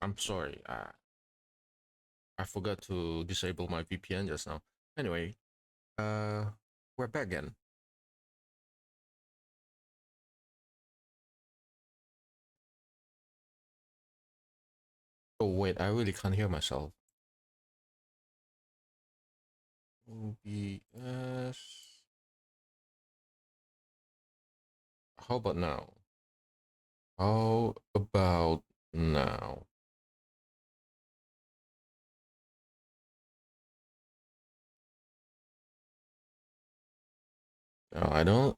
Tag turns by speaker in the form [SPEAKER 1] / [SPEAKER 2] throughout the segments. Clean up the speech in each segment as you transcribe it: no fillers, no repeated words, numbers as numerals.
[SPEAKER 1] I'm sorry. I forgot to disable my VPN just now. Anyway, uh, we're back again. Oh wait, I really can't hear myself. OBS. How about now? How about now? No, I don't.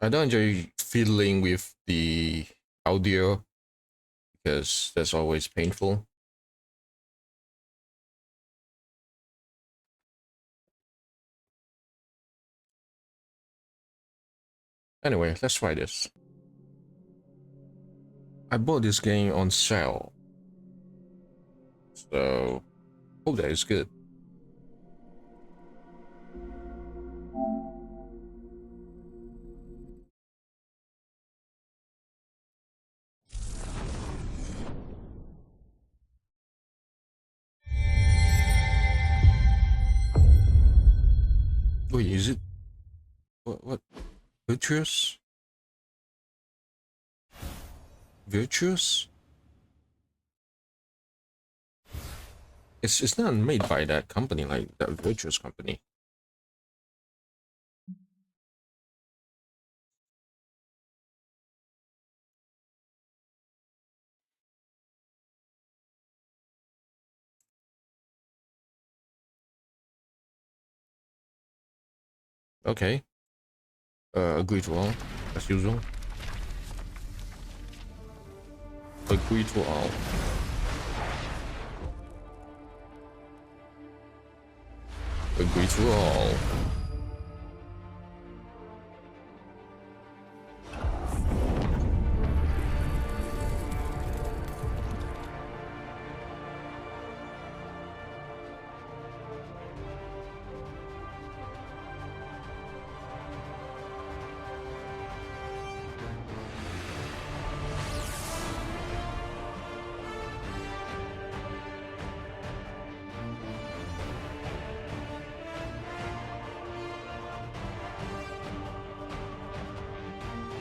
[SPEAKER 1] I don't enjoy fiddling with the audio because that's always painful. Anyway, let's try this. I bought this game on sale, so hope that is good. Wait, is it what? Virtuous? Virtuous? It's not made by that company, like that Virtuous company. Okay. Agree to all, as usual. Agree to all. Agree to all.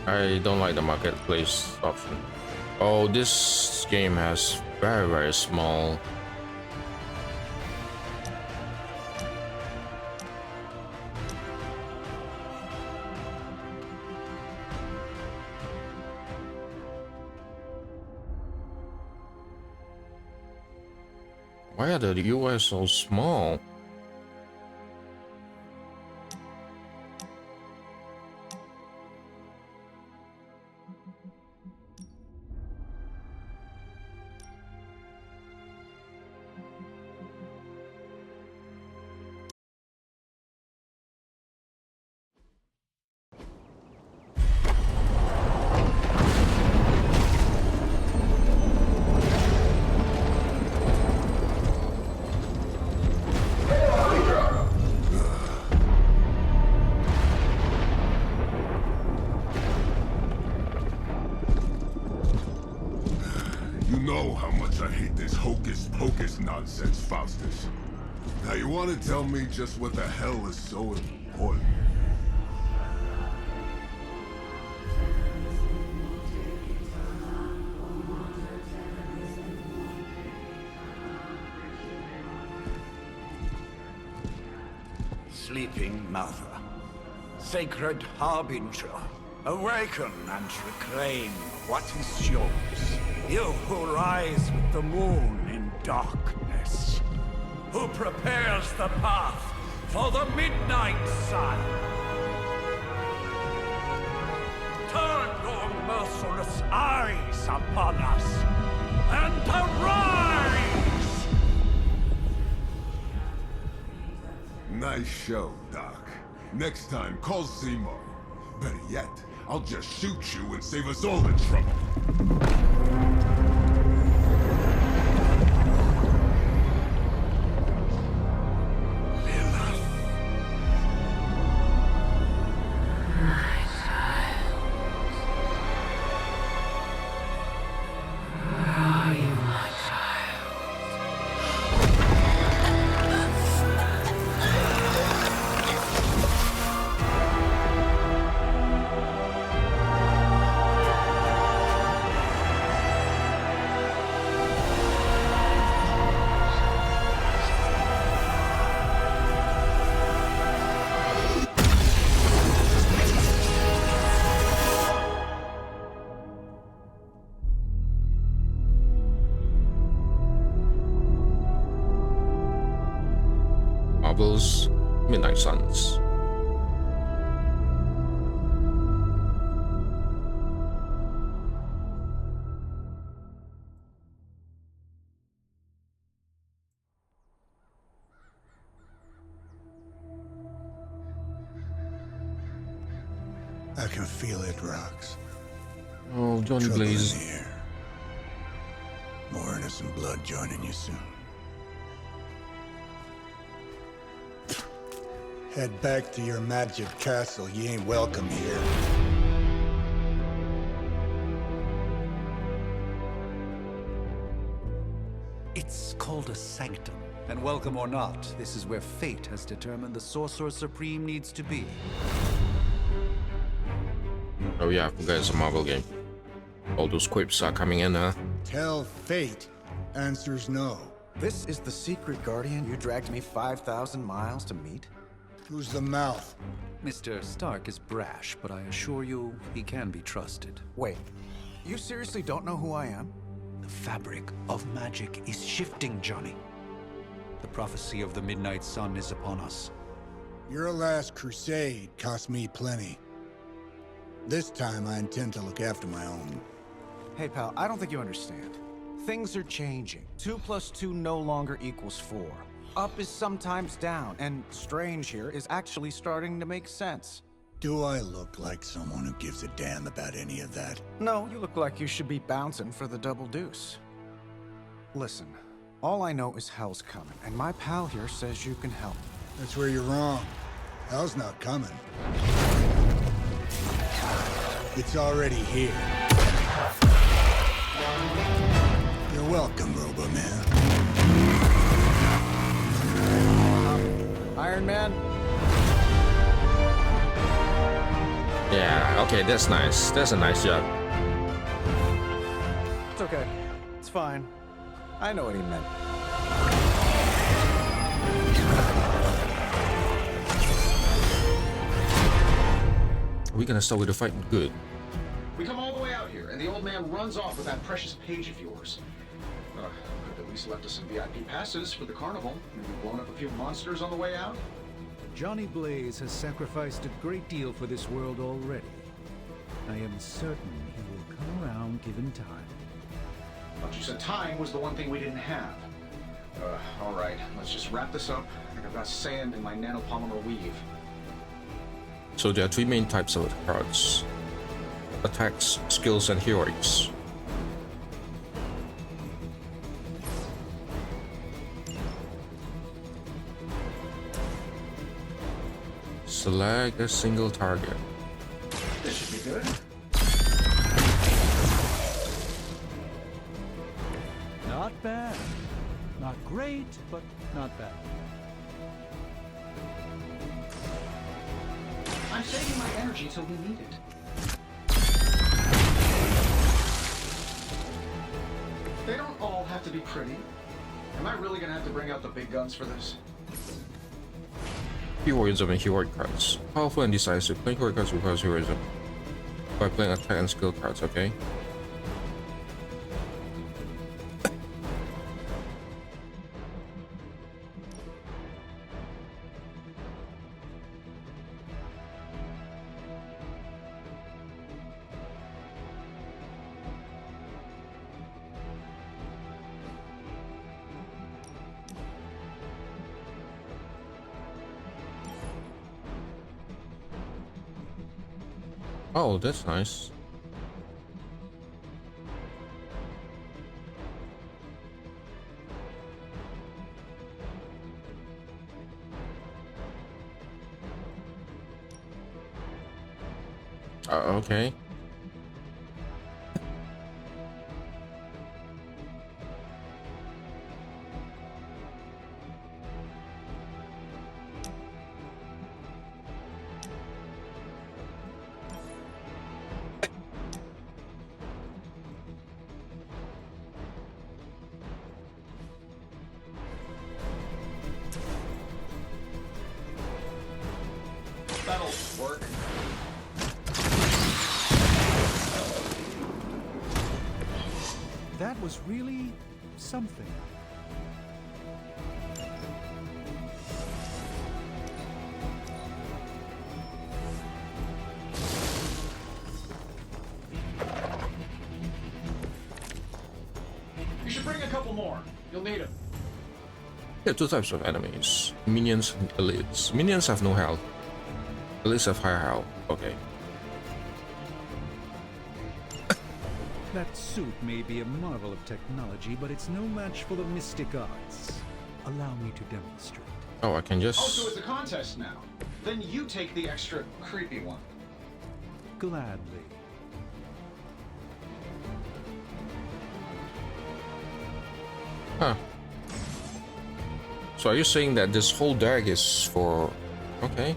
[SPEAKER 1] I don't like the marketplace option. Oh, this game has very small. Why are the UI so small?
[SPEAKER 2] Nonsense, Faustus. Now you want to tell me just what the hell is so important?
[SPEAKER 3] Sleeping Mother, Sacred Harbinger, awaken and reclaim what is yours. You who rise with the moon in darkness, who prepares the path for the midnight sun. Turn your merciless eyes upon us, and arise!
[SPEAKER 2] Nice show, Doc. Next time, call Seymour. Better yet, I'll just shoot you and save us all the trouble.
[SPEAKER 1] Marvel's Midnight Suns.
[SPEAKER 3] I can feel it, Rox.
[SPEAKER 1] Oh, Johnny
[SPEAKER 3] Trouble in
[SPEAKER 1] Blaze.
[SPEAKER 3] the air. More innocent blood joining you soon. Head back to your magic castle. You ain't welcome here.
[SPEAKER 4] It's called a sanctum. And welcome or not, this is where fate has determined the Sorcerer Supreme needs to be.
[SPEAKER 1] Oh yeah, I forgot it's a Marvel game. All those quips are coming in, huh?
[SPEAKER 3] Tell fate. Answers no.
[SPEAKER 5] This is the secret guardian you dragged me 5,000 miles to meet?
[SPEAKER 3] Who's the mouth?
[SPEAKER 4] Mr. Stark is brash, but I assure you, he can be trusted.
[SPEAKER 5] Wait, you seriously don't know who I am?
[SPEAKER 4] The fabric of magic is shifting, Johnny. The prophecy of the Midnight Sun is upon us.
[SPEAKER 3] Your last crusade cost me plenty. This time I intend to look after my own.
[SPEAKER 5] Hey pal, I don't think you understand. Things are changing. 2 + 2 no longer equals 4. Up is sometimes down, and strange here is actually starting to make sense.
[SPEAKER 3] Do I look like someone who gives a damn about any of that?
[SPEAKER 5] No, you look like you should be bouncing for the double deuce. Listen, all I know is hell's coming, and my pal here says you can help.
[SPEAKER 3] That's where you're wrong. Hell's not coming. It's already here. You're welcome, Robo-Man.
[SPEAKER 5] Iron Man?
[SPEAKER 1] Yeah, okay, that's nice. That's a nice job.
[SPEAKER 5] It's okay. It's fine. I know what he meant.
[SPEAKER 1] We're gonna start with the fight. Good.
[SPEAKER 6] We come all the way out here, and the old man runs off with that precious page of yours. Could have at least left us some VIP passes for the carnival. Maybe blown up a few monsters on the way out.
[SPEAKER 7] Johnny Blaze has sacrificed a great deal for this world already. I am certain he will come around given time.
[SPEAKER 6] But you said time was the one thing we didn't have. All right, let's just wrap this up. I think I've got sand in my nanopolymer weave.
[SPEAKER 1] So there are 3 main types of cards: attacks, skills, and heroics. Select a single target.
[SPEAKER 6] This should be good.
[SPEAKER 7] Not bad. Not great, but not bad.
[SPEAKER 6] I'm saving my energy till we need it. They don't all have to be pretty. Am I really gonna have to bring out the big guns for this?
[SPEAKER 1] Heroism and heroic cards. Powerful and decisive. Playing heroic cards requires heroism. By playing attack and skill cards, okay? Oh, that's nice. Okay.
[SPEAKER 6] That'll work.
[SPEAKER 7] That was really something.
[SPEAKER 6] more. You'll need them.
[SPEAKER 1] Yeah, two types of enemies: minions and elites. Minions have no health. Elites have higher health. Okay.
[SPEAKER 7] That suit may be a marvel of technology, but it's no match for the mystic arts. Allow me to demonstrate.
[SPEAKER 1] Oh, I can just.
[SPEAKER 6] Oh, so it's a contest now. Then you take the extra creepy one.
[SPEAKER 7] Gladly.
[SPEAKER 1] Huh. So are you saying that this whole deck is for... Okay.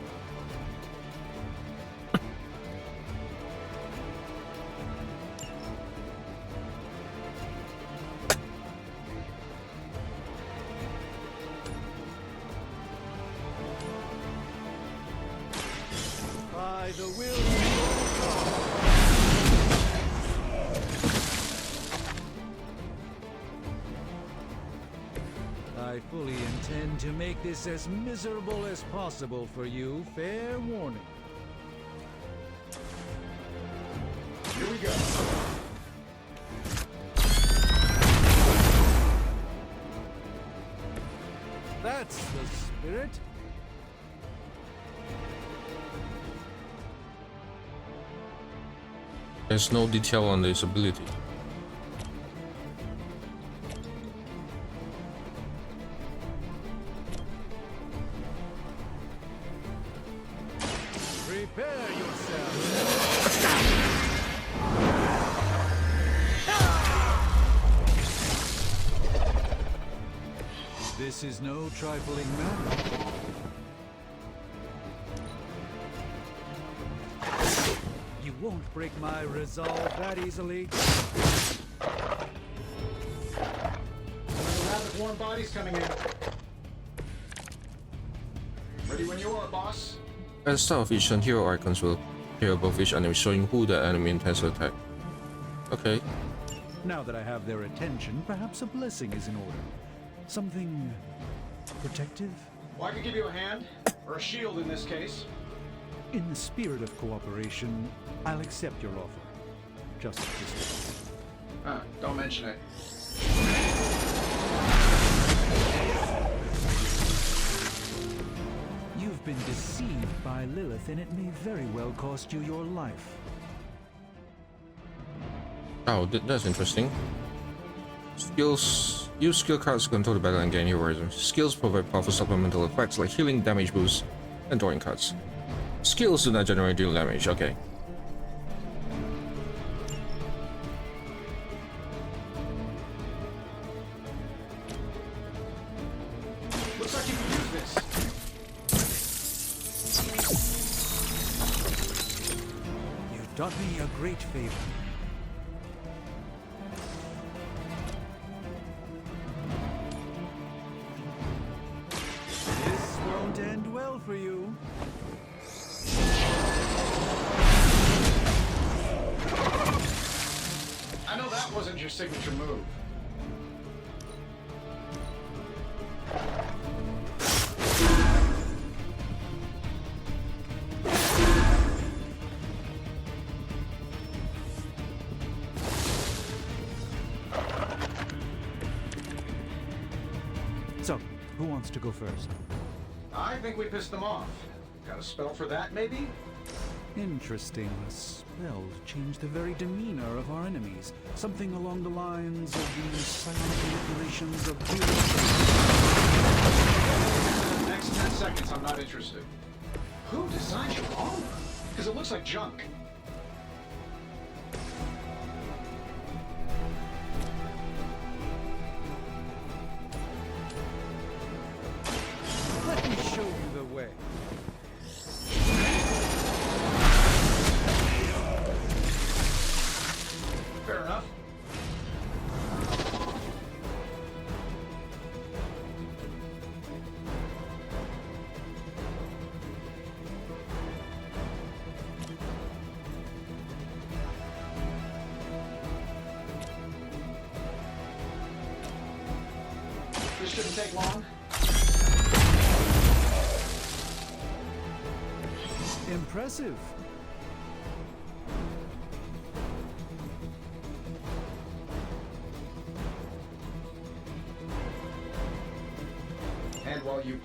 [SPEAKER 7] By the will. I fully intend to make this as miserable as possible for you. Fair warning.
[SPEAKER 6] Here we go.
[SPEAKER 7] That's the spirit.
[SPEAKER 1] There's no detail on this ability.
[SPEAKER 7] Prepare yourself. This is no trifling matter. You won't break my resolve that easily.
[SPEAKER 6] Another round of warm bodies coming in. Ready when you are, boss.
[SPEAKER 1] At the start of each turn, hero icons will appear above each enemy, showing who the enemy intends to attack. Okay.
[SPEAKER 7] Now that I have their attention, perhaps a blessing is in order. Something protective?
[SPEAKER 6] Well, I could give you a hand, or a shield in this case.
[SPEAKER 7] In the spirit of cooperation, I'll accept your offer. Just this once.
[SPEAKER 6] Don't mention it.
[SPEAKER 7] You've been deceived by Lilith, and it may very well cost you your life.
[SPEAKER 1] Oh, that's interesting. Skills. Use skill cards to control the battle and gain heroism. Skills provide powerful supplemental effects like healing, damage boosts, and drawing cards. Skills do not generate deal damage. Okay.
[SPEAKER 6] Looks like you can use this.
[SPEAKER 7] You've done me a great favor. This won't end well for you.
[SPEAKER 6] I know that wasn't your signature move.
[SPEAKER 7] So, who wants to go first?
[SPEAKER 6] I think we pissed them off. Got a spell for that, maybe?
[SPEAKER 7] Interesting. A spell to change the very demeanor of our enemies. Something along the lines of the silent manipulations of heroes.
[SPEAKER 6] Next 10 seconds, I'm not interested. Who designed your armor? Because it looks like junk.
[SPEAKER 7] Let me show you the way.
[SPEAKER 6] Fair enough. This shouldn't take long.
[SPEAKER 7] Impressive.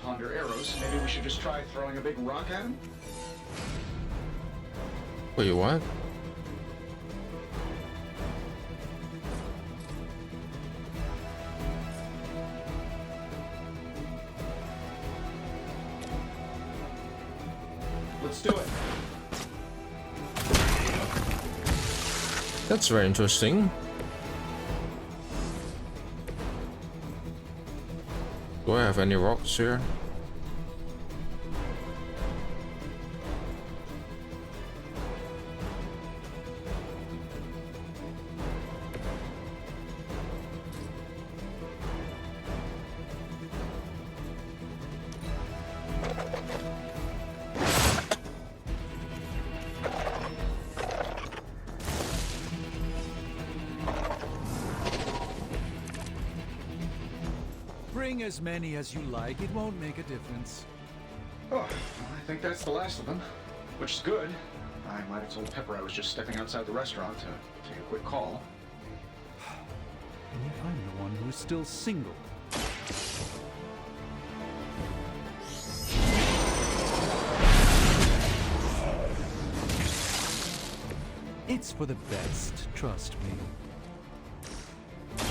[SPEAKER 6] ponder arrows. Maybe we should just try throwing a big rock at him?
[SPEAKER 1] Wait, what?
[SPEAKER 6] Let's do it.
[SPEAKER 1] That's very interesting. Do I have any rocks here?
[SPEAKER 7] Bring as many as you like, it won't make a difference.
[SPEAKER 6] Oh, I think that's the last of them. Which is good. I might have told Pepper I was just stepping outside the restaurant to take a quick call.
[SPEAKER 7] And yet I'm the one who is still single. It's for the best, trust me.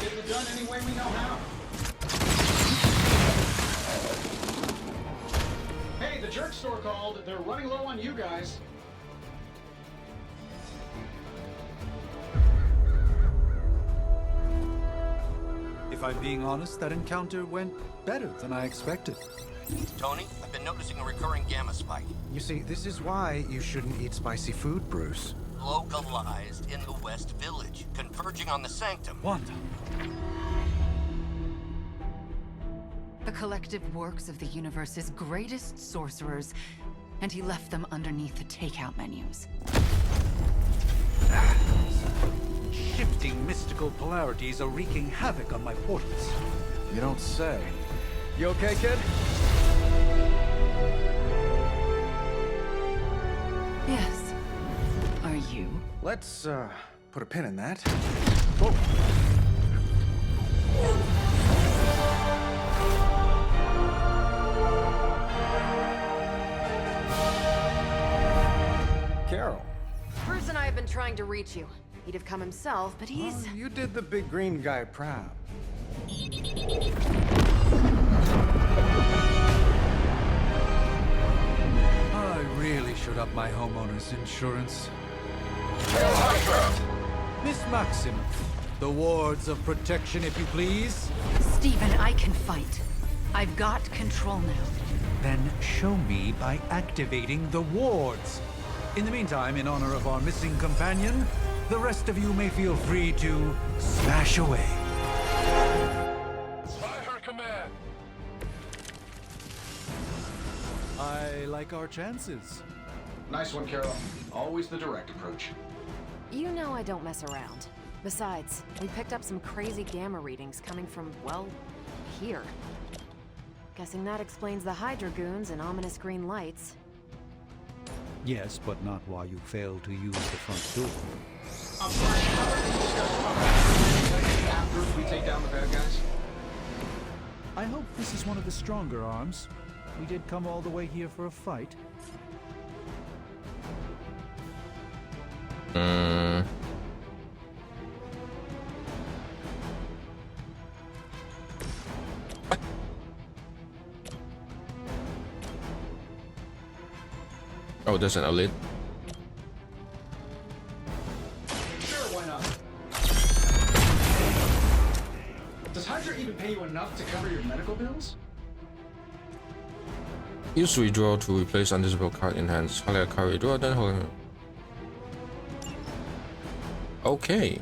[SPEAKER 6] Get it done any way we know how. Hey, the jerk store called. They're running low on you guys.
[SPEAKER 4] If I'm being honest, that encounter went better than I expected.
[SPEAKER 8] Tony, I've been noticing a recurring gamma spike.
[SPEAKER 5] You see, this is why you shouldn't eat spicy food, Bruce.
[SPEAKER 8] Localized in the West Village, converging on the Sanctum.
[SPEAKER 4] Wanda.
[SPEAKER 9] The collective works of the universe's greatest sorcerers, and he left them underneath the takeout menus.
[SPEAKER 4] Shifting mystical polarities are wreaking havoc on my portals.
[SPEAKER 5] You don't say. You okay, kid?
[SPEAKER 9] Yes. Are you?
[SPEAKER 5] Let's, put a pin in that. Carol.
[SPEAKER 10] Bruce and I have been trying to reach you. He'd have come himself, but he's...
[SPEAKER 5] Oh, you did the big green guy proud.
[SPEAKER 4] I really should up my homeowner's insurance. Miss Maximoff, the wards of protection, if you please.
[SPEAKER 9] Stephen, I can fight. I've got control now.
[SPEAKER 4] Then show me by activating the wards. In the meantime, in honor of our missing companion, the rest of you may feel free to smash away.
[SPEAKER 2] By her command.
[SPEAKER 7] I like our chances.
[SPEAKER 6] Nice one, Carol. Always the direct approach.
[SPEAKER 10] You know I don't mess around. Besides, we picked up some crazy gamma readings coming from, well, here. Guessing that explains the Hydra goons and ominous green lights.
[SPEAKER 7] Yes, but not while you fail to use the front door.
[SPEAKER 6] I'm sorry, how about we discuss after we take down the bad guys?
[SPEAKER 7] I hope this is one of the stronger arms. We did come all the way here for a fight.
[SPEAKER 1] Oh, there's an outlet.
[SPEAKER 6] Sure, why not? Does Hydra even pay you enough to cover your medical bills?
[SPEAKER 1] Use redraw to replace undisable card in hands. Highlight card redraw, then hold. Okay.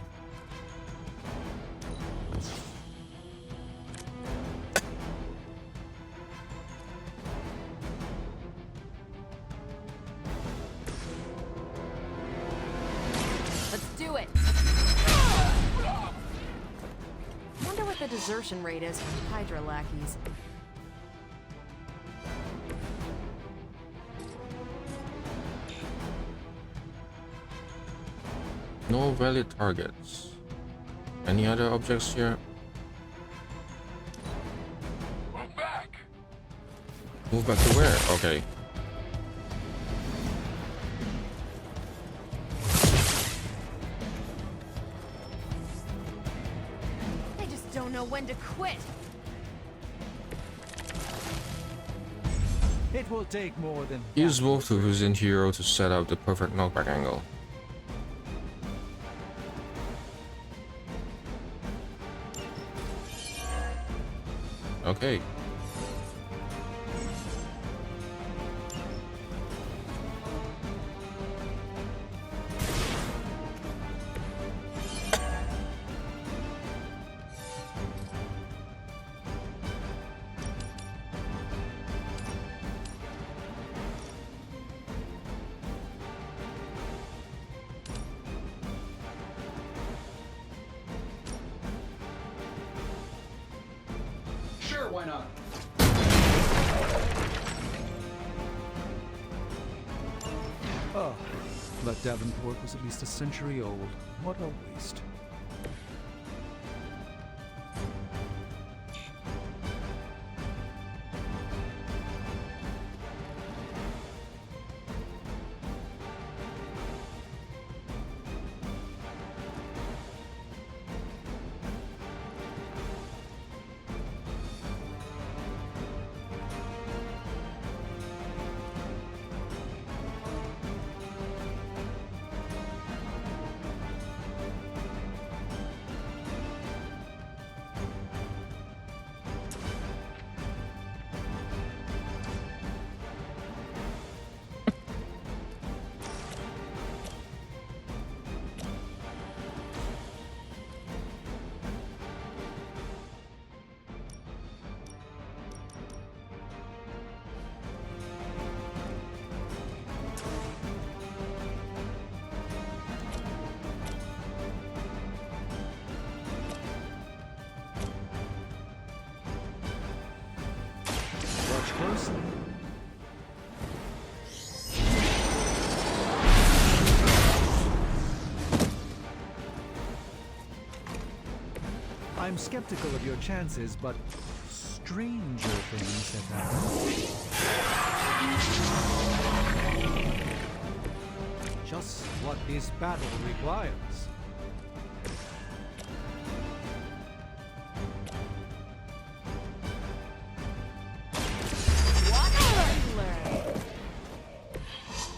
[SPEAKER 10] Let's do it! Wonder what the desertion rate is for Hydra lackeys.
[SPEAKER 1] No valid targets. Any other objects here?
[SPEAKER 2] Move back.
[SPEAKER 1] Move back to where? Okay.
[SPEAKER 10] I just don't know when to quit.
[SPEAKER 7] It will take more than
[SPEAKER 1] Use Wolf to Vision Hero to set up the perfect knockback angle. Okay.
[SPEAKER 6] Sure, why not?
[SPEAKER 7] Oh, that Davenport was at least a century old. What a waste. Watch closely. I'm skeptical of your chances, but stranger things have happened. Just what this battle requires.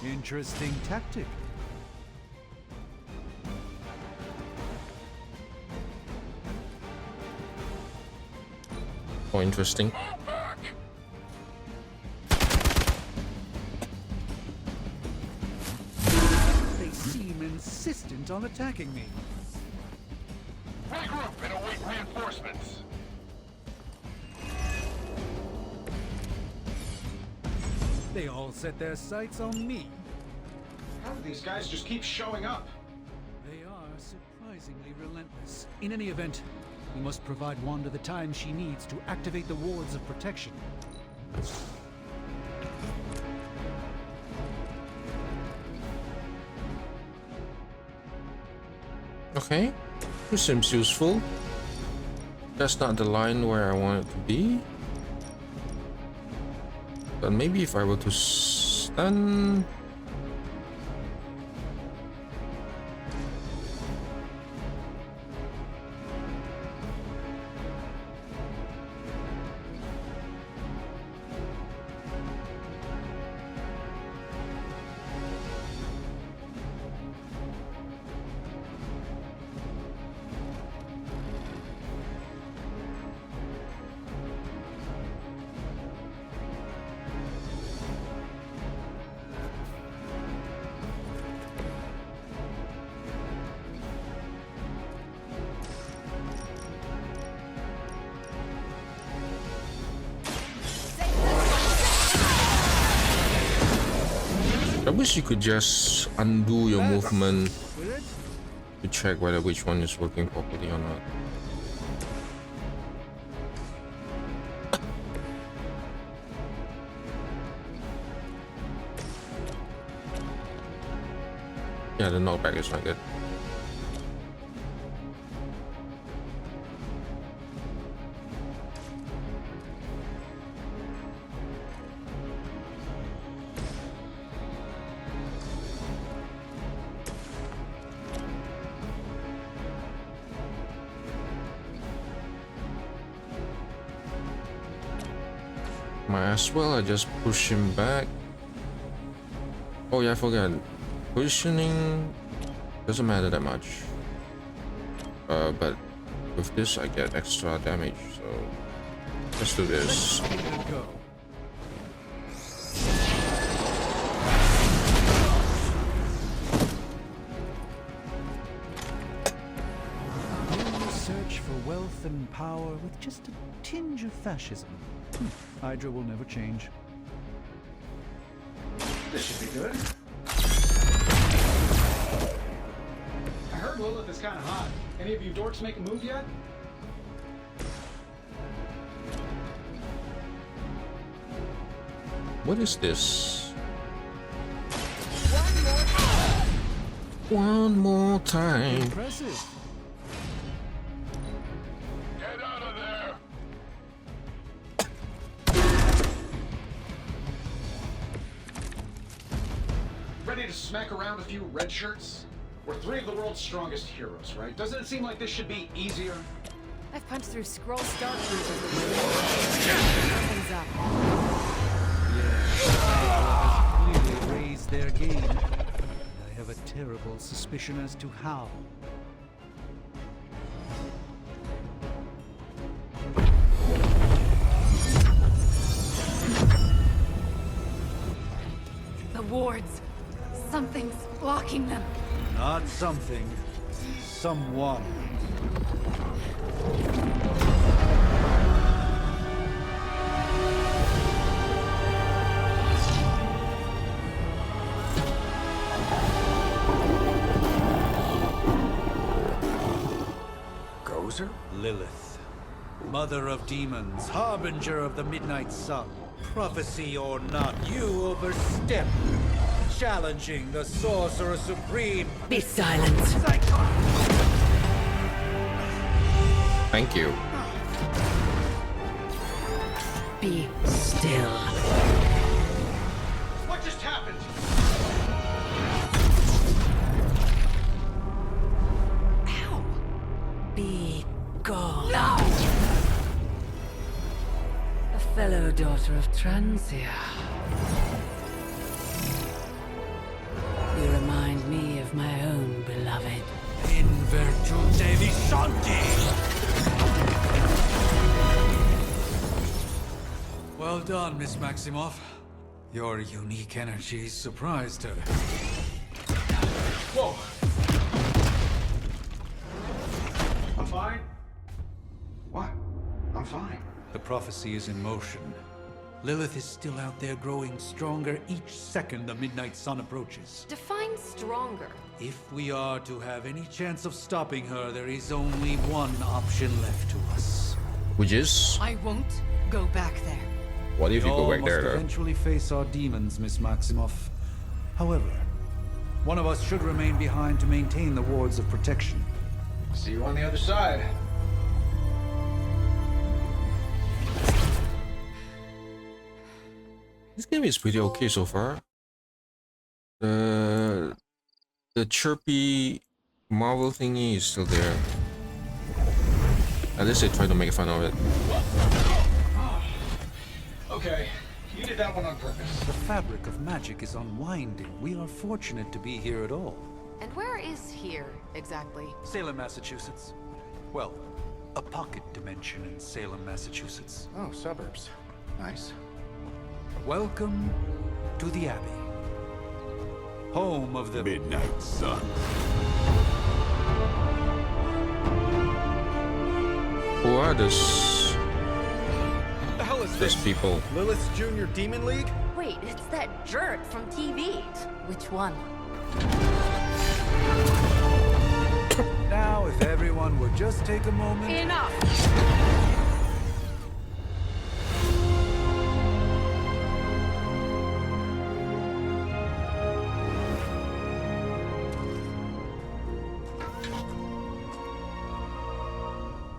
[SPEAKER 7] Interesting tactic.
[SPEAKER 1] Oh, interesting.
[SPEAKER 7] They seem insistent on attacking me.
[SPEAKER 2] Regroup and await reinforcements.
[SPEAKER 7] They all set their sights on me.
[SPEAKER 6] How do these guys just keep showing up?
[SPEAKER 7] They are surprisingly relentless. In any event, we must provide Wanda the time she needs to activate the wards of protection.
[SPEAKER 1] Okay. This seems useful. That's not the line where I want it to be. But maybe if I were to stun... I wish you could just undo your movement to check whether which one is working properly or not. Yeah, the knockback is not good. Might as well I just push him back. Oh yeah, I forgot. Positioning doesn't matter that much. But with this I get extra damage, so let's do this.
[SPEAKER 7] Search for wealth and power with just a tinge of fascism. Hydra will never change.
[SPEAKER 6] This should be good. I heard Lilith is kind of hot. Any of you dorks make a move yet?
[SPEAKER 1] What is this? One more time.
[SPEAKER 7] Impressive.
[SPEAKER 2] Get out of there!
[SPEAKER 6] Ready to smack around a few red shirts? We're three of the world's strongest heroes, right? Doesn't it seem like this should be easier?
[SPEAKER 10] I've punched through Skrull Star Cruisers with Nothing's up.
[SPEAKER 7] Yeah, clearly raised their game. I have a terrible suspicion as to how.
[SPEAKER 9] The wards. Something's blocking them.
[SPEAKER 4] Not something. Someone.
[SPEAKER 5] Gozer?
[SPEAKER 4] Lilith. Mother of demons, harbinger of the midnight sun. Prophecy or not, you overstep. Challenging the Sorcerer Supreme.
[SPEAKER 9] Be silent.
[SPEAKER 1] Thank you.
[SPEAKER 9] Be still.
[SPEAKER 6] What just happened?
[SPEAKER 9] Ow. Be gone.
[SPEAKER 11] No! A fellow daughter of Transia. You remind me of my own beloved.
[SPEAKER 4] In virtute vishanti! Well done, Miss Maximoff. Your unique energy surprised her.
[SPEAKER 6] Whoa! I'm fine. What? I'm fine.
[SPEAKER 4] The prophecy is in motion. Lilith is still out there growing stronger each second the midnight sun approaches.
[SPEAKER 10] Define stronger.
[SPEAKER 4] If we are to have any chance of stopping her, there is only one option left to us.
[SPEAKER 1] Which is?
[SPEAKER 9] I won't go back there.
[SPEAKER 1] What if you go back
[SPEAKER 4] must
[SPEAKER 1] there though?
[SPEAKER 4] eventually face our demons, Miss Maximoff. However, one of us should remain behind to maintain the wards of protection.
[SPEAKER 6] See you on the other side.
[SPEAKER 1] This game is pretty okay so far. The chirpy Marvel thingy is still there. At least they try to make fun of it.
[SPEAKER 6] Okay, you did that one on purpose.
[SPEAKER 4] The fabric of magic is unwinding. We are fortunate to be here at all.
[SPEAKER 10] And where is here, exactly?
[SPEAKER 4] Salem, Massachusetts. Well, a pocket dimension in Salem, Massachusetts.
[SPEAKER 5] Oh, suburbs. Nice.
[SPEAKER 4] Welcome to the Abbey. Home of the
[SPEAKER 2] Midnight Sun.
[SPEAKER 1] Who are these
[SPEAKER 5] The hell is
[SPEAKER 1] these people?
[SPEAKER 5] Lilith's Junior Demon League?
[SPEAKER 11] Wait, it's that jerk from TV. Which one?
[SPEAKER 4] Now, if everyone would just take a moment.
[SPEAKER 11] Enough!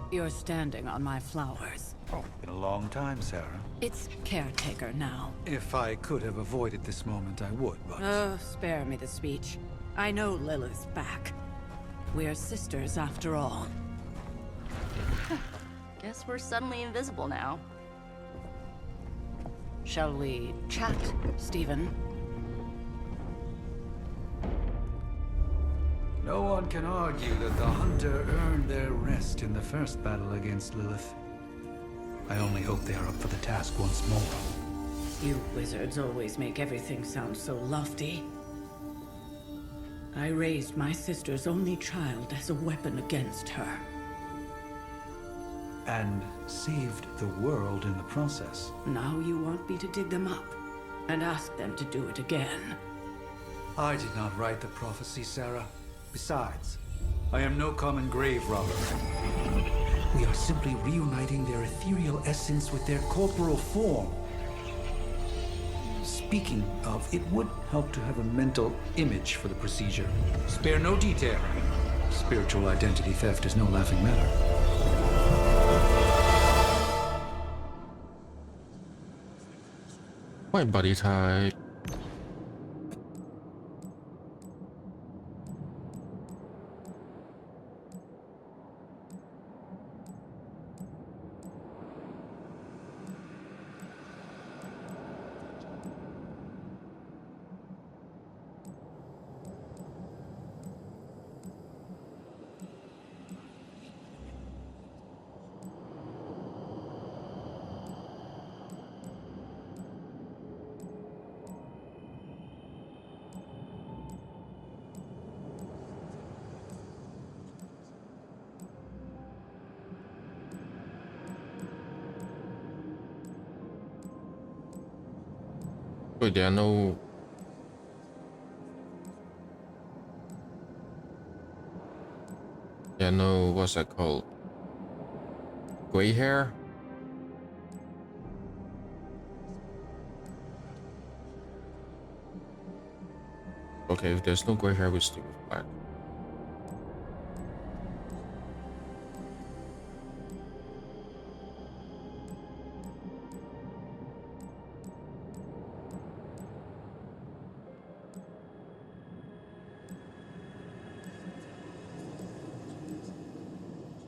[SPEAKER 11] You're standing on my flowers.
[SPEAKER 4] Oh, been a long time, Sarah.
[SPEAKER 11] It's caretaker now.
[SPEAKER 4] If I could have avoided this moment, I would, but...
[SPEAKER 11] Spare me the speech. I know Lilith's back. We're sisters after all.
[SPEAKER 12] Guess we're suddenly invisible now.
[SPEAKER 11] Shall we chat, Stephen?
[SPEAKER 4] No one can argue that the Hunter earned their rest in the first battle against Lilith. I only hope they are up for the task once more.
[SPEAKER 11] You wizards always make everything sound so lofty. I raised my sister's only child as a weapon against her.
[SPEAKER 4] And saved the world in the process.
[SPEAKER 11] Now you want me to dig them up and ask them to do it again.
[SPEAKER 4] I did not write the prophecy, Sarah. Besides, I am no common grave robber. We are simply reuniting their ethereal essence with their corporal form. Speaking of, it would help to have a mental image for the procedure. Spare no detail. Spiritual identity theft is no laughing matter.
[SPEAKER 1] White body type. Wait, there are no... There are no... What's that called? Gray hair? Okay, if there's no gray hair, we stick with black.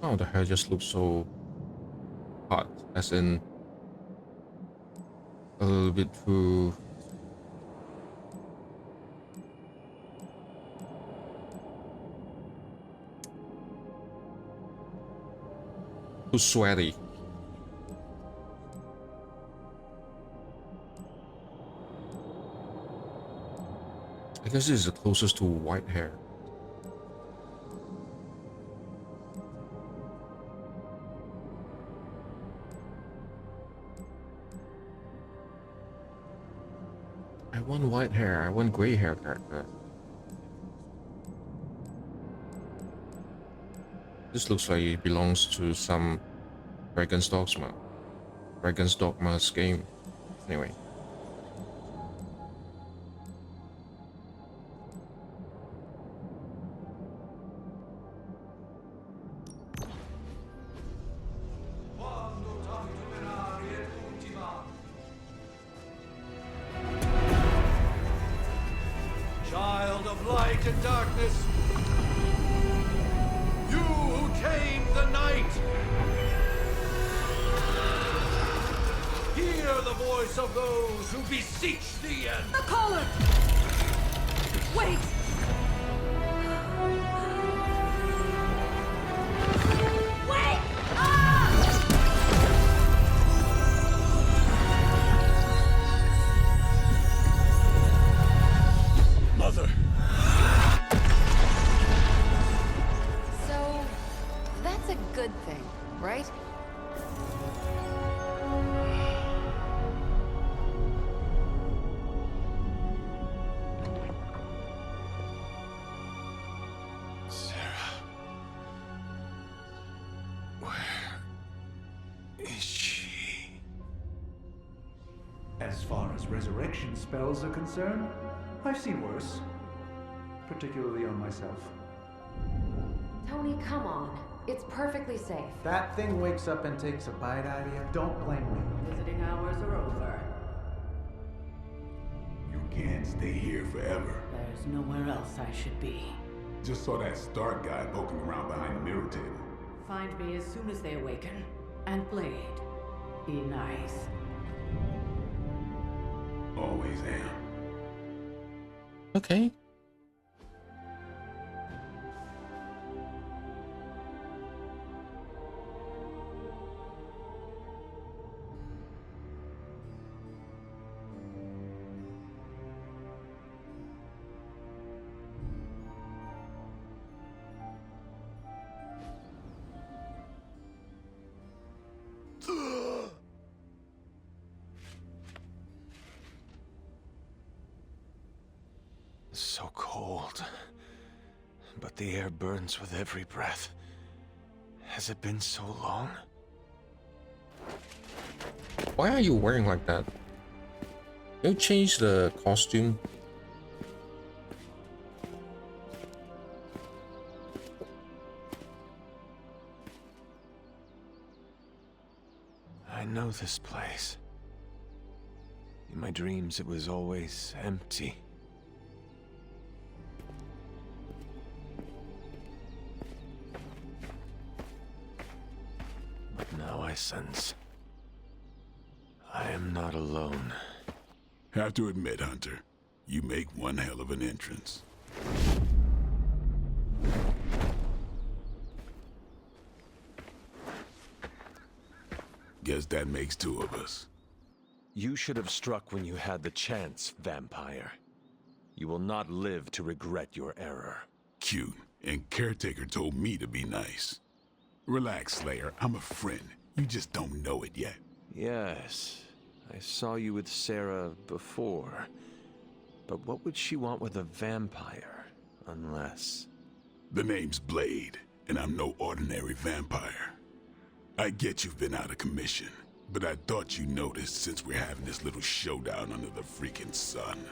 [SPEAKER 1] Oh, the hair just looks so hot, as in a little bit too sweaty. I guess this is the closest to white hair. I want white hair. I want gray hair character. This looks like it belongs to some Dragon's Dogma's game. Anyway.
[SPEAKER 4] Child of light and darkness, you who tame the night, hear the voice of those who beseech thee and...
[SPEAKER 10] The collar! Wait! Wait!
[SPEAKER 3] Mother!
[SPEAKER 9] So, that's a good thing, right?
[SPEAKER 2] Sarah. Where is she?
[SPEAKER 4] As far as resurrection spells are concerned, I've seen worse. Particularly on myself.
[SPEAKER 10] Tony, come on. It's perfectly safe.
[SPEAKER 5] That thing wakes up and takes a bite out of you. Don't blame me.
[SPEAKER 11] Visiting hours are over.
[SPEAKER 2] You can't stay here forever.
[SPEAKER 11] There's nowhere else I should be.
[SPEAKER 2] Just saw that Stark guy poking around behind the mirror table.
[SPEAKER 11] Find me as soon as they awaken. And Blade, be nice.
[SPEAKER 2] exam.
[SPEAKER 1] Okay.
[SPEAKER 12] So cold. But the air burns with every breath. Has it been so long?
[SPEAKER 1] Why are you wearing like that? You change the costume.
[SPEAKER 12] I know this place. In my dreams, it was always empty. But now I sense I am not alone.
[SPEAKER 2] Have to admit, Hunter, you make one hell of an entrance. Guess that makes two of us.
[SPEAKER 12] You should have struck when you had the chance, vampire. You will not live to regret your error.
[SPEAKER 2] Cute, and Caretaker told me to be nice. Relax, Slayer, I'm a friend. You just don't know it yet.
[SPEAKER 12] Yes, I saw you with Sarah before. But what would she want with a vampire, unless...
[SPEAKER 2] The name's Blade, and I'm no ordinary vampire. I get you've been out of commission, but I thought you noticed since we're having this little showdown under the freaking sun.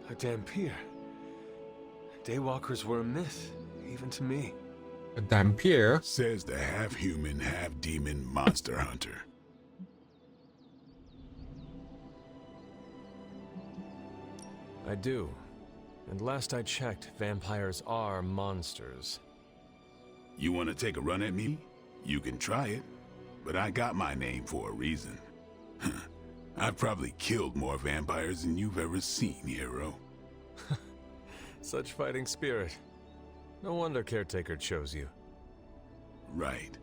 [SPEAKER 12] A Dhampir. Daywalkers were a myth, even to me.
[SPEAKER 1] A Dhampir?
[SPEAKER 2] Says the half-human, half-demon monster hunter.
[SPEAKER 12] I do. And last I checked, vampires are monsters.
[SPEAKER 2] You want to take a run at me? You can try it. But I got my name for a reason. I've probably killed more vampires than you've ever seen, hero.
[SPEAKER 12] Such fighting spirit. No wonder Caretaker chose you.
[SPEAKER 2] Right.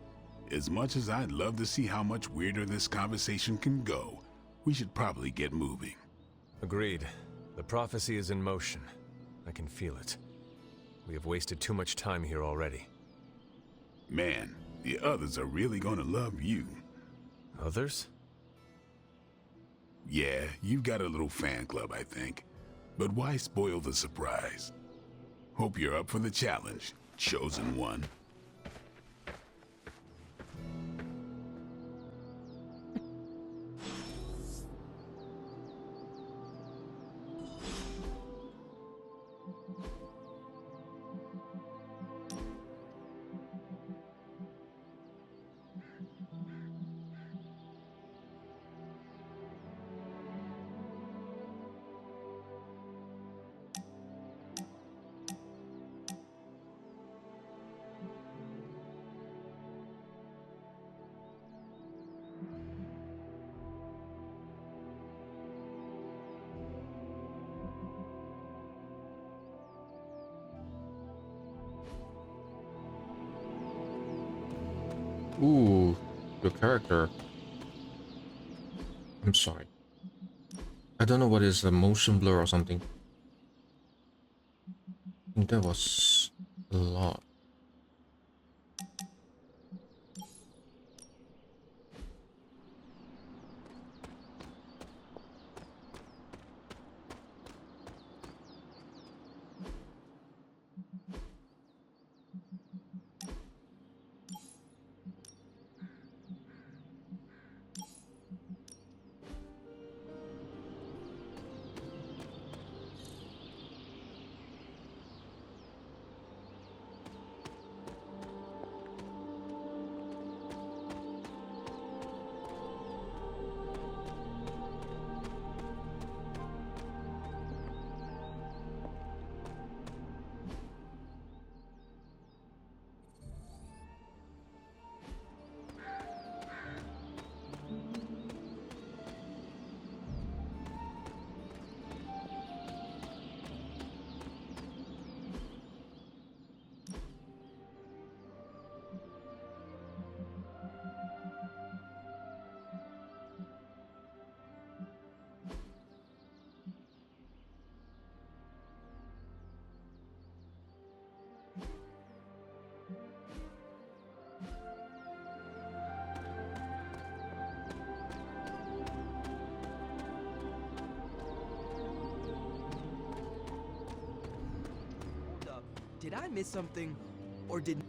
[SPEAKER 2] As much as I'd love to see how much weirder this conversation can go, we should probably get moving.
[SPEAKER 12] Agreed. The prophecy is in motion. I can feel it. We have wasted too much time here already.
[SPEAKER 2] Man, the others are really gonna love you.
[SPEAKER 12] Others?
[SPEAKER 2] Yeah, you've got a little fan club, I think. But why spoil the surprise? Hope you're up for the challenge, Chosen One.
[SPEAKER 1] Ooh, your character. I'm sorry. I don't know what is a motion blur or something. I think that was a lot.
[SPEAKER 13] Did I miss something? Or did...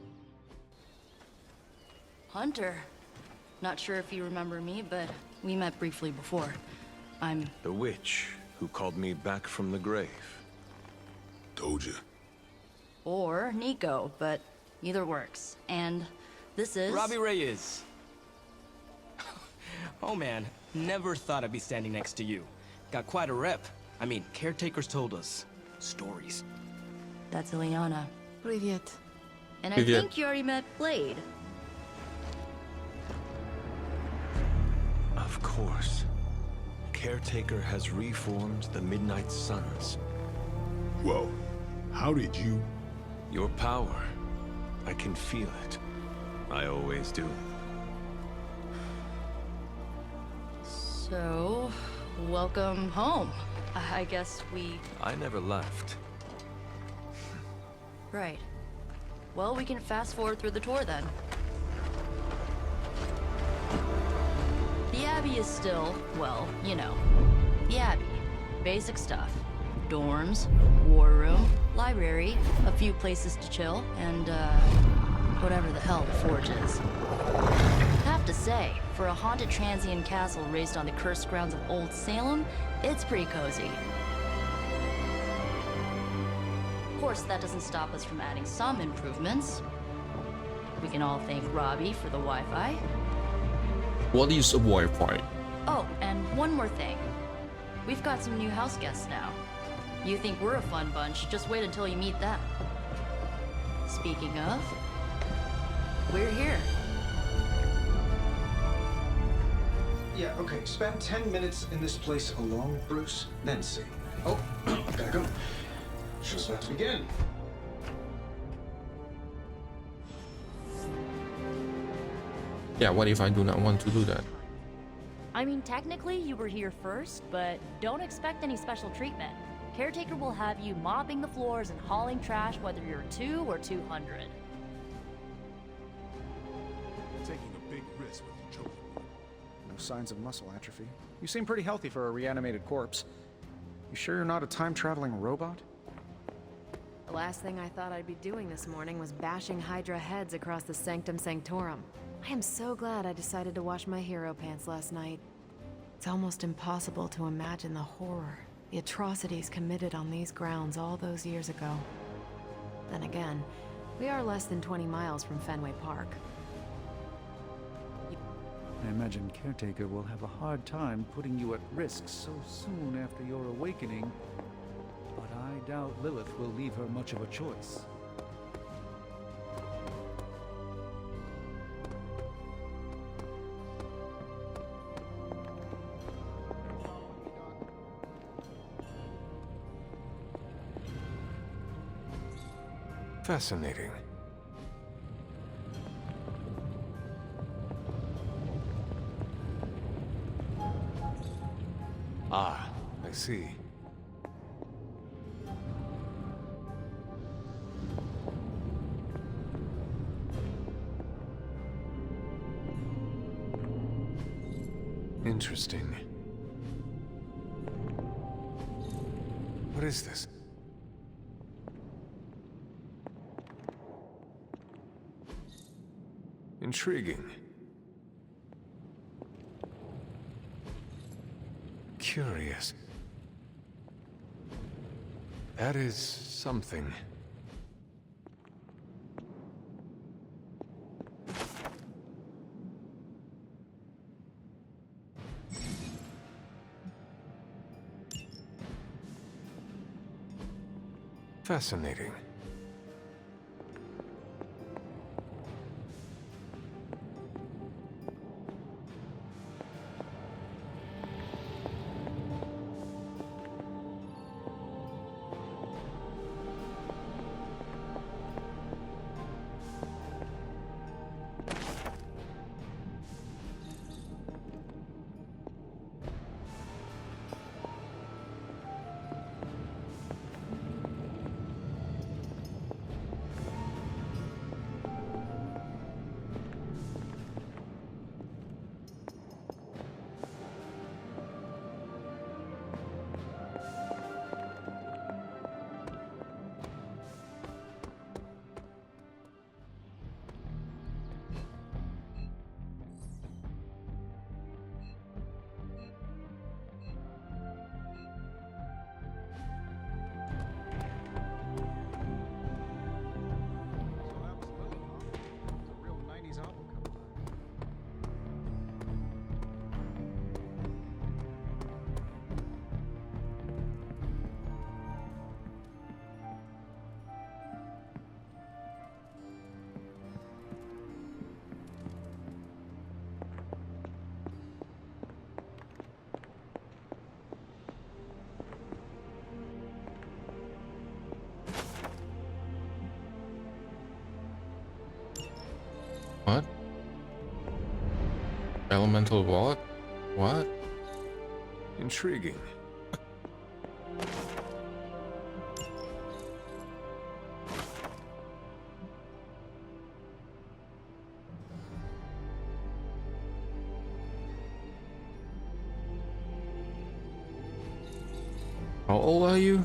[SPEAKER 14] Hunter. Not sure if you remember me, but we met briefly before. I'm...
[SPEAKER 12] The witch who called me back from the grave.
[SPEAKER 2] Told you.
[SPEAKER 14] Or Nico, but either works. And this is...
[SPEAKER 13] Robbie Reyes. Oh man, never thought I'd be standing next to you. Got quite a rep. I mean, caretakers told us stories.
[SPEAKER 14] That's Ileana.
[SPEAKER 10] Привет.
[SPEAKER 14] And I think you already met Blade.
[SPEAKER 12] Of course. Caretaker has reformed the Midnight Suns.
[SPEAKER 2] Whoa. How did you...
[SPEAKER 12] Your power. I can feel it. I always do.
[SPEAKER 14] So, welcome home. I guess we...
[SPEAKER 12] I never left.
[SPEAKER 14] Right. Well, we can fast forward through the tour then. The Abbey is still, well, you know, the Abbey. Basic stuff. Dorms, war room, library, a few places to chill, and, whatever the hell the Forge is. Have to say, for a haunted transient castle raised on the cursed grounds of Old Salem, it's pretty cozy. Of course, that doesn't stop us from adding some improvements. We can all thank Robbie for the Wi-Fi.
[SPEAKER 1] What is a Wi-Fi?
[SPEAKER 14] Oh, and one more thing. We've got some new house guests now. You think we're a fun bunch, just wait until you meet them. Speaking of, we're here.
[SPEAKER 5] Yeah, okay. Spend 10 minutes in this place alone, Bruce, then see. Oh, gotta go. Show's about to begin.
[SPEAKER 1] Yeah, what if I do not want to do that?
[SPEAKER 15] I mean, technically you were here first, but don't expect any special treatment. Caretaker will have you mopping the floors and hauling trash whether you're 2 or 200.
[SPEAKER 2] Taking a big risk with the chosen one.
[SPEAKER 5] No signs of muscle atrophy. You seem pretty healthy for a reanimated corpse. You sure you're not a time-traveling robot?
[SPEAKER 10] The last thing I thought I'd be doing this morning was bashing Hydra heads across the Sanctum Sanctorum. I am so glad I decided to wash my hero pants last night. It's almost impossible to imagine the horror, the atrocities committed on these grounds all those years ago. Then again, we are less than 20 miles from Fenway Park.
[SPEAKER 7] I imagine Caretaker will have a hard time putting you at risk so soon after your awakening, but I doubt Lilith will leave her much of a choice.
[SPEAKER 12] Fascinating. Ah, I see. Interesting. What is this? Intriguing. Curious. That is something. Fascinating.
[SPEAKER 1] What? Elemental wallet? What?
[SPEAKER 12] Intriguing.
[SPEAKER 1] How old are you?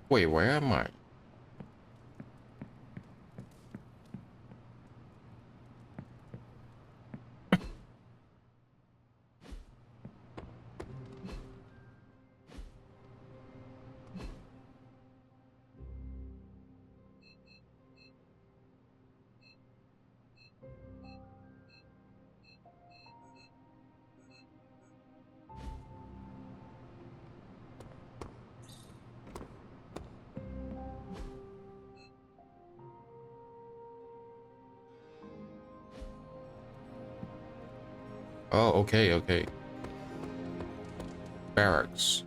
[SPEAKER 1] Wait, where am I? Oh, okay, okay. Barracks.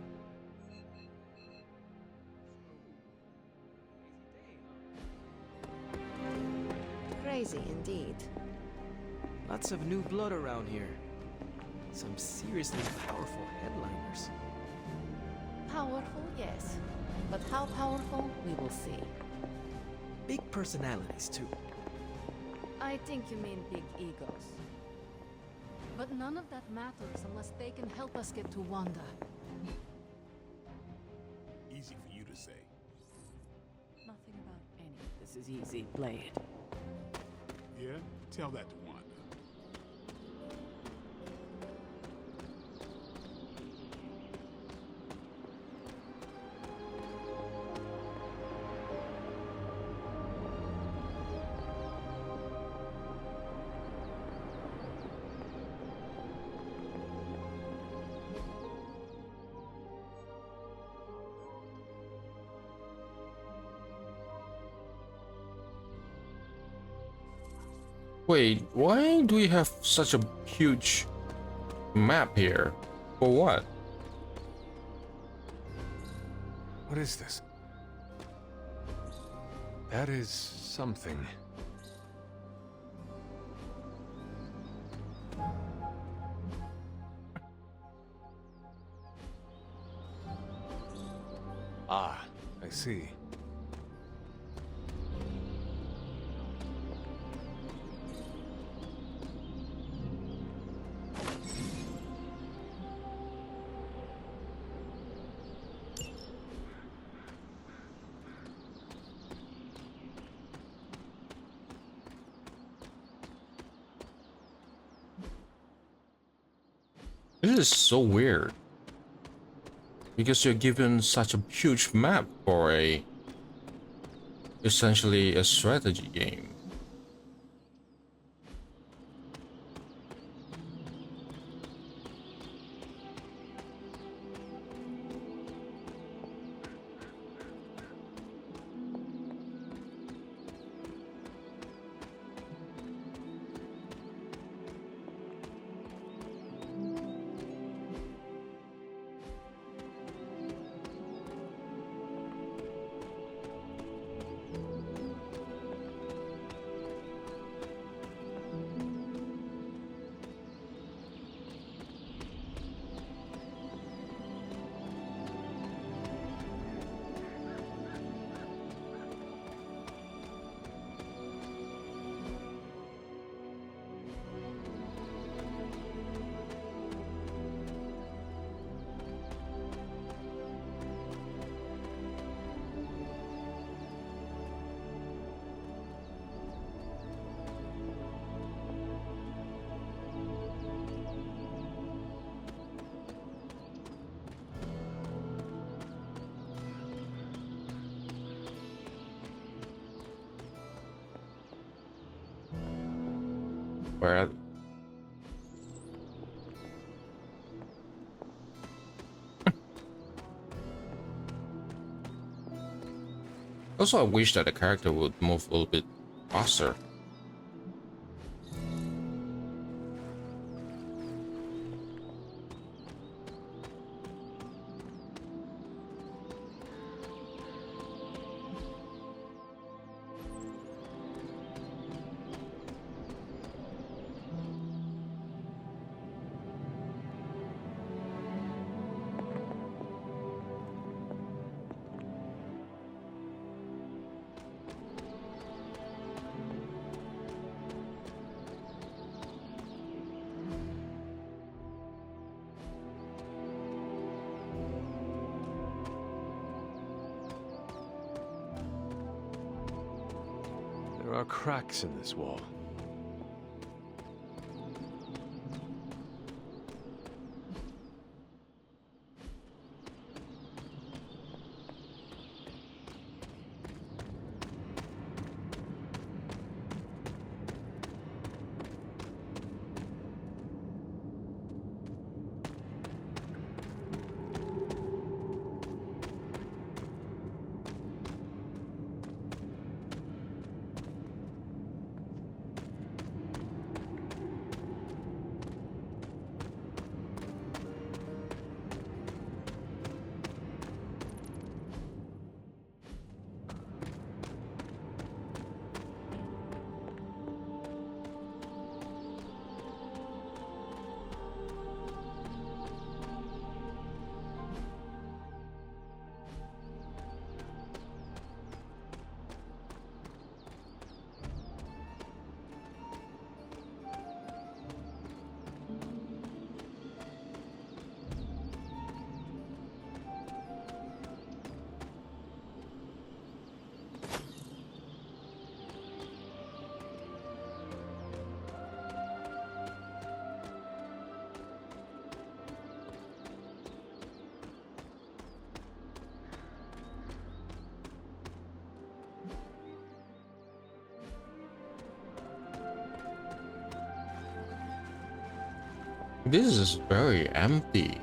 [SPEAKER 10] Crazy indeed.
[SPEAKER 13] Lots of new blood around here. Some seriously powerful headliners.
[SPEAKER 10] Powerful, yes. But how powerful, we will see.
[SPEAKER 13] Big personalities, too.
[SPEAKER 10] I think you mean big egos. But none of that matters unless they can help us get to Wanda.
[SPEAKER 2] Easy for you to say.
[SPEAKER 11] Nothing about any of this is easy, Blade.
[SPEAKER 2] Yeah? Tell that to Wanda.
[SPEAKER 1] Wait, why do we have such a huge map here? For what?
[SPEAKER 12] What is this? That is something. Ah, I see.
[SPEAKER 1] This is so weird. Because you're given such a huge map for essentially a strategy game. Where? Also, I wish that the character would move a little bit faster.
[SPEAKER 12] There are cracks in this wall.
[SPEAKER 1] This is very empty.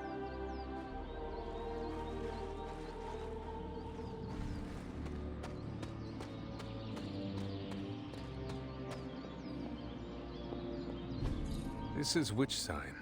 [SPEAKER 12] This is which sign?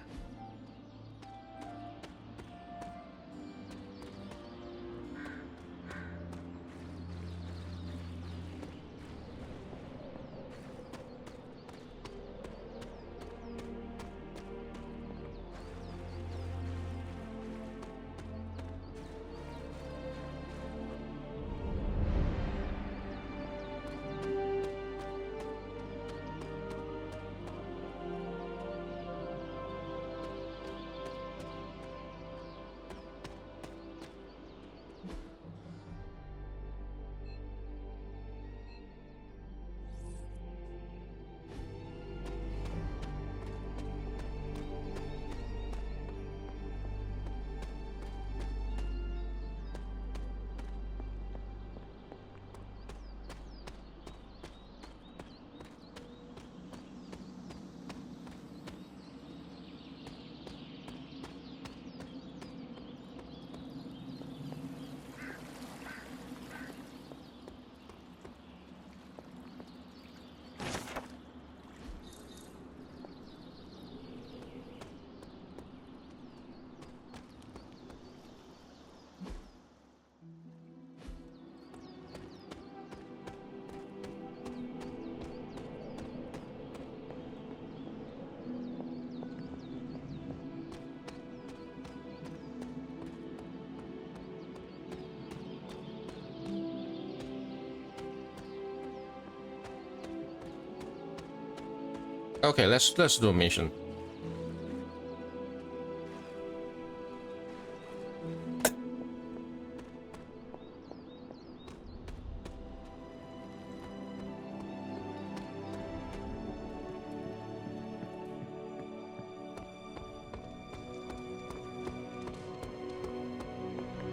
[SPEAKER 1] Okay, let's do a mission.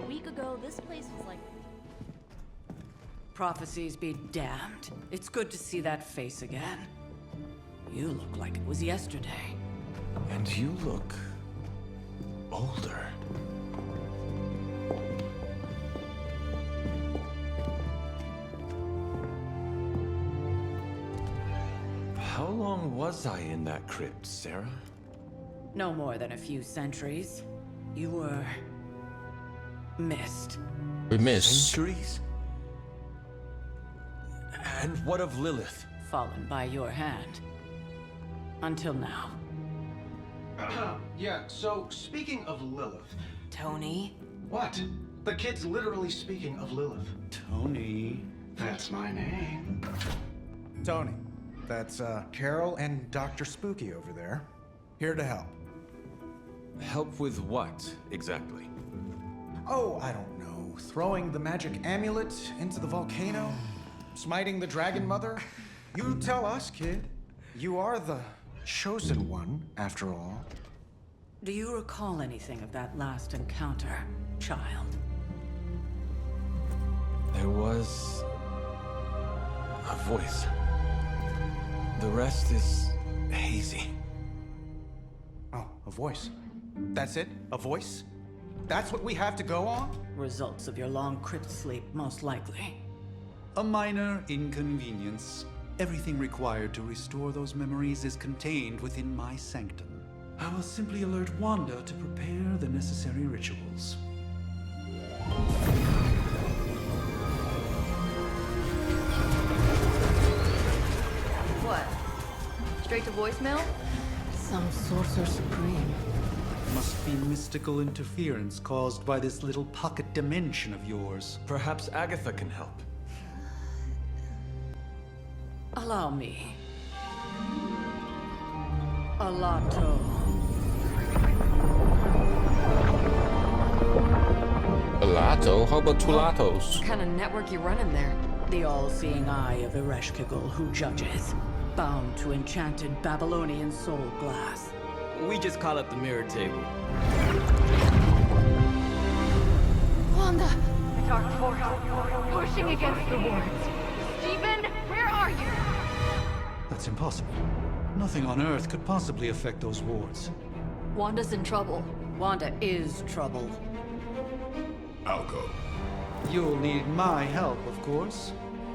[SPEAKER 15] A week ago, this place was like...
[SPEAKER 11] Prophecies be damned. It's good to see that face again. You look like it was yesterday.
[SPEAKER 12] And you look older. was I in that crypt, Sarah?
[SPEAKER 11] No more than a few centuries. You were... missed.
[SPEAKER 1] We missed.
[SPEAKER 12] Centuries? And what of Lilith?
[SPEAKER 11] Fallen by your hand. Until now.
[SPEAKER 6] Yeah, so speaking of Lilith...
[SPEAKER 11] Tony?
[SPEAKER 6] What? The kid's literally speaking of Lilith.
[SPEAKER 5] Tony.
[SPEAKER 6] That's my name.
[SPEAKER 5] Tony. That's, Carol and Dr. Spooky over there. Here to help.
[SPEAKER 12] Help with what, exactly?
[SPEAKER 5] Oh, I don't know. Throwing the magic amulet into the volcano? Smiting the Dragon Mother? You tell us, kid. You are the chosen one, after all.
[SPEAKER 11] Do you recall anything of that last encounter, child?
[SPEAKER 12] There was... a voice. The rest is hazy.
[SPEAKER 5] Oh, a voice. That's it? A voice? That's what we have to go on?
[SPEAKER 11] Results of your long crypt sleep, most likely.
[SPEAKER 4] A minor inconvenience. Everything required to restore those memories is contained within my sanctum. I will simply alert Wanda to prepare the necessary rituals.
[SPEAKER 14] What? Straight to voicemail?
[SPEAKER 11] Some Sorcerer Supreme.
[SPEAKER 4] Must be mystical interference caused by this little pocket dimension of yours.
[SPEAKER 12] Perhaps Agatha can help.
[SPEAKER 11] Allow me. Alato.
[SPEAKER 1] Alato? How about Tulatos?
[SPEAKER 10] What kind of network you running there?
[SPEAKER 11] The all-seeing eye of Ereshkigal who judges. Bound to enchanted Babylonian soul glass.
[SPEAKER 13] We just call it the mirror table.
[SPEAKER 9] Wanda! The dark force, pushing against the wards. Stephen, where are you?
[SPEAKER 4] That's impossible. Nothing on Earth could possibly affect those wards.
[SPEAKER 14] Wanda's in trouble.
[SPEAKER 11] Wanda is trouble.
[SPEAKER 2] I'll go.
[SPEAKER 4] You'll need my help, of course.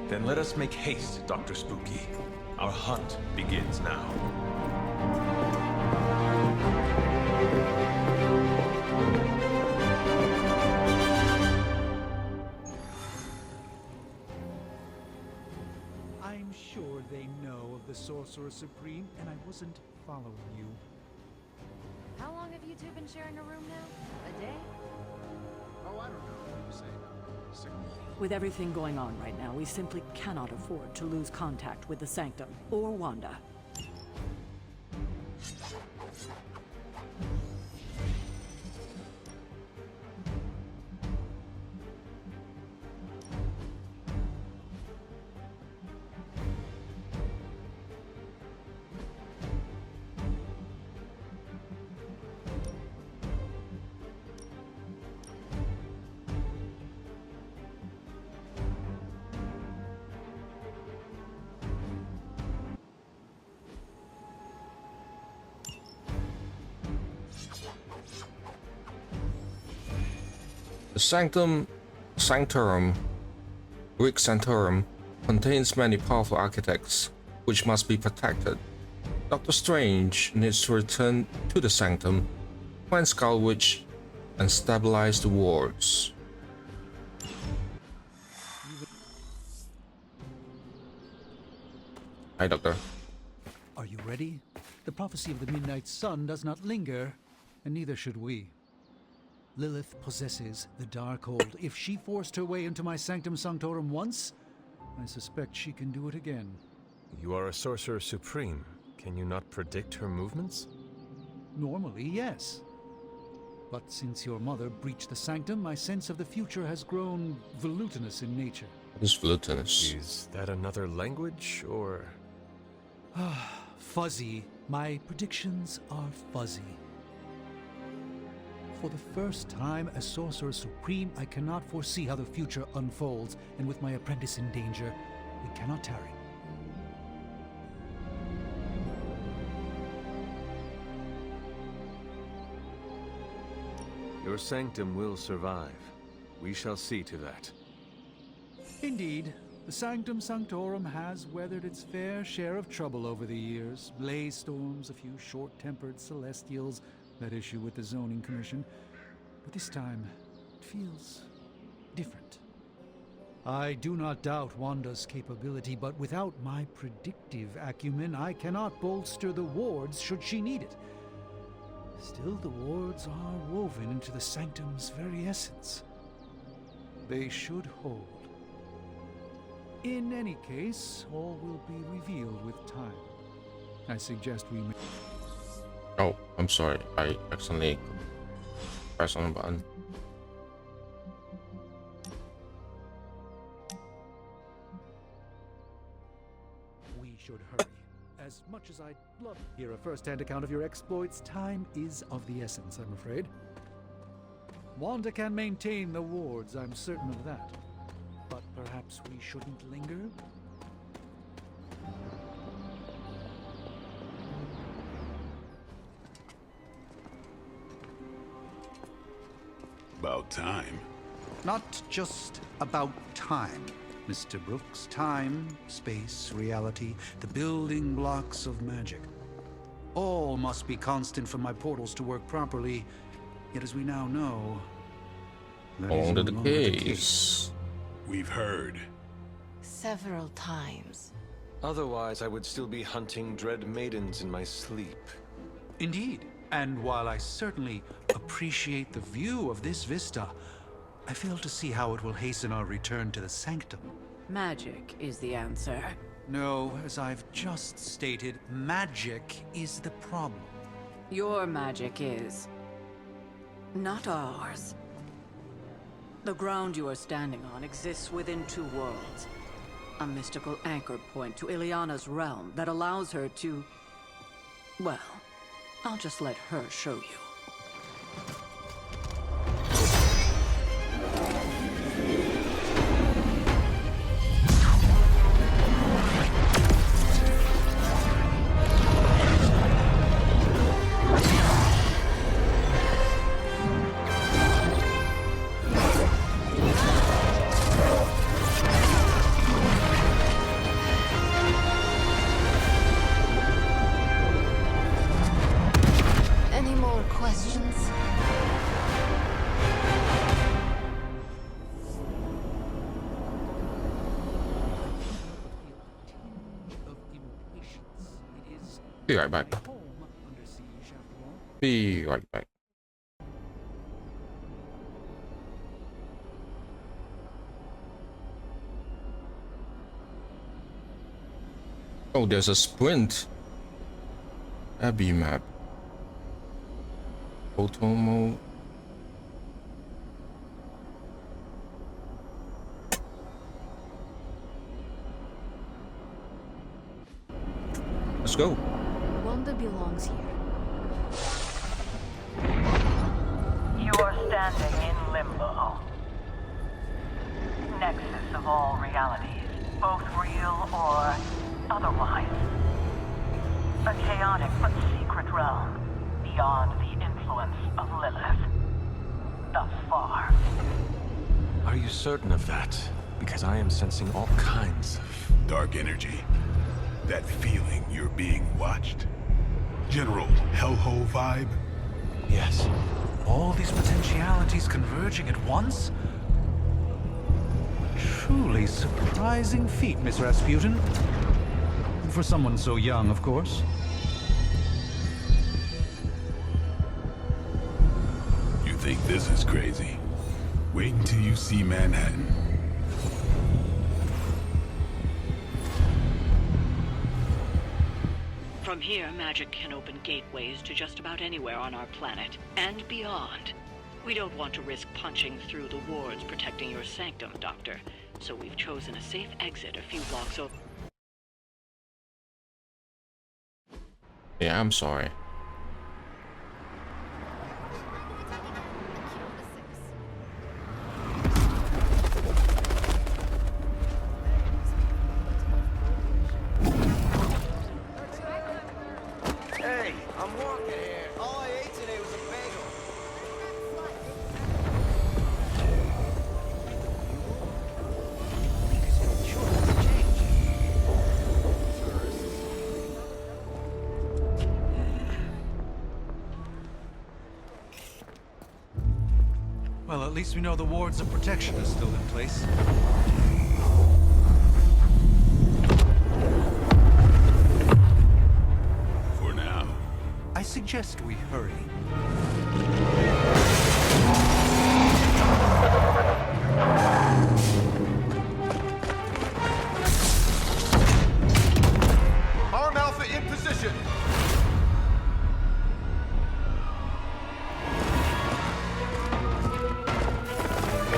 [SPEAKER 12] Then let us make haste, Dr. Spooky. Our hunt begins now.
[SPEAKER 7] I'm sure they know of the Sorcerer Supreme, and I wasn't following you.
[SPEAKER 10] How long have you two been sharing a room now? A day?
[SPEAKER 6] Oh, I don't know. You say 6 months.
[SPEAKER 11] With everything going on right now, we simply cannot afford to lose contact with the Sanctum or Wanda.
[SPEAKER 1] The Sanctorum, Greek Sanctorum, contains many powerful architects, which must be protected. Doctor Strange needs to return to the Sanctum, find Skull Witch, and stabilize the wards. Hi, Doctor.
[SPEAKER 7] Are you ready? The prophecy of the Midnight Sun does not linger, and neither should we. Lilith possesses the Darkhold. If she forced her way into my Sanctum Sanctorum once, I suspect she can do it again.
[SPEAKER 12] You are a Sorcerer Supreme. Can you not predict her movements?
[SPEAKER 7] Normally, yes. But since your mother breached the Sanctum, my sense of the future has grown volutinous in nature.
[SPEAKER 1] What is volutinous?
[SPEAKER 12] Is that another language, or...?
[SPEAKER 7] Fuzzy. My predictions are fuzzy. For the first time as Sorcerer Supreme, I cannot foresee how the future unfolds, and with my apprentice in danger, we cannot tarry.
[SPEAKER 12] Your sanctum will survive. We shall see to that.
[SPEAKER 7] Indeed. The Sanctum Sanctorum has weathered its fair share of trouble over the years. Blaze storms, a few short-tempered celestials that issue with the Zoning Commission. But this time, it feels different. I do not doubt Wanda's capability, but without my predictive acumen, I cannot bolster the wards should she need it. Still, the wards are woven into the Sanctum's very essence. They should hold. In any case, all will be revealed with time. I suggest we may...
[SPEAKER 1] Oh, I'm sorry. I accidentally pressed on the button.
[SPEAKER 7] We should hurry. As much as I'd love to hear a first-hand account of your exploits, time is of the essence, I'm afraid. Wanda can maintain the wards, I'm certain of that. But perhaps we shouldn't linger?
[SPEAKER 2] About time.
[SPEAKER 4] Not just about time, Mr. Brooks. Time, space, reality, the building blocks of magic. All must be constant for my portals to work properly. Yet as we now know, that is
[SPEAKER 1] Only
[SPEAKER 4] no
[SPEAKER 1] the
[SPEAKER 4] longer the
[SPEAKER 1] case.
[SPEAKER 2] We've heard.
[SPEAKER 10] Several times.
[SPEAKER 12] Otherwise, I would still be hunting dread maidens in my sleep.
[SPEAKER 4] Indeed. And while I certainly appreciate the view of this vista, I fail to see how it will hasten our return to the Sanctum.
[SPEAKER 11] Magic is the answer.
[SPEAKER 4] No, as I've just stated, magic is the problem.
[SPEAKER 11] Your magic is not ours. The ground you are standing on exists within two worlds. A mystical anchor point to Ileana's realm that allows her to... Well, I'll just let her show you.
[SPEAKER 10] Any more questions?
[SPEAKER 1] Be right back. Be right back. Oh, there's a sprint. Abbey map. Otomo. Let's go.
[SPEAKER 10] Wanda belongs here.
[SPEAKER 16] You are standing in limbo. Nexus of all realities, both real or otherwise. A chaotic but secret realm, beyond the influence of Lilith. Thus far.
[SPEAKER 12] Are you certain of that? Because I am sensing all kinds of...
[SPEAKER 2] Dark energy. That feeling you're being watched. General hellhole vibe?
[SPEAKER 4] Yes. All these potentialities converging at once? Truly surprising feat, Miss Rasputin. For someone so young, of course.
[SPEAKER 2] You think this is crazy? Wait until you see Manhattan.
[SPEAKER 17] From here, magic can open gateways to just about anywhere on our planet, and beyond. We don't want to risk punching through the wards protecting your sanctum, Doctor, so we've chosen a safe exit a few blocks over.
[SPEAKER 1] Yeah, I'm sorry.
[SPEAKER 18] Hey, I'm walking here. All I ate today was a bagel.
[SPEAKER 4] Well, at least we know the wards of protection are still in place.
[SPEAKER 2] For now.
[SPEAKER 4] I suggest we hurry.
[SPEAKER 18] Arm Alpha in position!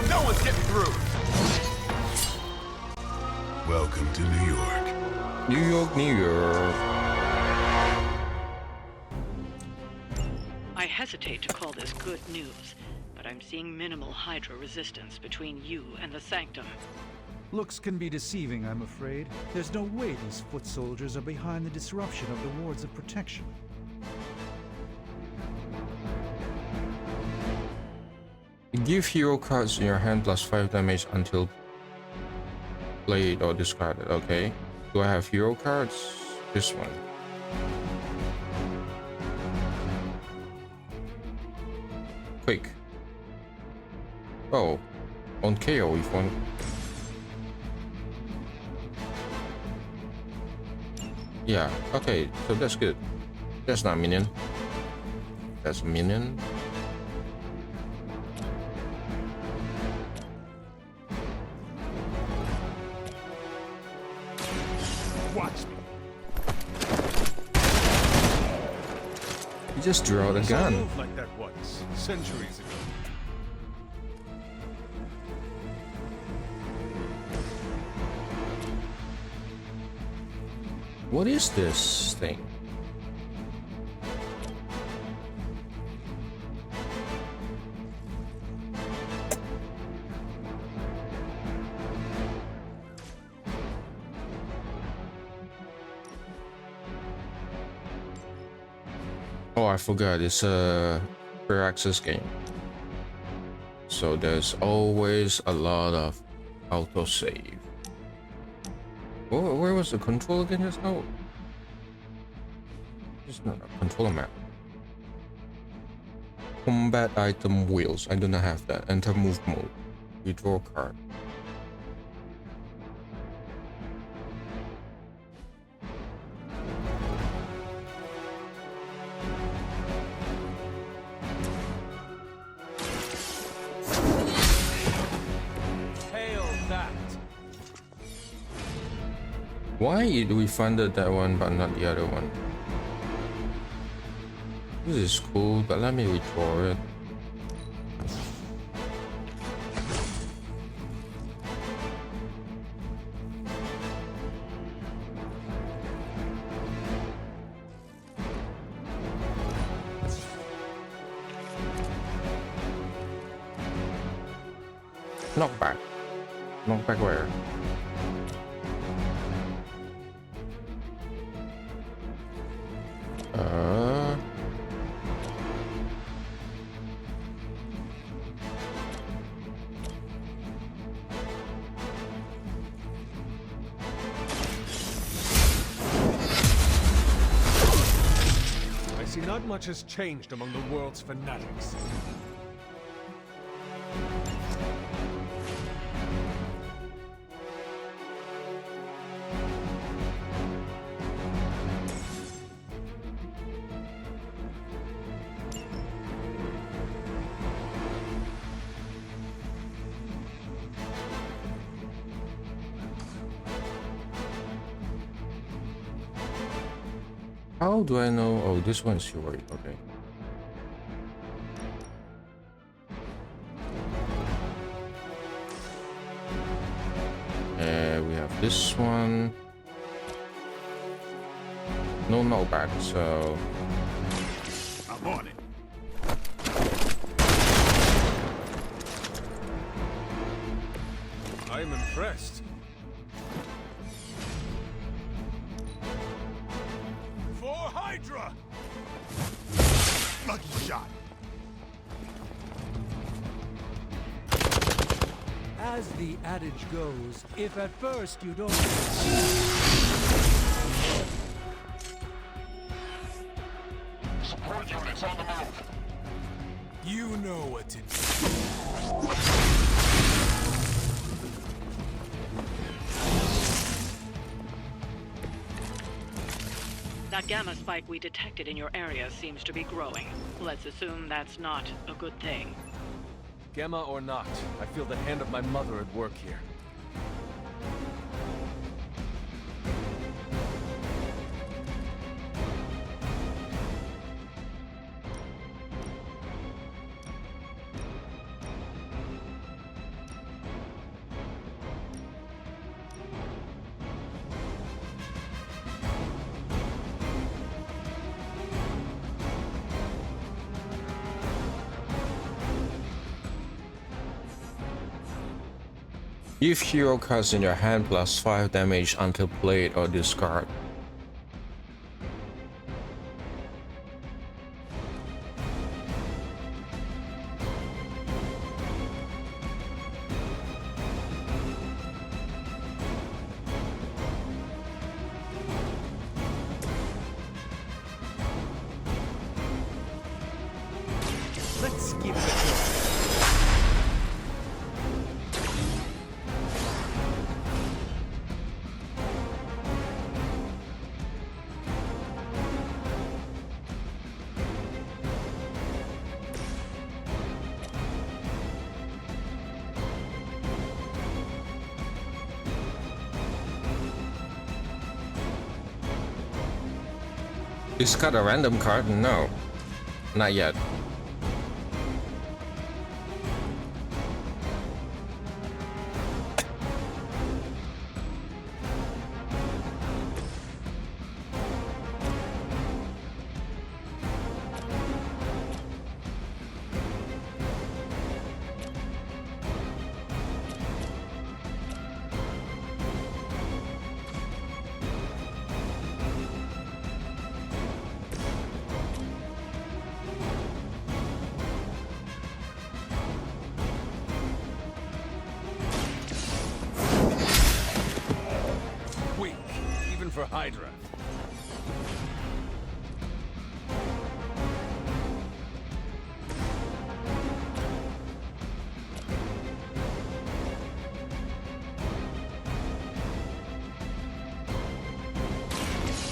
[SPEAKER 18] No one's getting through!
[SPEAKER 2] Welcome to New York.
[SPEAKER 1] New York, New York.
[SPEAKER 17] I hesitate to call this good news, but I'm seeing minimal Hydra resistance between you and the Sanctum.
[SPEAKER 7] Looks can be deceiving, I'm afraid. There's no way these foot soldiers are behind the disruption of the wards of protection.
[SPEAKER 1] Give hero cards in your hand plus 5 damage until played or discarded. Okay. Do I have hero cards? This one. Quick. Oh. On KO if one. Yeah, okay, so that's good. That's not minion. That's minion.
[SPEAKER 18] Watch me.
[SPEAKER 1] You just drew out a gun.
[SPEAKER 18] Moved like that once, centuries ago.
[SPEAKER 1] What is this thing? Oh, I forgot. It's a fair access game. So there's always a lot of autosave. Where was the control again just now? Just not a controller map. Combat item wheels. I do not have that. Enter move mode. Withdraw card. Why did we funded that one but not the other one? This is cool, but let me withdraw it. Knockback. Knockback where?
[SPEAKER 18] I see not much has changed among the world's fanatics.
[SPEAKER 1] How do I know? Oh, this one's Yuri. Okay. We have this one. No knockback, so.
[SPEAKER 18] I'm on it. I am impressed. For Hydra! Lucky shot.
[SPEAKER 7] As the adage goes, if at first you don't...
[SPEAKER 2] Support units on the move.
[SPEAKER 18] You know what to do.
[SPEAKER 17] That gamma spike we detected in your area seems to be growing. Let's assume that's not a good thing.
[SPEAKER 12] Gamma or not, I feel the hand of my mother at work here.
[SPEAKER 1] If hero cards in your hand plus 5 damage until played or discard.
[SPEAKER 12] Let's give it a try.
[SPEAKER 1] Discard a random card? No. Not yet.
[SPEAKER 12] For Hydra.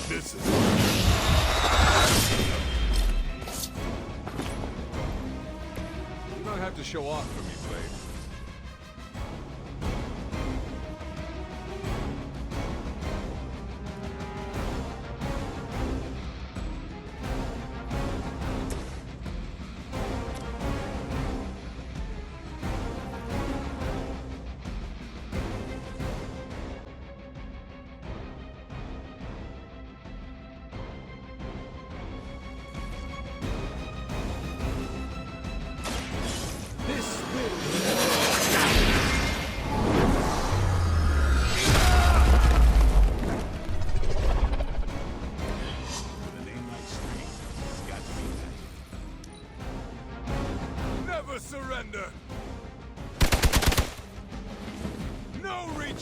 [SPEAKER 2] This is...
[SPEAKER 18] You don't have to show off for me, Blade. Never surrender! No retreat!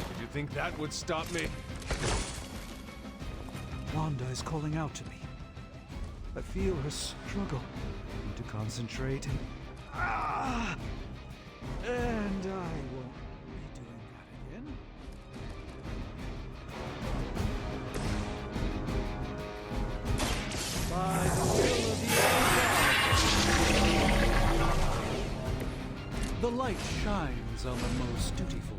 [SPEAKER 18] Did you think that would stop me?
[SPEAKER 7] Wanda is calling out to me. I feel her struggle. Need to concentrate and... And I won't be doing that again. By the will of the The light shines on the most dutiful.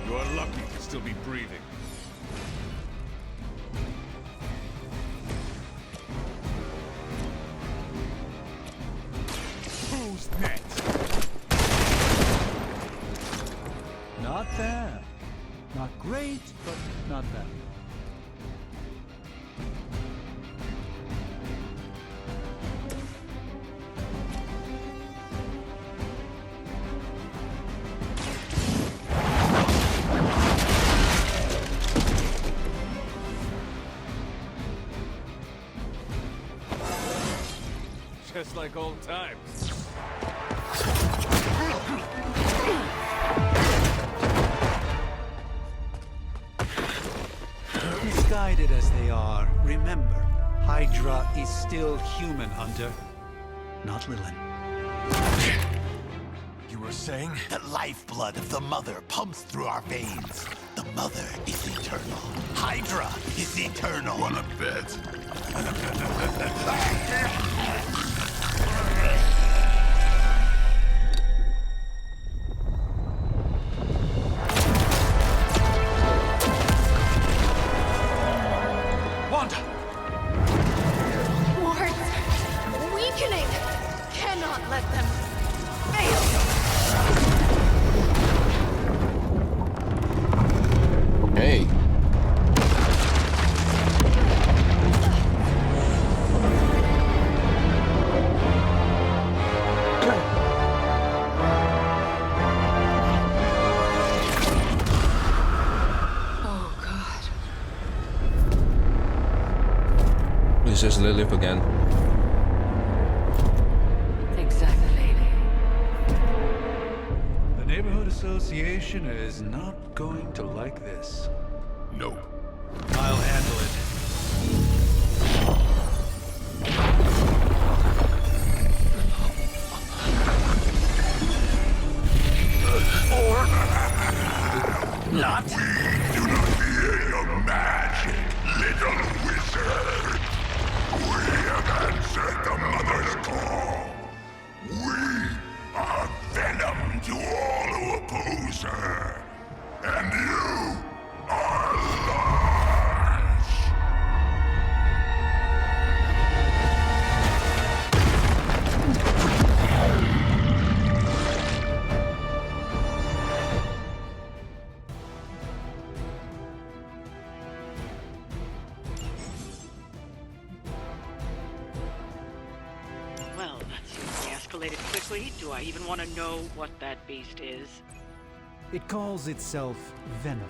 [SPEAKER 18] You're lucky to still be breathing. Who's next?
[SPEAKER 7] Not bad. Not great, but not bad.
[SPEAKER 18] Just like old times.
[SPEAKER 4] Misguided as they are, remember, Hydra is still human, Hunter. Not Lilith.
[SPEAKER 19] You were saying? The lifeblood of the Mother pumps through our veins. The Mother is eternal. Hydra is eternal.
[SPEAKER 2] Wanna bet?
[SPEAKER 4] Wanda!
[SPEAKER 20] Wards! Weakening! Cannot let them fail!
[SPEAKER 1] Hey.
[SPEAKER 9] Oh, God.
[SPEAKER 1] This is Lilith again.
[SPEAKER 11] Exactly.
[SPEAKER 4] The Neighborhood Association is not going to like this.
[SPEAKER 2] No.
[SPEAKER 4] I'll handle it.
[SPEAKER 2] Or not. We do not fear your magic, little wizard. We have answered the Mother's call. We are venom to all who oppose her. And you are lost.
[SPEAKER 17] Well, that seems to be escalated quickly. Do I even want to know what that beast is?
[SPEAKER 7] It calls itself Venom.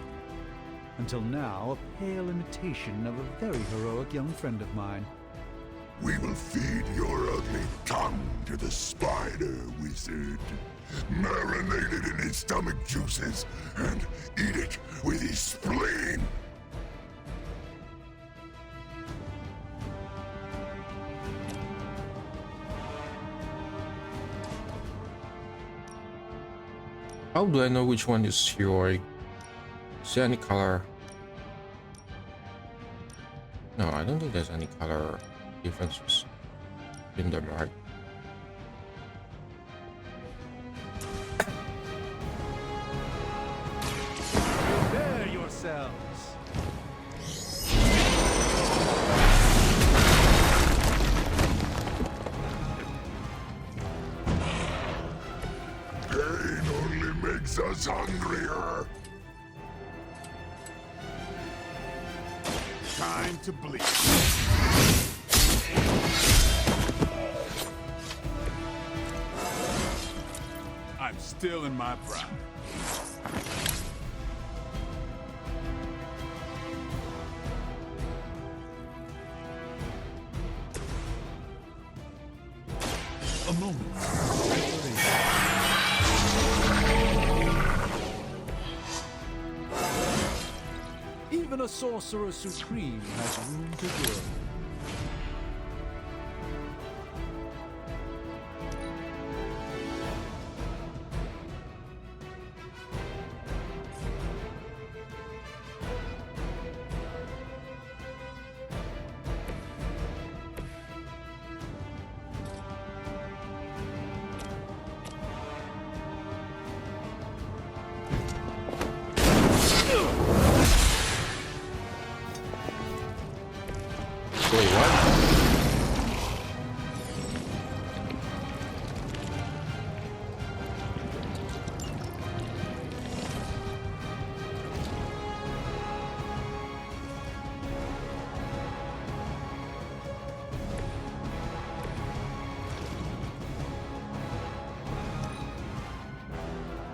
[SPEAKER 7] Until now, a pale imitation of a very heroic young friend of mine.
[SPEAKER 2] We will feed your ugly tongue to the spider wizard. Marinate it in his stomach juices and eat it with his spleen.
[SPEAKER 1] How do I know which one is your? Is there any color? No, I don't think there's any color differences in them, right?
[SPEAKER 4] Prepare yourselves.
[SPEAKER 2] Pain only makes us hungrier. Time to bleed. I'm still in my prime.
[SPEAKER 4] A moment. Even a sorcerer supreme has room to grow.
[SPEAKER 1] Wait, what?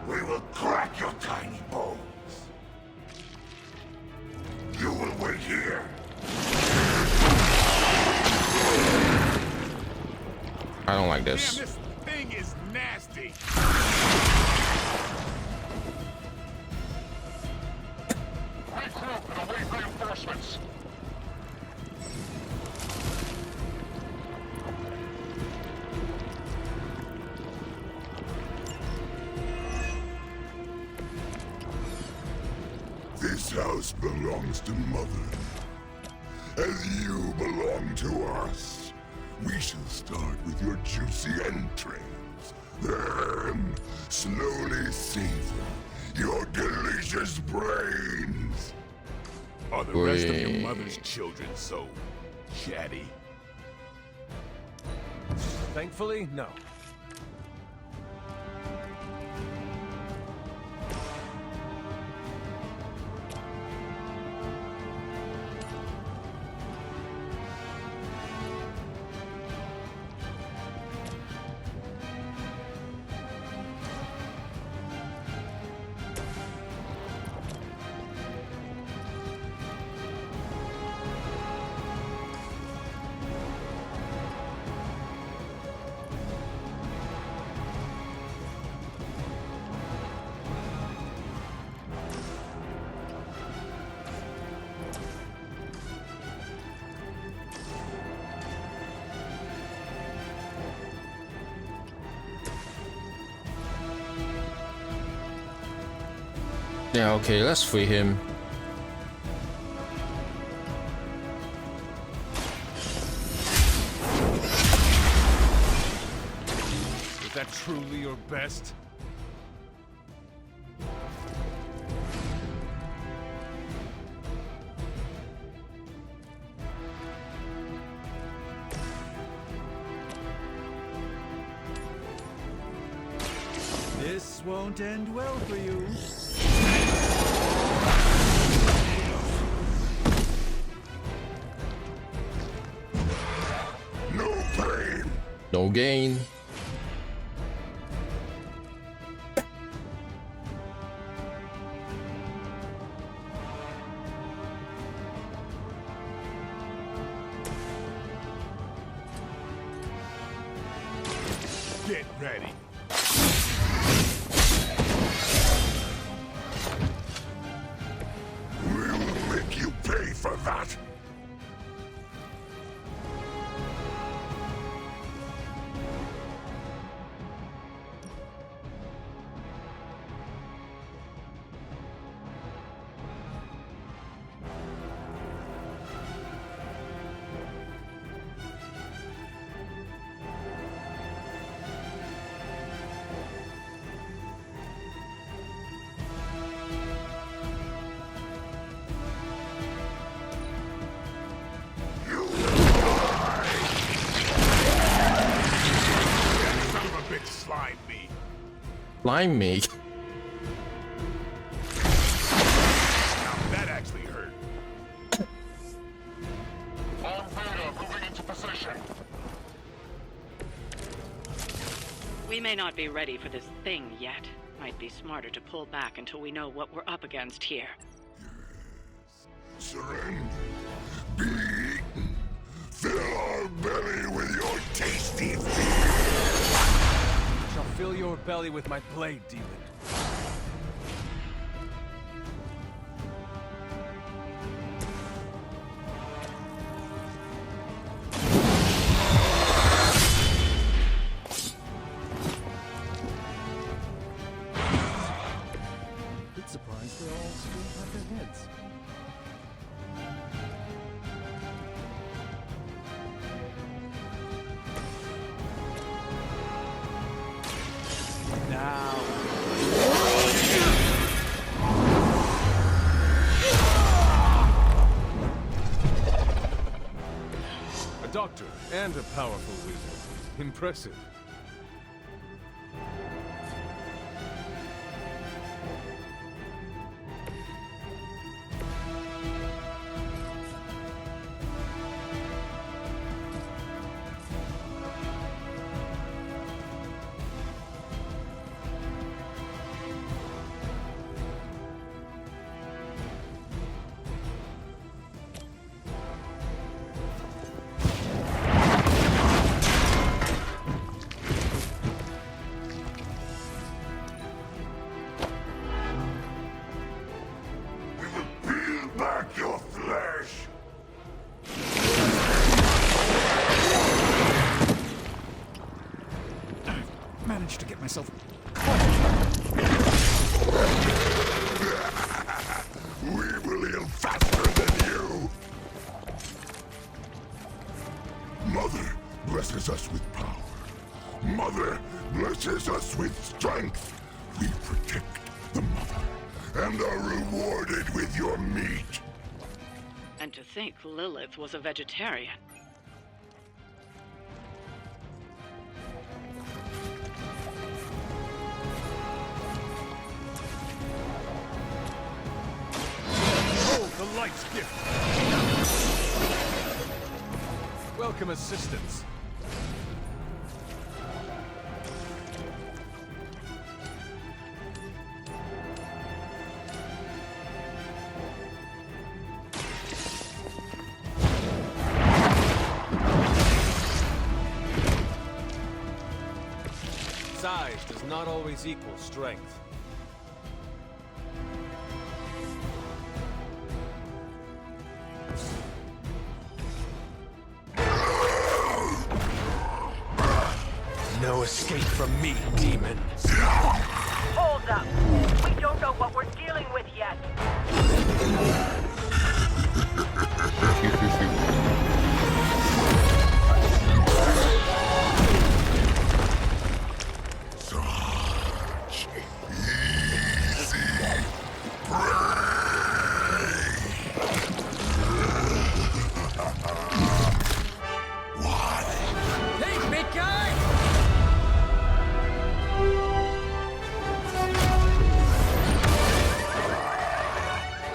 [SPEAKER 2] We will crack your tiny bones. You will wait here.
[SPEAKER 1] I don't like this.
[SPEAKER 2] Damn, this thing is nasty. house belongs to Mother, as you belong to us. We shall start with your juicy entrails, then slowly savor your delicious brains. Are the rest of your mother's children so chatty?
[SPEAKER 18] Thankfully, no.
[SPEAKER 1] Yeah, okay, let's free him.
[SPEAKER 18] Is that truly your best?
[SPEAKER 7] This won't end well for you.
[SPEAKER 2] No pain.
[SPEAKER 1] No gain.
[SPEAKER 2] Get ready. We'll make you pay for that. Slime me.
[SPEAKER 1] Slime me.
[SPEAKER 2] Now that actually hurt.
[SPEAKER 19] All Vader, moving into position.
[SPEAKER 17] We may not be ready for this thing yet. Might be smarter to pull back until we know what we're up against here.
[SPEAKER 2] Surrender. Be eaten. Fill our belly with your tasty food.
[SPEAKER 18] Shall fill your belly with my blade, demon.
[SPEAKER 7] Bit surprised they all still have their heads.
[SPEAKER 18] A doctor and a powerful wizard. Impressive.
[SPEAKER 2] Peel back your flesh.
[SPEAKER 7] Managed to get myself.
[SPEAKER 2] We will blesses us with power. Mother blesses us with strength. We protect the Mother and are rewarded with your meat.
[SPEAKER 17] And to think Lilith was a vegetarian.
[SPEAKER 18] Hold the light's gift. Welcome assistance. Size does not always equal strength. No escape from me, demon.
[SPEAKER 16] Hold up. We don't know what we're dealing with yet.
[SPEAKER 2] Such easy prey. What?
[SPEAKER 13] Hey, big guy!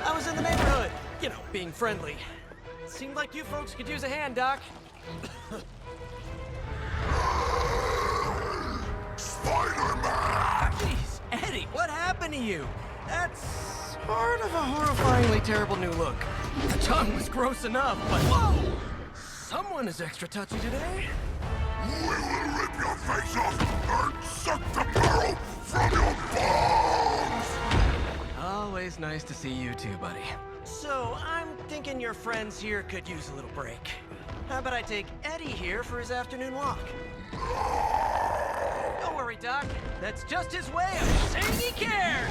[SPEAKER 13] I was in the neighborhood, you know, being friendly. Seemed like you folks could use a hand, Doc.
[SPEAKER 2] Spider-Man!
[SPEAKER 13] Jeez, Eddie, what happened to you? That's sort of a horrifyingly terrible new look. The tongue was gross enough, but whoa! Someone is extra touchy today.
[SPEAKER 2] We will rip your face off and suck the marrow from your bones!
[SPEAKER 13] Always nice to see you too, buddy. So, I'm thinking your friends here could use a little break. How about I take Eddie here for his afternoon walk? Don't worry, Doc. That's just his way of saying he cares!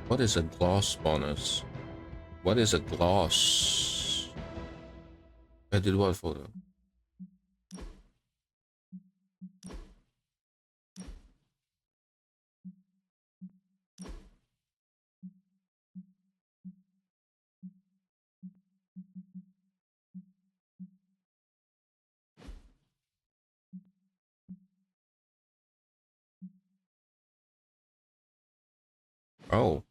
[SPEAKER 1] What is a gloss bonus? What is a gloss? I did what photo? Oh.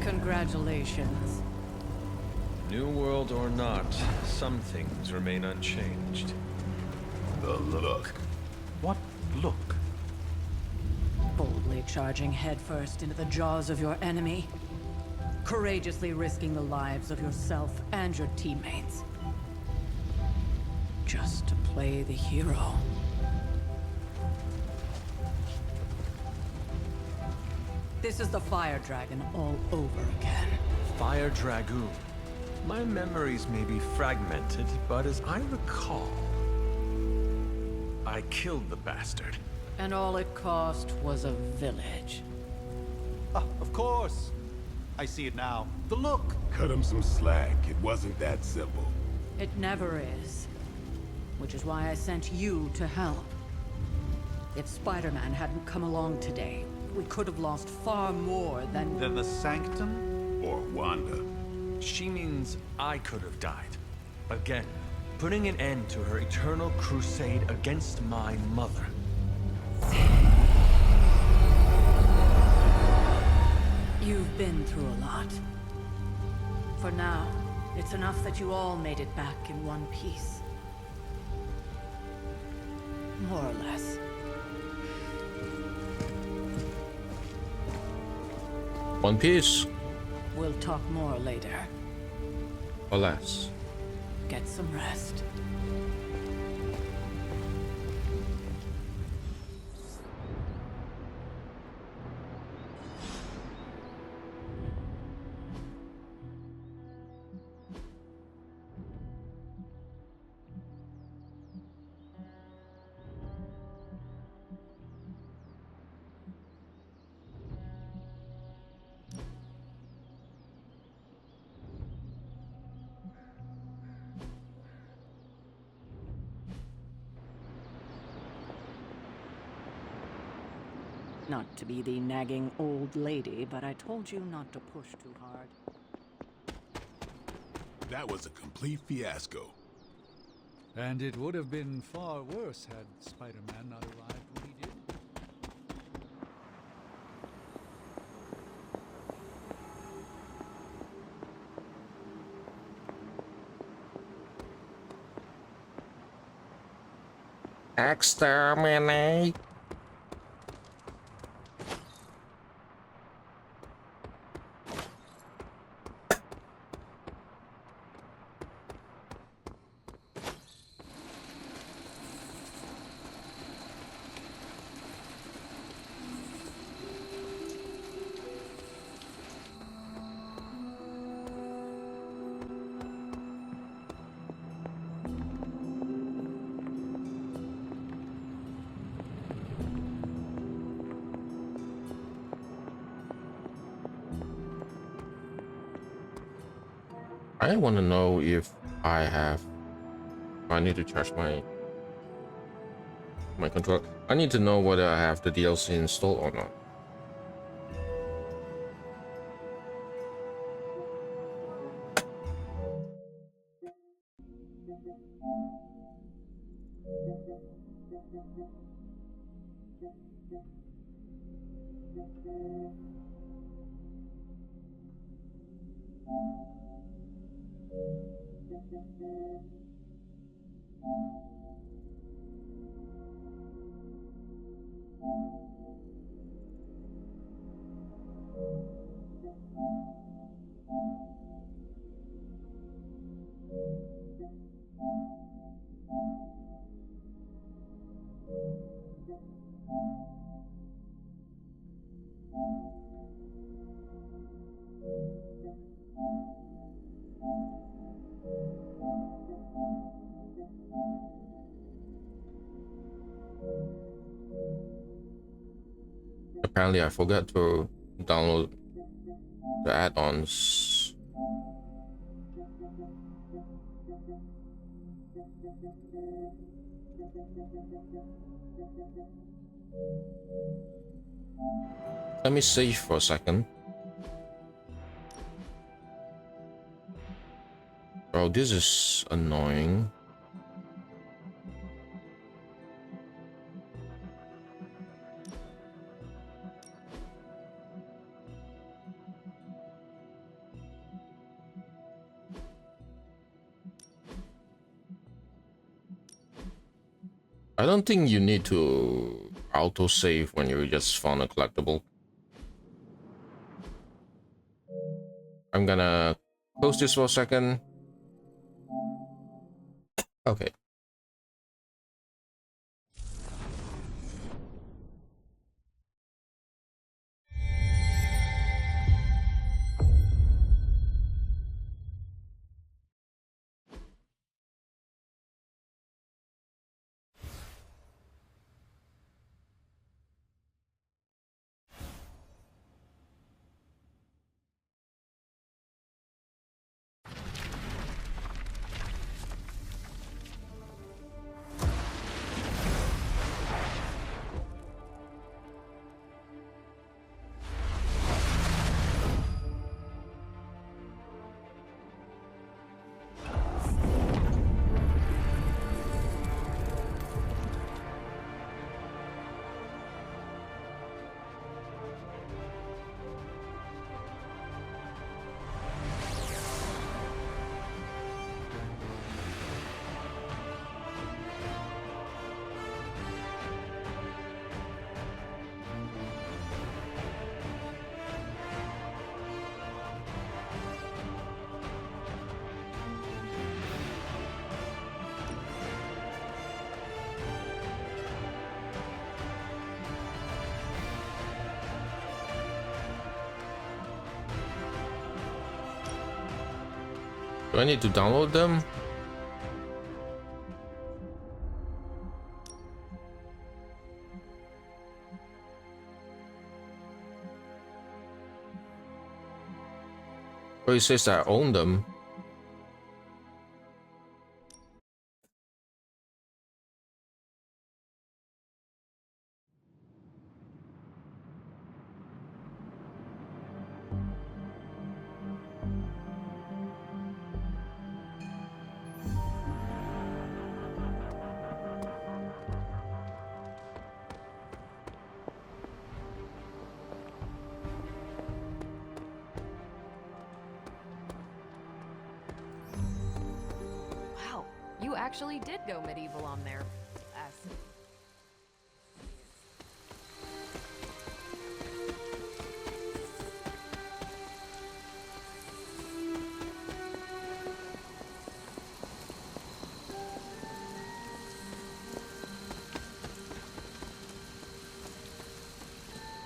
[SPEAKER 11] Congratulations.
[SPEAKER 12] New world or not, some things remain unchanged.
[SPEAKER 2] The look.
[SPEAKER 4] What look?
[SPEAKER 11] Boldly charging headfirst into the jaws of your enemy. Courageously risking the lives of yourself and your teammates. Just to play the hero. This is the Fire Dragon all over again.
[SPEAKER 12] Fire Dragoon. My memories may be fragmented, but as I recall, I killed the bastard.
[SPEAKER 11] And all it cost was a village.
[SPEAKER 4] Ah, of course. I see it now. The look.
[SPEAKER 2] Cut him some slack. It wasn't that simple.
[SPEAKER 11] It never is. Which is why I sent you to help. If Spider-Man hadn't come along today, we could have lost far more than...
[SPEAKER 4] Than the Sanctum?
[SPEAKER 2] Or Wanda.
[SPEAKER 12] She means I could have died. Again, putting an end to her eternal crusade against my mother.
[SPEAKER 11] You've been through a lot. For now, it's enough that you all made it back in one piece. More or less.
[SPEAKER 1] One Piece.
[SPEAKER 11] We'll talk more later.
[SPEAKER 1] Or less.
[SPEAKER 11] Get some rest. Not to be the nagging old lady, but I told you not to push too hard.
[SPEAKER 2] That was a complete fiasco.
[SPEAKER 7] And it would have been far worse had Spider-Man not arrived when he did.
[SPEAKER 1] Exterminate. I want to know if I need to charge my controller. I need to know whether I have the DLC installed or not. Apparently, I forgot to download the add-ons. Let me save for a second. Oh, this is annoying. I don't think you need to autosave when you just found a collectible. I'm gonna close this for a second. Okay. Do I need to download them? Oh, it says I own them.
[SPEAKER 10] Wow, you actually did go medieval on there. Acid.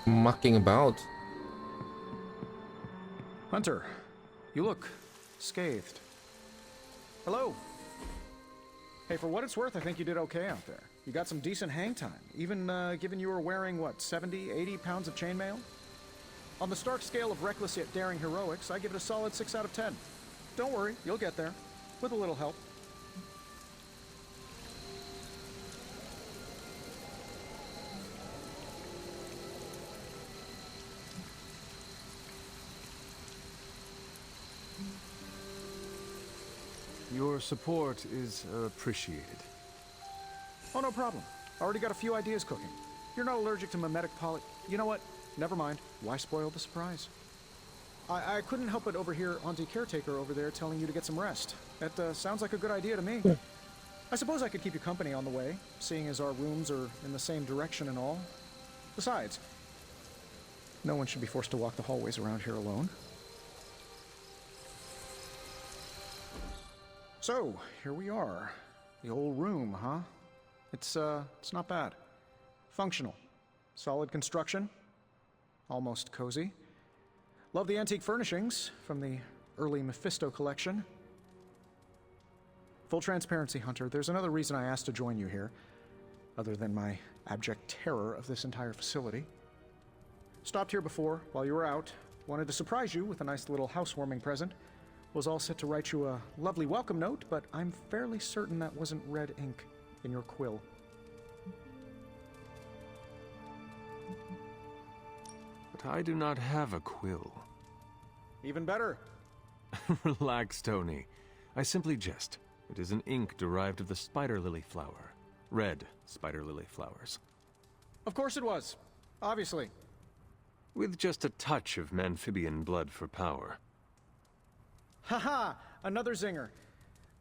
[SPEAKER 1] Mucking about.
[SPEAKER 5] Hunter, you look scathed. Hello. Hey, for what it's worth, I think you did okay out there. You got some decent hang time, even given you were wearing, what, 70, 80 pounds of chainmail? On the Stark scale of reckless yet daring heroics, I give it a solid 6 out of 10. Don't worry, you'll get there, with a little help.
[SPEAKER 18] Your support is appreciated.
[SPEAKER 5] Oh, no problem. Already got a few ideas cooking. You're not allergic to mimetic poly... You know what? Never mind. Why spoil the surprise? I couldn't help but overhear Auntie Caretaker over there telling you to get some rest. That sounds like a good idea to me. I suppose I could keep you company on the way, seeing as our rooms are in the same direction and all. Besides, no one should be forced to walk the hallways around here alone. So, here we are. The old room, huh? It's not bad. Functional. Solid construction. Almost cozy. Love the antique furnishings from the early Mephisto collection. Full transparency, Hunter, there's another reason I asked to join you here, other than my abject terror of this entire facility. Stopped here before, while you were out. Wanted to surprise you with a nice little housewarming present. Was all set to write you a lovely welcome note, but I'm fairly certain that wasn't red ink in your quill.
[SPEAKER 12] But I do not have a quill.
[SPEAKER 5] Even better.
[SPEAKER 12] Relax, Tony. I simply jest. It is an ink derived of the spider lily flower. Red spider lily flowers.
[SPEAKER 5] Of course it was. Obviously.
[SPEAKER 12] With just a touch of amphibian blood for power.
[SPEAKER 5] Haha! Another zinger.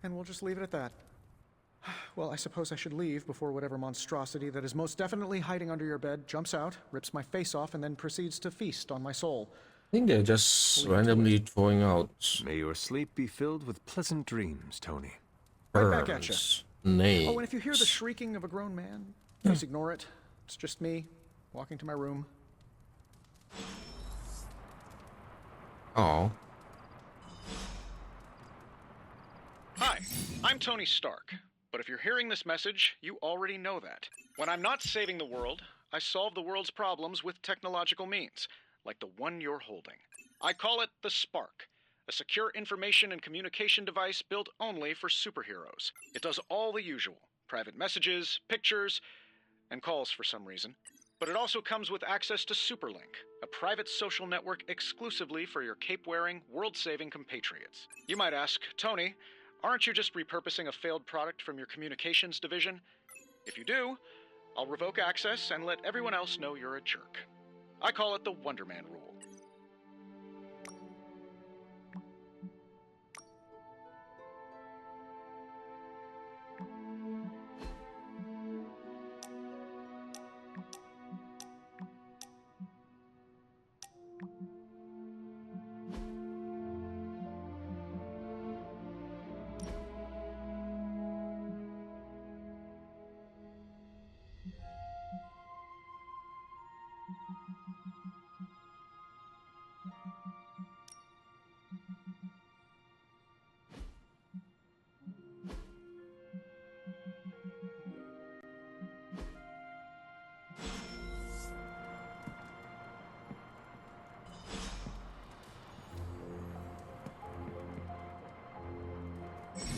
[SPEAKER 5] And we'll just leave it at that. Well, I suppose I should leave before whatever monstrosity that is most definitely hiding under your bed jumps out, rips my face off, and then proceeds to feast on my soul.
[SPEAKER 1] think they're just randomly throwing out.
[SPEAKER 12] May your sleep be filled with pleasant dreams, Tony.
[SPEAKER 5] Right back at you.
[SPEAKER 1] Names.
[SPEAKER 5] Oh, and if you hear the shrieking of a grown man, please ignore it. It's just me walking to my room.
[SPEAKER 1] Oh.
[SPEAKER 5] Hi, I'm Tony Stark. But if you're hearing this message, you already know that. When I'm not saving the world, I solve the world's problems with technological means, like the one you're holding. I call it the Spark, a secure information and communication device built only for superheroes. It does all the usual, private messages, pictures, and calls for some reason. But it also comes with access to Superlink, a private social network exclusively for your cape-wearing, world-saving compatriots. You might ask, Tony, aren't you just repurposing a failed product from your communications division? If you do, I'll revoke access and let everyone else know you're a jerk. I call it the Wonder Man rule.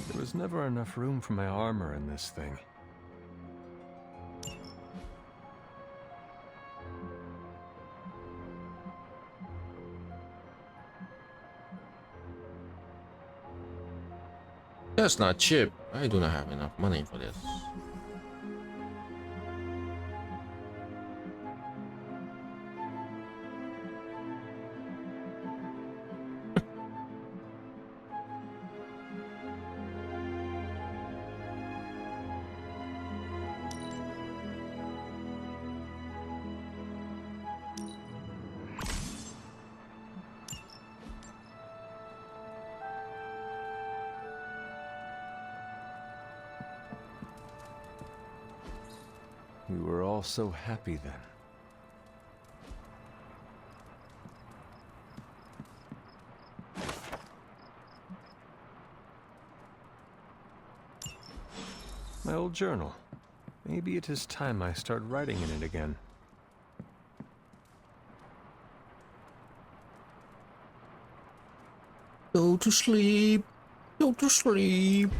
[SPEAKER 12] There was never enough room for my armor in this thing.
[SPEAKER 1] That's not cheap. I do not have enough money for this.
[SPEAKER 12] We were all so happy then. My old journal. Maybe it is time I start writing in it again.
[SPEAKER 1] Go to sleep. Go to sleep.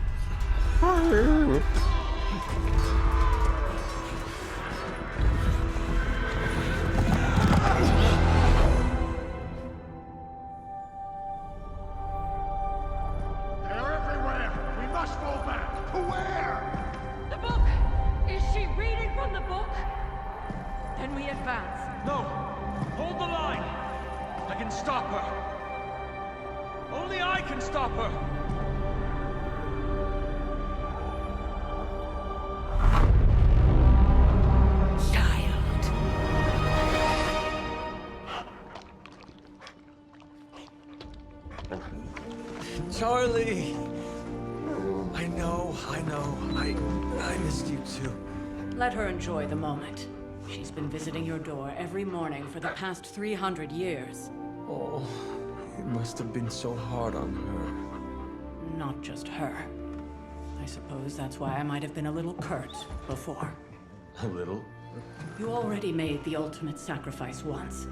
[SPEAKER 13] Charlie! I know. I missed you too.
[SPEAKER 11] Let her enjoy the moment. She's been visiting your door every morning for the past 300 years.
[SPEAKER 12] Oh, it must have been so hard on her.
[SPEAKER 11] Not just her. I suppose that's why I might have been a little curt before.
[SPEAKER 12] A little?
[SPEAKER 11] You already made the ultimate sacrifice once.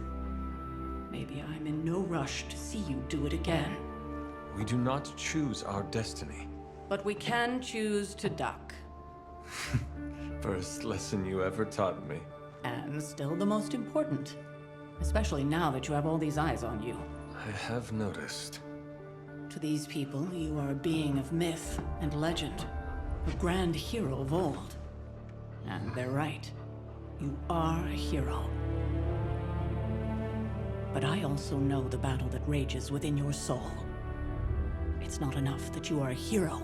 [SPEAKER 11] Maybe I'm in no rush to see you do it again.
[SPEAKER 12] We do not choose our destiny.
[SPEAKER 11] But we can choose to duck.
[SPEAKER 12] First lesson you ever taught me.
[SPEAKER 11] And still the most important. Especially now that you have all these eyes on you.
[SPEAKER 12] I have noticed.
[SPEAKER 11] To these people, you are a being of myth and legend. A grand hero of old. And they're right. You are a hero. But I also know the battle that rages within your soul. It's not enough that you are a hero.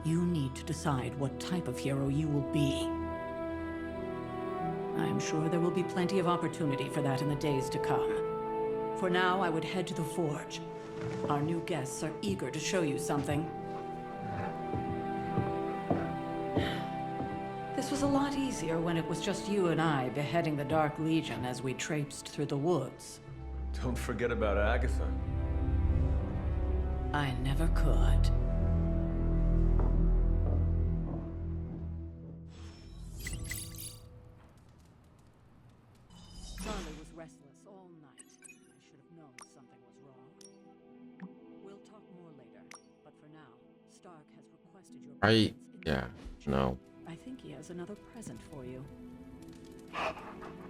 [SPEAKER 11] You need to decide what type of hero you will be. I'm sure there will be plenty of opportunity for that in the days to come. For now, I would head to the Forge. Our new guests are eager to show you something. This was a lot easier when it was just you and I beheading the Dark Legion as we traipsed through the woods.
[SPEAKER 12] Don't forget about Agatha.
[SPEAKER 11] I never could. Charlie was restless all night. I should have known something was wrong. We'll talk more later, but for now, Stark has requested your
[SPEAKER 1] No.
[SPEAKER 11] I think he has another present for you.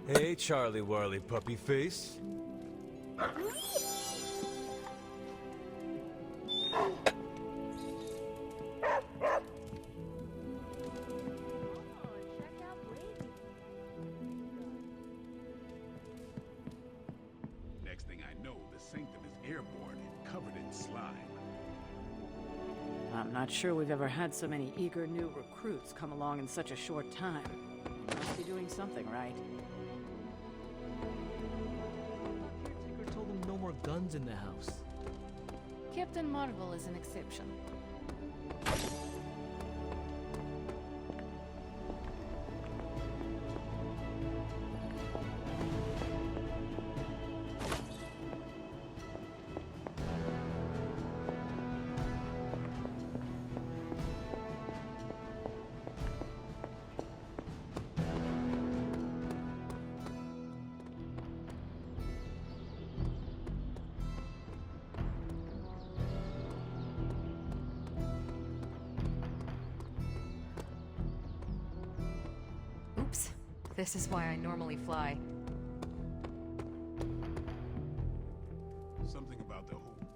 [SPEAKER 18] Hey, Charlie Warley puppy face.
[SPEAKER 2] Next thing I know, the Sanctum is airborne and covered in slime.
[SPEAKER 11] I'm not sure we've ever had so many eager new recruits come along in such a short time. You must be doing something right.
[SPEAKER 13] Caretaker told them no more guns in the house.
[SPEAKER 9] Captain Marvel is an exception. Oops. This is why I normally fly.
[SPEAKER 2] Something about the whole deal.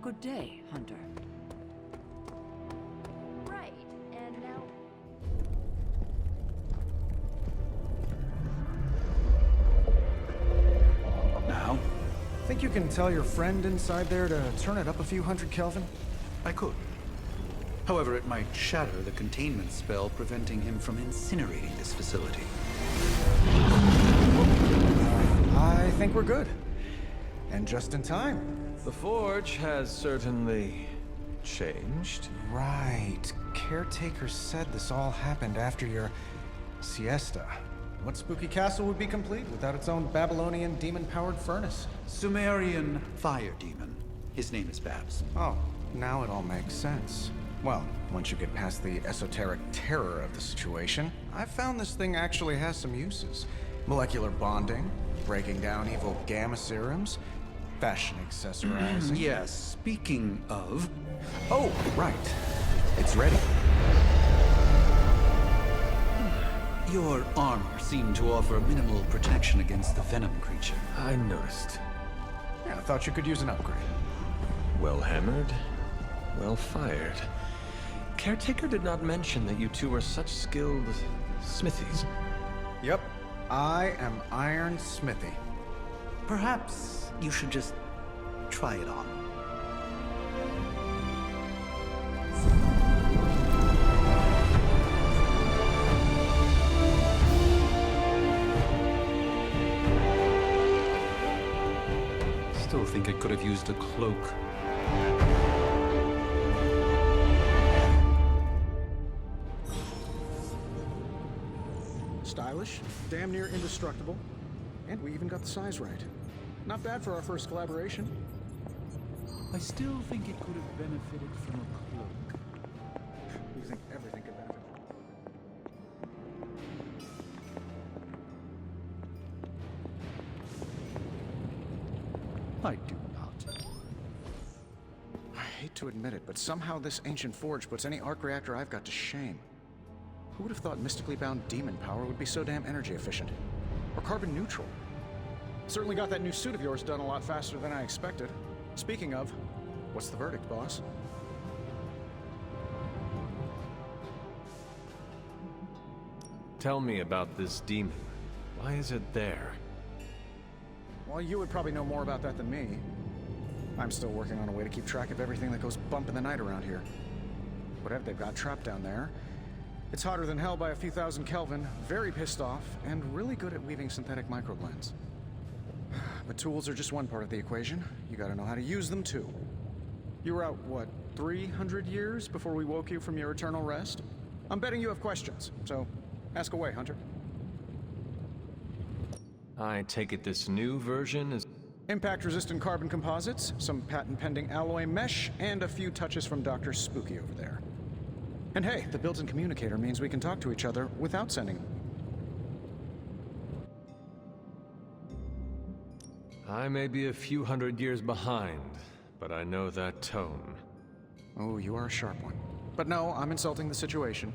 [SPEAKER 11] Good day, Hunter.
[SPEAKER 15] Right, and now...
[SPEAKER 5] Now? Think you can tell your friend inside there to turn it up a few hundred Kelvin?
[SPEAKER 4] I could. However, it might shatter the containment spell preventing him from incinerating this facility.
[SPEAKER 5] I think we're good. And just in time.
[SPEAKER 12] The Forge has certainly changed.
[SPEAKER 5] Right. Caretaker said this all happened after your siesta. What spooky castle would be complete without its own Babylonian demon-powered furnace?
[SPEAKER 4] Sumerian fire demon. His name is Babs.
[SPEAKER 5] Oh, now it all makes sense. Well, once you get past the esoteric terror of the situation, I've found this thing actually has some uses. Molecular bonding, breaking down evil gamma serums, fashion accessorizing.
[SPEAKER 4] Yes, speaking of...
[SPEAKER 5] Oh, right. It's ready.
[SPEAKER 4] Your armor seemed to offer minimal protection against the venom creature.
[SPEAKER 12] I noticed.
[SPEAKER 5] Yeah, I thought you could use an upgrade.
[SPEAKER 12] Well hammered, well fired. Caretaker did not mention that you two were such skilled smithies.
[SPEAKER 5] Yep, I am Iron Smithy.
[SPEAKER 4] Perhaps you should just try it on. Still think it could have used a cloak.
[SPEAKER 5] Stylish, damn near indestructible, and we even got the size right. Not bad for our first collaboration.
[SPEAKER 7] I still think it could have benefited from a cloak.
[SPEAKER 5] You think everything could benefit
[SPEAKER 7] I do not.
[SPEAKER 5] I hate to admit it, but somehow this ancient forge puts any arc reactor I've got to shame. Who would have thought mystically bound demon power would be so damn energy efficient? Or carbon neutral? Certainly got that new suit of yours done a lot faster than I expected. Speaking of, what's the verdict, boss?
[SPEAKER 12] Tell me about this demon. Why is it there?
[SPEAKER 5] Well, you would probably know more about that than me. I'm still working on a way to keep track of everything that goes bump in the night around here. Whatever they've got trapped down there, it's hotter than hell by a few thousand Kelvin, very pissed off, and really good at weaving synthetic microblends. But tools are just one part of the equation. You gotta know how to use them too. You were out, what, 300 years before we woke you from your eternal rest? I'm betting you have questions, so ask away, Hunter.
[SPEAKER 12] I take it this new version is...
[SPEAKER 5] Impact-resistant carbon composites, some patent-pending alloy mesh, and a few touches from Dr. Spooky over there. And hey, the built-in communicator means we can talk to each other without sending.
[SPEAKER 12] I may be a few hundred years behind, but I know that tone.
[SPEAKER 5] Oh, you are a sharp one. But no, I'm insulting the situation.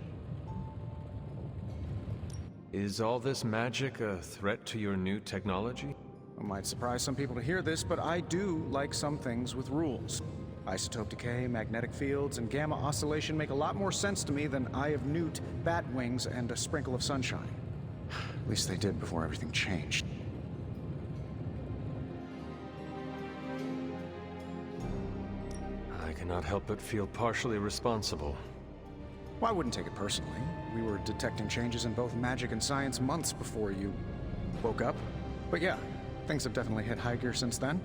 [SPEAKER 12] Is all this magic a threat to your new technology?
[SPEAKER 5] It might surprise some people to hear this, but I do like some things with rules. Isotope decay, magnetic fields, and gamma oscillation make a lot more sense to me than Eye of Newt, bat wings, and a sprinkle of sunshine. At least they did before everything changed.
[SPEAKER 12] I cannot help but feel partially responsible.
[SPEAKER 5] Well, I wouldn't take it personally. We were detecting changes in both magic and science months before you woke up. But yeah, things have definitely hit high gear since then.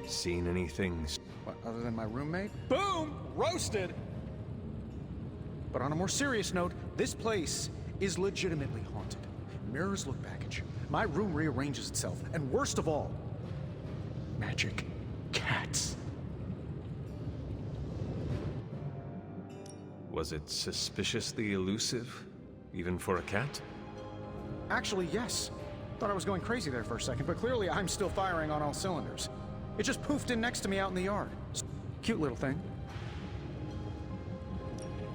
[SPEAKER 12] Seen anything?
[SPEAKER 5] What, other than my roommate? Boom! Roasted! But on a more serious note, this place is legitimately haunted. Mirrors look back at you. My room rearranges itself. And worst of all, magic cats.
[SPEAKER 12] Was it suspiciously elusive, even for a cat?
[SPEAKER 5] Actually, yes. Thought I was going crazy there for a second, but clearly I'm still firing on all cylinders. It just poofed in next to me out in the yard. Cute little thing.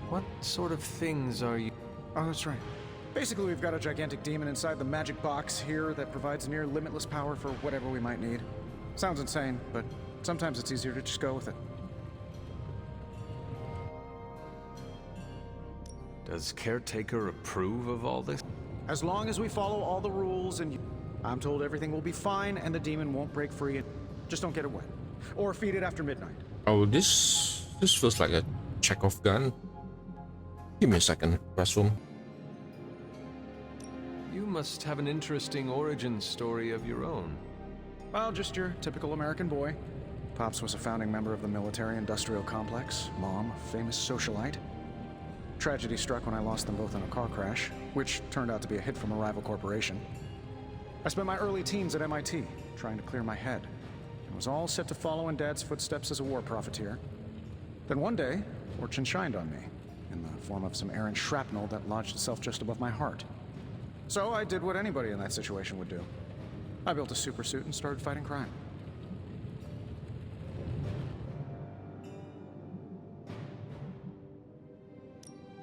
[SPEAKER 12] What sort of things are you...
[SPEAKER 5] Oh, that's right. Basically, we've got a gigantic demon inside the magic box here that provides near limitless power for whatever we might need. Sounds insane, but sometimes it's easier to just go with it.
[SPEAKER 12] Does Caretaker approve of all this?
[SPEAKER 5] As long as we follow all the rules and I'm told everything will be fine and the demon won't break free. Just don't get it wet. Or feed it after midnight.
[SPEAKER 1] Oh, this feels like a Chekhov gun. Give me a second, Restroom.
[SPEAKER 12] You must have an interesting origin story of your own.
[SPEAKER 5] Well, just your typical American boy. Pops was a founding member of the military-industrial complex. Mom, a famous socialite. Tragedy struck when I lost them both in a car crash, which turned out to be a hit from a rival corporation. I spent my early teens at MIT, trying to clear my head. I was all set to follow in Dad's footsteps as a war profiteer. Then one day, fortune shined on me, in the form of some errant shrapnel that lodged itself just above my heart. So I did what anybody in that situation would do. I built a super suit and started fighting crime.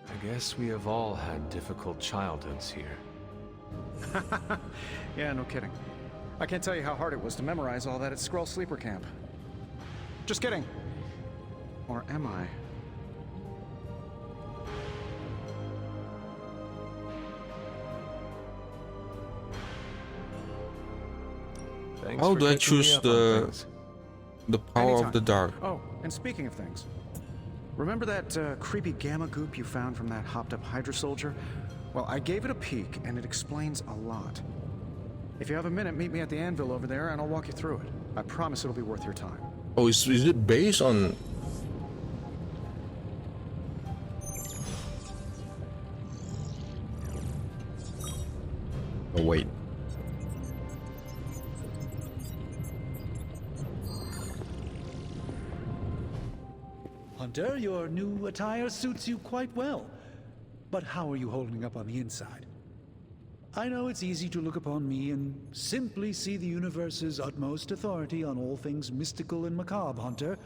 [SPEAKER 12] I guess we have all had difficult childhoods here.
[SPEAKER 5] Yeah, no kidding. I can't tell you how hard it was to memorize all that at Skrull Sleeper Camp. Just kidding. Or am I?
[SPEAKER 12] Thanks
[SPEAKER 1] How
[SPEAKER 12] for
[SPEAKER 1] do I
[SPEAKER 12] catching me
[SPEAKER 1] choose
[SPEAKER 12] up on
[SPEAKER 1] the
[SPEAKER 12] things.
[SPEAKER 1] power
[SPEAKER 5] Anytime.
[SPEAKER 1] of the dark?
[SPEAKER 5] Oh, and speaking of things, remember that creepy gamma goop you found from that hopped-up Hydra soldier? Well, I gave it a peek, and it explains a lot. If you have a minute, meet me at the anvil over there, and I'll walk you through it. I promise it'll be worth your time.
[SPEAKER 1] Oh, is it based on... Oh, wait.
[SPEAKER 7] Hunter, your new attire suits you quite well. But how are you holding up on the inside? I know it's easy to look upon me and simply see the universe's utmost authority on all things mystical and macabre, Hunter.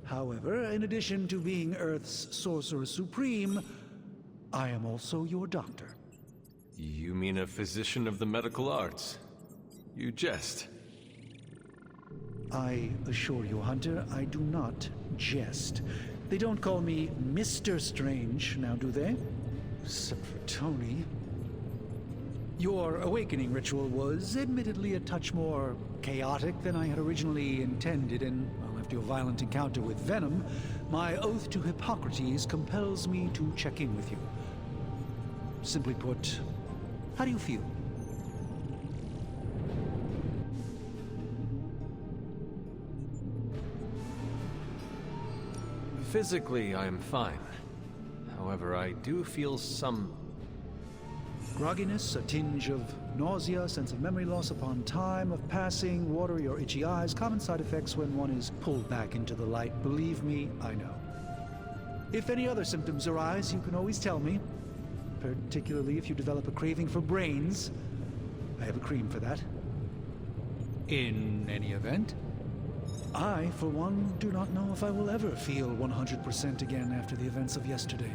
[SPEAKER 7] However, in addition to being Earth's Sorcerer Supreme, I am also your doctor.
[SPEAKER 12] You mean a physician of the medical arts? You jest.
[SPEAKER 7] I assure you, Hunter, I do not jest. They don't call me Mr. Strange, now do they? except for Tony. Your awakening ritual was admittedly a touch more chaotic than I had originally intended, and well, after your violent encounter with Venom, my oath to Hippocrates compels me to check in with you. Simply put, how do you feel?
[SPEAKER 12] Physically, I am fine. However, I do feel some
[SPEAKER 7] grogginess, a tinge of nausea, sense of memory loss upon time of passing, watery or itchy eyes, common side effects when one is pulled back into the light. Believe me, I know. If any other symptoms arise, you can always tell me, particularly if you develop a craving for brains. I have a cream for that. In any event, I, for one, do not know if I will ever feel 100% again after the events of yesterday.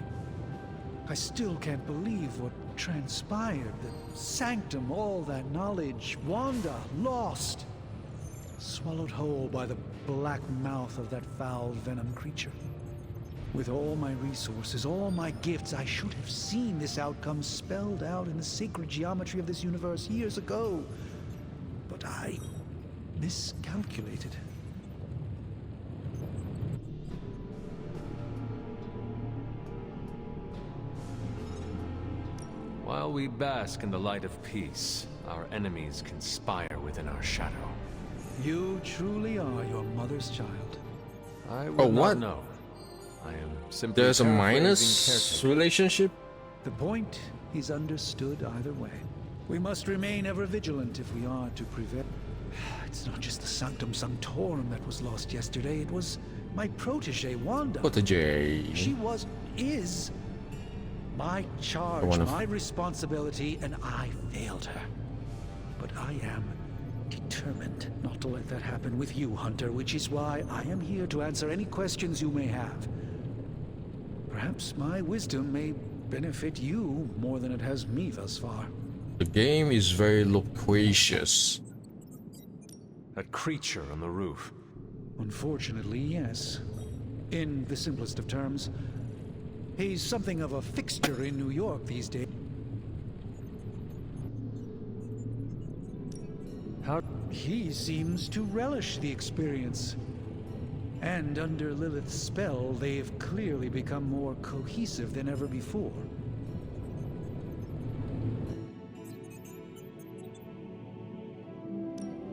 [SPEAKER 7] I still can't believe what transpired. The Sanctum, all that knowledge, Wanda, lost. Swallowed whole by the black mouth of that foul Venom creature. With all my resources, all my gifts, I should have seen this outcome spelled out in the sacred geometry of this universe years ago. But I miscalculated.
[SPEAKER 12] While we bask in the light of peace, our enemies conspire within our shadow.
[SPEAKER 7] You truly are your mother's child.
[SPEAKER 12] I
[SPEAKER 1] Oh,
[SPEAKER 12] would not
[SPEAKER 1] what?
[SPEAKER 12] know. I am simply
[SPEAKER 1] There's a
[SPEAKER 12] paraphrasing
[SPEAKER 1] minus
[SPEAKER 12] caretaker.
[SPEAKER 1] relationship?
[SPEAKER 7] The point is understood either way. We must remain ever vigilant if we are to prevent... It's not just the Sanctum Sanctorum that was lost yesterday, it was my protege, Wanda.
[SPEAKER 1] Protege.
[SPEAKER 7] She is my charge, my responsibility, and I failed her. But I am determined not to let that happen with you, Hunter, which is why I am here to answer any questions you may have. Perhaps my wisdom may benefit you more than it has me thus far.
[SPEAKER 1] The game is very loquacious.
[SPEAKER 12] That creature on the roof.
[SPEAKER 7] Unfortunately, yes. In the simplest of terms, he's something of a fixture in New York these days.
[SPEAKER 12] How?
[SPEAKER 7] He seems to relish the experience. And under Lilith's spell, they've clearly become more cohesive than ever before.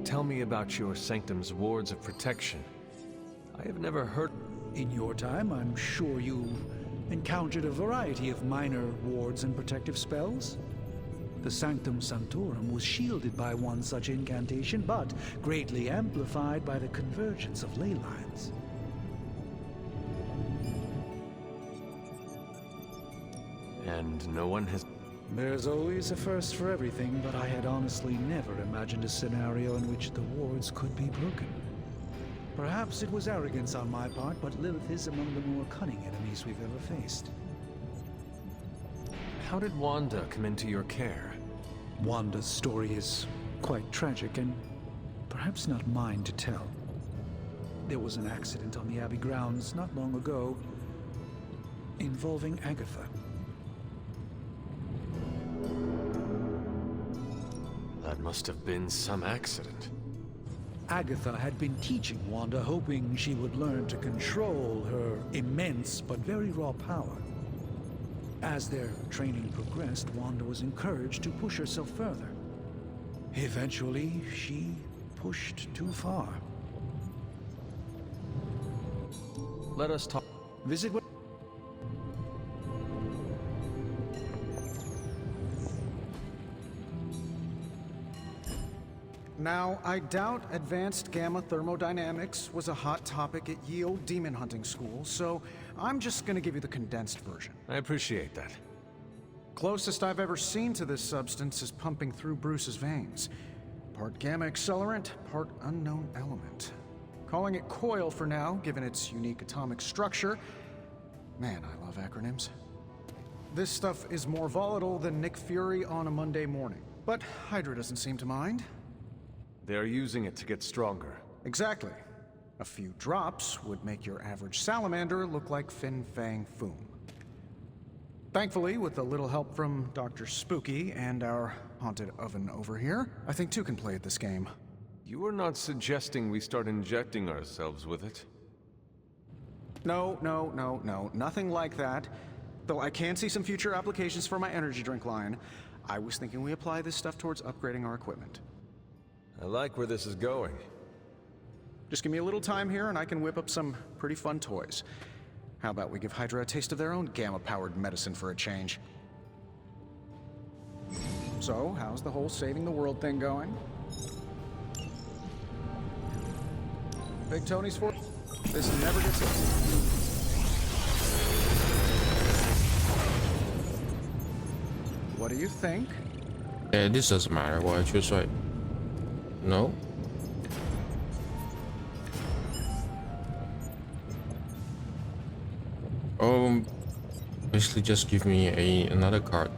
[SPEAKER 12] Tell me about your Sanctum's wards of protection. I have never heard...
[SPEAKER 7] In your time, I'm sure you've encountered a variety of minor wards and protective spells. The Sanctum Sanctorum was shielded by one such incantation, but greatly amplified by the convergence of ley lines.
[SPEAKER 12] And no one has...
[SPEAKER 7] There's always a first for everything, but I had honestly never imagined a scenario in which the wards could be broken. Perhaps it was arrogance on my part, but Lilith is among the more cunning enemies we've ever faced.
[SPEAKER 12] How did Wanda come into your care?
[SPEAKER 7] Wanda's story is quite tragic and perhaps not mine to tell. There was an accident on the Abbey grounds not long ago involving Agatha.
[SPEAKER 12] That must have been some accident.
[SPEAKER 7] Agatha had been teaching Wanda, hoping she would learn to control her immense but very raw power. As their training progressed, Wanda was encouraged to push herself further. Eventually, she pushed too far.
[SPEAKER 12] Let us talk.
[SPEAKER 7] Visit what?
[SPEAKER 5] Now, I doubt advanced gamma thermodynamics was a hot topic at Yield Demon Hunting School, so I'm just gonna give you the condensed version.
[SPEAKER 12] I appreciate that.
[SPEAKER 5] Closest I've ever seen to this substance is pumping through Bruce's veins. Part gamma accelerant, part unknown element. Calling it coil for now, given its unique atomic structure. Man, I love acronyms. This stuff is more volatile than Nick Fury on a Monday morning. But Hydra doesn't seem to mind.
[SPEAKER 12] They're using it to get stronger.
[SPEAKER 5] Exactly. A few drops would make your average salamander look like Fin Fang Foom. Thankfully, with a little help from Dr. Spooky and our haunted oven over here, I think two can play at this game.
[SPEAKER 12] You are not suggesting we start injecting ourselves with it?
[SPEAKER 5] No, nothing like that. Though I can see some future applications for my energy drink line. I was thinking we apply this stuff towards upgrading our equipment.
[SPEAKER 12] I like where this is going.
[SPEAKER 5] Just give me a little time here and I can whip up some pretty fun toys. How about we give Hydra a taste of their own gamma-powered medicine for a change? So, how's the whole saving the world thing going? Big Tony's for this never gets old. What do you think?
[SPEAKER 1] Yeah, this doesn't matter what I choose, right? No? Basically just give me another card.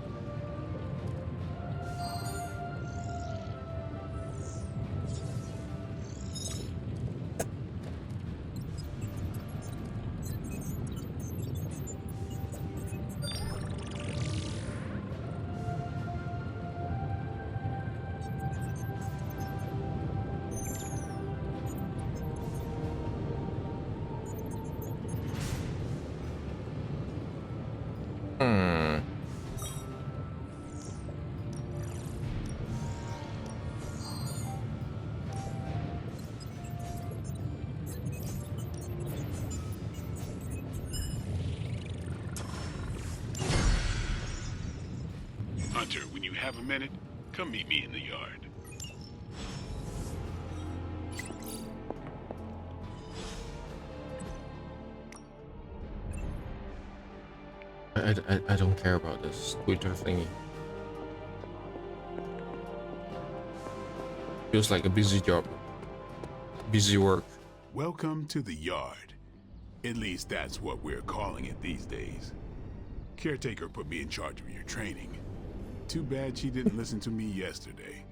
[SPEAKER 2] Hunter, when you have a minute, come meet me in the yard.
[SPEAKER 1] I don't care about this Twitter thingy. Feels like a busy job. Busy work.
[SPEAKER 2] Welcome to the yard. At least that's what we're calling it these days. Caretaker put me in charge of your training. Too bad she didn't listen to me yesterday.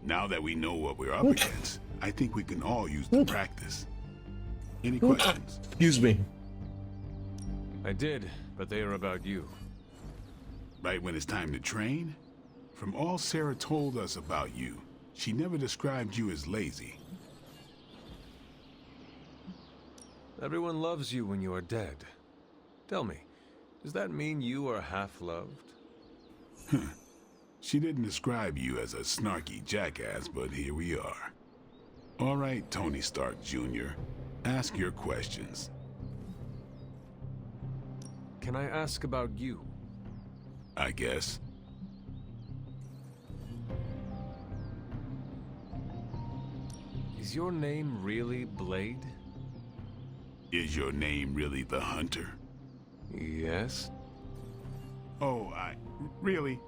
[SPEAKER 2] Now that we know what we're up against, I think we can all use the practice. Any questions?
[SPEAKER 1] Excuse me.
[SPEAKER 12] I did, but they are about you.
[SPEAKER 2] Right when it's time to train? From all Sarah told us about you, she never described you as lazy.
[SPEAKER 12] Everyone loves you when you are dead. Tell me, does that mean you are half-loved?
[SPEAKER 2] She didn't describe you as a snarky jackass, but here we are. All right, Tony Stark Jr., ask your questions.
[SPEAKER 12] Can I ask about you?
[SPEAKER 2] I guess.
[SPEAKER 12] Is your name really Blade?
[SPEAKER 2] Is your name really the Hunter?
[SPEAKER 12] Yes.
[SPEAKER 2] Oh, really?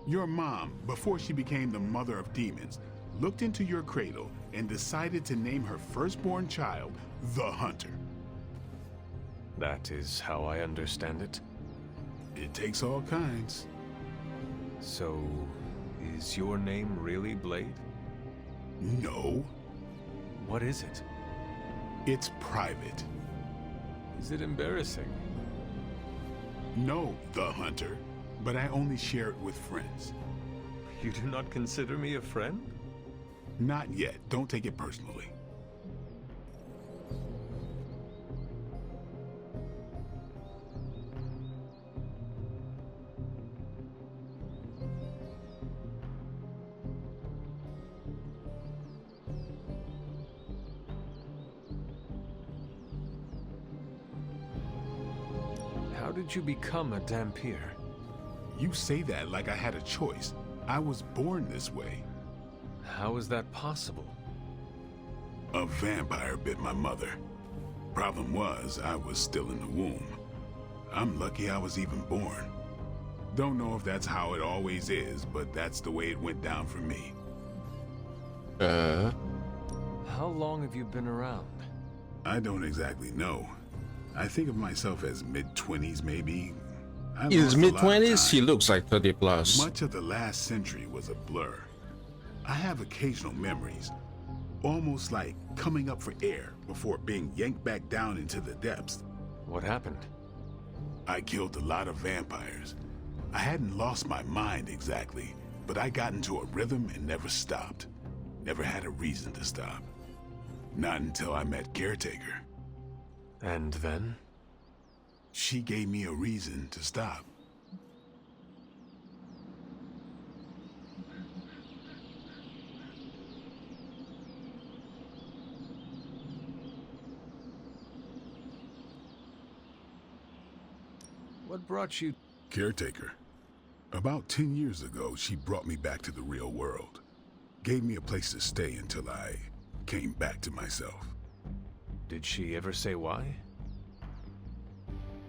[SPEAKER 2] Your mom, before she became the mother of demons, looked into your cradle and decided to name her firstborn child the Hunter.
[SPEAKER 12] That is how I understand it.
[SPEAKER 2] It takes all kinds.
[SPEAKER 12] So, is your name really Blade?
[SPEAKER 2] No.
[SPEAKER 12] What is it?
[SPEAKER 2] It's private.
[SPEAKER 12] Is it embarrassing?
[SPEAKER 2] No, the Hunter. But I only share it with friends.
[SPEAKER 12] You do not consider me a friend?
[SPEAKER 2] Not yet. Don't take it personally.
[SPEAKER 12] How did you become a Dhampir?
[SPEAKER 2] You say that like I had a choice. I was born this way.
[SPEAKER 12] How is that possible?
[SPEAKER 2] A vampire bit my mother. Problem was, I was still in the womb. I'm lucky I was even born. Don't know if that's how it always is, but that's the way it went down for me.
[SPEAKER 12] How long have you been around?
[SPEAKER 2] I don't exactly know. I think of myself as mid-20s, maybe.
[SPEAKER 1] In his mid-20s, he looks like 30 plus.
[SPEAKER 2] Much of the last century was a blur. I have occasional memories, almost like coming up for air before being yanked back down into the depths.
[SPEAKER 12] What happened?
[SPEAKER 2] I killed a lot of vampires. I hadn't lost my mind exactly, but I got into a rhythm and never stopped. Never had a reason to stop. Not until I met Caretaker.
[SPEAKER 12] And then?
[SPEAKER 2] She gave me a reason to stop.
[SPEAKER 12] What brought you?
[SPEAKER 2] Caretaker. About 10 years ago, she brought me back to the real world. Gave me a place to stay until I came back to myself.
[SPEAKER 12] Did she ever say why?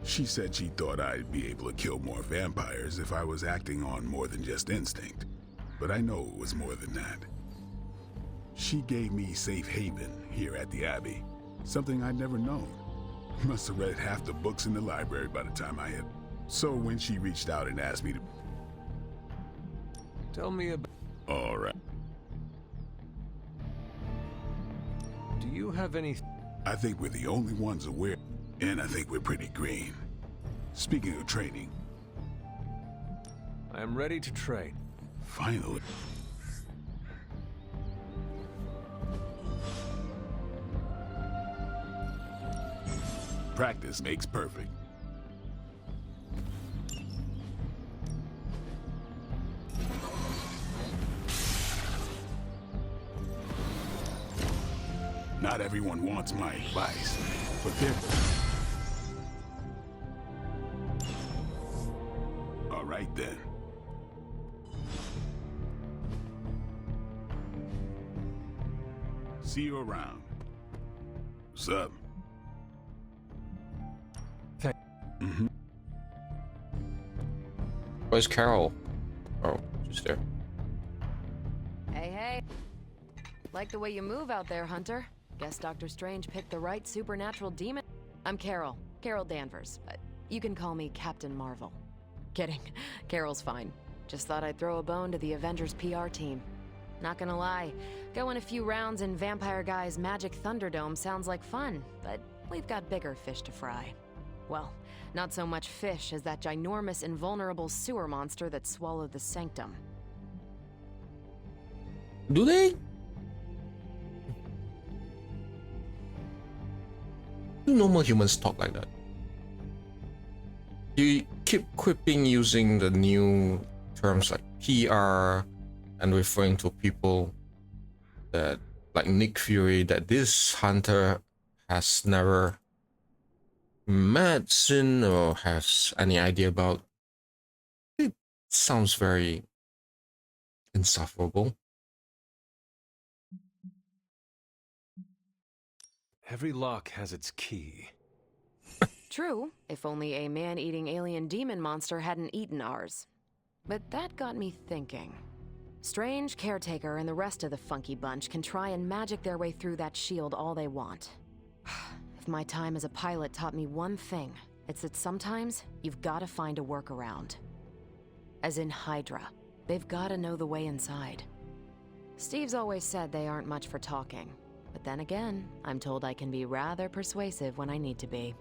[SPEAKER 2] She said she thought I'd be able to kill more vampires if I was acting on more than just instinct. But I know it was more than that. She gave me safe haven here at the Abbey. Something I'd never known. Must have read half the books in the library by the time I had... So when she reached out and asked me to...
[SPEAKER 12] Tell me about...
[SPEAKER 2] All right.
[SPEAKER 12] Do you have any...
[SPEAKER 2] I think we're the only ones aware, and I think we're pretty green. Speaking of training...
[SPEAKER 12] I am ready to train.
[SPEAKER 2] Finally. Practice makes perfect. Not everyone wants my advice, but they're... All right then. See you around. What's up? Mm-hmm.
[SPEAKER 1] Where's Carol? Oh, just there.
[SPEAKER 10] Hey, hey. Like the way you move out there, Hunter. Guess Dr. Strange picked the right supernatural demon. I'm Carol. Carol Danvers. You can call me Captain Marvel. Kidding. Carol's fine. Just thought I'd throw a bone to the Avengers PR team. Not gonna lie, going a few rounds in Vampire Guy's Magic Thunderdome sounds like fun, but we've got bigger fish to fry. Well, not so much fish as that ginormous invulnerable sewer monster that swallowed the Sanctum.
[SPEAKER 1] Do they? Do normal humans talk like that? You keep quipping using the new terms like PR and referring to people that, like Nick Fury, that this Hunter has never met, seen, or has any idea about. It sounds very insufferable.
[SPEAKER 12] Every lock has its key.
[SPEAKER 10] True, if only a man-eating alien demon monster hadn't eaten ours. But that got me thinking. Strange, Caretaker, and the rest of the funky bunch can try and magic their way through that shield all they want. If my time as a pilot taught me one thing, it's that sometimes you've got to find a workaround. As in Hydra, they've got to know the way inside. Steve's always said they aren't much for talking. But then again, I'm told I can be rather persuasive when I need to be.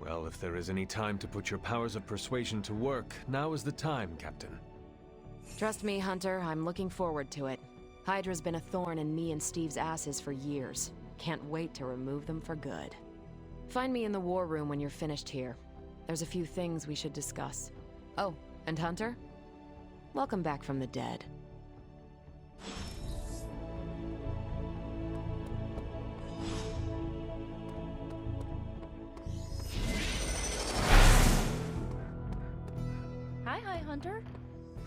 [SPEAKER 12] Well, if there is any time to put your powers of persuasion to work, now is the time, Captain.
[SPEAKER 10] Trust me, Hunter, I'm looking forward to it. Hydra's been a thorn in me and Steve's asses for years. Can't wait to remove them for good. Find me in the war room when you're finished here. There's a few things we should discuss. Oh, and Hunter? Welcome back from the dead.
[SPEAKER 15] Hi, Hunter.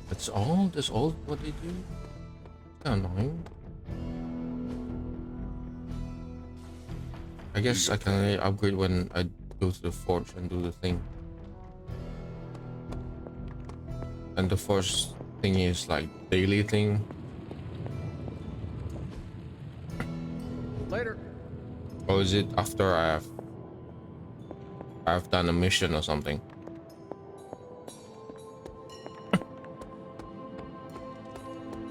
[SPEAKER 1] That's all? That's all what they do? Kinda annoying. I guess I can only upgrade when I go to the forge and do the thing. And the first thing is like daily thing.
[SPEAKER 18] Later.
[SPEAKER 1] Or is it after I've done a mission or something?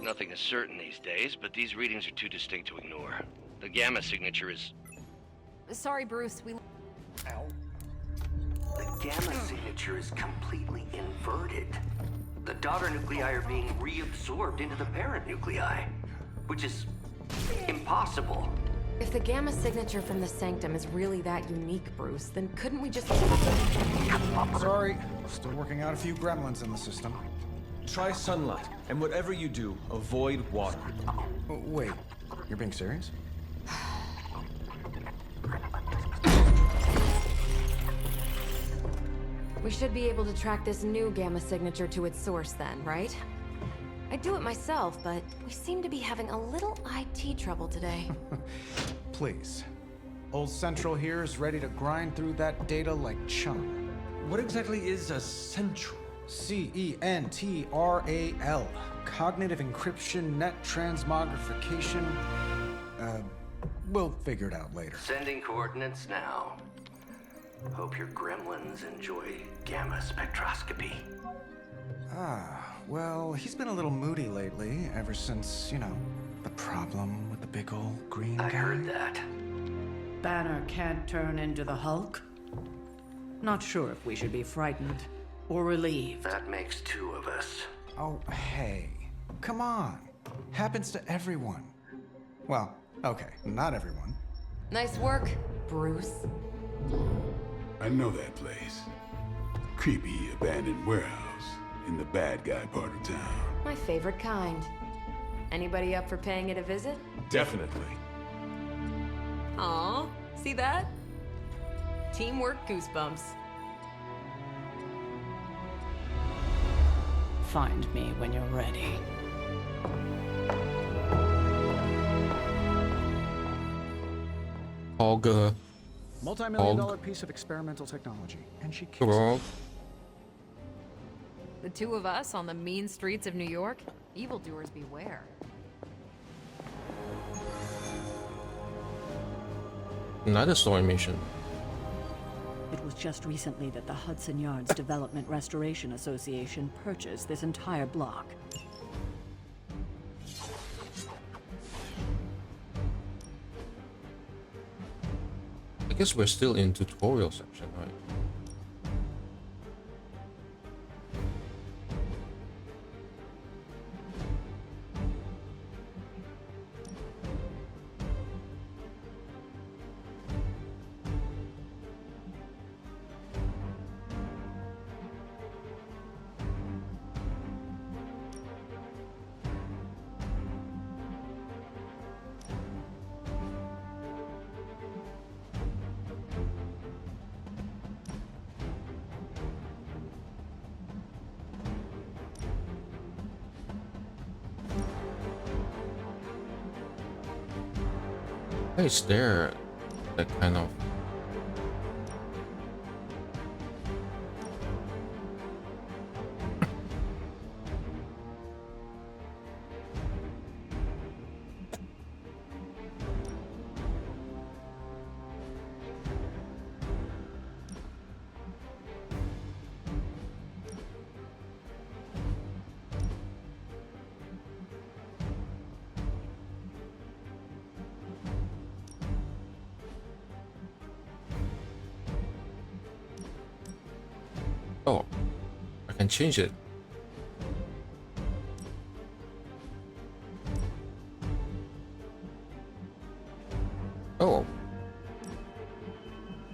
[SPEAKER 8] Nothing is certain these days, but these readings are too distinct to ignore. The gamma signature is...
[SPEAKER 10] Sorry, Bruce, we...
[SPEAKER 8] The gamma signature is completely inverted. The daughter nuclei are being reabsorbed into the parent nuclei, which is impossible.
[SPEAKER 10] If the gamma signature from the Sanctum is really that unique, Bruce, then couldn't we just...
[SPEAKER 5] Sorry, still working out a few gremlins in the system.
[SPEAKER 12] Try sunlight, and whatever you do, avoid water.
[SPEAKER 5] Wait, you're being serious?
[SPEAKER 10] We should be able to track this new gamma signature to its source then, right? I'd do it myself, but we seem to be having a little IT trouble today.
[SPEAKER 5] Please. Old Central here is ready to grind through that data like chum.
[SPEAKER 12] What exactly is a Central?
[SPEAKER 5] CENTRAL. Cognitive encryption, net transmogrification. We'll figure it out later.
[SPEAKER 8] Sending coordinates now. Hope your gremlins enjoy gamma spectroscopy.
[SPEAKER 5] Well, he's been a little moody lately, ever since, you know, the problem with the big old green guy.
[SPEAKER 8] I heard that.
[SPEAKER 11] Banner can't turn into the Hulk? Not sure if we should be frightened or relieved.
[SPEAKER 8] That makes two of us.
[SPEAKER 5] Oh, hey. Come on. Happens to everyone. Well, okay, not everyone.
[SPEAKER 10] Nice work, Bruce.
[SPEAKER 2] I know that place. Creepy abandoned warehouse in the bad guy part of town.
[SPEAKER 10] My favorite kind. Anybody up for paying it a visit?
[SPEAKER 12] Definitely.
[SPEAKER 10] Aw, see that? Teamwork goosebumps.
[SPEAKER 11] Find me when you're ready.
[SPEAKER 1] Olga.
[SPEAKER 5] Multi-million-dollar piece of experimental technology, and she keeps
[SPEAKER 1] Well,
[SPEAKER 10] The two of us on the mean streets of New York? Evildoers beware.
[SPEAKER 1] another story mission.
[SPEAKER 17] It was just recently that the Hudson Yards Development Restoration Association purchased this entire block.
[SPEAKER 1] I guess we're still in tutorial section, right? It's there, that kind of. Oh, I can change it. Oh.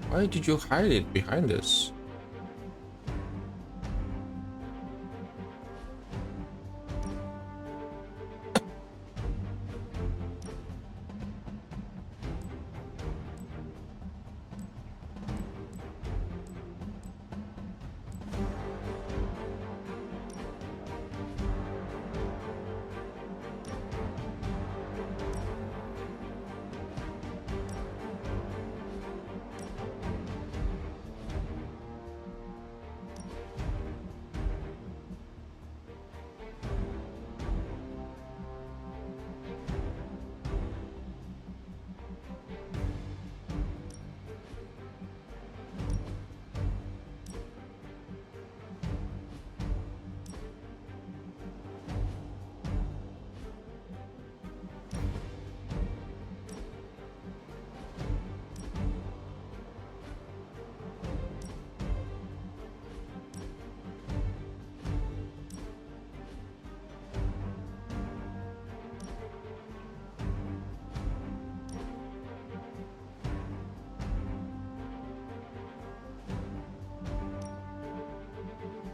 [SPEAKER 1] Why did you hide it behind this?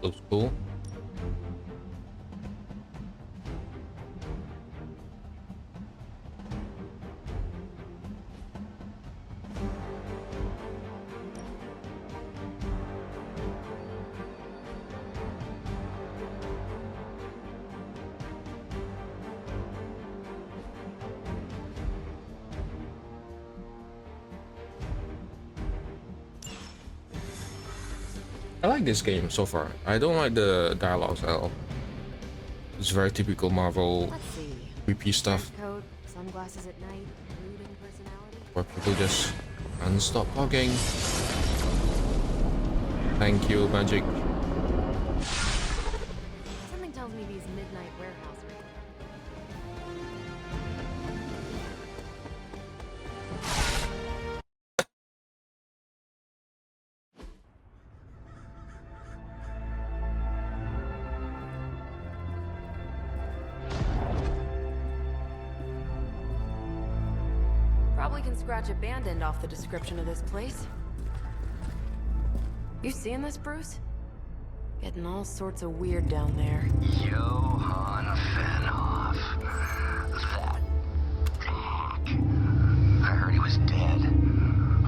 [SPEAKER 1] Looks cool. I like this game so far. I don't like the dialogues at all. It's very typical Marvel creepy stuff
[SPEAKER 10] Coat, sunglasses at night, brooding personality.
[SPEAKER 1] where people just can't stop talking. Thank you, Magic.
[SPEAKER 10] Something tells me these midnight warehouse raids. Probably can scratch abandoned off the description of this place. You seeing this, Bruce? Getting all sorts of weird down there.
[SPEAKER 8] Johann Fenhoff. That hack. I heard he was dead.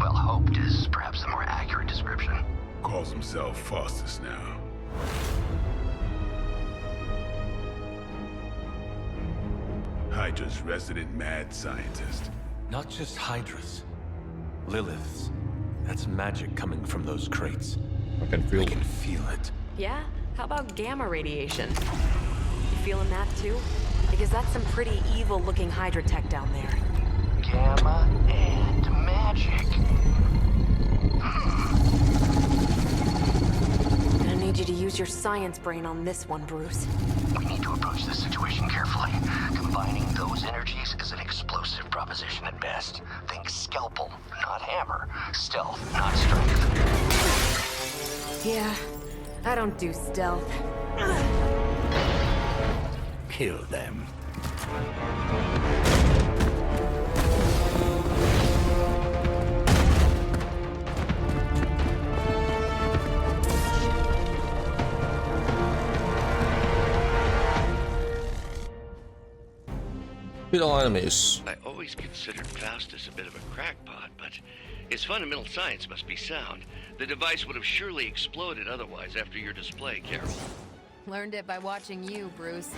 [SPEAKER 8] Well, hoped is perhaps the more accurate description.
[SPEAKER 2] Calls himself Faustus now. Hydra's resident mad scientist.
[SPEAKER 12] Not just Hydra's. Lilith's. That's magic coming from those crates.
[SPEAKER 1] I can feel
[SPEAKER 12] it.
[SPEAKER 10] Yeah? How about gamma radiation? You feeling that too? Because that's some pretty evil-looking Hydra tech down there.
[SPEAKER 8] Gamma and magic.
[SPEAKER 10] Gonna need you to use your science brain on this one, Bruce.
[SPEAKER 8] We need to approach this situation carefully. Combining those energies is an explosive proposition at best. Think scalpel, not hammer. Stealth, not strength.
[SPEAKER 10] Yeah, I don't do stealth.
[SPEAKER 3] Kill them.
[SPEAKER 1] Hit all enemies.
[SPEAKER 21] I always considered Faustus a bit of a crackpot, but his fundamental science must be sound. The device would have surely exploded otherwise after your display, Carol.
[SPEAKER 10] Learned it by watching you, Bruce.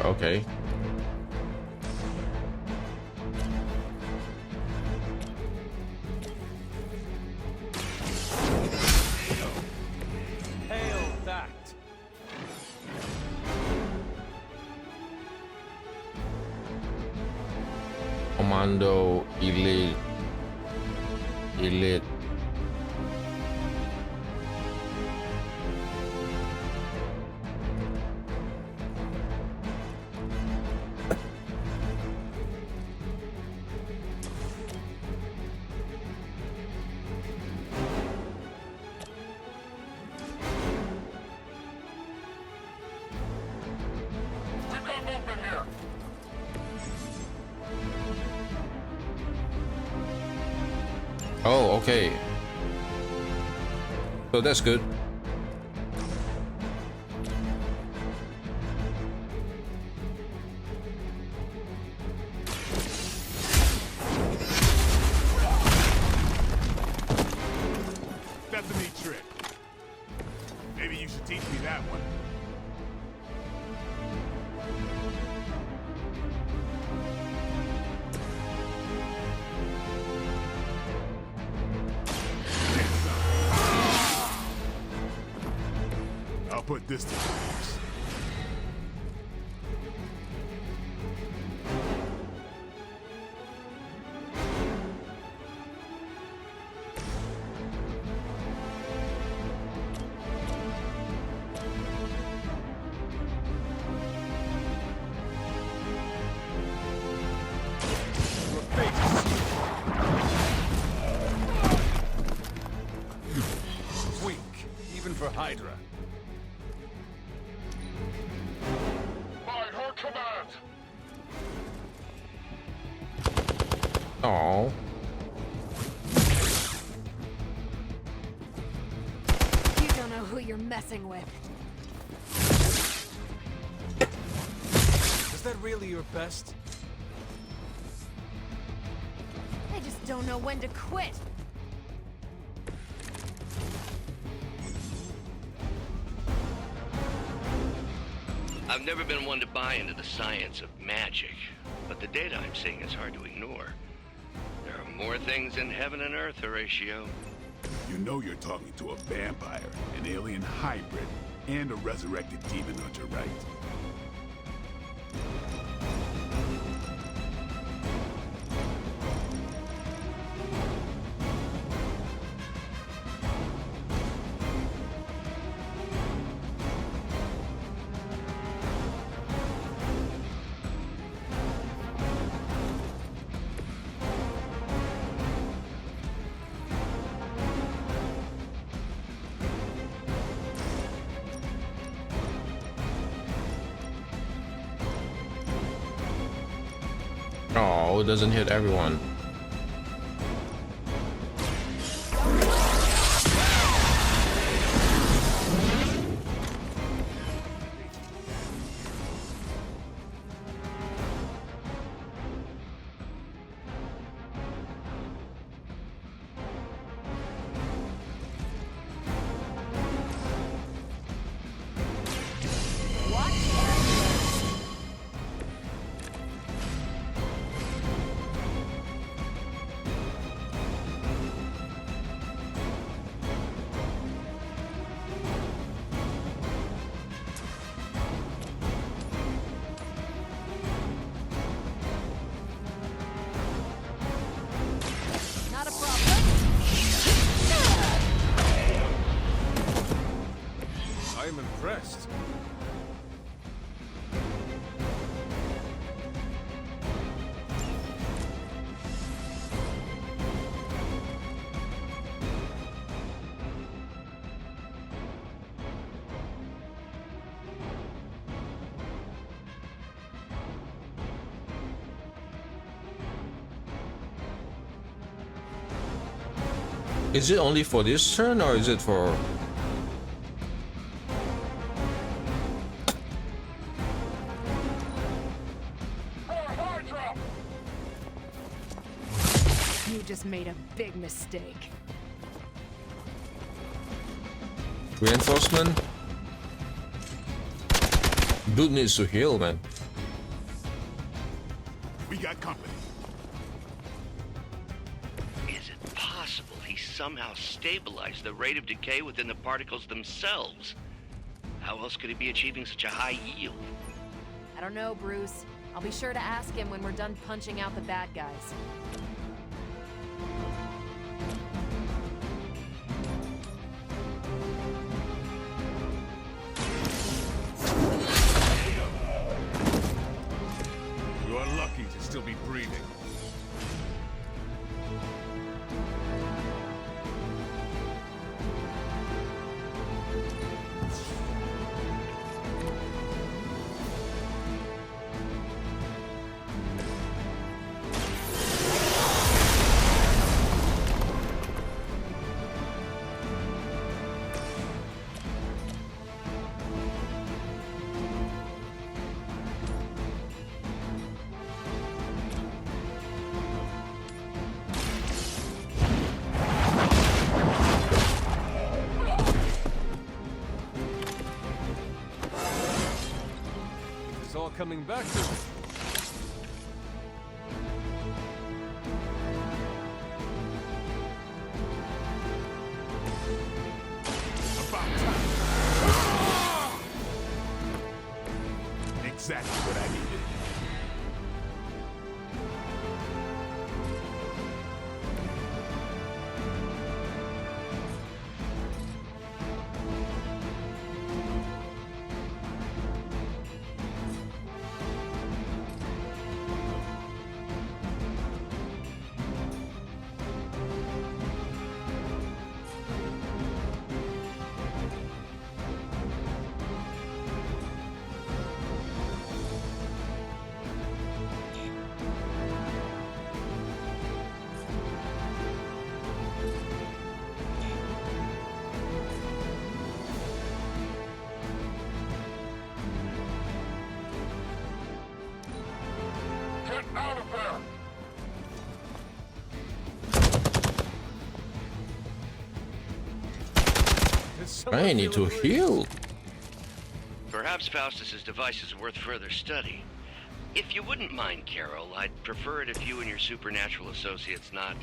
[SPEAKER 1] Okay.
[SPEAKER 18] Hail that!
[SPEAKER 1] Commando Elite. Elite. Oh, okay. So that's good.
[SPEAKER 2] That's a neat trick. Maybe you should teach me that one. I'll put this to use.
[SPEAKER 18] Weak, even for Hydra.
[SPEAKER 2] command!
[SPEAKER 1] Oh.
[SPEAKER 10] You don't know who you're messing with.
[SPEAKER 18] Is that really your best?
[SPEAKER 10] I just don't know when to quit.
[SPEAKER 21] I've never been one to buy into the science of magic, but the data I'm seeing is hard to ignore. There are more things in heaven and earth, Horatio.
[SPEAKER 2] You know you're talking to a vampire, an alien hybrid, and a resurrected demon hunter, right?
[SPEAKER 1] Oh, it doesn't hit everyone.
[SPEAKER 10] Not a problem.
[SPEAKER 18] I am impressed.
[SPEAKER 1] Is it only for this turn or is it for...
[SPEAKER 10] You just made a big mistake.
[SPEAKER 1] Reinforcement? Dude needs to heal, man.
[SPEAKER 2] We got company.
[SPEAKER 21] Is it possible he somehow stabilized the rate of decay within the particles themselves? How else could he be achieving such a high yield?
[SPEAKER 10] I don't know, Bruce. I'll be sure to ask him when we're done punching out the bad guys.
[SPEAKER 18] You are lucky to still be breathing. It's all coming back to me.
[SPEAKER 2] Exactly what I needed.
[SPEAKER 3] Out of there!
[SPEAKER 1] I need to heal.
[SPEAKER 21] Perhaps Faustus's device is worth further study. If you wouldn't mind, Carol, I'd prefer it if you and your supernatural associates not...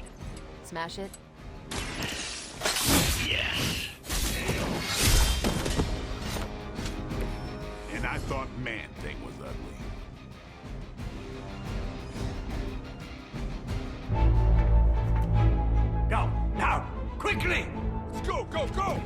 [SPEAKER 10] Smash it?
[SPEAKER 21] Yes.
[SPEAKER 2] And I thought Man-Thing was ugly.
[SPEAKER 3] Go, now, quickly!
[SPEAKER 18] Let's go, go, go!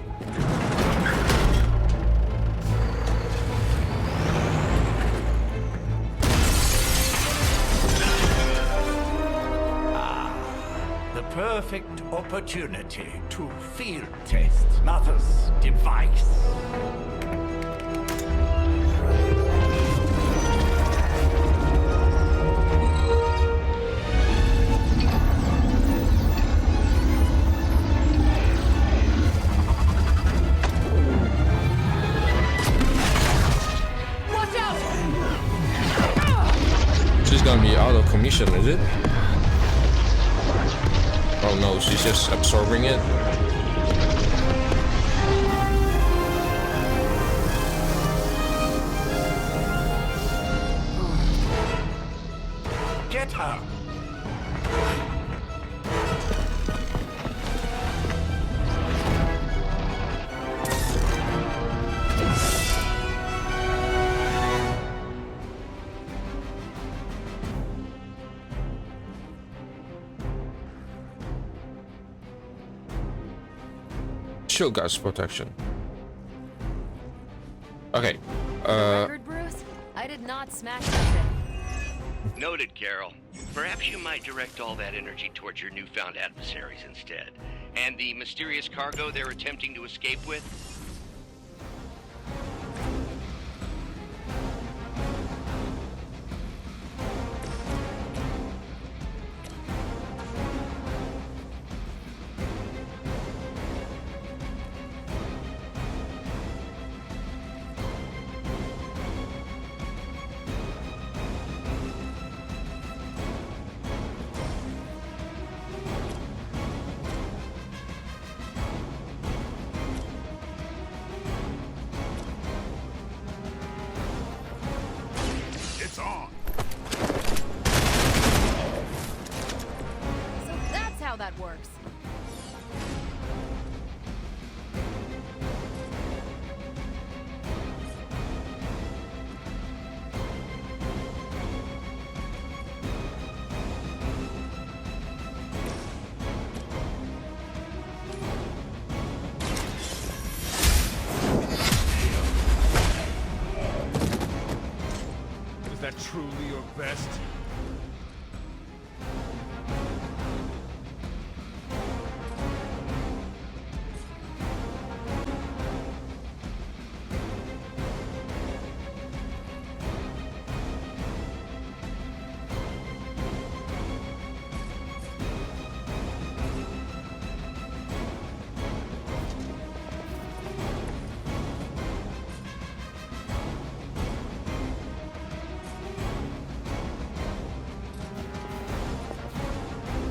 [SPEAKER 3] The perfect opportunity to field test Mother's device.
[SPEAKER 20] Watch out!
[SPEAKER 1] She's gonna be out of commission, is it? Oh no, she's just absorbing it.
[SPEAKER 3] Get her!
[SPEAKER 1] Shield God's protection. Okay.
[SPEAKER 10] Record, Bruce? I did not smash that thing.
[SPEAKER 21] Noted, Carol. Perhaps you might direct all that energy towards your newfound adversaries instead. And the mysterious cargo they're attempting to escape with?
[SPEAKER 2] It's on.
[SPEAKER 10] So that's how that works.
[SPEAKER 18] Is that truly your best?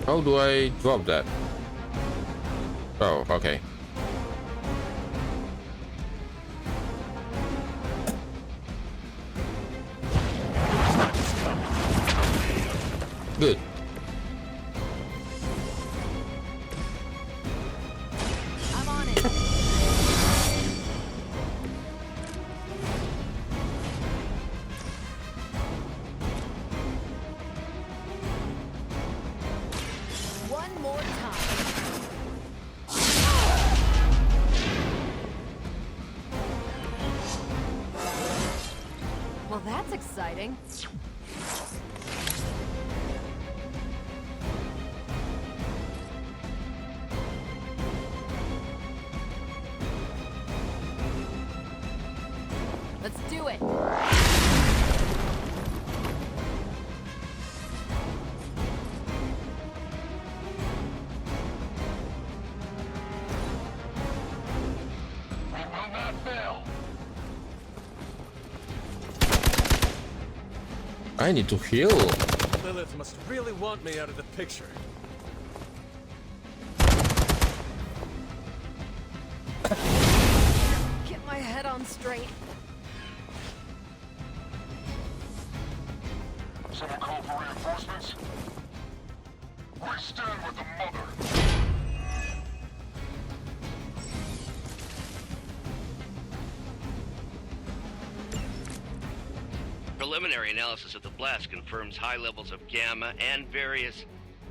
[SPEAKER 1] How do I drop that? Oh, okay. Good.
[SPEAKER 10] I'm on it. One more time. Well, that's exciting. Let's do it.
[SPEAKER 3] We will not fail.
[SPEAKER 1] I need to heal.
[SPEAKER 3] The
[SPEAKER 18] Lilith must really want me out of the picture.
[SPEAKER 10] Get my head on straight.
[SPEAKER 14] Someone call for reinforcements? We stand with the mother.
[SPEAKER 21] Preliminary analysis of the blast confirms high levels of gamma and various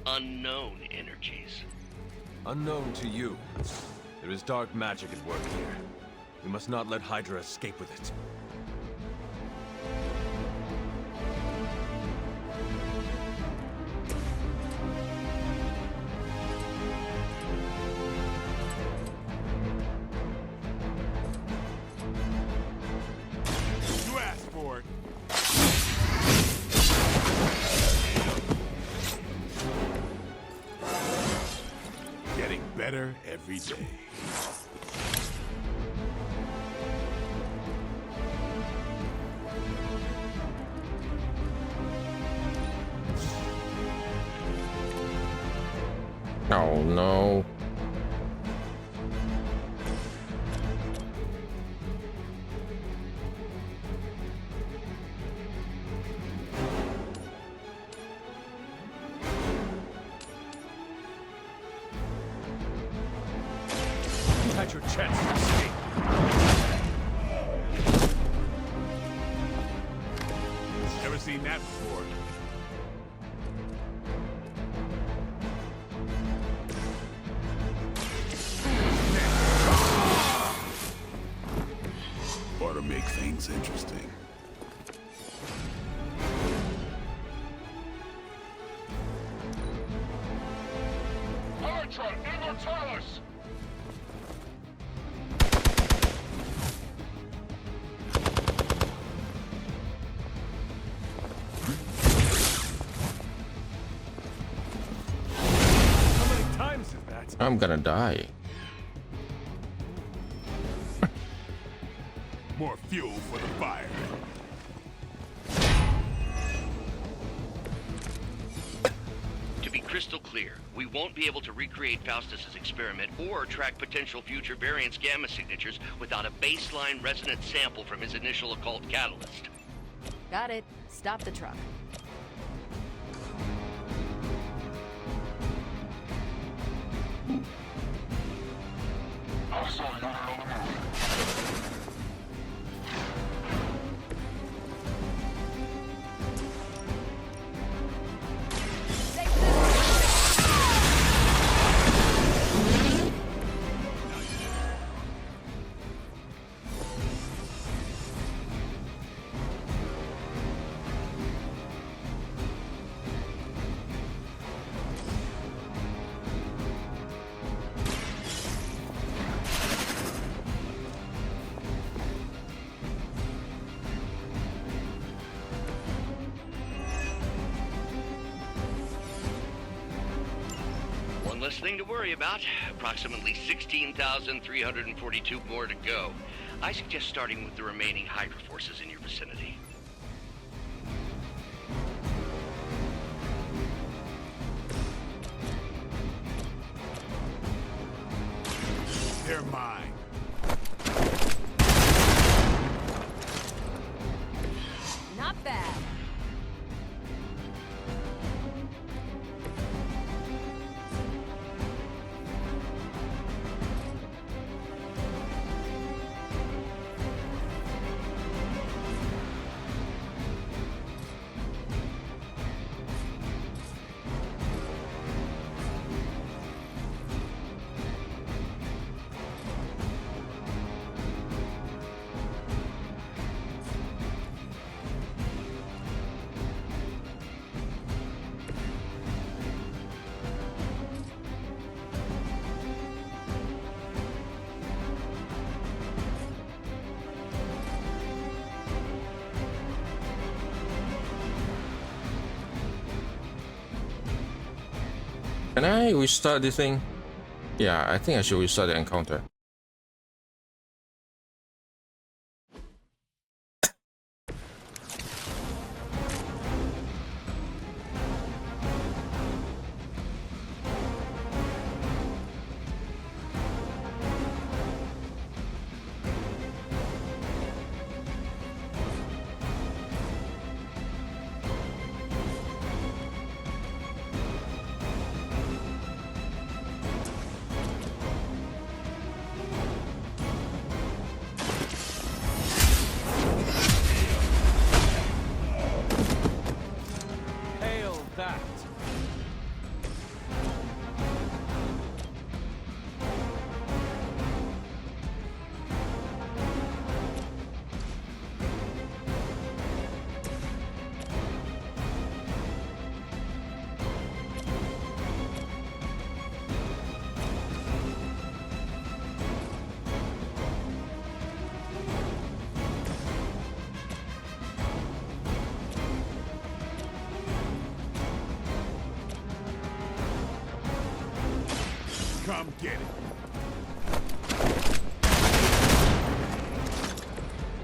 [SPEAKER 21] unknown energies.
[SPEAKER 12] Unknown to you. There is dark magic at work here. We must not let Hydra escape with it.
[SPEAKER 2] You asked for it. Getting better every day.
[SPEAKER 1] Oh no.
[SPEAKER 18] You had your chance to escape.
[SPEAKER 2] Never seen that before. Ought to make things interesting.
[SPEAKER 14] Hydra, Immortalis!
[SPEAKER 18] How many times is that?
[SPEAKER 1] I'm gonna die.
[SPEAKER 2] More fuel for the fire.
[SPEAKER 21] To be crystal clear, we won't be able to recreate Faustus's experiment or track potential future variants' gamma signatures without a baseline resonant sample from his initial occult catalyst.
[SPEAKER 10] Got it. Stop the truck.
[SPEAKER 14] Hostile unit on the move.
[SPEAKER 21] One less thing to worry about. Approximately 16,342 more to go. I suggest starting with the remaining Hydra forces in your vicinity.
[SPEAKER 2] They're mine.
[SPEAKER 10] Not bad.
[SPEAKER 1] Can I restart this thing? Yeah, I think I should restart the encounter.
[SPEAKER 2] Come get it.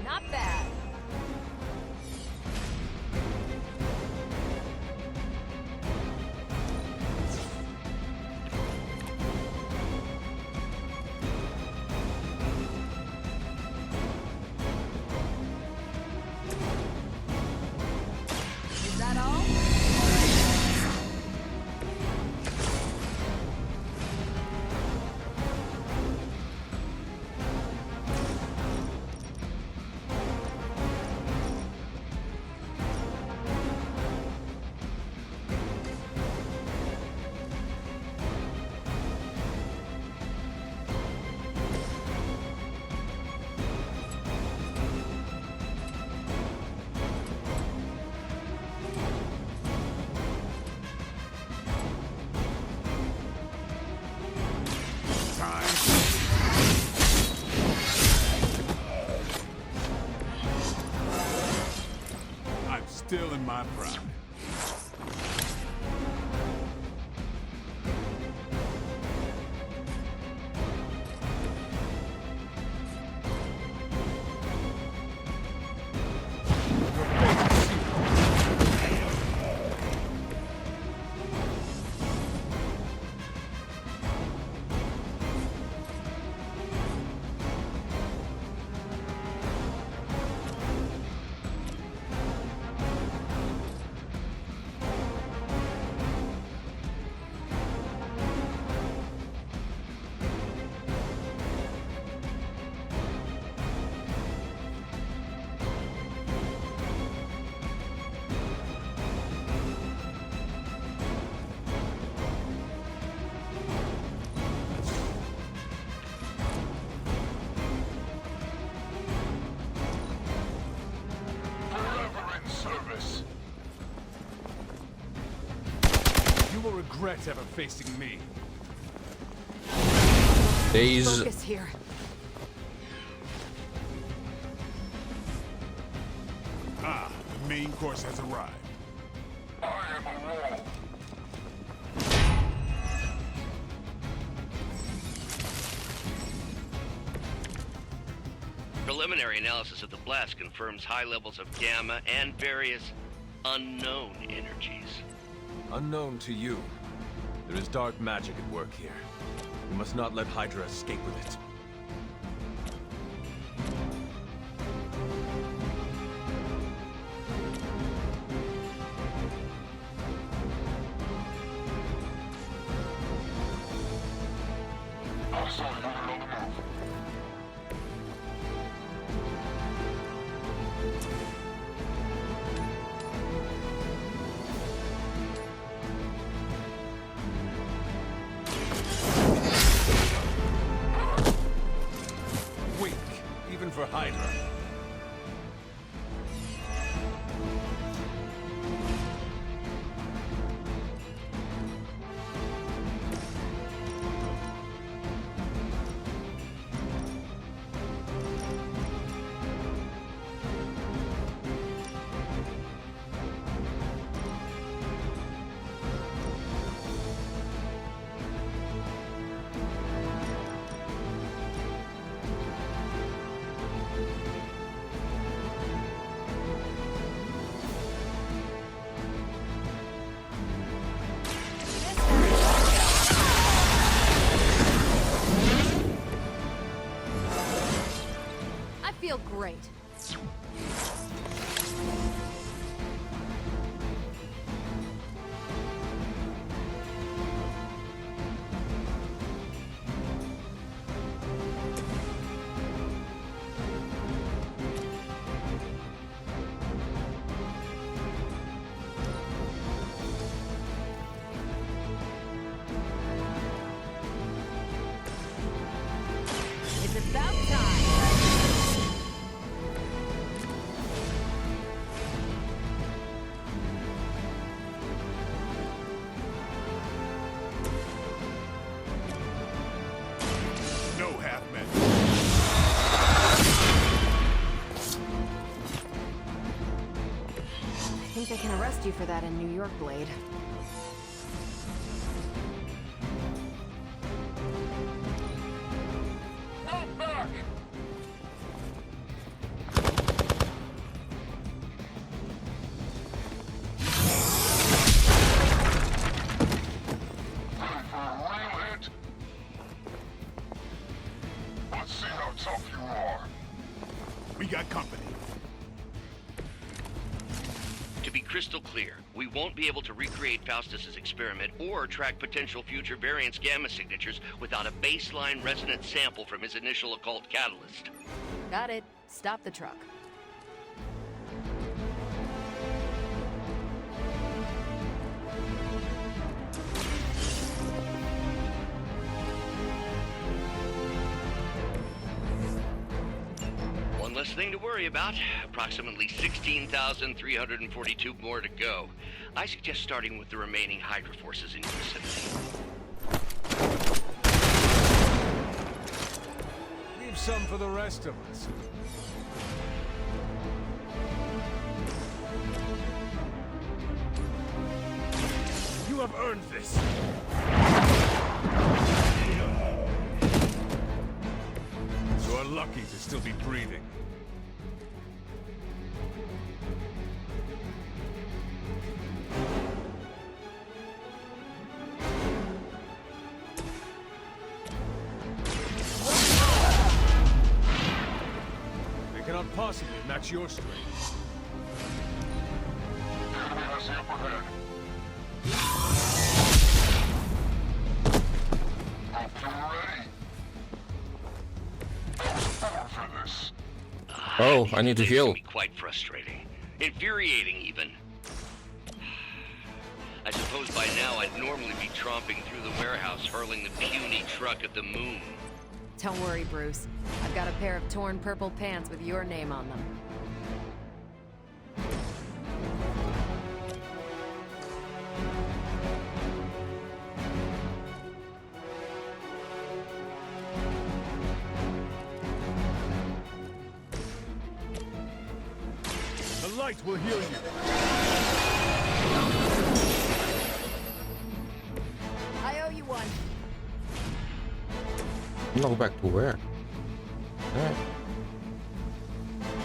[SPEAKER 10] Not bad. Is that all?
[SPEAKER 2] I'm still in my prime.
[SPEAKER 14] Forever in service.
[SPEAKER 18] You will regret ever facing me.
[SPEAKER 1] Days.
[SPEAKER 10] Focus here.
[SPEAKER 2] Ah, the main course has arrived.
[SPEAKER 14] I am a wall.
[SPEAKER 21] Preliminary analysis of the blast confirms high levels of gamma and various unknown energies.
[SPEAKER 12] Unknown to you. There is dark magic at work here. We must not let Hydra escape with it.
[SPEAKER 14] I saw you on the move.
[SPEAKER 12] Weak, even for Hydra.
[SPEAKER 10] I feel great. It's about time.
[SPEAKER 2] No half-men.
[SPEAKER 10] I think they can arrest you for that in New York, Blade.
[SPEAKER 2] got company.
[SPEAKER 21] To be crystal clear, we won't be able to recreate Faustus's experiment or track potential future variance gamma signatures without a baseline resonance sample from his initial occult catalyst.
[SPEAKER 10] Got it. Stop the truck.
[SPEAKER 21] One less thing to worry about. Approximately 16,342 more to go. I suggest starting with the remaining Hydra forces in your vicinity.
[SPEAKER 18] Leave some for the rest of us. You have earned this. You are lucky to still be breathing. They cannot possibly match your strength.
[SPEAKER 14] Enemy has the upper hand. Hope you're ready. I was born for this.
[SPEAKER 1] Oh, I need to
[SPEAKER 21] Things
[SPEAKER 1] heal.
[SPEAKER 21] can be quite frustrating. Infuriating, even. I suppose by now I'd normally be tromping through the warehouse hurling the puny truck at the moon.
[SPEAKER 10] Don't worry, Bruce. I've got a pair of torn purple pants with your name on them.
[SPEAKER 18] The light will heal you.
[SPEAKER 10] I owe you one.
[SPEAKER 1] No, back to where? Alright.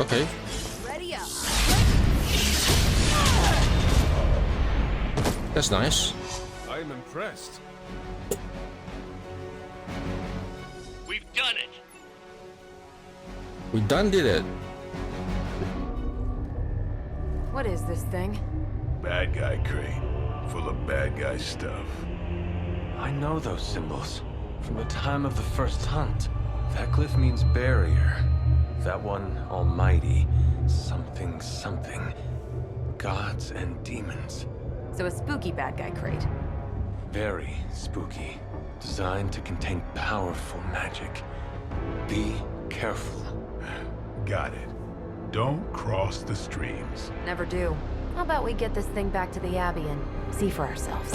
[SPEAKER 1] Okay.
[SPEAKER 10] Ready up.
[SPEAKER 1] That's nice.
[SPEAKER 18] I am impressed.
[SPEAKER 21] We've done it!
[SPEAKER 1] We done did it.
[SPEAKER 10] What is this thing?
[SPEAKER 2] Bad guy crate. Full of bad guy stuff.
[SPEAKER 12] I know those symbols. From the time of the first hunt. That glyph means barrier. That one, almighty. Something, something. Gods and demons.
[SPEAKER 10] So a spooky bad guy crate.
[SPEAKER 12] Very spooky. Designed to contain powerful magic. Be careful.
[SPEAKER 2] Got it. Don't cross the streams.
[SPEAKER 10] Never do. How about we get this thing back to the Abbey and see for ourselves?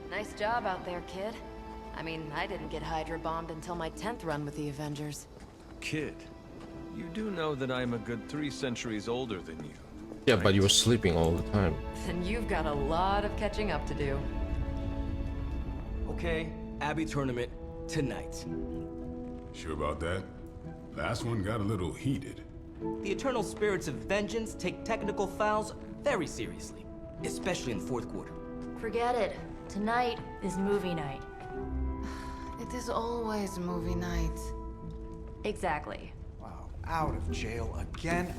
[SPEAKER 10] Nice job out there, kid. I mean, I didn't get Hydra bombed until my 10th run with the Avengers.
[SPEAKER 12] Kid, you do know that I'm a good 3 centuries older than you.
[SPEAKER 1] Yeah, but you were sleeping all the time.
[SPEAKER 10] Then you've got a lot of catching up to do.
[SPEAKER 13] Okay, Abbey tournament tonight.
[SPEAKER 2] Sure about that? Last one got a little heated.
[SPEAKER 13] The Eternal Spirits of Vengeance take technical fouls very seriously, especially in the fourth quarter.
[SPEAKER 15] Forget it. Tonight is movie night.
[SPEAKER 9] It is always movie night.
[SPEAKER 15] Exactly.
[SPEAKER 5] Wow, out of jail again?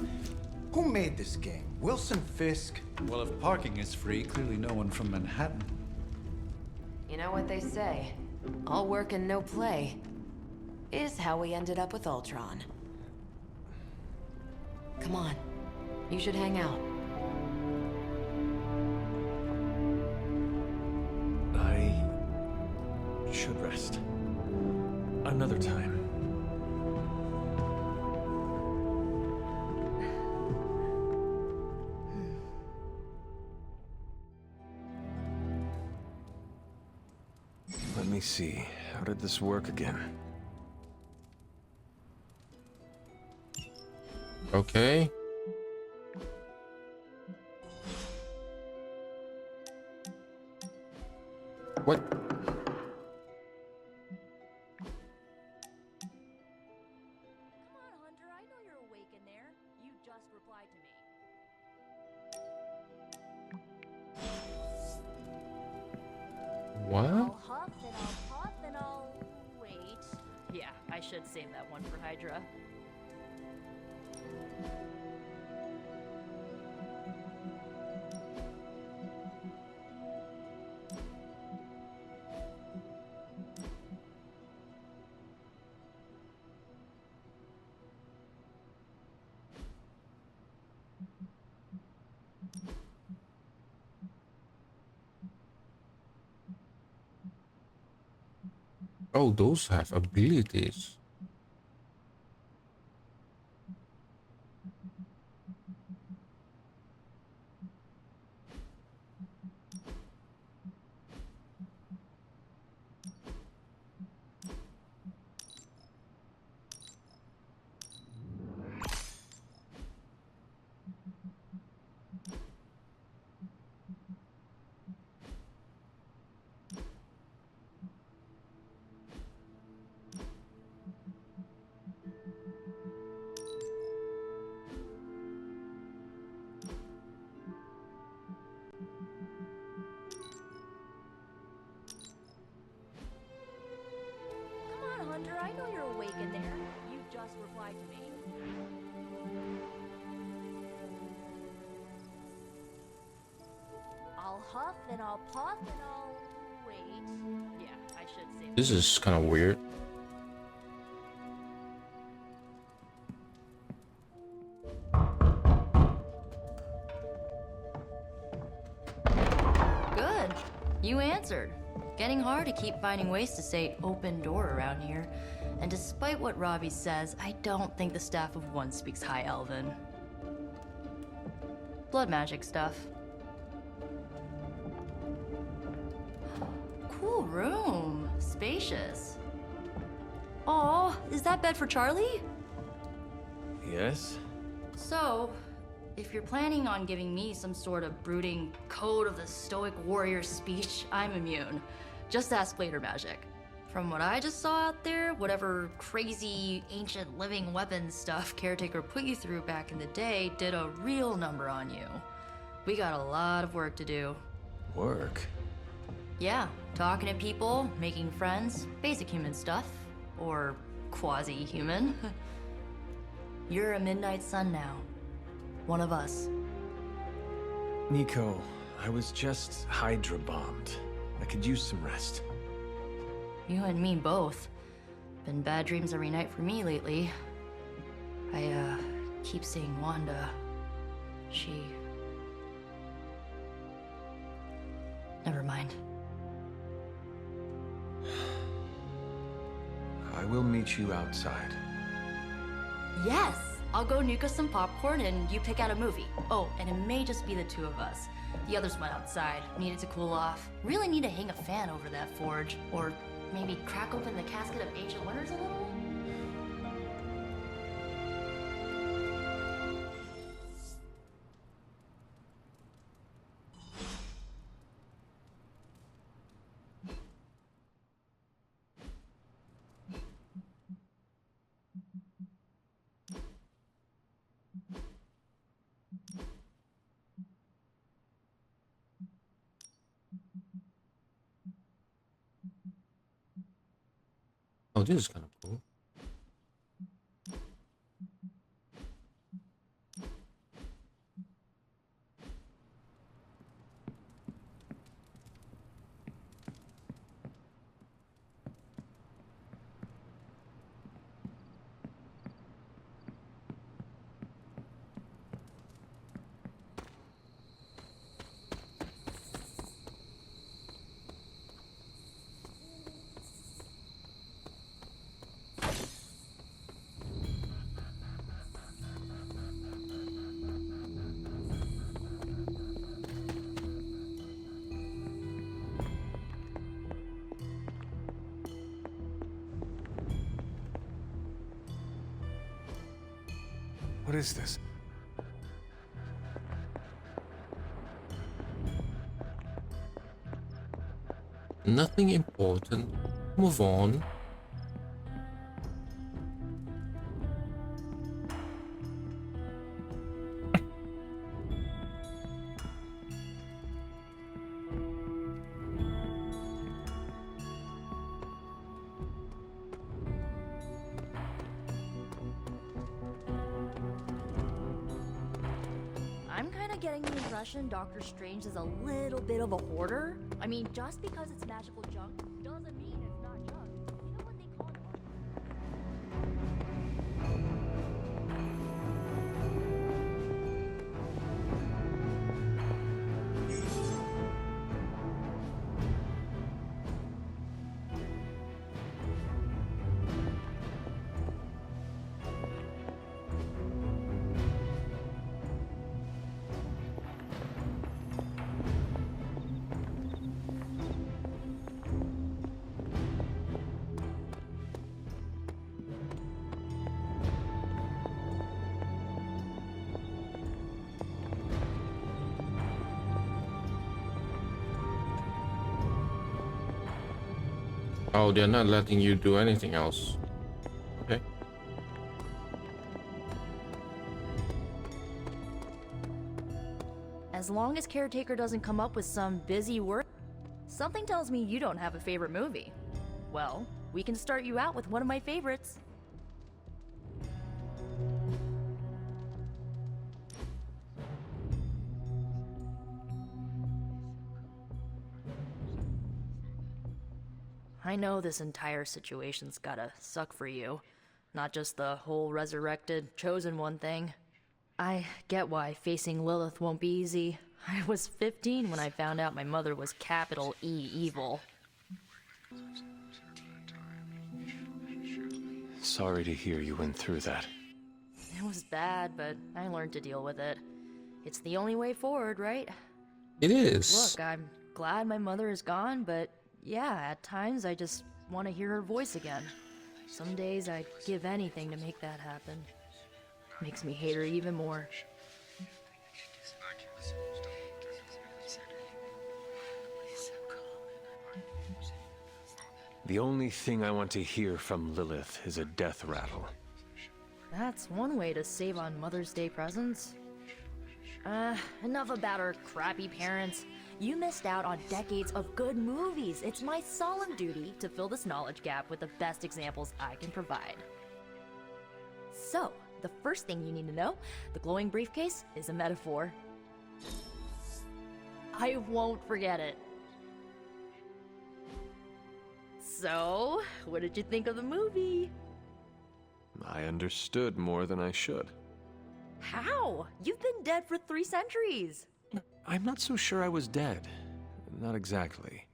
[SPEAKER 5] Who made this game? Wilson Fisk?
[SPEAKER 4] Well, if parking is free, clearly no one from Manhattan.
[SPEAKER 10] You know what they say? All work and no play is how we ended up with Ultron. Come on. You should hang out.
[SPEAKER 12] I should rest. Another time. Let me see. How did this work again?
[SPEAKER 1] Okay. What?
[SPEAKER 15] Come on, Hunter, I know you're awake in there. You just replied to me.
[SPEAKER 1] What?
[SPEAKER 15] I'll huff and I'll puff and I'll wait. Yeah, I should save that one for Hydra.
[SPEAKER 1] Oh, those have abilities.
[SPEAKER 15] Come on, Hunter, I know you're awake in there. You just replied to me. I'll huff and I'll puff and I'll wait. Yeah, I should save.
[SPEAKER 1] This is kind of weird.
[SPEAKER 6] Good. You answered. Getting hard to keep finding ways to say open door around here. And despite what Robbie says, I don't think the Staff of One speaks High Elven. Blood magic stuff. Cool room. Spacious. Aw, is that bed for Charlie?
[SPEAKER 12] Yes?
[SPEAKER 6] So, if you're planning on giving me some sort of brooding code of the stoic warrior speech, I'm immune. Just ask later magic. From what I just saw out there, whatever crazy ancient living weapons stuff Caretaker put you through back in the day did a real number on you. We got a lot of work to do.
[SPEAKER 12] Work?
[SPEAKER 6] Yeah, talking to people, making friends, basic human stuff. Or quasi-human. You're a Midnight Sun now. One of us.
[SPEAKER 12] Nico, I was just Hydra bombed. I could use some rest.
[SPEAKER 6] You and me both. Been bad dreams every night for me lately. I, keep seeing Wanda. She... Never mind.
[SPEAKER 12] I will meet you outside.
[SPEAKER 6] Yes! I'll go nuke us some popcorn and you pick out a movie. Oh, and it may just be the two of us. The others went outside, needed to cool off. Really need to hang a fan over that forge. Or maybe crack open the casket of Ancient Wonders a little?
[SPEAKER 1] Oh, this is kind of cool.
[SPEAKER 18] What is this?
[SPEAKER 1] Nothing important. Move on.
[SPEAKER 15] I'm kind of getting the impression Doctor Strange is a little bit of a hoarder. I mean, just because it's magical junk doesn't mean it's not junk. You know what they call it?
[SPEAKER 1] Oh, they're not letting you do anything else. Okay.
[SPEAKER 15] As long as Caretaker doesn't come up with some busy work, something tells me you don't have a favorite movie. Well, we can start you out with one of my favorites. I know this entire situation's gotta suck for you. Not just the whole resurrected, chosen one thing. I get why facing Lilith won't be easy. I was 15 when I found out my mother was capital E evil.
[SPEAKER 12] Sorry to hear you went through that.
[SPEAKER 15] It was bad, but I learned to deal with it. It's the only way forward, right?
[SPEAKER 1] It is.
[SPEAKER 15] Look, I'm glad my mother is gone, but yeah, at times I just want to hear her voice again. Some days I'd give anything to make that happen. Makes me hate her even more.
[SPEAKER 12] The only thing I want to hear from Lilith is a death rattle.
[SPEAKER 15] That's one way to save on Mother's Day presents. Enough about her crappy parents. You missed out on decades of good movies. It's my solemn duty to fill this knowledge gap with the best examples I can provide. So, the first thing you need to know, the glowing briefcase is a metaphor. I won't forget it. So, what did you think of the movie?
[SPEAKER 12] I understood more than I should.
[SPEAKER 15] How? You've been dead for 3 centuries.
[SPEAKER 12] I'm not so sure I was dead. Not exactly.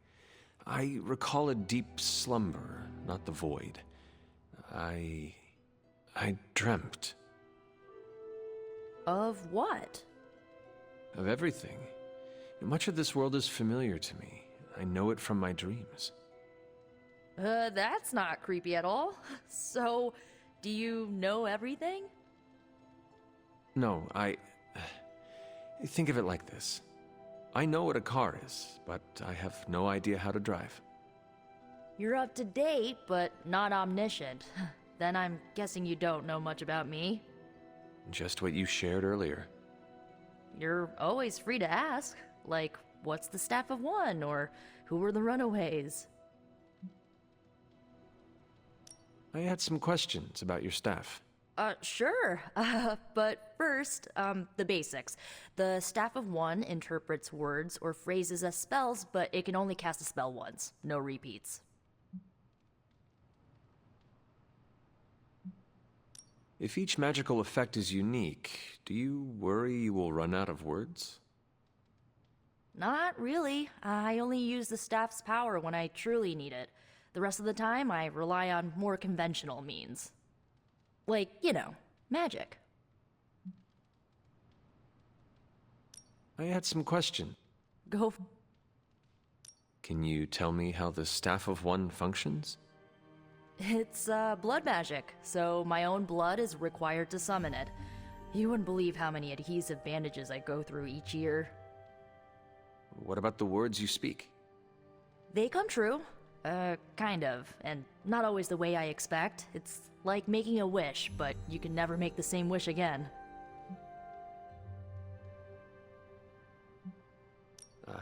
[SPEAKER 12] I recall a deep slumber, not the void. I dreamt.
[SPEAKER 15] Of what?
[SPEAKER 12] Of everything. Much of this world is familiar to me. I know it from my dreams.
[SPEAKER 15] That's not creepy at all. So, do you know everything?
[SPEAKER 12] No, think of it like this. I know what a car is, but I have no idea how to drive.
[SPEAKER 15] You're up to date, but not omniscient. Then I'm guessing you don't know much about me.
[SPEAKER 12] Just what you shared earlier.
[SPEAKER 15] You're always free to ask. Like, what's the Staff of One? Or who were the Runaways?
[SPEAKER 12] I had some questions about your staff.
[SPEAKER 15] Sure. But first, the basics. The Staff of One interprets words or phrases as spells, but it can only cast a spell once. No repeats.
[SPEAKER 12] If each magical effect is unique, do you worry you will run out of words?
[SPEAKER 15] Not really. I only use the staff's power when I truly need it. The rest of the time, I rely on more conventional means. Like, you know, magic.
[SPEAKER 12] I had some questions.
[SPEAKER 15] Go.
[SPEAKER 12] Can you tell me how the Staff of One functions?
[SPEAKER 15] It's, blood magic, so my own blood is required to summon it. You wouldn't believe how many adhesive bandages I go through each year.
[SPEAKER 12] What about the words you speak?
[SPEAKER 15] They come true. Kind of. And not always the way I expect. It's like making a wish, but you can never make the same wish again.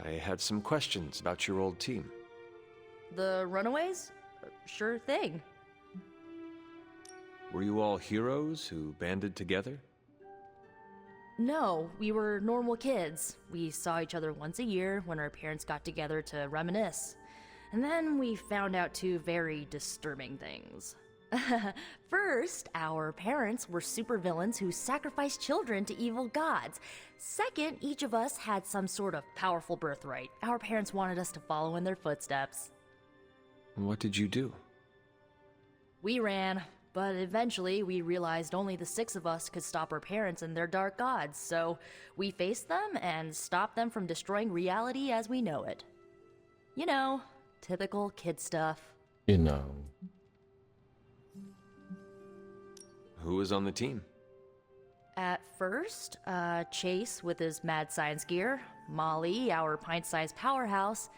[SPEAKER 12] I had some questions about your old team.
[SPEAKER 15] The Runaways? Sure thing.
[SPEAKER 12] Were you all heroes who banded together?
[SPEAKER 15] No, we were normal kids. We saw each other once a year when our parents got together to reminisce. And then we found out two very disturbing things. First, our parents were supervillains who sacrificed children to evil gods. Second, each of us had some sort of powerful birthright. Our parents wanted us to follow in their footsteps.
[SPEAKER 12] What did you do?
[SPEAKER 15] We ran, but eventually we realized only the 6 of us could stop our parents and their dark gods, so we faced them and stopped them from destroying reality as we know it. You know, typical kid stuff.
[SPEAKER 1] You know.
[SPEAKER 12] Who was on the team?
[SPEAKER 15] At first, Chase with his mad science gear, Molly, our pint-sized powerhouse,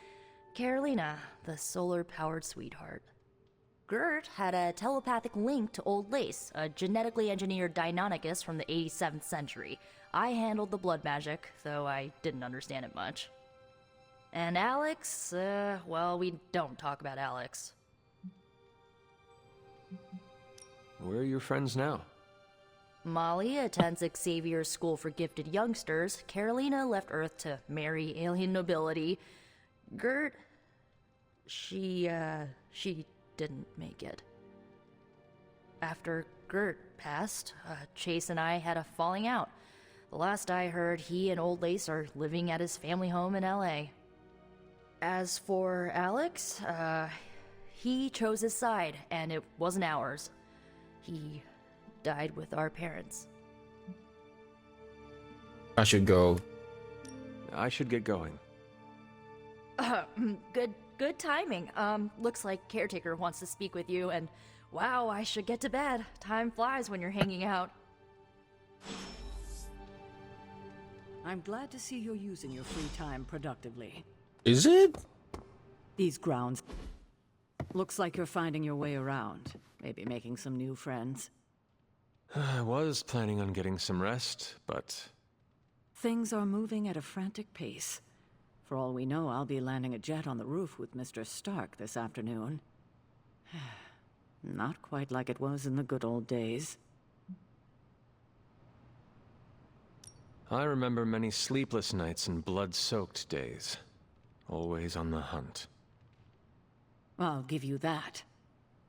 [SPEAKER 15] Carolina, the solar-powered sweetheart. Gert had a telepathic link to Old Lace, a genetically engineered Deinonychus from the 87th century. I handled the blood magic, though I didn't understand it much. And Alex, well, we don't talk about Alex.
[SPEAKER 12] Where are your friends now?
[SPEAKER 15] Molly attends Xavier's School for Gifted Youngsters. Carolina left Earth to marry alien nobility. Gert, she didn't make it. After Gert passed, Chase and I had a falling out. The last I heard, he and Old Lace are living at his family home in LA. As for Alex, he chose his side, and it wasn't ours. He died with our parents.
[SPEAKER 1] I should go.
[SPEAKER 12] I should get going.
[SPEAKER 15] Good timing. Looks like Caretaker wants to speak with you, and wow, I should get to bed. Time flies when you're hanging out.
[SPEAKER 11] I'm glad to see you're using your free time productively.
[SPEAKER 1] Is it?
[SPEAKER 11] These grounds. Looks like you're finding your way around. Maybe making some new friends.
[SPEAKER 12] I was planning on getting some rest, but...
[SPEAKER 11] Things are moving at a frantic pace. For all we know, I'll be landing a jet on the roof with Mr. Stark this afternoon. Not quite like it was in the good old days.
[SPEAKER 12] I remember many sleepless nights and blood-soaked days. Always on the hunt.
[SPEAKER 11] I'll give you that.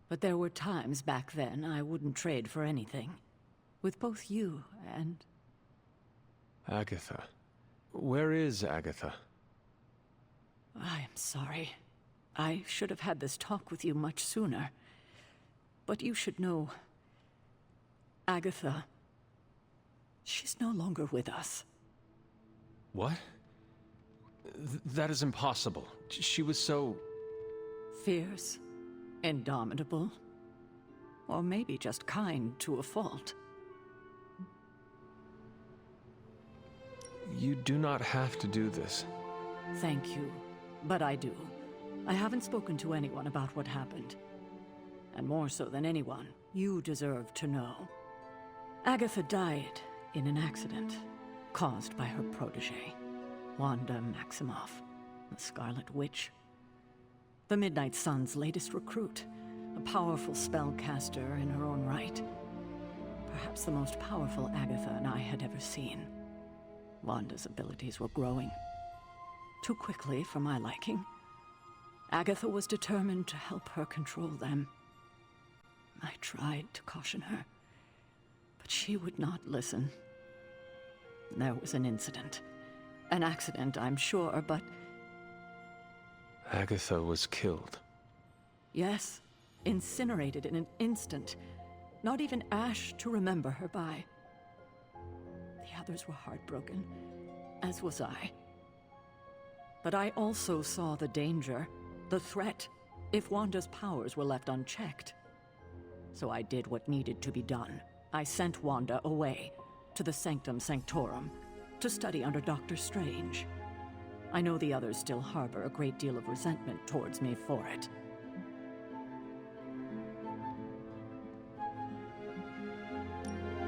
[SPEAKER 11] But there were times back then I wouldn't trade for anything. With both you and...
[SPEAKER 12] Agatha. Where is Agatha?
[SPEAKER 11] I am sorry. I should have had this talk with you much sooner. But you should know... Agatha... She's no longer with us.
[SPEAKER 12] What? That is impossible. She was so...
[SPEAKER 11] Fierce. Indomitable. Or maybe just kind to a fault.
[SPEAKER 12] You do not have to do this.
[SPEAKER 11] Thank you. But I do. I haven't spoken to anyone about what happened. And more so than anyone, you deserve to know. Agatha died in an accident caused by her protege, Wanda Maximoff, the Scarlet Witch. The Midnight Sun's latest recruit, a powerful spellcaster in her own right. Perhaps the most powerful Agatha and I had ever seen. Wanda's abilities were growing. Too quickly for my liking. Agatha was determined to help her control them. I tried to caution her, but she would not listen. There was an incident. An accident, I'm sure, but...
[SPEAKER 12] Agatha was killed.
[SPEAKER 11] Yes, incinerated in an instant. Not even ash to remember her by. The others were heartbroken, as was I. But I also saw the danger, the threat, if Wanda's powers were left unchecked. So I did what needed to be done. I sent Wanda away, to the Sanctum Sanctorum, to study under Dr. Strange. I know the others still harbor a great deal of resentment towards me for it.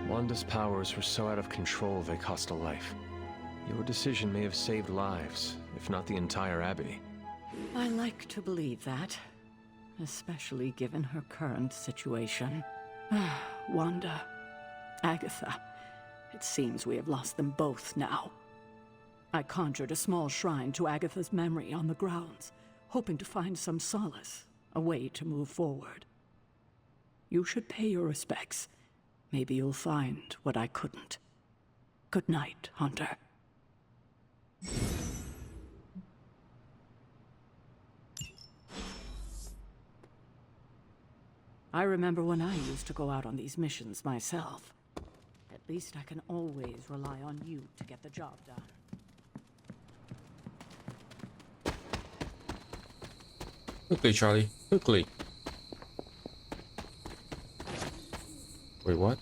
[SPEAKER 12] Wanda's powers were so out of control they cost a life. Your decision may have saved lives, if not the entire Abbey.
[SPEAKER 11] I like to believe that, especially given her current situation. Wanda, Agatha, it seems we have lost them both now. I conjured a small shrine to Agatha's memory on the grounds, hoping to find some solace, a way to move forward. You should pay your respects. Maybe you'll find what I couldn't. Good night, Hunter. I remember when I used to go out on these missions myself. At least I can always rely on you to get the job done.
[SPEAKER 1] Quickly, Charlie. Quickly. Wait, what?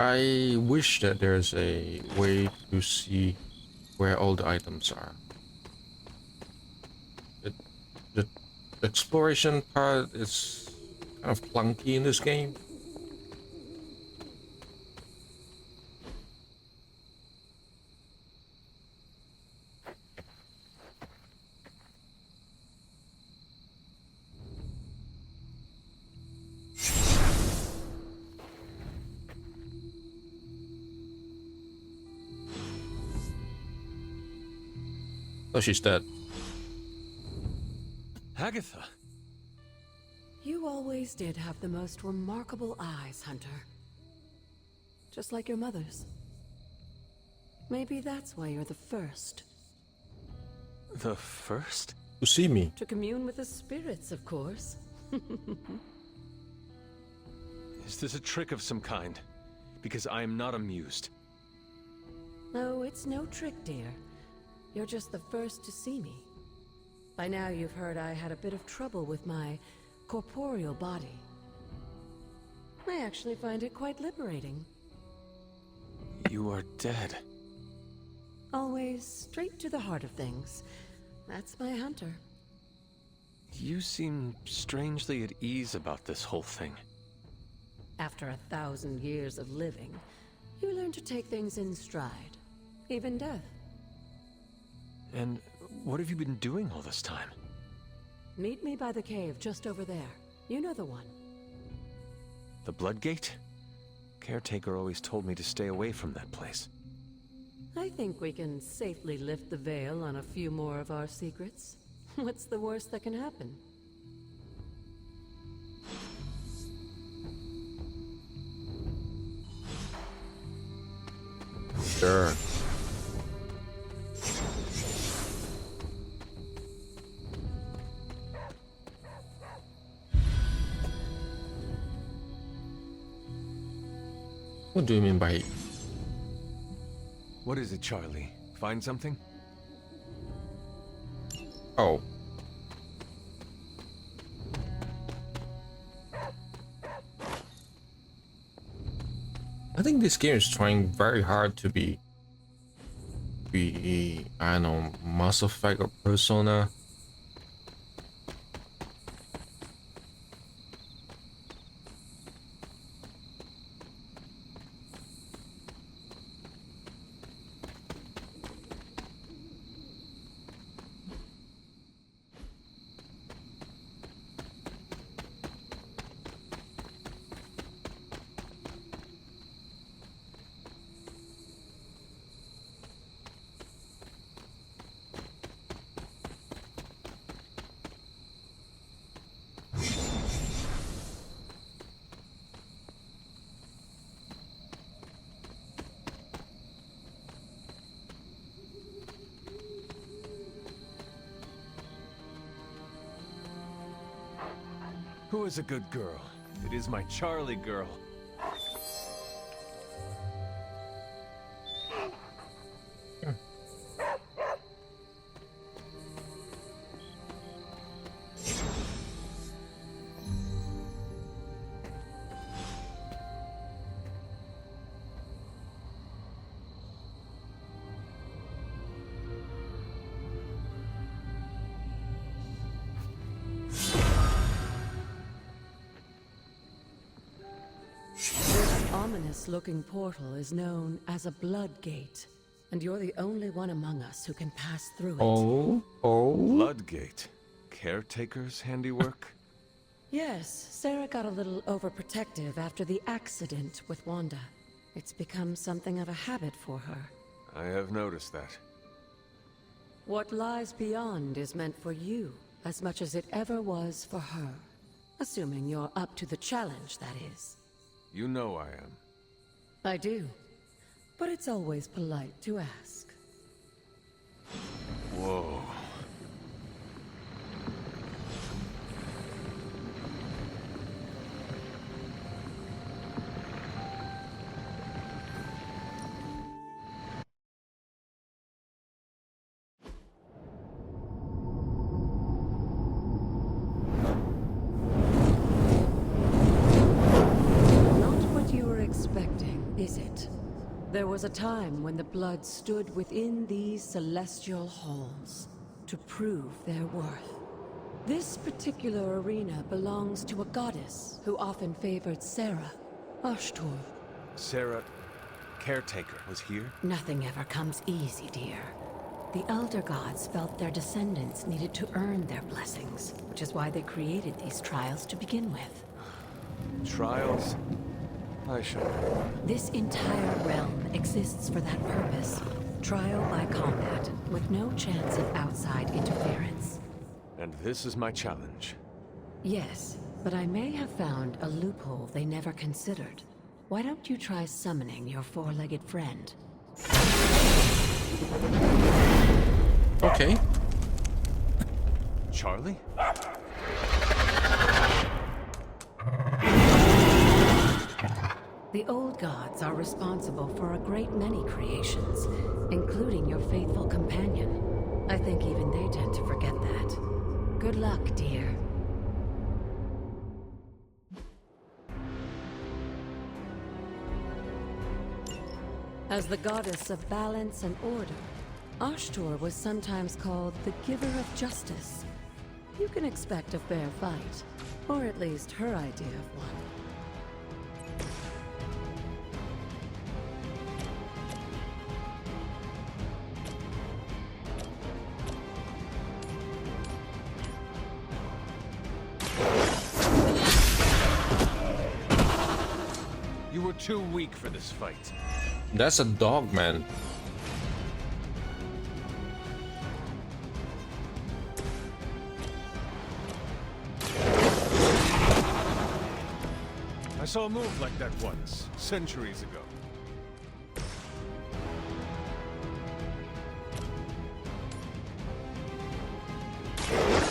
[SPEAKER 1] I wish that there's a way to see where all the items are. The exploration part is kind of clunky in this game. Oh, she's dead.
[SPEAKER 12] Agatha!
[SPEAKER 11] You always did have the most remarkable eyes, Hunter. Just like your mother's. Maybe that's why you're the first.
[SPEAKER 12] The first?
[SPEAKER 1] To see me.
[SPEAKER 11] To commune with the spirits, of course.
[SPEAKER 12] Is this a trick of some kind? Because I am not amused.
[SPEAKER 11] No, it's no trick, dear. You're just the first to see me. By now you've heard I had a bit of trouble with my corporeal body. I actually find it quite liberating.
[SPEAKER 12] You are dead.
[SPEAKER 11] Always straight to the heart of things. That's my Hunter.
[SPEAKER 12] You seem strangely at ease about this whole thing.
[SPEAKER 11] After 1,000 years of living, you learn to take things in stride. Even death.
[SPEAKER 12] And what have you been doing all this time?
[SPEAKER 11] Meet me by the cave just over there. You know the one.
[SPEAKER 12] The Bloodgate? Caretaker always told me to stay away from that place.
[SPEAKER 11] I think we can safely lift the veil on a few more of our secrets. What's the worst that can happen?
[SPEAKER 1] Sure. What do you mean by...
[SPEAKER 12] What is it, Charlie? Find something?
[SPEAKER 1] Oh. I think this game is trying very hard to be I don't know, Mass Effect or Persona.
[SPEAKER 12] Who is a good girl? It is my Charlie girl.
[SPEAKER 19] ominous-looking portal is known as a blood gate, and you're the only one among us who can pass through it.
[SPEAKER 1] Oh?
[SPEAKER 12] Bloodgate. Caretaker's handiwork?
[SPEAKER 19] Yes, Sarah got a little overprotective after the accident with Wanda. It's become something of a habit for her.
[SPEAKER 12] I have noticed that.
[SPEAKER 19] What lies beyond is meant for you, as much as it ever was for her. Assuming you're up to the challenge, that is.
[SPEAKER 12] You know I am.
[SPEAKER 19] I do. But it's always polite to ask.
[SPEAKER 12] Whoa.
[SPEAKER 19] Is it? There was a time when the blood stood within these celestial halls to prove their worth. This particular arena belongs to a goddess who often favored Sarah, Ashtur.
[SPEAKER 12] Sarah, Caretaker, was here?
[SPEAKER 19] Nothing ever comes easy, dear. The Elder Gods felt their descendants needed to earn their blessings, which is why they created these trials to begin with.
[SPEAKER 12] Trials? I should.
[SPEAKER 19] This entire realm exists for that purpose. Trial by combat, with no chance of outside interference.
[SPEAKER 12] And this is my challenge.
[SPEAKER 19] Yes, but I may have found a loophole they never considered. Why don't you try summoning your four-legged friend?
[SPEAKER 1] Okay.
[SPEAKER 12] Charlie?
[SPEAKER 19] The old gods are responsible for a great many creations, including your faithful companion. I think even they tend to forget that. Good luck, dear. As the goddess of balance and order, Ashtur was sometimes called the giver of justice. You can expect a fair fight, or at least her idea of one.
[SPEAKER 12] You were too weak for this fight.
[SPEAKER 1] That's a dog, man.
[SPEAKER 18] I saw a move like that once, centuries ago.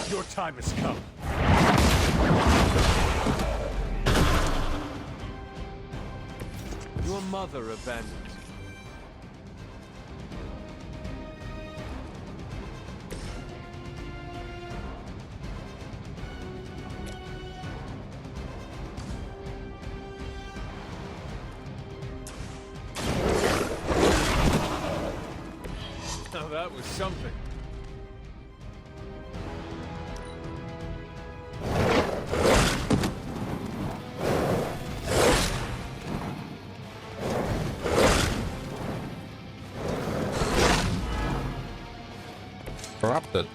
[SPEAKER 18] Your time has come.
[SPEAKER 12] Your mother abandoned you.
[SPEAKER 18] Now that was something.
[SPEAKER 1] Corrupted.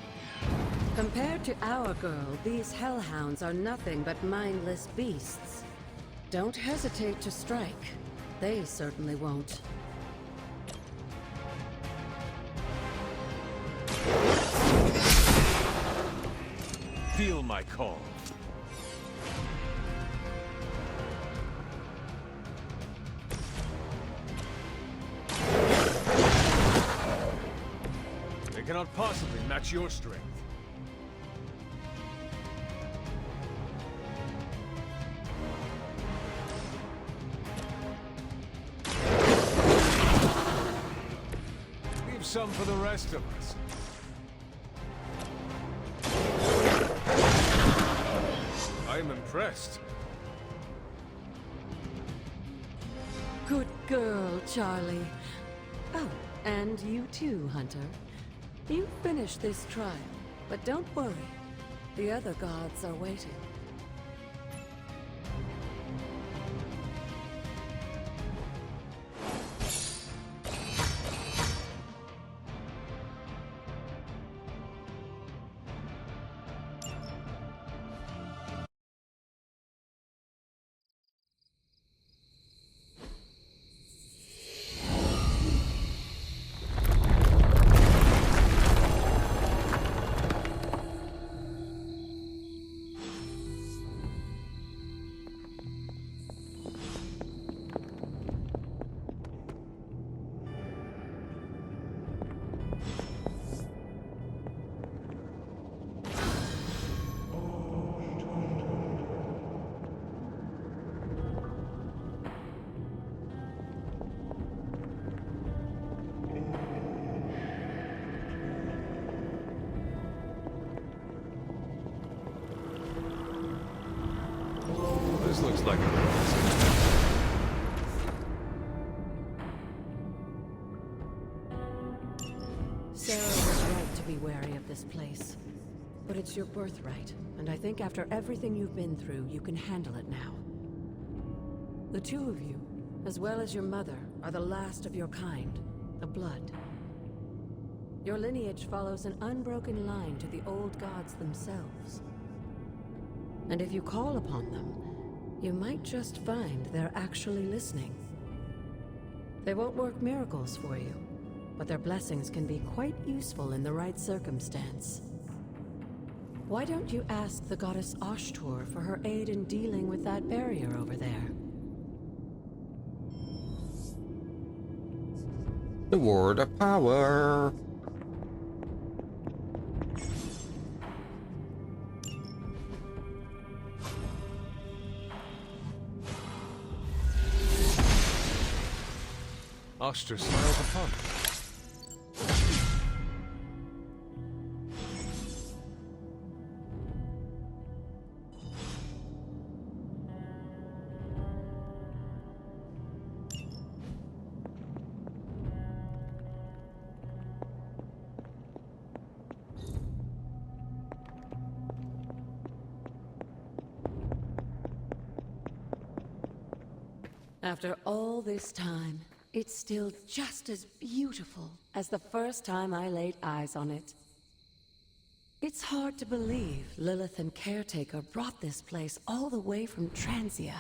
[SPEAKER 19] Compared to our girl, these hellhounds are nothing but mindless beasts. Don't hesitate to strike. They certainly won't.
[SPEAKER 18] Feel my call. They cannot possibly match your strength. Leave some for the rest of us. I am impressed.
[SPEAKER 19] Good girl, Charlie. Oh, and you too, Hunter. You finished this trial, but don't worry. The other gods are waiting.
[SPEAKER 12] This looks like a
[SPEAKER 19] Sarah was right to be wary of this place. But it's your birthright, and I think after everything you've been through, you can handle it now. The two of you, as well as your mother, are the last of your kind, the Blood. Your lineage follows an unbroken line to the old gods themselves. And if you call upon them, you might just find they're actually listening. They won't work miracles for you, but their blessings can be quite useful in the right circumstance. Why don't you ask the goddess Ashtur for her aid in dealing with that barrier over there?
[SPEAKER 1] The word of power.
[SPEAKER 12] Ashtur smiles upon us.
[SPEAKER 19] After all this time, it's still just as beautiful as the first time I laid eyes on it. It's hard to believe Lilith and Caretaker brought this place all the way from Transia.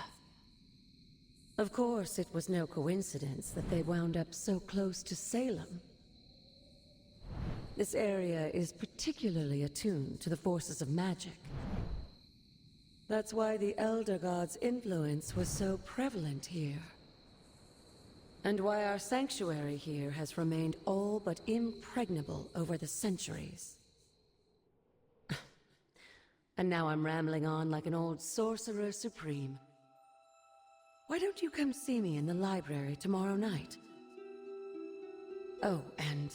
[SPEAKER 19] Of course, it was no coincidence that they wound up so close to Salem. This area is particularly attuned to the forces of magic. That's why the Elder God's influence was so prevalent here. And why our sanctuary here has remained all but impregnable over the centuries. And now I'm rambling on like an old sorcerer supreme. Why don't you come see me in the library tomorrow night? Oh, and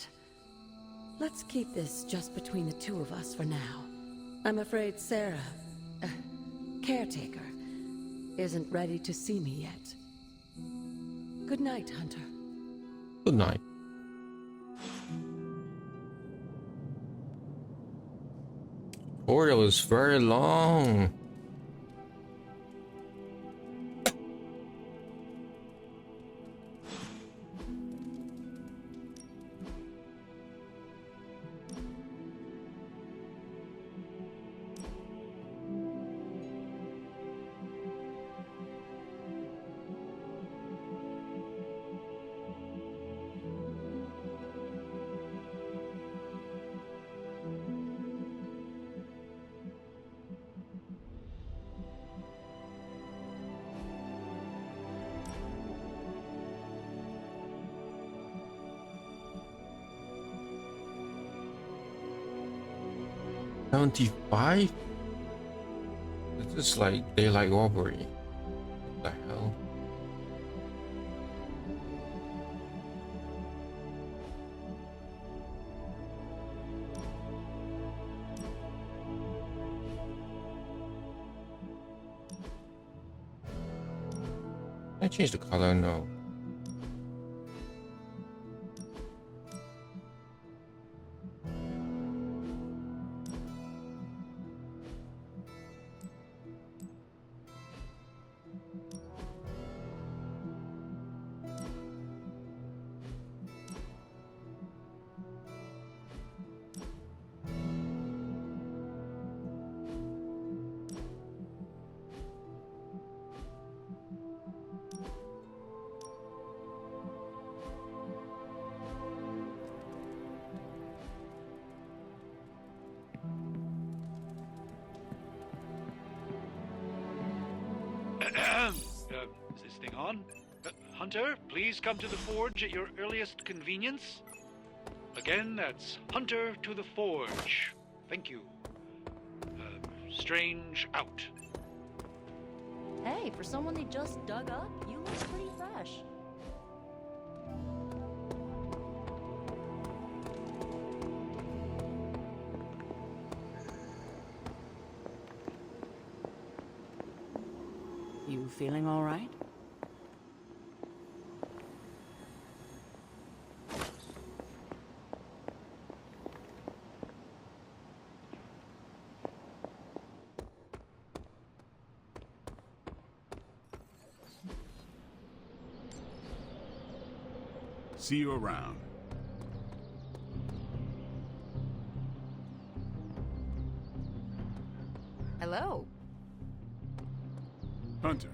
[SPEAKER 19] let's keep this just between the two of us for now. I'm afraid Sarah, Caretaker, isn't ready to see me yet. Good night, Hunter.
[SPEAKER 1] Good night. Tutorial is very long. $75? This is like daylight robbery. What the hell? Can I change the color? No.
[SPEAKER 16] Is this thing on? Hunter, please come to the forge at your earliest convenience. Again, that's Hunter to the forge. Thank you. Strange out.
[SPEAKER 15] Hey, for someone they just dug up, you look pretty fresh.
[SPEAKER 11] You feeling all right?
[SPEAKER 2] See you around.
[SPEAKER 9] Hello.
[SPEAKER 2] Hunter.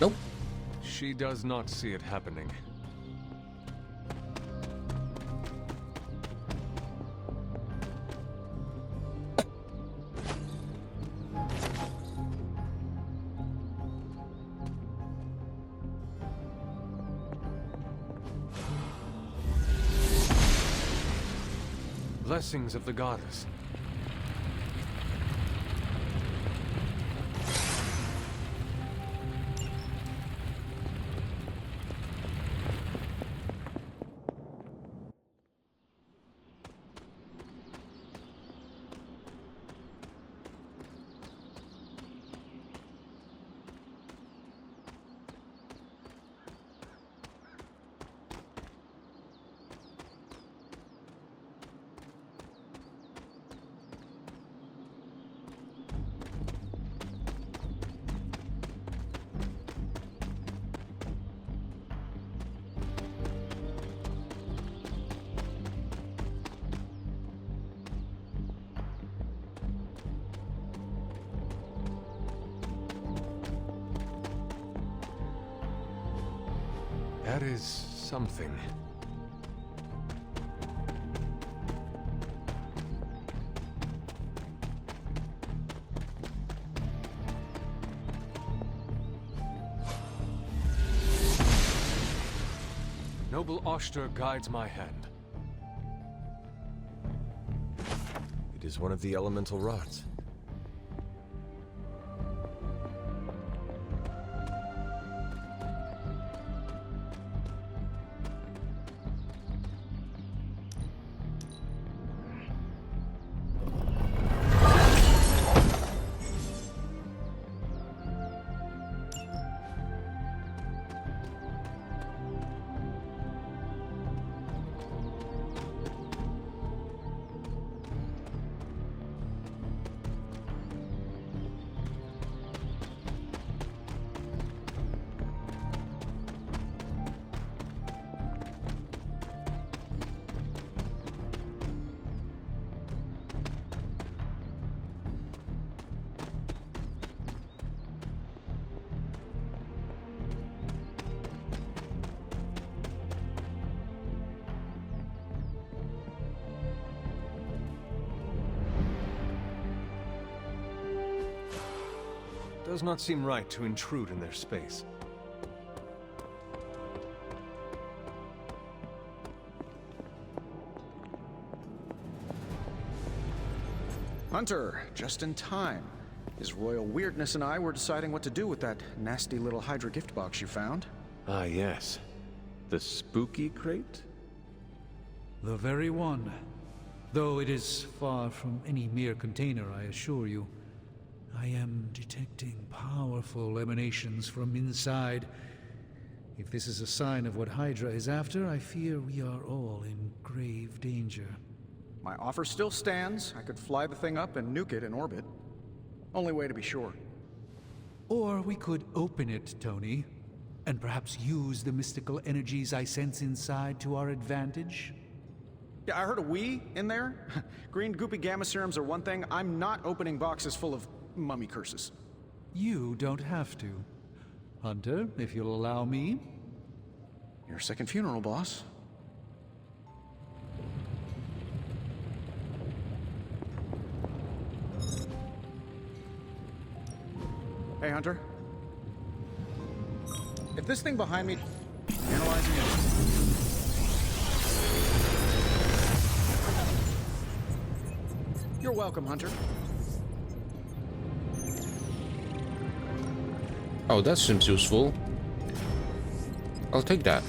[SPEAKER 1] Nope.
[SPEAKER 18] She does not see it happening. Blessings of the goddess. That is something. Noble Oster guides my hand.
[SPEAKER 12] It is one of the elemental rods.
[SPEAKER 18] Does not seem right to intrude in their space.
[SPEAKER 5] Hunter, just in time. His royal weirdness and I were deciding what to do with that nasty little Hydra gift box you found.
[SPEAKER 12] Ah, yes. The spooky crate?
[SPEAKER 4] The very one. Though it is far from any mere container, I assure you. I am detecting powerful emanations from inside. If this is a sign of what Hydra is after, I fear we are all in grave danger.
[SPEAKER 5] My offer still stands. I could fly the thing up and nuke it in orbit. Only way to be sure.
[SPEAKER 4] Or we could open it, Tony, and perhaps use the mystical energies I sense inside to our advantage.
[SPEAKER 5] Yeah, I heard a "we" in there. Green goopy gamma serums are one thing. I'm not opening boxes full of mummy curses.
[SPEAKER 4] You don't have to. Hunter, if you'll allow me.
[SPEAKER 5] Your second funeral, boss. Hey, Hunter. If this thing behind me... Analyzing it. You're welcome, Hunter.
[SPEAKER 1] Oh, that seems useful. I'll take that.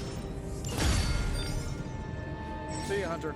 [SPEAKER 5] See you, Hunter.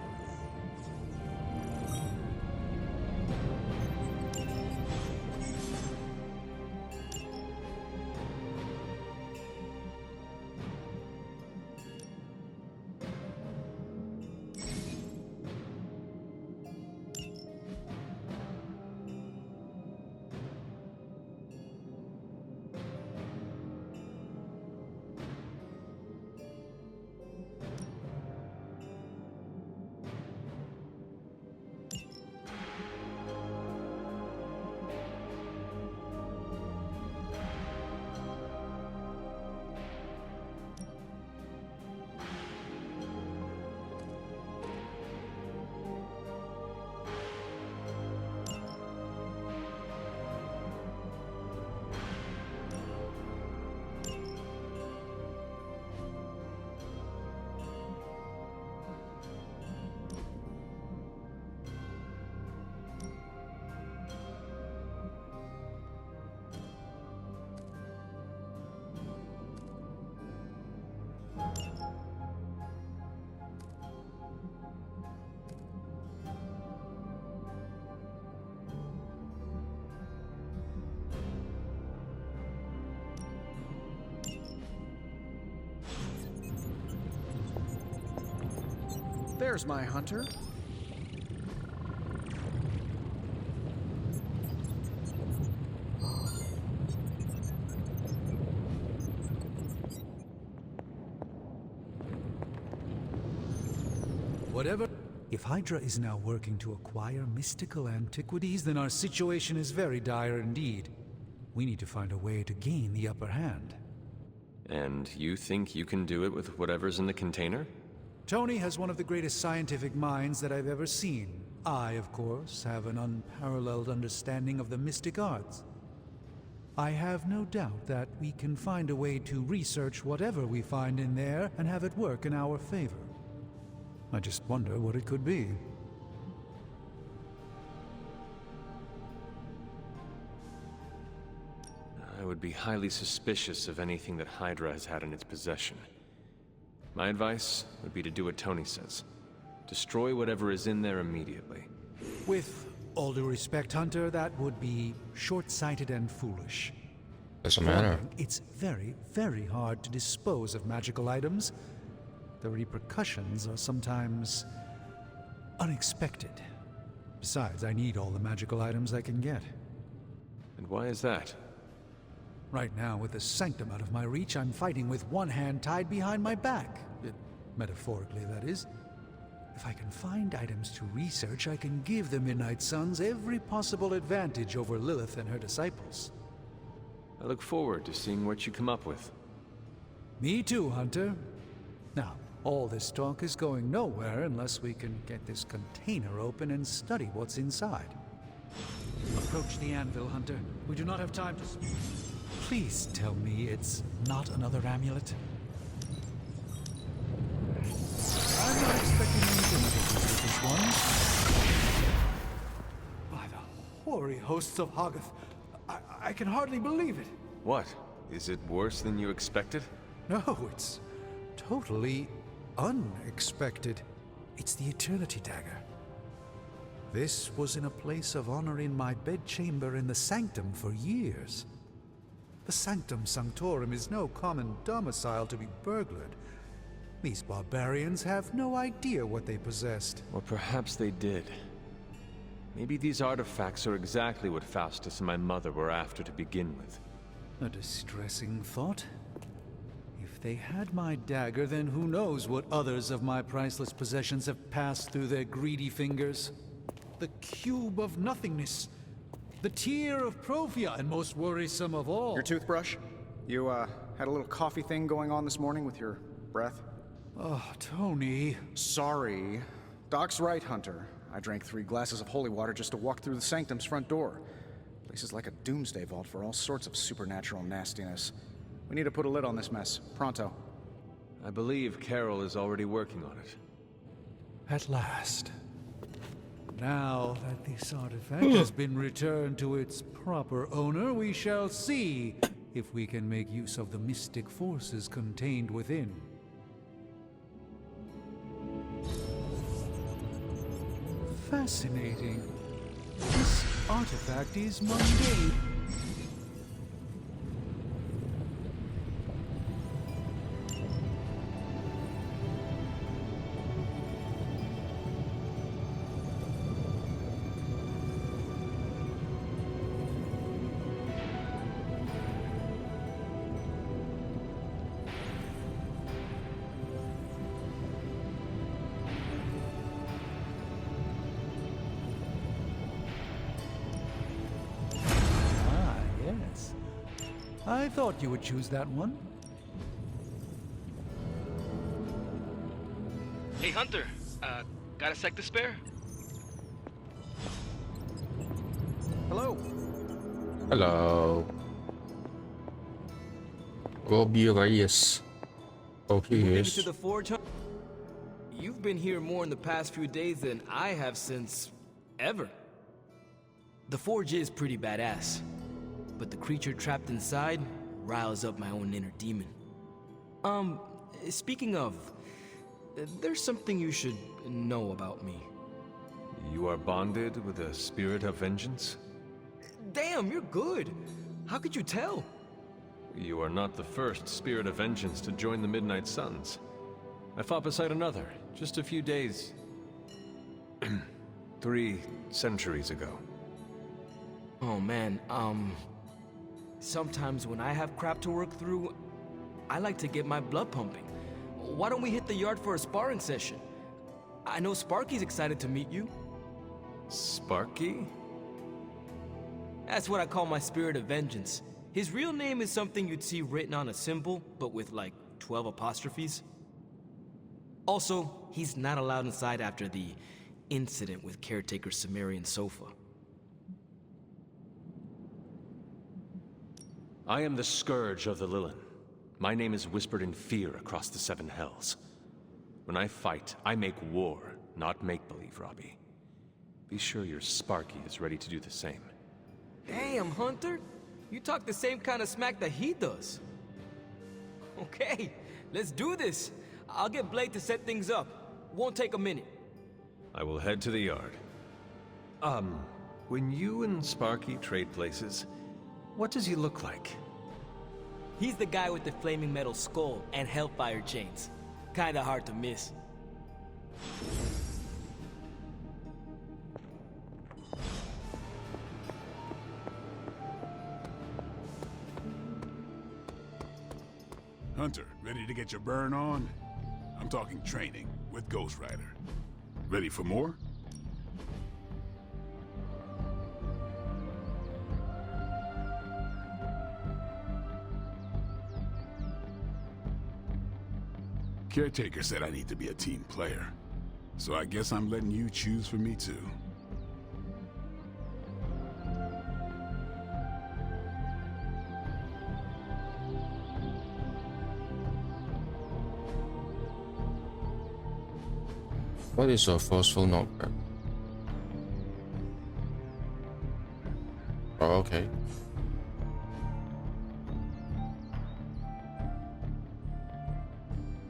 [SPEAKER 5] There's my Hunter.
[SPEAKER 4] Whatever. If Hydra is now working to acquire mystical antiquities, then our situation is very dire indeed. We need to find a way to gain the upper hand.
[SPEAKER 12] And you think you can do it with whatever's in the container?
[SPEAKER 4] Tony has one of the greatest scientific minds that I've ever seen. I, of course, have an unparalleled understanding of the mystic arts. I have no doubt that we can find a way to research whatever we find in there and have it work in our favor. I just wonder what it could be.
[SPEAKER 12] I would be highly suspicious of anything that Hydra has had in its possession. My advice would be to do what Tony says. Destroy whatever is in there immediately.
[SPEAKER 4] With all due respect, Hunter, that would be short-sighted and foolish.
[SPEAKER 1] Doesn't matter.
[SPEAKER 4] It's very, very hard to dispose of magical items. The repercussions are sometimes unexpected. Besides, I need all the magical items I can get.
[SPEAKER 12] And why is that?
[SPEAKER 4] Right now, with the Sanctum out of my reach, I'm fighting with one hand tied behind my back. Metaphorically, that is. If I can find items to research, I can give the Midnight Suns every possible advantage over Lilith and her disciples.
[SPEAKER 12] I look forward to seeing what you come up with.
[SPEAKER 4] Me too, Hunter. Now, all this talk is going nowhere unless we can get this container open and study what's inside. Approach the anvil, Hunter. We do not have time to... Please tell me it's not another amulet. I'm not expecting any difficulties with this one. By the hosts of Hoggoth. I can hardly believe it.
[SPEAKER 12] What? Is it worse than you expected?
[SPEAKER 4] No, it's totally unexpected. It's the Eternity Dagger. This was in a place of honor in my bedchamber in the Sanctum for years. The Sanctum Sanctorum is no common domicile to be burglared. These barbarians have no idea what they possessed.
[SPEAKER 12] Or perhaps they did. Maybe these artifacts are exactly what Faustus and my mother were after to begin with.
[SPEAKER 4] A distressing thought. If they had my dagger, then who knows what others of my priceless possessions have passed through their greedy fingers. The Cube of Nothingness. The Tear of Profia, and most worrisome of all.
[SPEAKER 5] Your toothbrush? You, had a little coffee thing going on this morning with your breath?
[SPEAKER 4] Oh, Tony.
[SPEAKER 5] Sorry. Doc's right, Hunter. I drank 3 glasses of holy water just to walk through the Sanctum's front door. Place is like a doomsday vault for all sorts of supernatural nastiness. We need to put a lid on this mess. Pronto.
[SPEAKER 12] I believe Carol is already working on it.
[SPEAKER 4] At last. Now that this artifact has been returned to its proper owner, we shall see if we can make use of the mystic forces contained within. Fascinating. This artifact is mundane. I thought you would choose that one.
[SPEAKER 13] Hey, Hunter. Got a sec to spare?
[SPEAKER 5] Hello.
[SPEAKER 1] Hello. Robbie Reyes. Oh, here he
[SPEAKER 13] Been
[SPEAKER 1] is.
[SPEAKER 13] to the forge, huh? You've been here more in the past few days than I have since ever. The forge is pretty badass, but the creature trapped inside riles up my own inner demon. Speaking of, there's something you should know about me.
[SPEAKER 12] You are bonded with a spirit of vengeance?
[SPEAKER 13] Damn, you're good. How could you tell?
[SPEAKER 12] You are not the first spirit of vengeance to join the Midnight Suns. I fought beside another, just a few days... 3 centuries ago.
[SPEAKER 13] Oh man, sometimes when I have crap to work through, I like to get my blood pumping. Why don't we hit the yard for a sparring session? I know Sparky's excited to meet you.
[SPEAKER 12] Sparky?
[SPEAKER 13] That's what I call my spirit of vengeance. His real name is something you'd see written on a symbol, but with like 12 apostrophes. Also, he's not allowed inside after the incident with caretaker Sumerian Sofa.
[SPEAKER 12] I am the Scourge of the Lilin. My name is whispered in fear across the 7 hells. When I fight, I make war, not make-believe, Robbie. Be sure your Sparky is ready to do the same.
[SPEAKER 13] Damn, Hunter! You talk the same kind of smack that he does. Okay, let's do this. I'll get Blade to set things up. Won't take a minute.
[SPEAKER 12] I will head to the yard. When you and Sparky trade places, what does he look like?
[SPEAKER 13] He's the guy with the flaming metal skull and hellfire chains. Kinda hard to miss.
[SPEAKER 2] Hunter, ready to get your burn on? I'm talking training with Ghost Rider. Ready for more? Caretaker said I need to be a team player, so I guess I'm letting you choose for me too.
[SPEAKER 1] What is a forceful knockback? Oh, okay.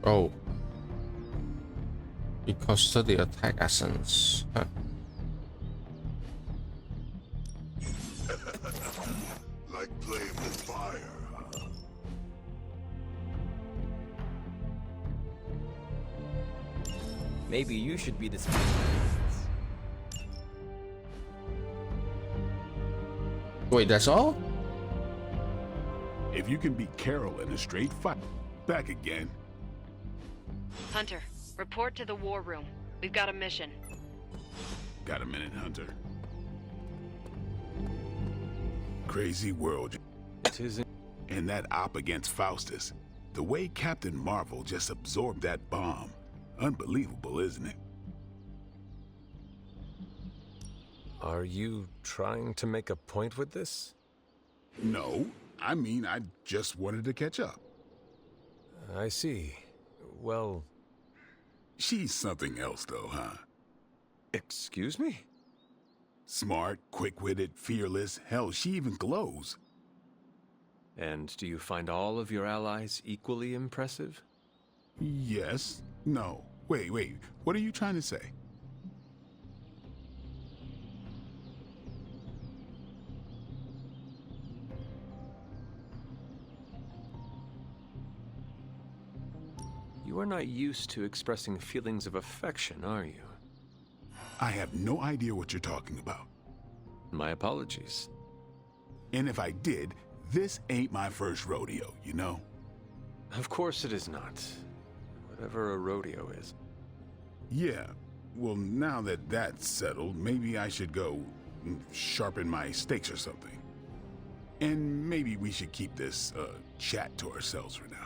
[SPEAKER 1] Oh. Because of the attack essence. Huh.
[SPEAKER 2] Like playing with fire, huh?
[SPEAKER 13] Maybe you should be the speaker.
[SPEAKER 1] Wait, that's all?
[SPEAKER 2] If you can beat Carol in a straight fight, back again.
[SPEAKER 10] Hunter, report to the war room. We've got a mission.
[SPEAKER 2] Got a minute, Hunter? Crazy world.
[SPEAKER 12] It isn't.
[SPEAKER 2] And that op against Faustus. The way Captain Marvel just absorbed that bomb. Unbelievable, isn't it?
[SPEAKER 12] Are you trying to make a point with this?
[SPEAKER 2] No. I mean, I just wanted to catch up.
[SPEAKER 12] I see. Well...
[SPEAKER 2] She's something else, though, huh?
[SPEAKER 12] Excuse me?
[SPEAKER 2] Smart, quick-witted, fearless. Hell, she even glows.
[SPEAKER 12] And do you find all of your allies equally impressive?
[SPEAKER 2] Yes. No. Wait. What are you trying to say?
[SPEAKER 12] You are not used to expressing feelings of affection, are you?
[SPEAKER 2] I have no idea what you're talking about.
[SPEAKER 12] My apologies.
[SPEAKER 2] And if I did, this ain't my first rodeo, you know?
[SPEAKER 12] Of course it is not. Whatever a rodeo is.
[SPEAKER 2] Yeah. Well, now that that's settled, maybe I should go sharpen my stakes or something. And maybe we should keep this chat to ourselves for now.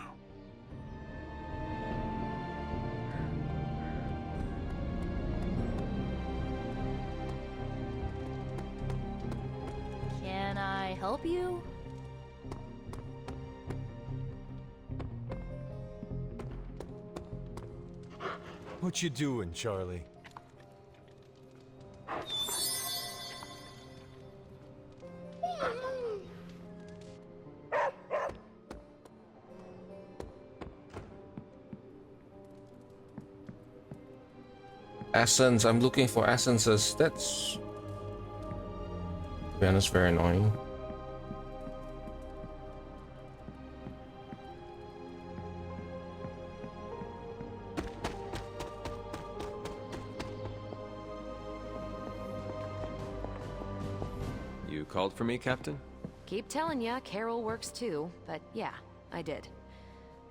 [SPEAKER 15] Can I help you?
[SPEAKER 18] What you doing, Charlie?
[SPEAKER 1] Essence, I'm looking for essences. That's... Man, that's very annoying.
[SPEAKER 12] You called for me, Captain?
[SPEAKER 10] Keep telling ya, Carol works too, but yeah, I did.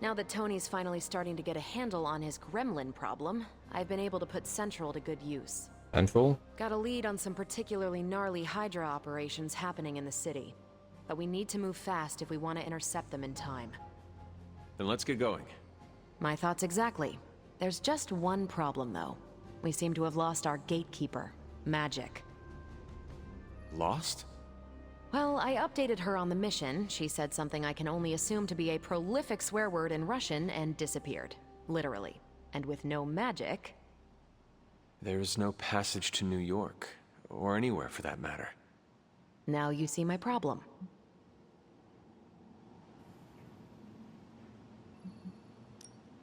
[SPEAKER 10] Now that Tony's finally starting to get a handle on his gremlin problem, I've been able to put Central to good use.
[SPEAKER 1] Central?
[SPEAKER 10] Got a lead on some particularly gnarly Hydra operations happening in the city. But we need to move fast if we want to intercept them in time.
[SPEAKER 12] Then let's get going.
[SPEAKER 10] My thoughts exactly. There's just one problem, though. We seem to have lost our gatekeeper, Magic.
[SPEAKER 12] Lost?
[SPEAKER 10] Well, I updated her on the mission. She said something I can only assume to be a prolific swear word in Russian and disappeared. Literally. And with no magic...
[SPEAKER 12] There's no passage to New York, or anywhere for that matter.
[SPEAKER 10] Now you see my problem.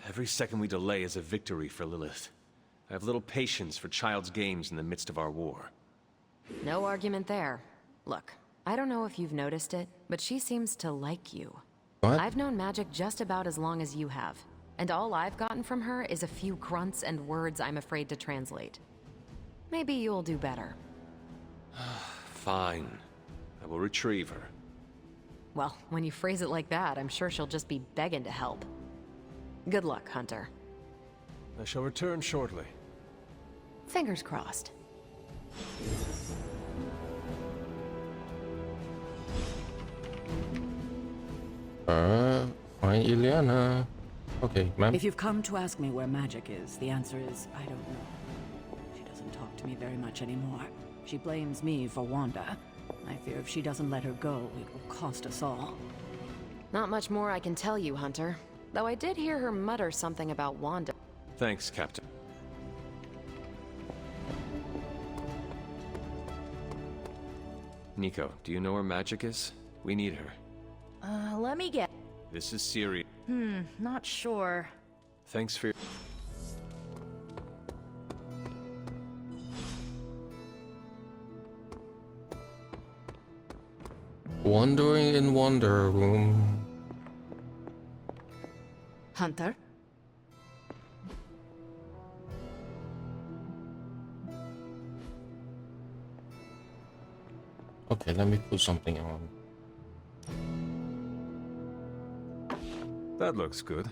[SPEAKER 12] Every second we delay is a victory for Lilith. I have little patience for child's games in the midst of our war.
[SPEAKER 10] No argument there. Look, I don't know if you've noticed it, but she seems to like you.
[SPEAKER 1] What?
[SPEAKER 10] I've known Magic just about as long as you have, and all I've gotten from her is a few grunts and words I'm afraid to translate. Maybe you'll do better.
[SPEAKER 12] Fine. I will retrieve her.
[SPEAKER 10] Well, when you phrase it like that, I'm sure she'll just be begging to help. Good luck, Hunter.
[SPEAKER 18] I shall return shortly.
[SPEAKER 10] Fingers crossed.
[SPEAKER 1] Find Illyana. Okay, ma'am.
[SPEAKER 17] If you've come to ask me where Magic is, the answer is I don't know. She doesn't talk to me very much anymore. She blames me for Wanda. I fear if she doesn't let her go, it will cost us all.
[SPEAKER 10] Not much more I can tell you, Hunter. Though I did hear her mutter something about Wanda.
[SPEAKER 12] Thanks, Captain. Nico, do you know where Magic is? We need her.
[SPEAKER 15] Let me get.
[SPEAKER 12] This is serious.
[SPEAKER 15] Not sure.
[SPEAKER 12] Thanks for your...
[SPEAKER 1] Wandering in Wonder Room.
[SPEAKER 19] Hunter?
[SPEAKER 1] Okay, let me put something on.
[SPEAKER 12] That looks good.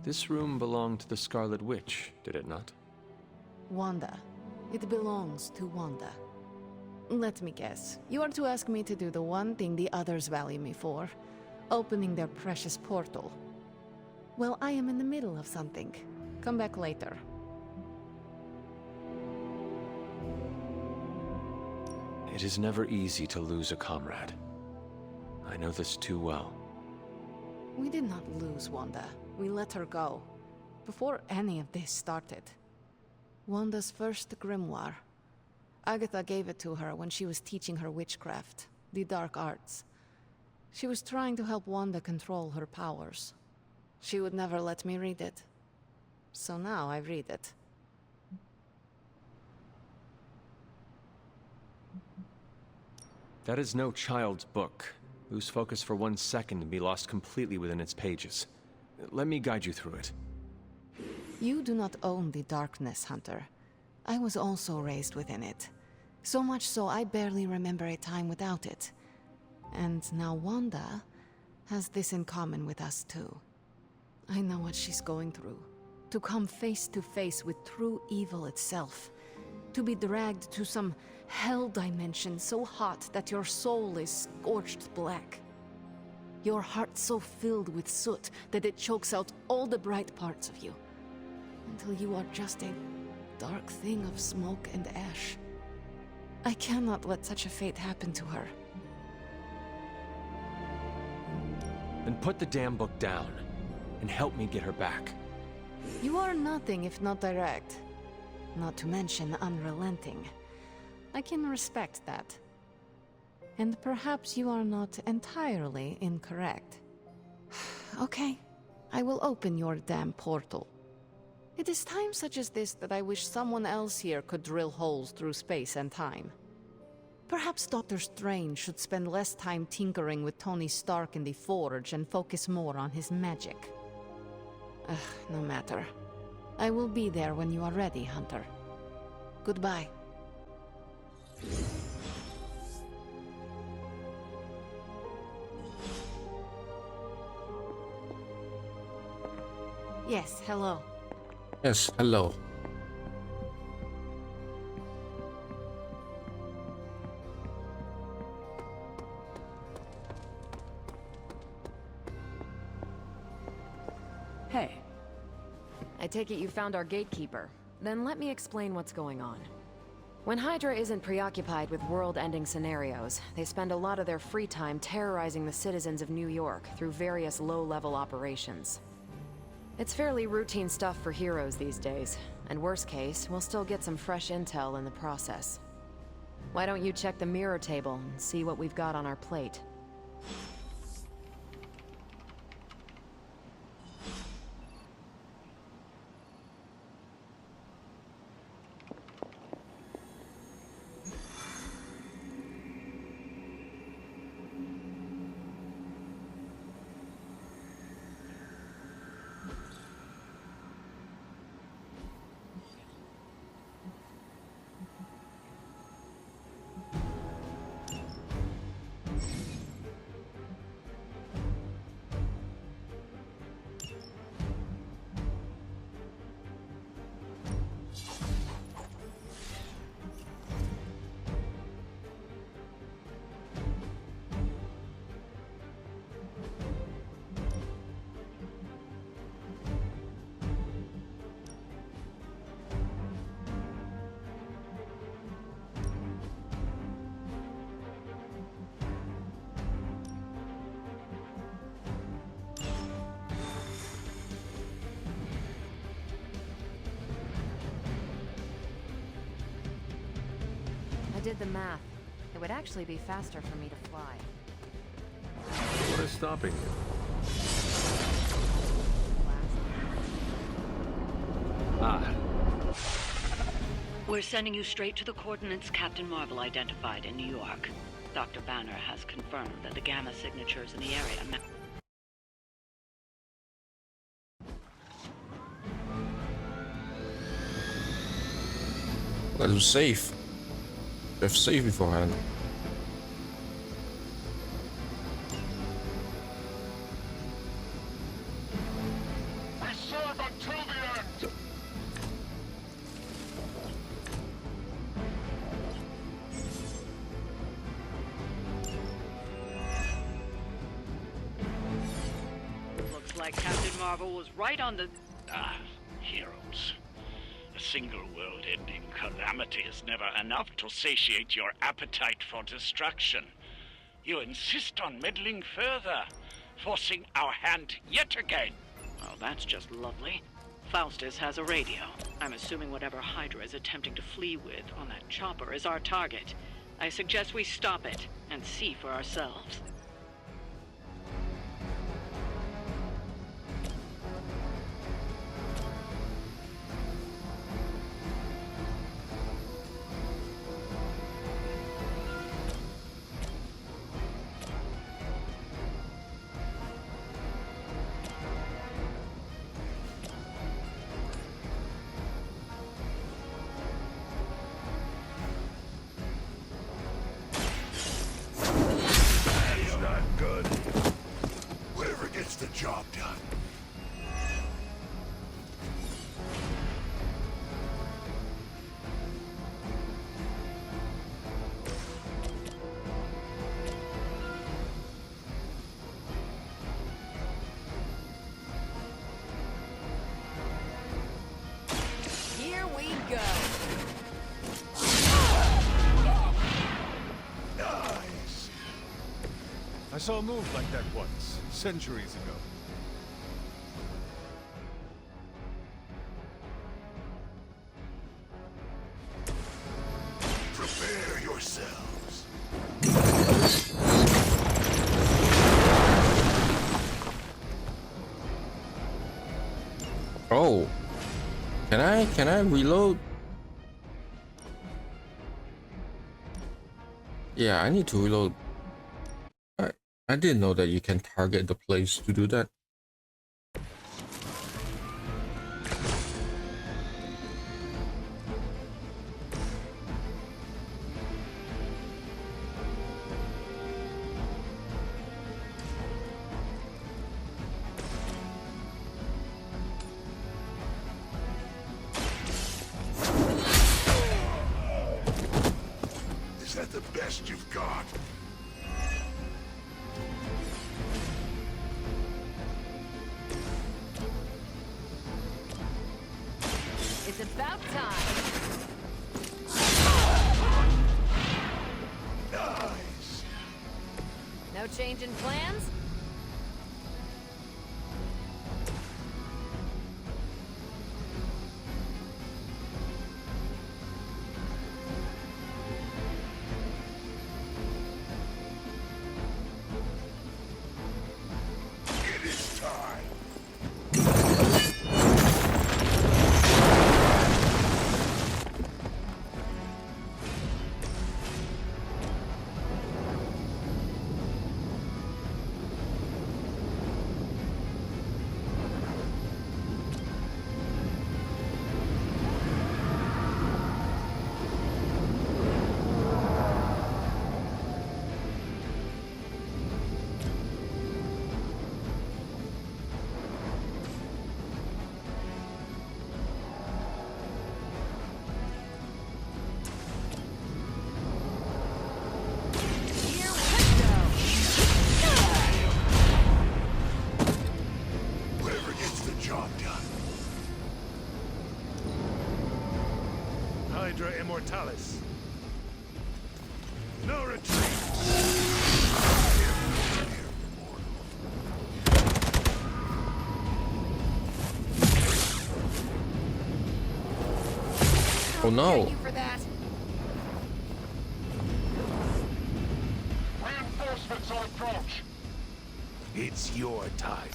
[SPEAKER 12] This room belonged to the Scarlet Witch, did it not?
[SPEAKER 19] Wanda. It belongs to Wanda. Let me guess. You are to ask me to do the one thing the others value me for. Opening their precious portal. Well, I am in the middle of something. Come back later.
[SPEAKER 12] It is never easy to lose a comrade. I know this too well.
[SPEAKER 19] We did not lose Wanda. We let her go. Before any of this started. Wanda's first grimoire. Agatha gave it to her when she was teaching her witchcraft, the dark arts. She was trying to help Wanda control her powers. She would never let me read it. So now I read it.
[SPEAKER 12] That is no child's book. Lose focus for 1 second and be lost completely within its pages. Let me guide you through it.
[SPEAKER 19] You do not own the darkness, Hunter. I was also raised within it. So much so I barely remember a time without it. And now Wanda has this in common with us too. I know what she's going through. To come face to face with true evil itself. To be dragged to some hell dimension so hot that your soul is scorched black. Your heart so filled with soot that it chokes out all the bright parts of you. Until you are just a dark thing of smoke and ash. I cannot let such a fate happen to her.
[SPEAKER 12] Then put the damn book down, and help me get her back.
[SPEAKER 19] You are nothing if not direct. Not to mention unrelenting. I can respect that. And perhaps you are not entirely incorrect. Okay, I will open your damn portal. It is times such as this that I wish someone else here could drill holes through space and time. Perhaps Doctor Strange should spend less time tinkering with Tony Stark in the Forge and focus more on his magic. No matter. I will be there when you are ready, Hunter. Goodbye. Yes, hello.
[SPEAKER 1] Yes, hello.
[SPEAKER 10] Hey. I take it you found our gatekeeper. Then let me explain what's going on. When Hydra isn't preoccupied with world-ending scenarios, they spend a lot of their free time terrorizing the citizens of New York through various low-level operations. It's fairly routine stuff for heroes these days, and worst case, we'll still get some fresh intel in the process. Why don't you check the mirror table and see what we've got on our plate? did the math. It would actually be faster for me to fly.
[SPEAKER 12] What is stopping you?
[SPEAKER 17] We're sending you straight to the coordinates Captain Marvel identified in New York. Dr. Banner has confirmed that the gamma signatures in the area
[SPEAKER 1] That was safe. They've safe beforehand.
[SPEAKER 14] We serve until the end!
[SPEAKER 17] looks like Captain Marvel was right on the...
[SPEAKER 3] Heroes. A single world-ending calamity is never enough to satiate your appetite for destruction. You insist on meddling further, forcing our hand yet again.
[SPEAKER 17] Well, that's just lovely. Faustus has a radio. I'm assuming whatever Hydra is attempting to flee with on that chopper is our target. I suggest we stop it and see for ourselves.
[SPEAKER 2] The job done.
[SPEAKER 10] Here we go.
[SPEAKER 2] Nice.
[SPEAKER 18] I saw a move like that once, centuries ago.
[SPEAKER 2] Prepare yourselves.
[SPEAKER 1] Oh. Can I reload? Yeah, I need to reload. I didn't know that you can target the place to do that.
[SPEAKER 2] Is that the best you've got?
[SPEAKER 10] It's about time.
[SPEAKER 2] Nice.
[SPEAKER 10] No change in plans?
[SPEAKER 2] It is time. Whatever gets the job done.
[SPEAKER 18] Hydra Immortalis. No retreat!
[SPEAKER 1] Oh no.
[SPEAKER 10] You for that.
[SPEAKER 14] It's your time.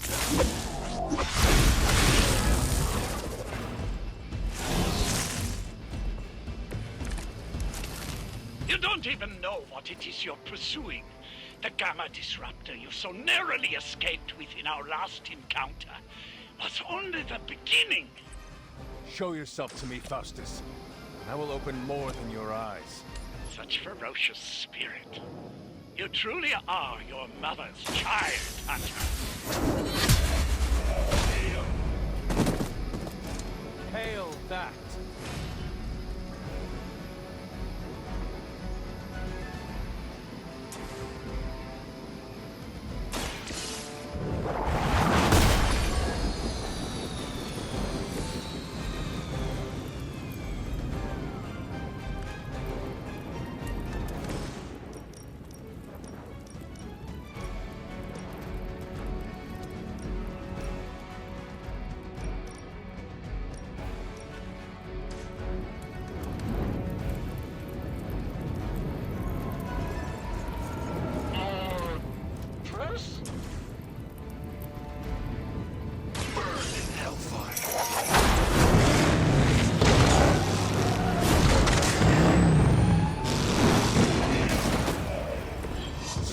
[SPEAKER 3] You don't even know what it is you're pursuing. The Gamma Disruptor you so narrowly escaped with in our last encounter was only the beginning.
[SPEAKER 18] Show yourself to me, Faustus. I will open more than your eyes.
[SPEAKER 3] Such ferocious spirit. You truly are your mother's child, Hunter.
[SPEAKER 18] Hail that!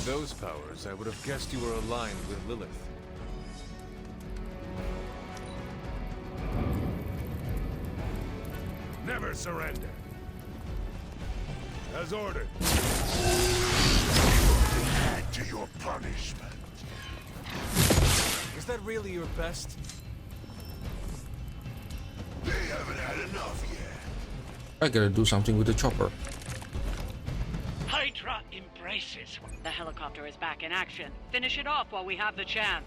[SPEAKER 12] Those powers, I would have guessed you were aligned with Lilith.
[SPEAKER 14] Never surrender. As ordered. Add to your punishment.
[SPEAKER 18] Is that really your best?
[SPEAKER 14] They haven't had enough yet.
[SPEAKER 1] I gotta do something with the chopper.
[SPEAKER 3] Hydra embraces.
[SPEAKER 17] The helicopter is back in action. Finish it off while we have the chance.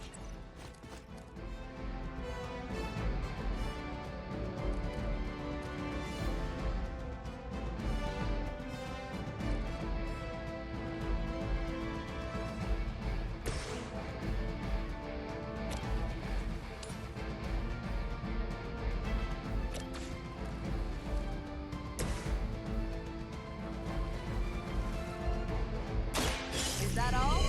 [SPEAKER 20] Is that all?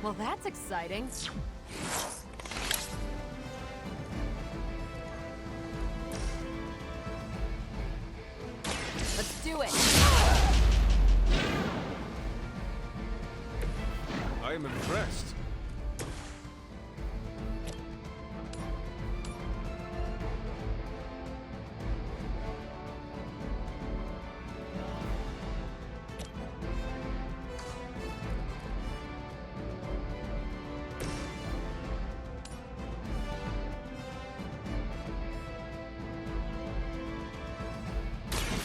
[SPEAKER 10] Well, that's exciting. Let's do it.
[SPEAKER 18] I am impressed.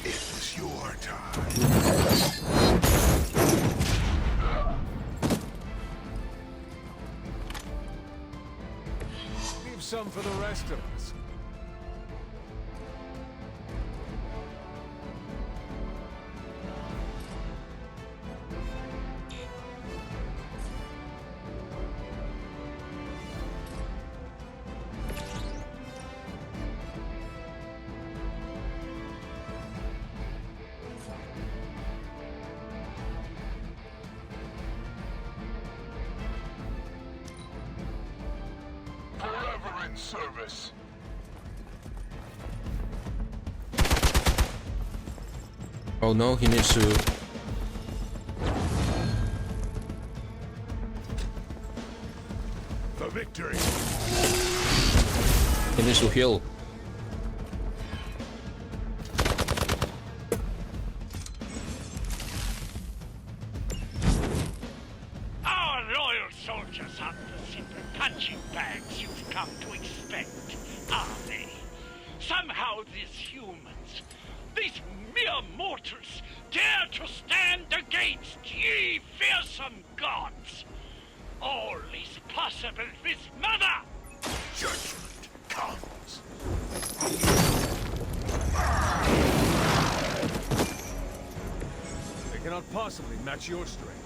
[SPEAKER 14] It's your time.
[SPEAKER 18] Leave some for the rest of us.
[SPEAKER 14] Forever in service.
[SPEAKER 1] Oh no, he needs to.
[SPEAKER 14] For victory.
[SPEAKER 1] He needs to heal.
[SPEAKER 3] Our loyal soldiers aren't the simple punching bags you've come to expect, are they? Somehow these humans These mere mortals dare to stand against ye fearsome gods. All is possible with Mother.
[SPEAKER 2] Judgment comes.
[SPEAKER 18] They cannot possibly match your strength.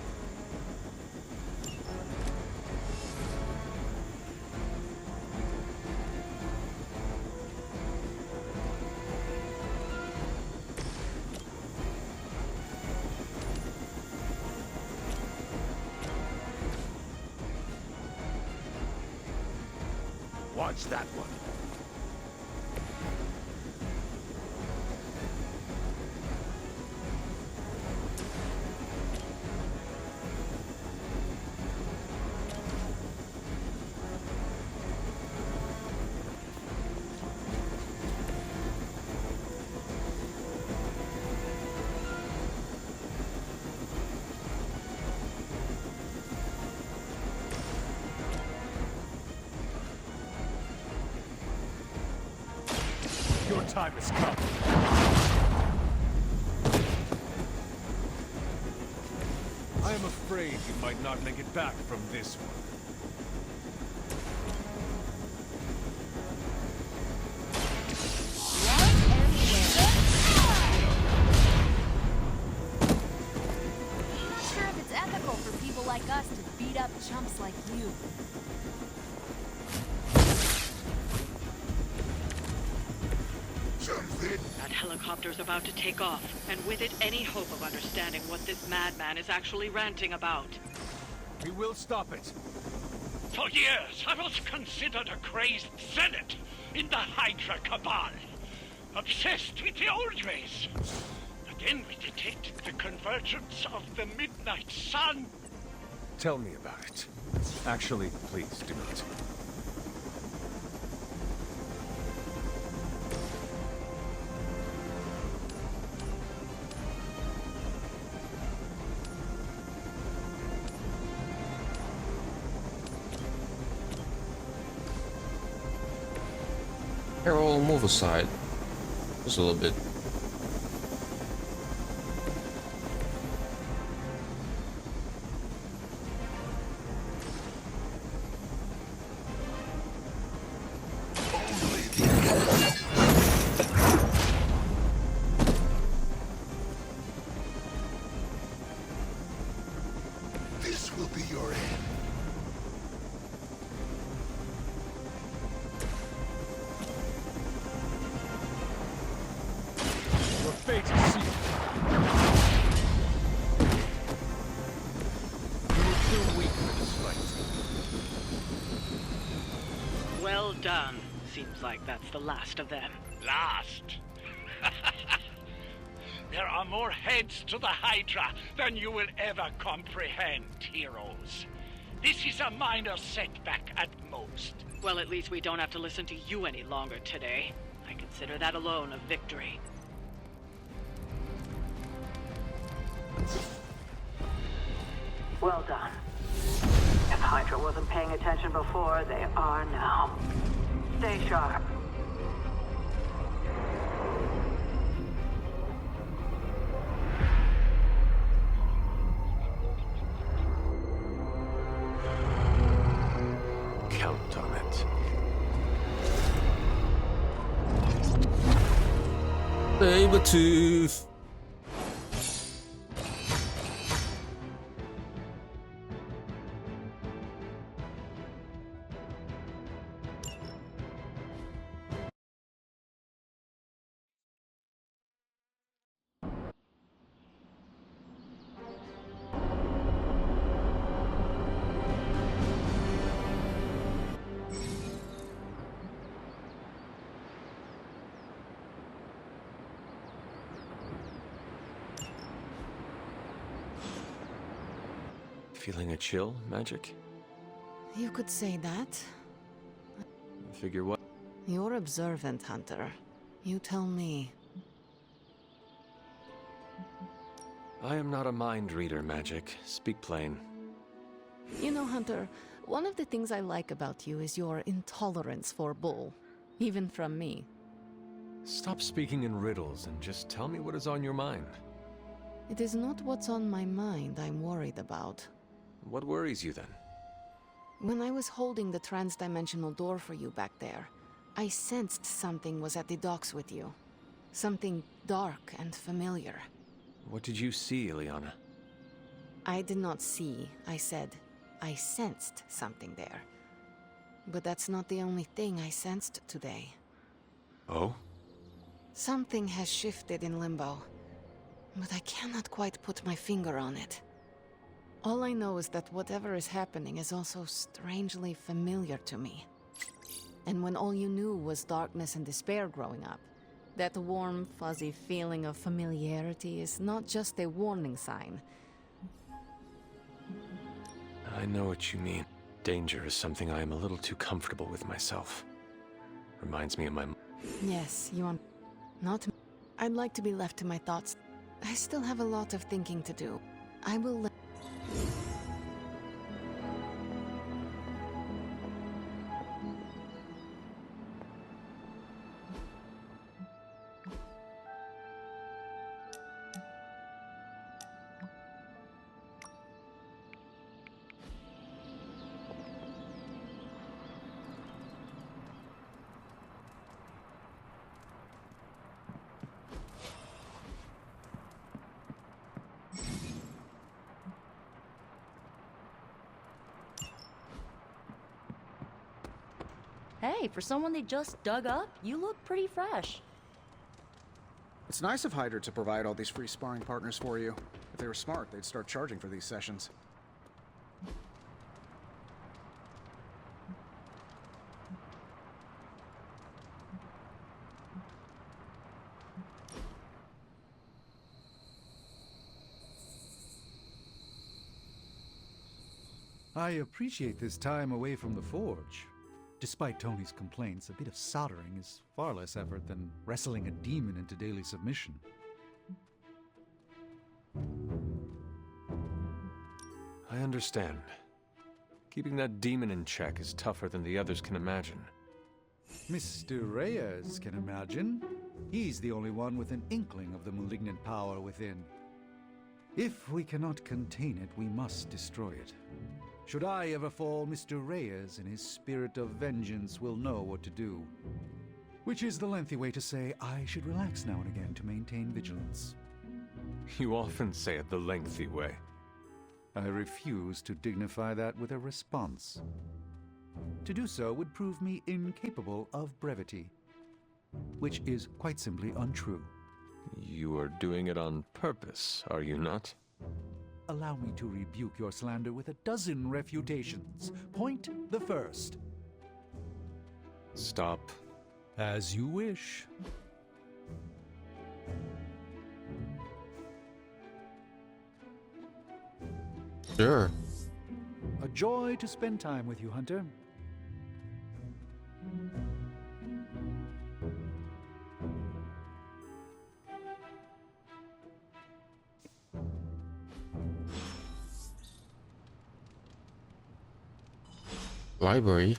[SPEAKER 2] Watch that one.
[SPEAKER 18] Your time has come. I am afraid you might not make it back from this one.
[SPEAKER 10] I'm not sure if it's ethical for people like us to beat up chumps like you.
[SPEAKER 17] That helicopter's about to take off, and with it, any hope of understanding what this madman is actually ranting about.
[SPEAKER 18] We will stop it.
[SPEAKER 3] For years, I was considered a crazed zealot in the Hydra Cabal, obsessed with the old ways. But then we detected the convergence of the Midnight Sun.
[SPEAKER 18] Tell me about it. Actually, please do not.
[SPEAKER 1] Here, I'll move aside. Just a little bit.
[SPEAKER 2] This will be your end.
[SPEAKER 18] Your fate is sealed. You were too weak for this fight.
[SPEAKER 17] Well done. Seems like that's the last of them.
[SPEAKER 3] Last? There are more heads to the Hydra than you will ever comprehend, heroes. This is a minor setback at most.
[SPEAKER 17] Well, at least we don't have to listen to you any longer today. I consider that alone a victory. Well done. If Hydra wasn't paying attention before, they are now. Stay sharp.
[SPEAKER 12] Count on it.
[SPEAKER 1] Sabretooth!
[SPEAKER 12] Feeling a chill, Magic?
[SPEAKER 19] You could say that.
[SPEAKER 12] Figure what?
[SPEAKER 19] You're observant, Hunter. You tell me.
[SPEAKER 12] I am not a mind reader, Magic. Speak plain.
[SPEAKER 19] You know, Hunter, one of the things I like about you is your intolerance for bull. Even from me.
[SPEAKER 12] Stop speaking in riddles and just tell me what is on your mind.
[SPEAKER 19] It is not what's on my mind I'm worried about.
[SPEAKER 12] What worries you then?
[SPEAKER 19] When I was holding the transdimensional door for you back there, I sensed something was at the docks with you. Something dark and familiar.
[SPEAKER 12] What did you see, Ileana?
[SPEAKER 19] I did not see, I said. I sensed something there. But that's not the only thing I sensed today.
[SPEAKER 12] Oh?
[SPEAKER 19] Something has shifted in Limbo, but I cannot quite put my finger on it. All I know is that whatever is happening is also strangely familiar to me. And when all you knew was darkness and despair growing up, that warm, fuzzy feeling of familiarity is not just a warning sign.
[SPEAKER 12] I know what you mean. Danger is something I am a little too comfortable with myself. Reminds me of my...
[SPEAKER 19] Yes, you are... Not... I'd like to be left to my thoughts. I still have a lot of thinking to do. I will let...
[SPEAKER 15] Hey, for someone they just dug up, you look pretty fresh.
[SPEAKER 5] It's nice of Hydra to provide all these free sparring partners for you. If they were smart, they'd start charging for these sessions.
[SPEAKER 4] I appreciate this time away from the forge. Despite Tony's complaints, a bit of soldering is far less effort than wrestling a demon into daily submission.
[SPEAKER 12] I understand. Keeping that demon in check is tougher than the others can imagine.
[SPEAKER 4] Mr. Reyes can imagine. He's the only one with an inkling of the malignant power within. If we cannot contain it, we must destroy it. Should I ever fall, Mr. Reyes and his spirit of vengeance will know what to do. Which is the lengthy way to say I should relax now and again to maintain vigilance.
[SPEAKER 12] You often say it the lengthy way.
[SPEAKER 4] I refuse to dignify that with a response. To do so would prove me incapable of brevity, which is quite simply untrue.
[SPEAKER 12] You are doing it on purpose, are you not?
[SPEAKER 4] Allow me to rebuke your slander with a dozen refutations. Point the first.
[SPEAKER 12] Stop.
[SPEAKER 4] As you wish.
[SPEAKER 1] Sure.
[SPEAKER 4] A joy to spend time with you, Hunter.
[SPEAKER 1] Library.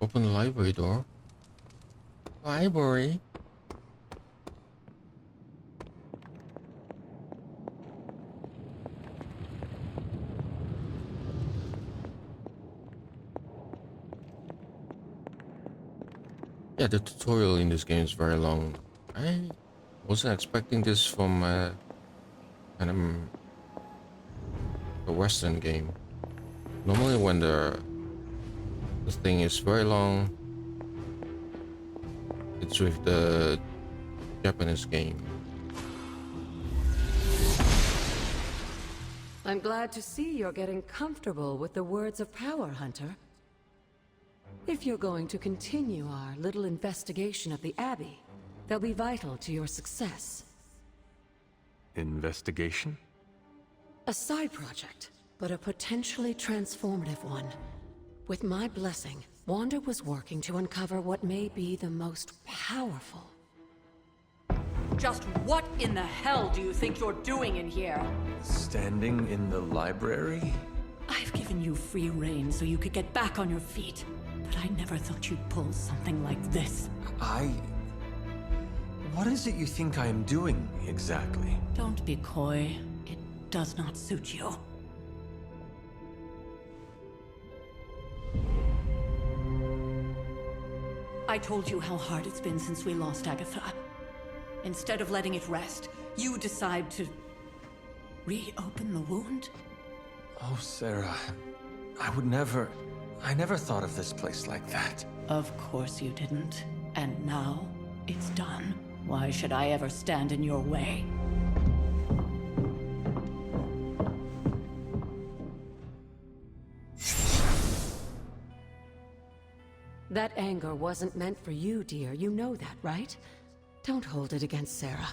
[SPEAKER 1] Open the library door. Library. Yeah, the tutorial in this game is very long. I wasn't expecting this from a Western game. Normally when the thing is very long, it's with the Japanese game.
[SPEAKER 19] I'm glad to see you're getting comfortable with the words of power, Hunter. If you're going to continue our little investigation of the Abbey, they'll be vital to your success.
[SPEAKER 12] Investigation?
[SPEAKER 19] A side project, but a potentially transformative one. With my blessing, Wanda was working to uncover what may be the most powerful.
[SPEAKER 11] Just what in the hell do you think you're doing in here?
[SPEAKER 12] Standing in the library?
[SPEAKER 11] I've given you free rein so you could get back on your feet. But I never thought you'd pull something like this.
[SPEAKER 12] What is it you think I am doing, exactly?
[SPEAKER 17] Don't be coy. It does not suit you. I told you how hard it's been since we lost Agatha. Instead of letting it rest, you decide to reopen the wound?
[SPEAKER 12] Oh, Sarah. I never thought of this place like that.
[SPEAKER 17] Of course you didn't. And now, it's done. Why should I ever stand in your way?
[SPEAKER 19] That anger wasn't meant for you, dear. You know that, right? Don't hold it against Sarah.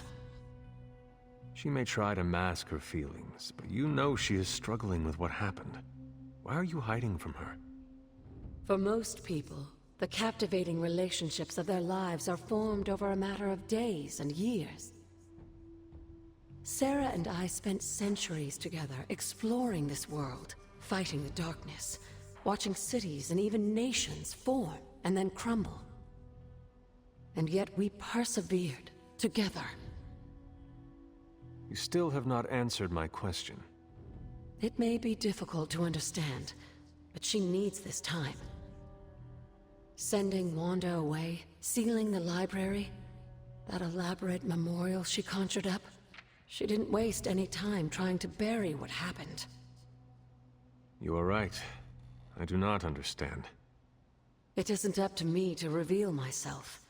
[SPEAKER 12] She may try to mask her feelings, but you know she is struggling with what happened. Why are you hiding from her?
[SPEAKER 19] For most people, the captivating relationships of their lives are formed over a matter of days and years. Sarah and I spent centuries together exploring this world, fighting the darkness, watching cities and even nations form and then crumble. And yet we persevered together.
[SPEAKER 12] You still have not answered my question.
[SPEAKER 19] It may be difficult to understand, but she needs this time. Sending Wanda away, sealing the library, that elaborate memorial she conjured up, she didn't waste any time trying to bury what happened.
[SPEAKER 12] You are right. I do not understand.
[SPEAKER 19] It isn't up to me to reveal myself.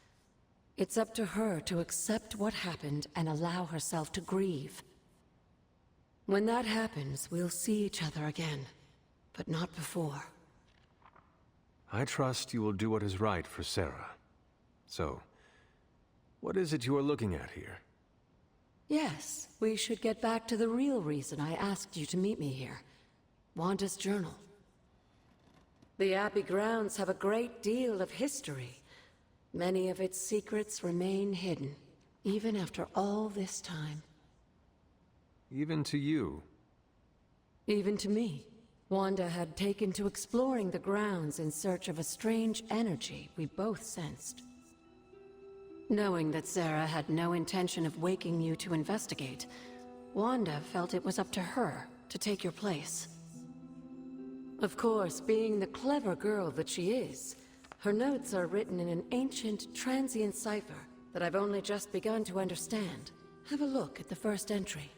[SPEAKER 19] It's up to her to accept what happened and allow herself to grieve. When that happens, we'll see each other again, but not before.
[SPEAKER 12] I trust you will do what is right for Sarah. So, what is it you are looking at here?
[SPEAKER 19] Yes, we should get back to the real reason I asked you to meet me here. Wanda's journal. The Abbey grounds have a great deal of history. Many of its secrets remain hidden, even after all this time.
[SPEAKER 12] Even to you?
[SPEAKER 19] Even to me. Wanda had taken to exploring the grounds in search of a strange energy we both sensed. Knowing that Sarah had no intention of waking you to investigate, Wanda felt it was up to her to take your place. Of course, being the clever girl that she is, her notes are written in an ancient, transient cipher that I've only just begun to understand. Have a look at the first entry.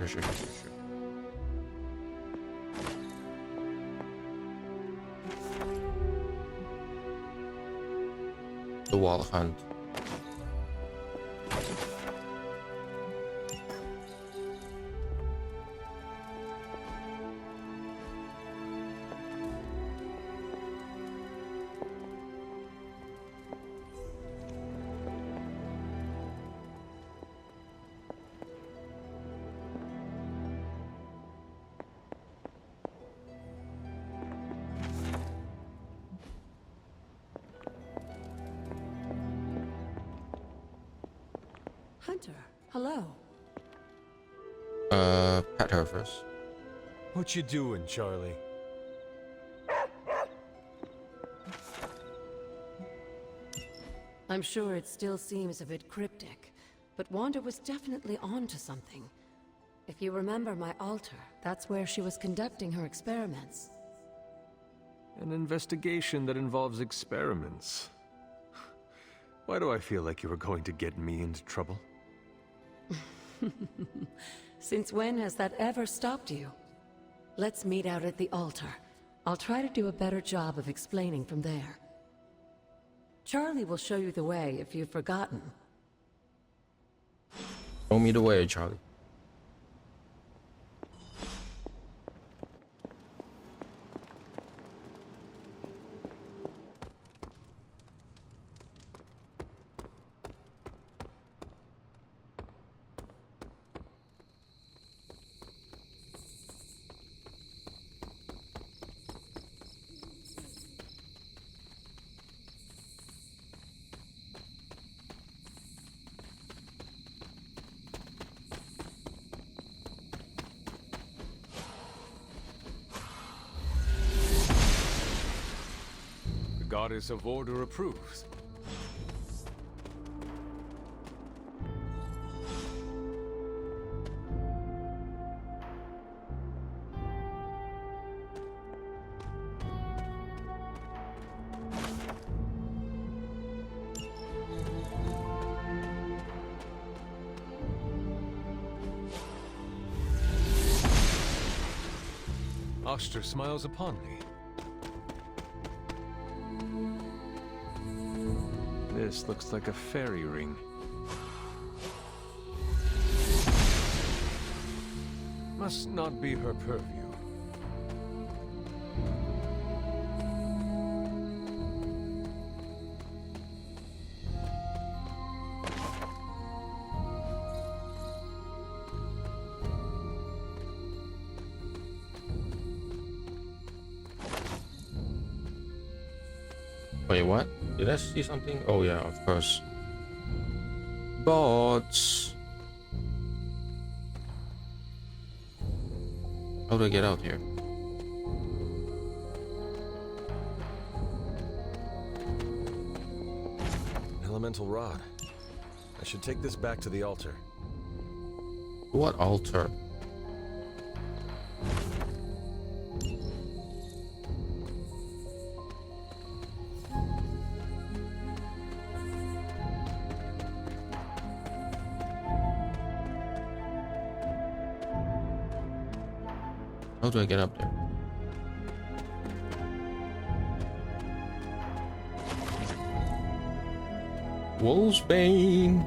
[SPEAKER 1] Sure. The wall hunt.
[SPEAKER 19] Hunter, hello.
[SPEAKER 1] Pet her first.
[SPEAKER 18] What you doing, Charlie?
[SPEAKER 19] I'm sure it still seems a bit cryptic, but Wanda was definitely onto something. If you remember my altar, that's where she was conducting her experiments.
[SPEAKER 12] An investigation that involves experiments. Why do I feel like you were going to get me into trouble?
[SPEAKER 19] Since when has that ever stopped you? Let's meet out at the altar. I'll try to do a better job of explaining from there. Charlie will show you the way if you've forgotten.
[SPEAKER 1] Show me the way, Charlie.
[SPEAKER 18] Goddess of Order approves. Oster smiles upon me. This looks like a fairy ring. Must not be her purview.
[SPEAKER 1] Wait, what? Did I see something? Oh yeah, of course. Bots. How do I get out here?
[SPEAKER 12] Elemental rod. I should take this back to the altar.
[SPEAKER 1] What altar? How do I get up there? Wolfsbane.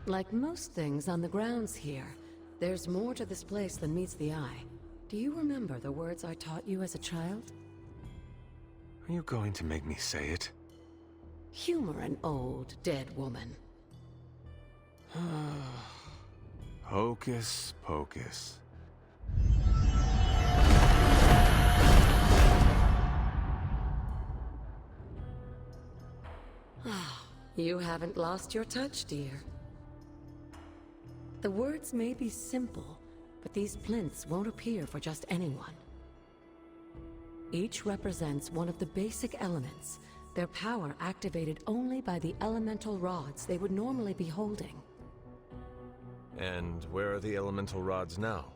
[SPEAKER 19] Like most things on the grounds here, there's more to this place than meets the eye. Do you remember the words I taught you as a child?
[SPEAKER 12] Are you going to make me say it?
[SPEAKER 19] Humor an old, dead woman.
[SPEAKER 12] Hocus pocus.
[SPEAKER 19] You haven't lost your touch, dear. The words may be simple, but these plinths won't appear for just anyone. Each represents one of the basic elements, their power activated only by the elemental rods they would normally be holding.
[SPEAKER 12] And where are the elemental rods now?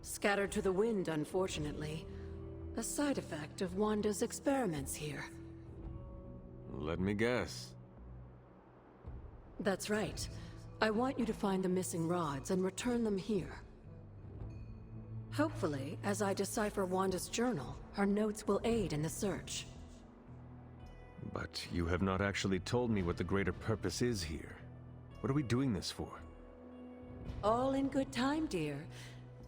[SPEAKER 19] Scattered to the wind, unfortunately. A side effect of Wanda's experiments here.
[SPEAKER 12] Let me guess.
[SPEAKER 19] That's right. I want you to find the missing rods and return them here. Hopefully, as I decipher Wanda's journal, her notes will aid in the search.
[SPEAKER 12] But you have not actually told me what the greater purpose is here. What are we doing this for?
[SPEAKER 19] All in good time, dear.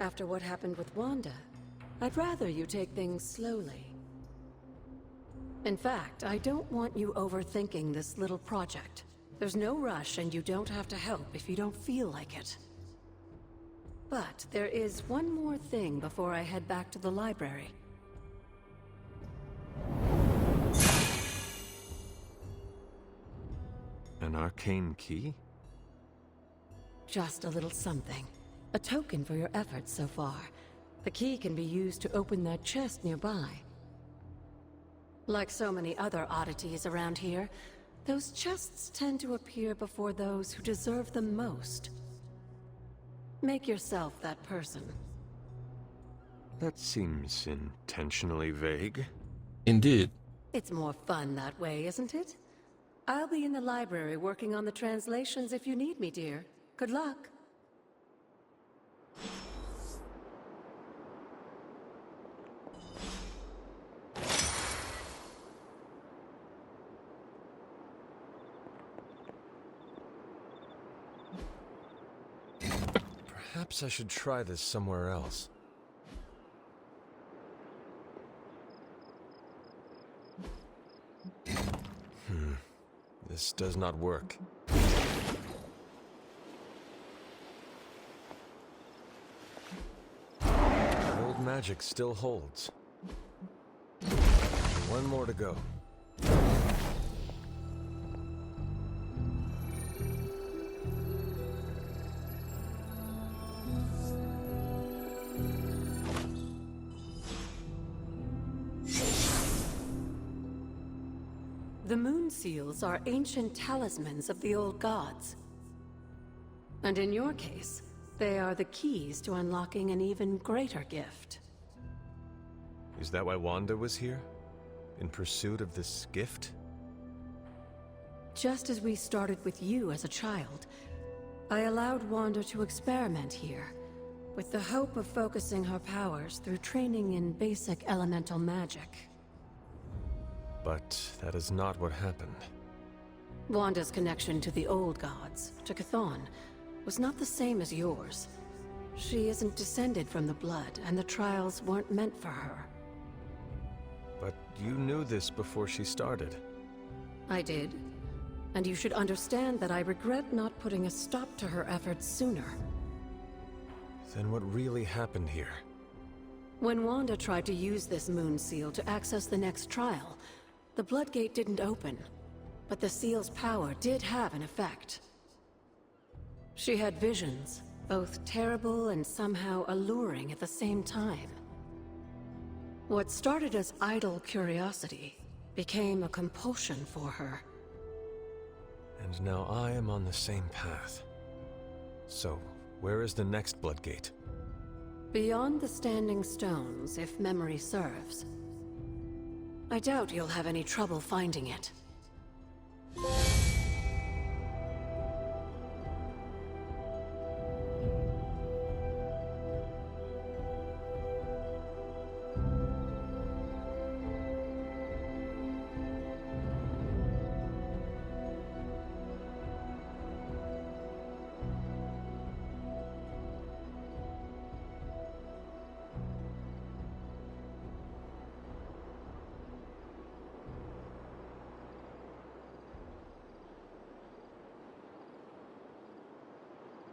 [SPEAKER 19] After what happened with Wanda, I'd rather you take things slowly. In fact, I don't want you overthinking this little project. There's no rush, and you don't have to help if you don't feel like it. But there is one more thing before I head back to the library.
[SPEAKER 12] An arcane key?
[SPEAKER 19] Just a little something. A token for your efforts so far. The key can be used to open that chest nearby. Like so many other oddities around here, those chests tend to appear before those who deserve them most. Make yourself that person.
[SPEAKER 12] That seems intentionally vague.
[SPEAKER 1] Indeed.
[SPEAKER 19] It's more fun that way, isn't it? I'll be in the library working on the translations if you need me, dear. Good luck.
[SPEAKER 12] Perhaps I should try this somewhere else. This does not work. Old magic still holds. One more to go.
[SPEAKER 19] The moon seals are ancient talismans of the old gods. And in your case, they are the keys to unlocking an even greater gift.
[SPEAKER 12] Is that why Wanda was here? In pursuit of this gift?
[SPEAKER 19] Just as we started with you as a child, I allowed Wanda to experiment here, with the hope of focusing her powers through training in basic elemental magic.
[SPEAKER 12] But that is not what happened.
[SPEAKER 19] Wanda's connection to the old gods, to Chthon, was not the same as yours. She isn't descended from the blood, and the trials weren't meant for her.
[SPEAKER 12] But you knew this before she started.
[SPEAKER 19] I did. And you should understand that I regret not putting a stop to her efforts sooner.
[SPEAKER 12] Then what really happened here?
[SPEAKER 19] When Wanda tried to use this moon seal to access the next trial, the Bloodgate didn't open, but the seal's power did have an effect. She had visions, both terrible and somehow alluring at the same time. What started as idle curiosity became a compulsion for her.
[SPEAKER 12] And now I am on the same path. So, where is the next Bloodgate?
[SPEAKER 19] Beyond the Standing Stones, if memory serves. I doubt you'll have any trouble finding it.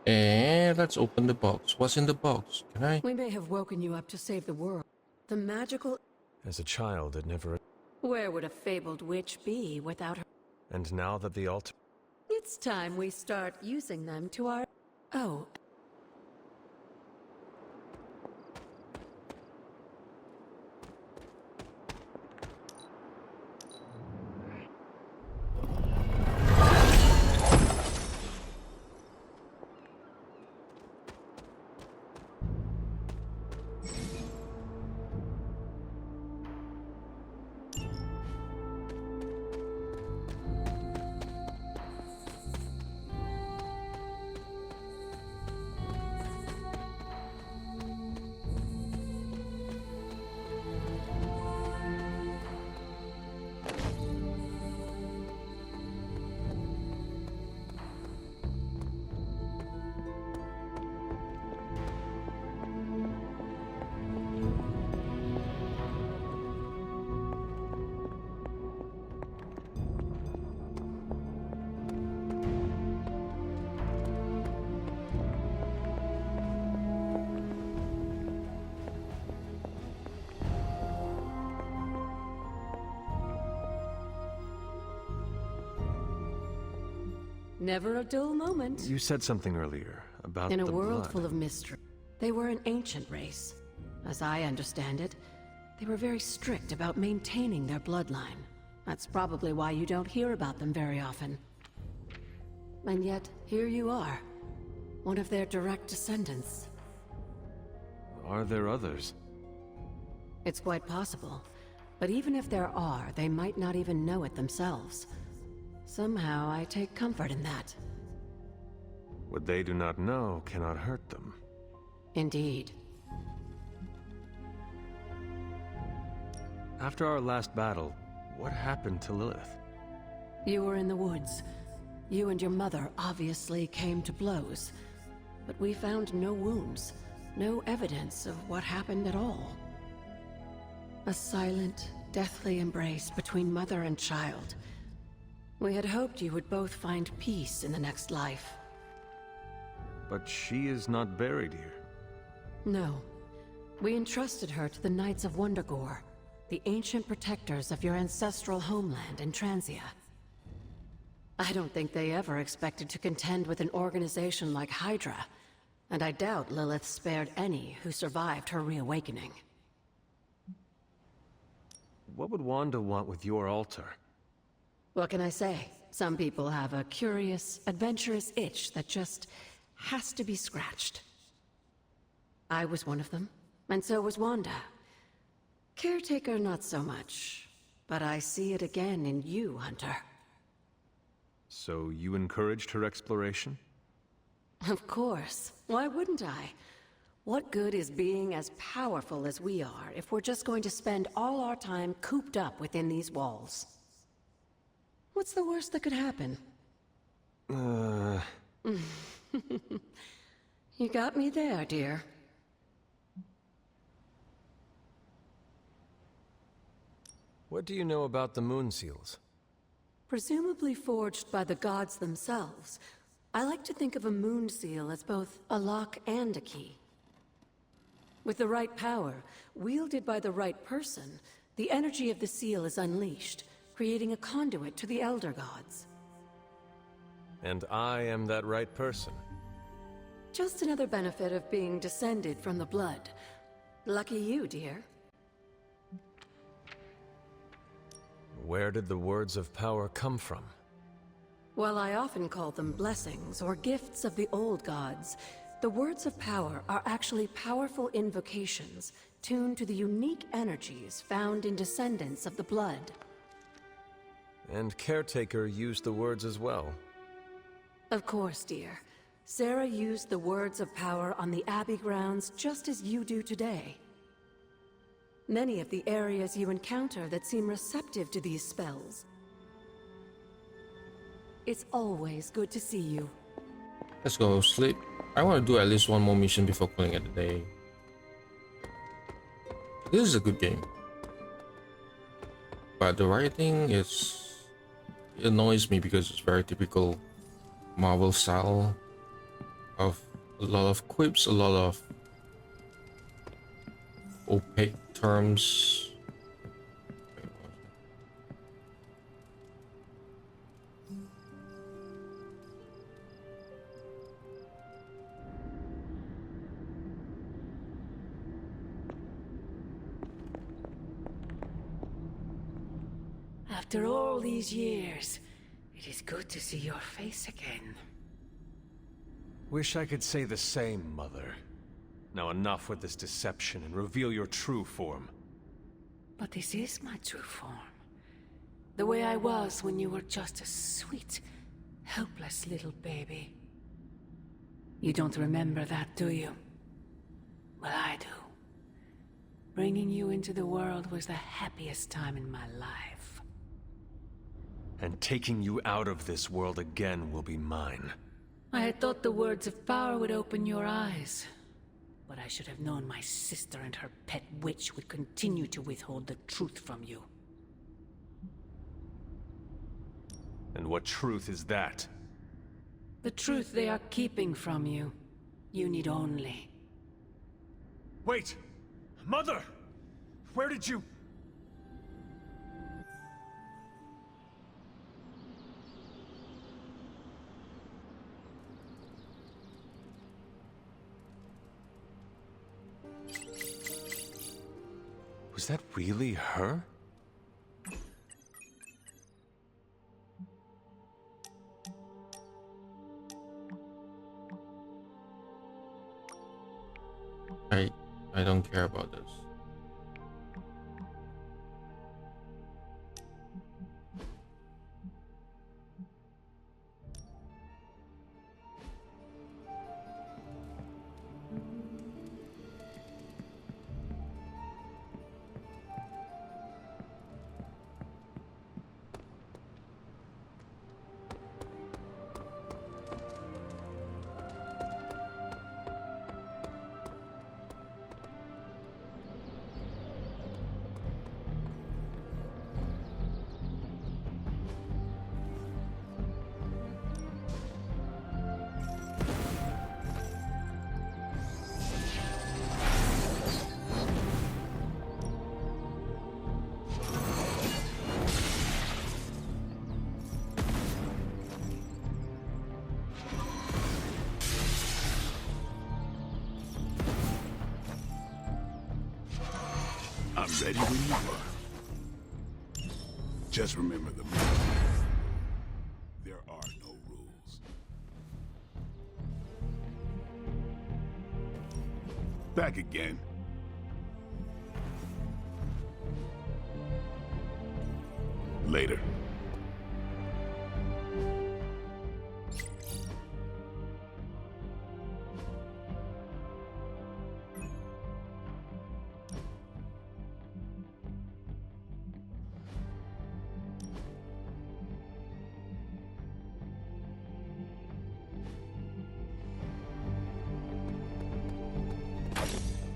[SPEAKER 1] And let's open the box. What's in the box? Can I?
[SPEAKER 19] We may have woken you up to save the world. The magical...
[SPEAKER 12] As a child, it never...
[SPEAKER 19] Where would a fabled witch be without her?
[SPEAKER 12] And now that the altar...
[SPEAKER 19] It's time we start using them to our... Oh. Never a dull moment.
[SPEAKER 12] You said something earlier about
[SPEAKER 19] In a
[SPEAKER 12] the
[SPEAKER 19] world
[SPEAKER 12] blood.
[SPEAKER 19] full of mystery, they were an ancient race. As I understand it, they were very strict about maintaining their bloodline. That's probably why you don't hear about them very often. And yet, here you are, one of their direct descendants.
[SPEAKER 12] Are there others?
[SPEAKER 19] It's quite possible. But even if there are, they might not even know it themselves. Somehow, I take comfort in that.
[SPEAKER 12] What they do not know cannot hurt them.
[SPEAKER 19] Indeed.
[SPEAKER 12] After our last battle, what happened to Lilith?
[SPEAKER 19] You were in the woods. You and your mother obviously came to blows. But we found no wounds, no evidence of what happened at all. A silent, deathly embrace between mother and child. We had hoped you would both find peace in the next life.
[SPEAKER 12] But she is not buried here.
[SPEAKER 19] No. We entrusted her to the Knights of Wundagore, the ancient protectors of your ancestral homeland in Transia. I don't think they ever expected to contend with an organization like Hydra, and I doubt Lilith spared any who survived her reawakening.
[SPEAKER 12] What would Wanda want with your altar?
[SPEAKER 19] What can I say? Some people have a curious, adventurous itch that just has to be scratched. I was one of them, and so was Wanda. Caretaker, not so much. But I see it again in you, Hunter.
[SPEAKER 12] So you encouraged her exploration?
[SPEAKER 19] Of course. Why wouldn't I? What good is being as powerful as we are if we're just going to spend all our time cooped up within these walls? What's the worst that could happen? You got me there, dear.
[SPEAKER 12] What do you know about the Moon Seals?
[SPEAKER 19] Presumably forged by the gods themselves, I like to think of a moon seal as both a lock and a key. With the right power, wielded by the right person, the energy of the seal is unleashed, creating a conduit to the Elder Gods.
[SPEAKER 12] And I am that right person.
[SPEAKER 19] Just another benefit of being descended from the blood. Lucky you, dear.
[SPEAKER 12] Where did the words of power come from?
[SPEAKER 19] While I often call them blessings or gifts of the old gods, the words of power are actually powerful invocations tuned to the unique energies found in descendants of the blood.
[SPEAKER 12] And Caretaker used the words as well.
[SPEAKER 19] Of course, dear. Sarah used the words of power on the Abbey grounds just as you do today. Many of the areas you encounter that seem receptive to these spells. It's always good to see you.
[SPEAKER 1] Let's go sleep. I want to do at least one more mission before calling it a day. This is a good game. But the writing is... it annoys me because it's very typical Marvel style of a lot of quips, a lot of opaque terms.
[SPEAKER 19] After all these years, it is good to see your face again.
[SPEAKER 12] Wish I could say the same, Mother. Now enough with this deception and reveal your true form.
[SPEAKER 19] But this is my true form. The way I was when you were just a sweet, helpless little baby. You don't remember that, do you? Well, I do. Bringing you into the world was the happiest time in my life.
[SPEAKER 12] And taking you out of this world again will be mine.
[SPEAKER 19] I had thought the words of power would open your eyes. But I should have known my sister and her pet witch would continue to withhold the truth from you.
[SPEAKER 12] And what truth is that?
[SPEAKER 19] The truth they are keeping from you. You need only.
[SPEAKER 18] Wait! Mother! Where did you...
[SPEAKER 12] Is that really her?
[SPEAKER 1] I don't care about this.
[SPEAKER 2] I'm ready when you are. Just remember the rule. There are no rules. Back again. Later.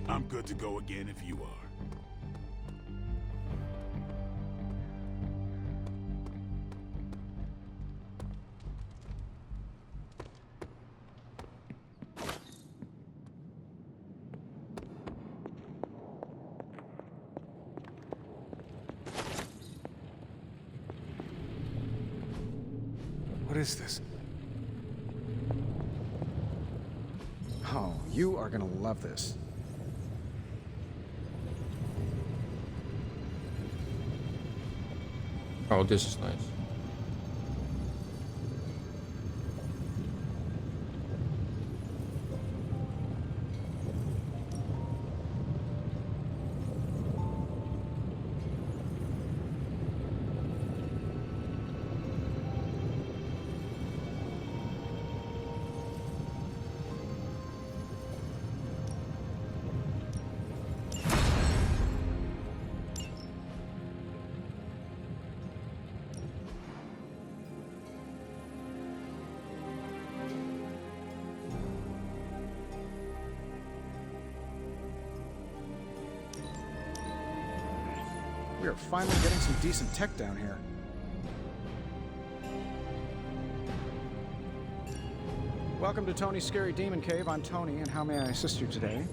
[SPEAKER 2] I'm good to go again if you are.
[SPEAKER 12] What is this?
[SPEAKER 5] Oh, you are gonna love this.
[SPEAKER 1] Oh, this is nice.
[SPEAKER 5] We are finally getting some decent tech down here. Welcome to Tony's Scary Demon Cave. I'm Tony, and how may I assist you today?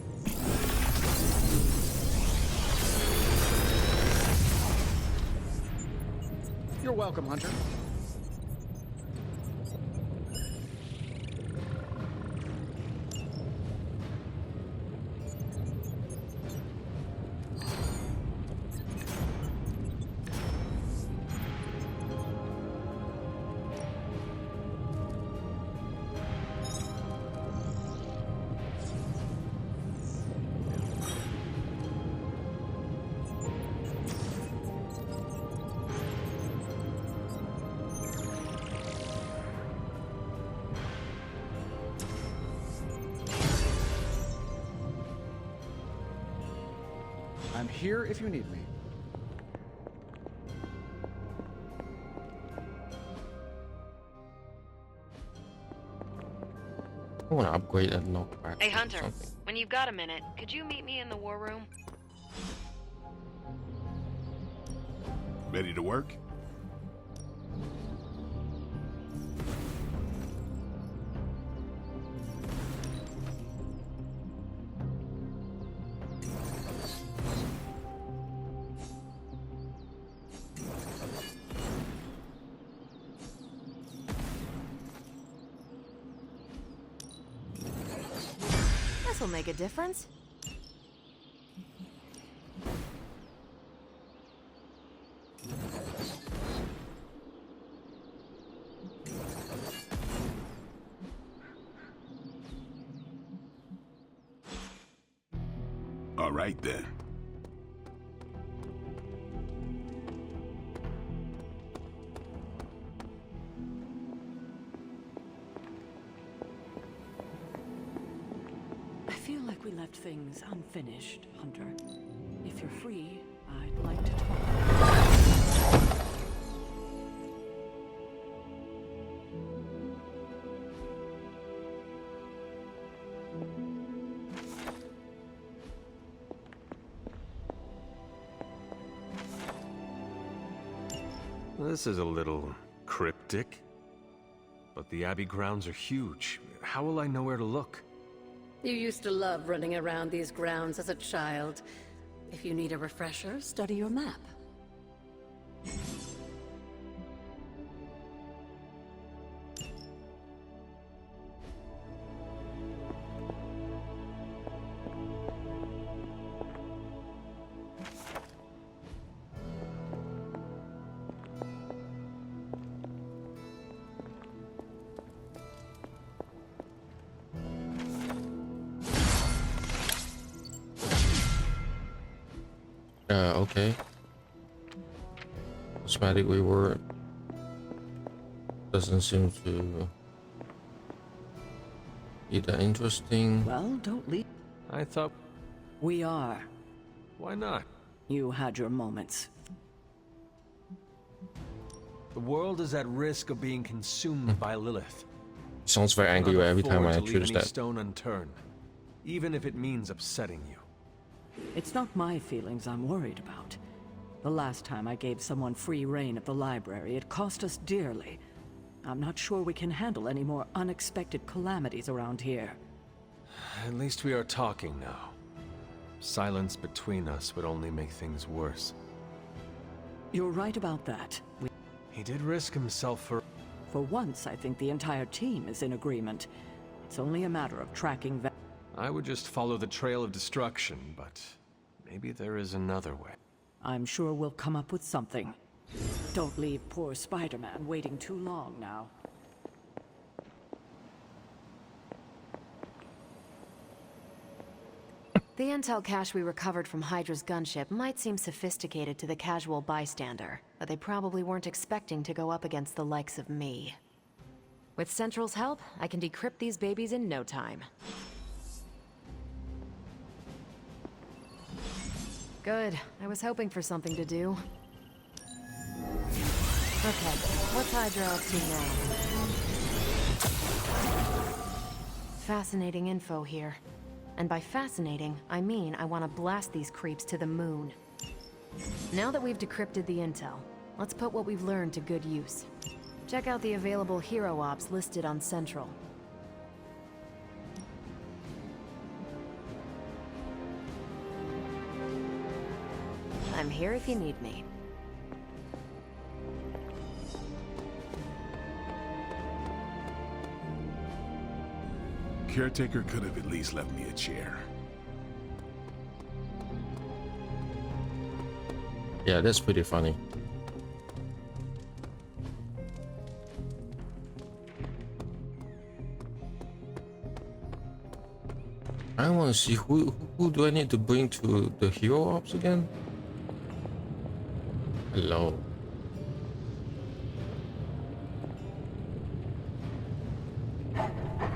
[SPEAKER 5] You're welcome, Hunter. I'm here if you need me.
[SPEAKER 1] I want to upgrade a knockback.
[SPEAKER 10] Hey, Hunter,
[SPEAKER 1] something.
[SPEAKER 10] when you've got a minute, could you meet me in the war room?
[SPEAKER 2] Ready to work?
[SPEAKER 10] This'll make a difference.
[SPEAKER 2] All right then.
[SPEAKER 17] I feel like we left things unfinished, Hunter. If you're free, I'd like to talk.
[SPEAKER 12] This is a little cryptic. But the Abbey grounds are huge. How will I know where to look?
[SPEAKER 7] You used to love running around these grounds as a child. If you need a refresher, study your map.
[SPEAKER 1] Okay. Cosmetic reward doesn't seem to be that interesting.
[SPEAKER 17] Well, don't leave.
[SPEAKER 12] I thought...
[SPEAKER 17] We are.
[SPEAKER 12] Why not?
[SPEAKER 17] You had your moments.
[SPEAKER 12] The world is at risk of being consumed by Lilith.
[SPEAKER 1] Sounds very angry every time I choose that.
[SPEAKER 12] Stone unturned, even if it means upsetting you.
[SPEAKER 17] It's not my feelings I'm worried about. The last time I gave someone free reign of the library, it cost us dearly. I'm not sure we can handle any more unexpected calamities around here.
[SPEAKER 12] At least we are talking now. Silence between us would only make things worse.
[SPEAKER 17] You're right about that.
[SPEAKER 12] He did risk himself for...
[SPEAKER 17] For once, I think the entire team is in agreement. It's only a matter of tracking...
[SPEAKER 12] I would just follow the trail of destruction, but maybe there is another way.
[SPEAKER 17] I'm sure we'll come up with something. Don't leave poor Spider-Man waiting too long now.
[SPEAKER 10] The intel cache we recovered from Hydra's gunship might seem sophisticated to the casual bystander, but they probably weren't expecting to go up against the likes of me. With Central's help, I can decrypt these babies in no time. Good. I was hoping for something to do. Okay, what's Hydra up to now? Fascinating info here. And by fascinating, I mean I want to blast these creeps to the moon. Now that we've decrypted the intel, let's put what we've learned to good use. Check out the available hero ops listed on Central. I'm here if you need me.
[SPEAKER 2] Caretaker could have at least left me a chair.
[SPEAKER 1] Yeah, that's pretty funny. I want to see who do I need to bring to the hero ops again? Hello.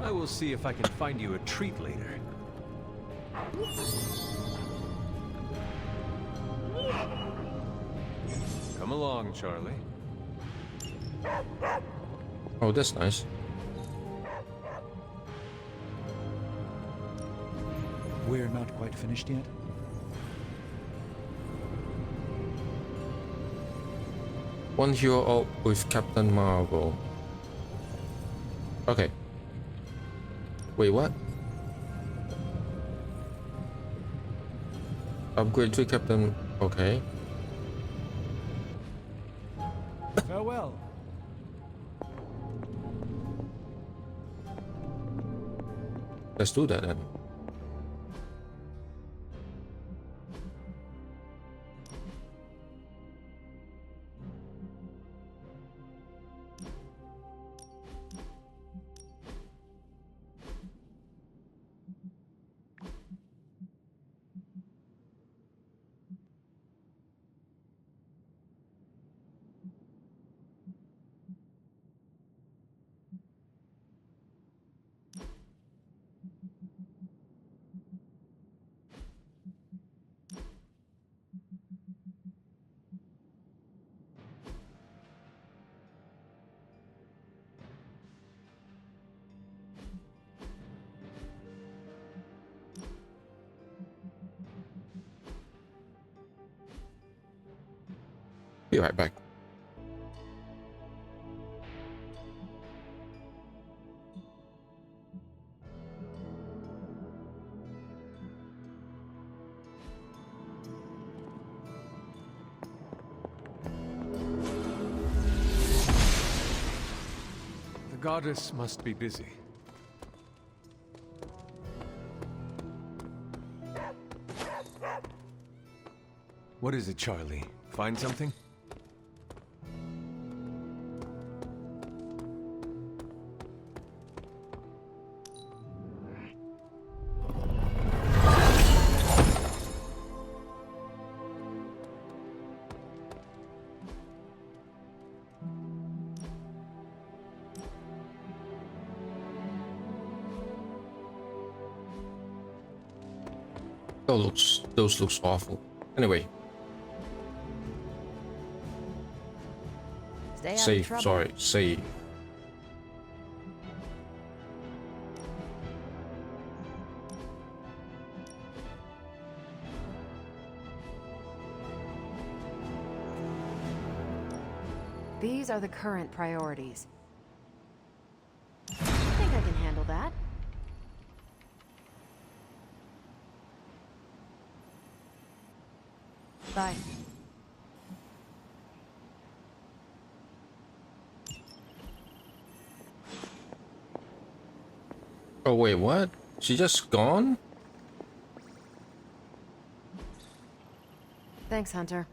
[SPEAKER 12] I will see if I can find you a treat later. Come along, Charlie.
[SPEAKER 1] Oh, that's nice.
[SPEAKER 5] We're not quite finished yet.
[SPEAKER 1] One hero op with Captain Marvel. Okay. Wait, what? Upgrade to Captain... Okay.
[SPEAKER 5] Farewell.
[SPEAKER 1] Let's do that then. Be right back.
[SPEAKER 18] The goddess must be busy. What is it, Charlie? Find something?
[SPEAKER 1] Those looks awful. Anyway.
[SPEAKER 15] Stay out
[SPEAKER 1] Save,
[SPEAKER 15] of trouble.
[SPEAKER 1] sorry, save.
[SPEAKER 10] These are the current priorities. I think I can handle that. Bye.
[SPEAKER 1] Oh wait, what? She just gone?
[SPEAKER 10] Thanks, Hunter.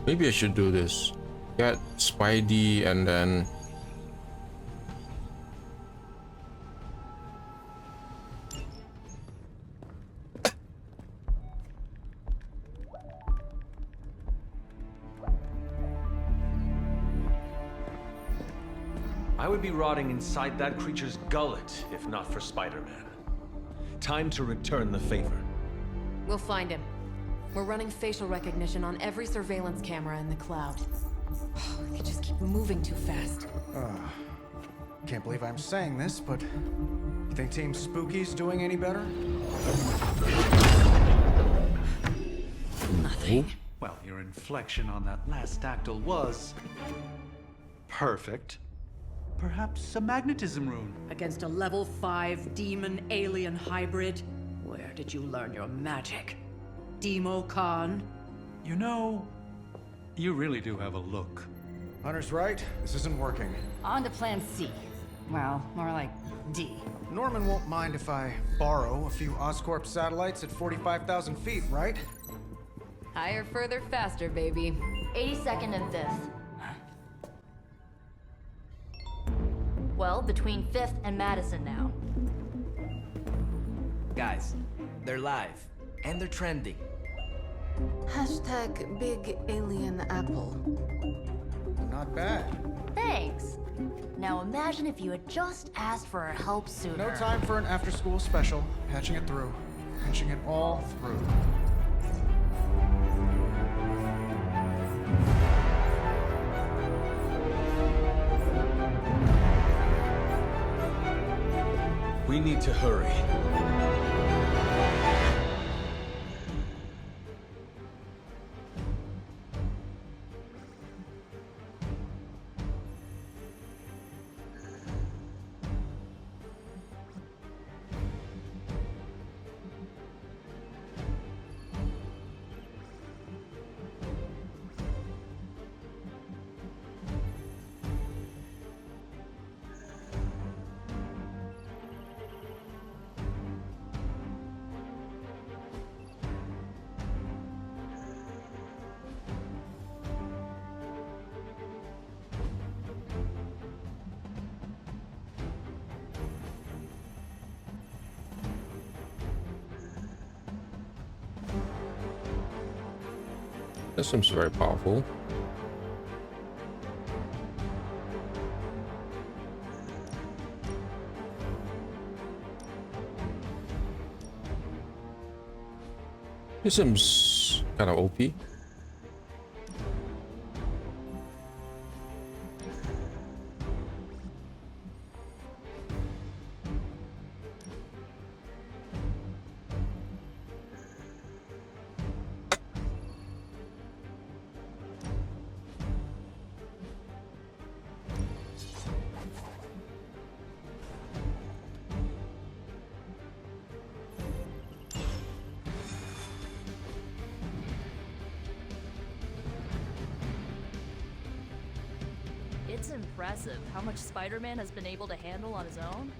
[SPEAKER 1] Maybe I should do this. Get Spidey and then...
[SPEAKER 12] I would be rotting inside that creature's gullet if not for Spider-Man. Time to return the favor.
[SPEAKER 8] We'll find him. We're running facial recognition on every surveillance camera in the cloud. We could just keep moving too fast.
[SPEAKER 5] Can't believe I'm saying this, but you think Team Spooky's doing any better?
[SPEAKER 4] Nothing. Well, your inflection on that last dactyl was perfect. Perhaps a magnetism rune.
[SPEAKER 11] Against a level 5 demon alien hybrid? Where did you learn your magic? Demo Khan?
[SPEAKER 4] You know, you really do have a look.
[SPEAKER 5] Hunter's right. This isn't working.
[SPEAKER 9] On to plan C. Well, more like D.
[SPEAKER 5] Norman won't mind if I borrow a few Oscorp satellites at 45,000 feet, right?
[SPEAKER 8] Higher, further, faster, baby.
[SPEAKER 6] 82nd and 5th. Well, between 5th and Madison now.
[SPEAKER 13] Guys, they're live. And they're trending.
[SPEAKER 8] Hashtag Big Alien Apple.
[SPEAKER 5] Not bad.
[SPEAKER 6] Thanks. Now imagine if you had just asked for our help sooner.
[SPEAKER 5] No time for an after-school special. Patching it through. Patching it all through.
[SPEAKER 12] We need to hurry.
[SPEAKER 1] This seems very powerful. He seems kind of OP.
[SPEAKER 15] It's impressive how much Spider-Man has been able to handle on his own.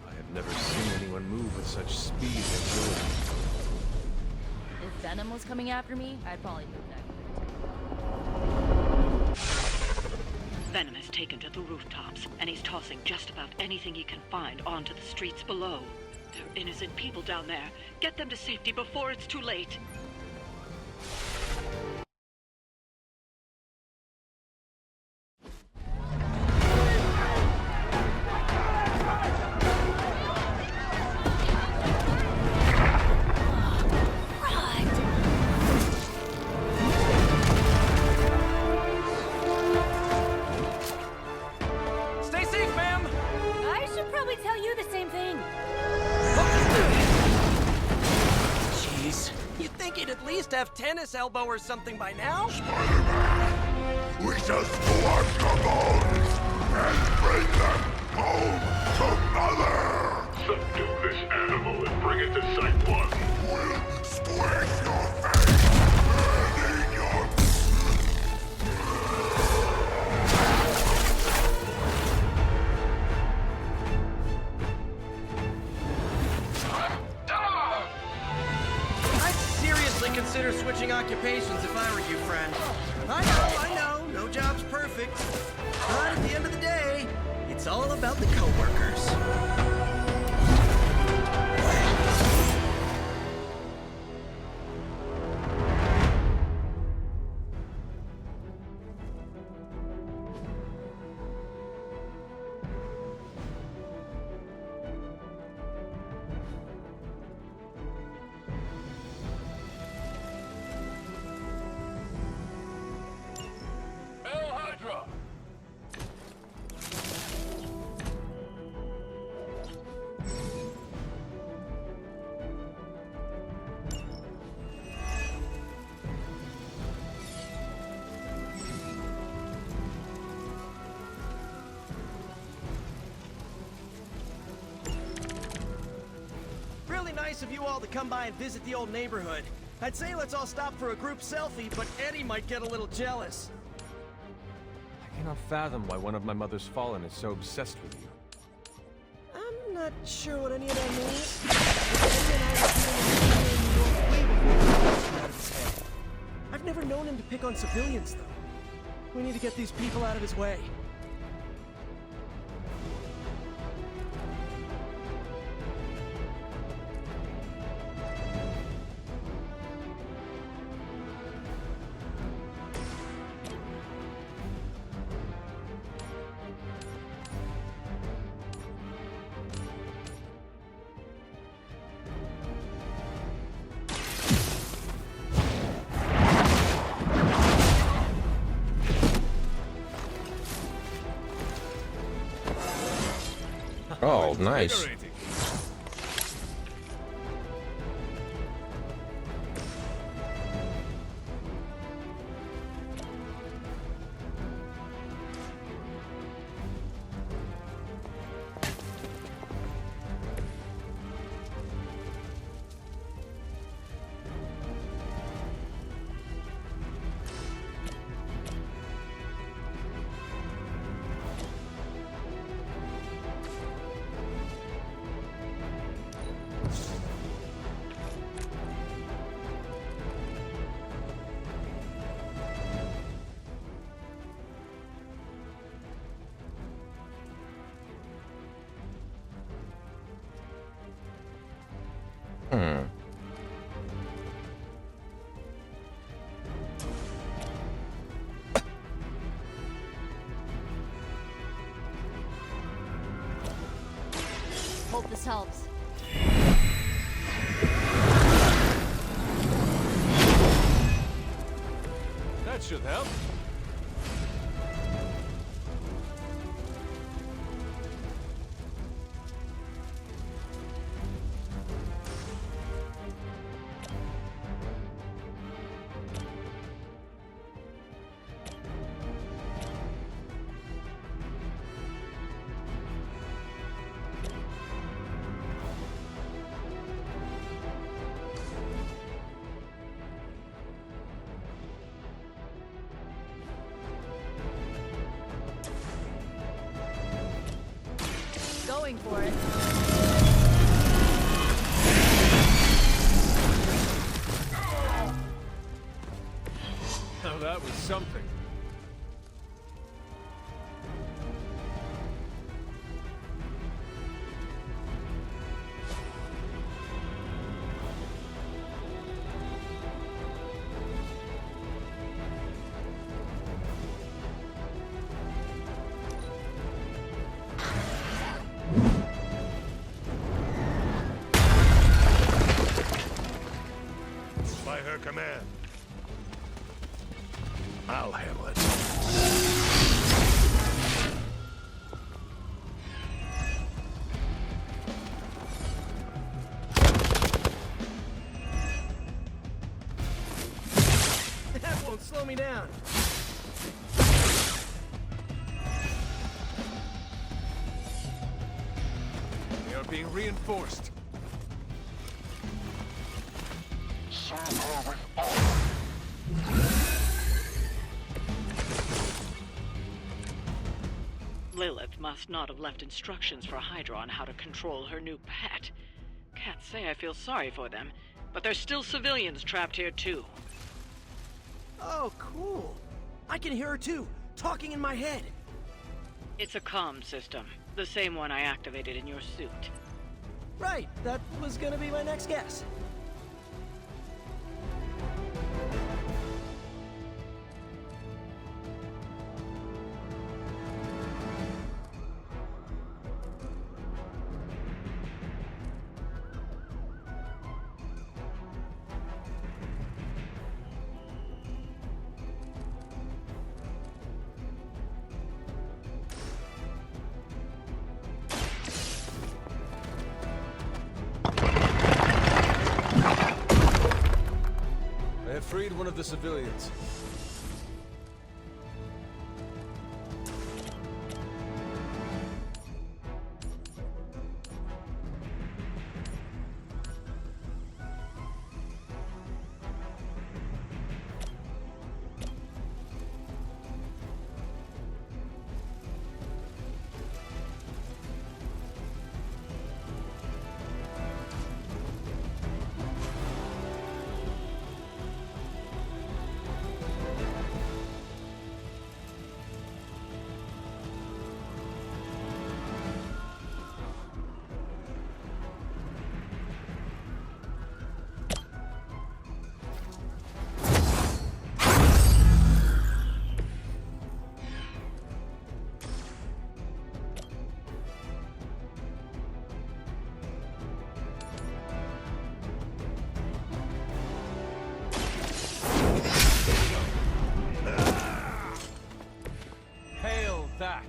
[SPEAKER 12] I have never seen anyone move with such speed and agility.
[SPEAKER 15] If Venom was coming after me, I'd probably move that quick.
[SPEAKER 17] Venom has taken to the rooftops, and he's tossing just about anything he can find onto the streets below. There are innocent people down there. Get them to safety before it's too late.
[SPEAKER 13] Stay safe, ma'am!
[SPEAKER 20] I should probably tell you the same thing.
[SPEAKER 13] Jeez, you'd think he'd at least have tennis elbow or something by now?
[SPEAKER 14] We just collect the bones and bring them home to Mother! Subdue this animal and bring it to Site 1. We'll squish your face and eat your...
[SPEAKER 13] I'd seriously consider switching occupations if I were you, friend. I know, no job's perfect. But at the end of the day, it's all about the coworkers.
[SPEAKER 14] Hail Hydra!
[SPEAKER 13] Really nice of you all to come by and visit the old neighborhood. I'd say let's all stop for a group selfie, but Eddie might get a little jealous.
[SPEAKER 12] I cannot fathom why one of my mother's fallen is so obsessed with you.
[SPEAKER 13] I'm not sure what any of that means. Eddie and I were dealing with a way before he got out of his head. I've never known him to pick on civilians, though. We need to get these people out of his way.
[SPEAKER 1] Oh, nice.
[SPEAKER 15] Hope this helps.
[SPEAKER 18] That should help.
[SPEAKER 15] Going for it.
[SPEAKER 18] Now that was something. By her command. I'll handle it.
[SPEAKER 13] That won't slow me down.
[SPEAKER 18] They are being reinforced.
[SPEAKER 17] Lilith must not have left instructions for Hydra on how to control her new pet. Can't say I feel sorry for them, but there's still civilians trapped here too.
[SPEAKER 13] Oh, cool. I can hear her too, talking in my head.
[SPEAKER 17] It's a comm system, the same one I activated in your suit.
[SPEAKER 13] Right, that was gonna be my next guess.
[SPEAKER 18] I have freed one of the civilians. Hail that!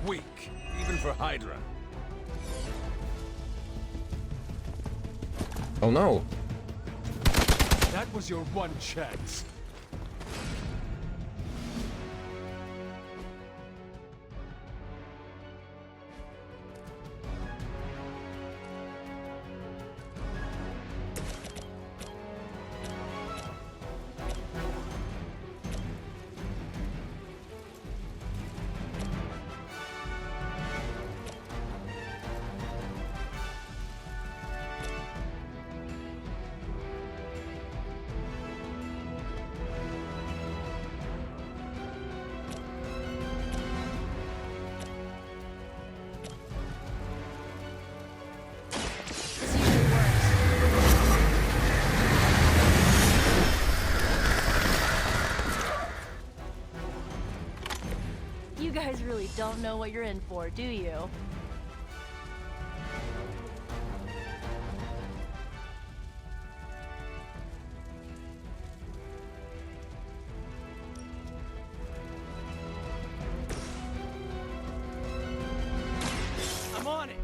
[SPEAKER 18] Weak, even for Hydra.
[SPEAKER 1] Oh no.
[SPEAKER 18] That was your one chance.
[SPEAKER 15] really don't know what you're in for, do you?
[SPEAKER 13] I'm on it.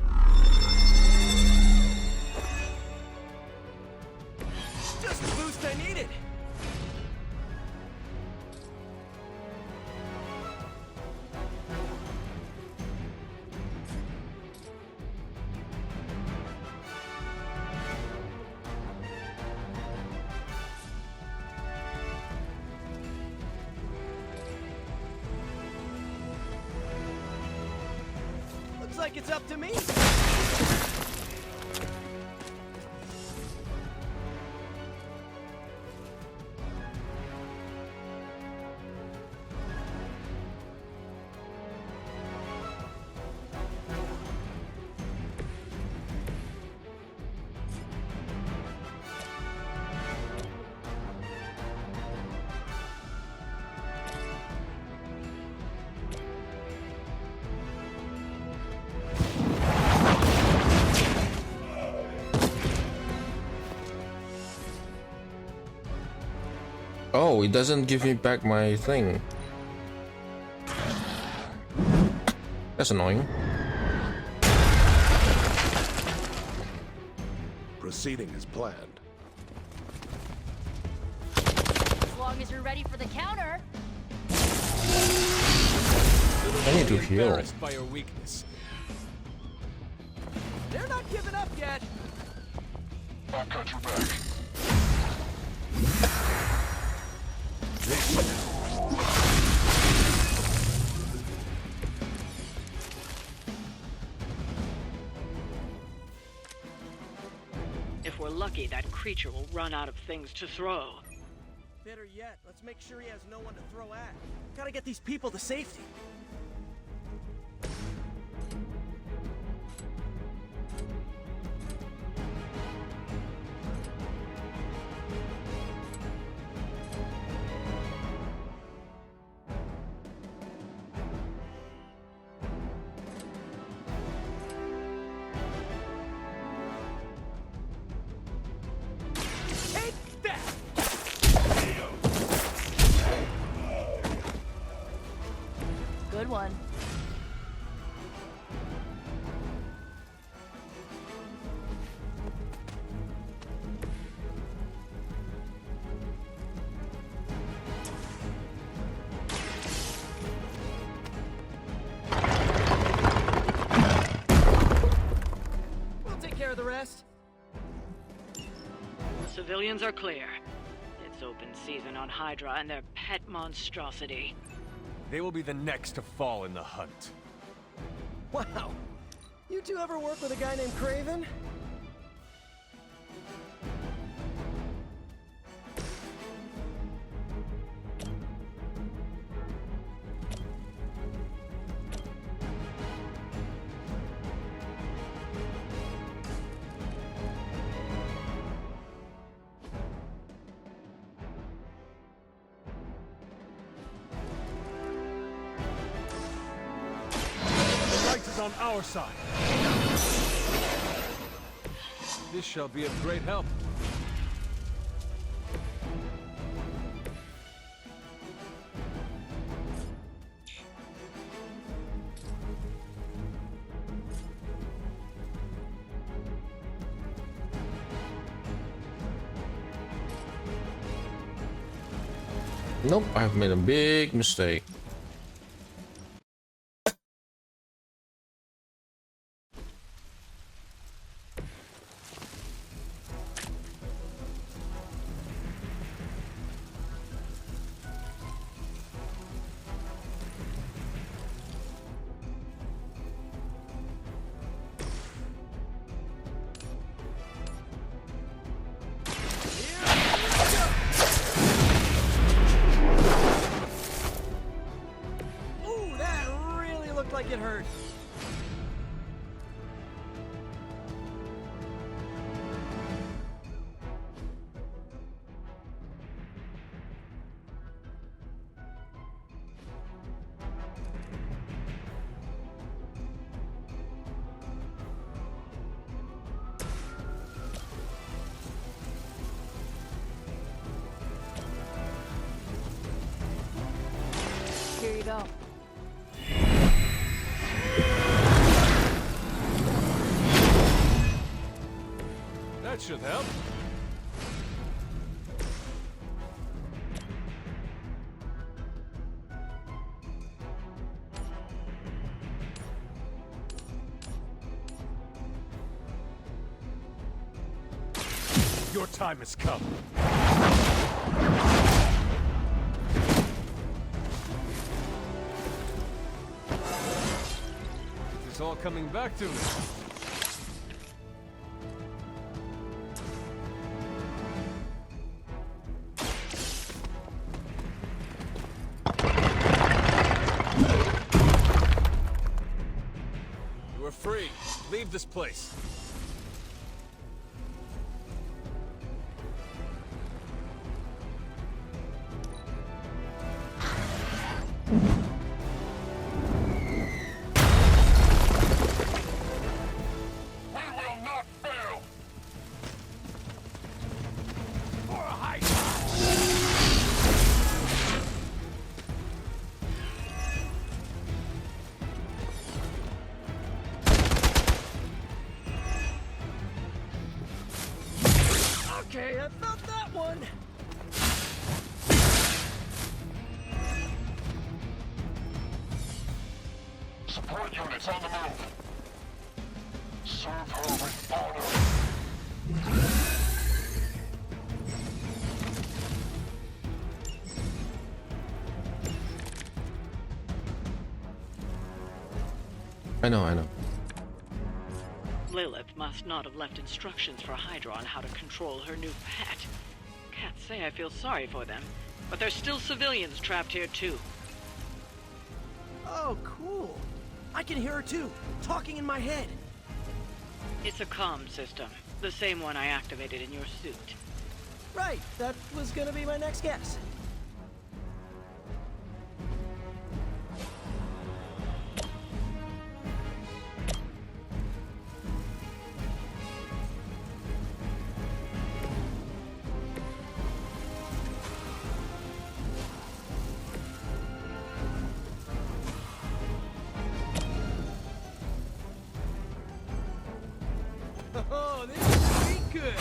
[SPEAKER 13] Just the boost I needed. Looks like it's up to me.
[SPEAKER 1] Oh, it doesn't give me back my thing. That's annoying.
[SPEAKER 18] Proceeding as planned.
[SPEAKER 15] As long as you're ready for the counter.
[SPEAKER 1] I need to heal.
[SPEAKER 13] Embarrassed by your weakness. They're not giving up yet.
[SPEAKER 14] I got your back.
[SPEAKER 17] If we're lucky, that creature will run out of things to throw.
[SPEAKER 13] Better yet, let's make sure he has no one to throw at. Gotta get these people to safety.
[SPEAKER 15] Good one.
[SPEAKER 13] We'll take care of the rest.
[SPEAKER 17] The civilians are clear. It's open season on Hydra and their pet monstrosity.
[SPEAKER 12] They will be the next to fall in the hunt.
[SPEAKER 13] Wow. You two ever work with a guy named Craven?
[SPEAKER 18] On our side.
[SPEAKER 12] This shall be of great help.
[SPEAKER 1] Nope, I've made a big mistake.
[SPEAKER 10] go.
[SPEAKER 18] That should help. Your time has come. It's all coming back to me. You are free. Leave this place.
[SPEAKER 21] Okay, I felt that one.
[SPEAKER 14] Support units on the move. Serve her with honor.
[SPEAKER 1] I know.
[SPEAKER 17] Lilith must not have left instructions for Hydra on how to control her new pet. Can't say I feel sorry for them, but there's still civilians trapped here too.
[SPEAKER 21] Oh, cool. I can hear her too, talking in my head.
[SPEAKER 17] It's a comm system, the same one I activated in your suit.
[SPEAKER 21] Right, that was gonna be my next guess.
[SPEAKER 13] Oh, this is ain't good.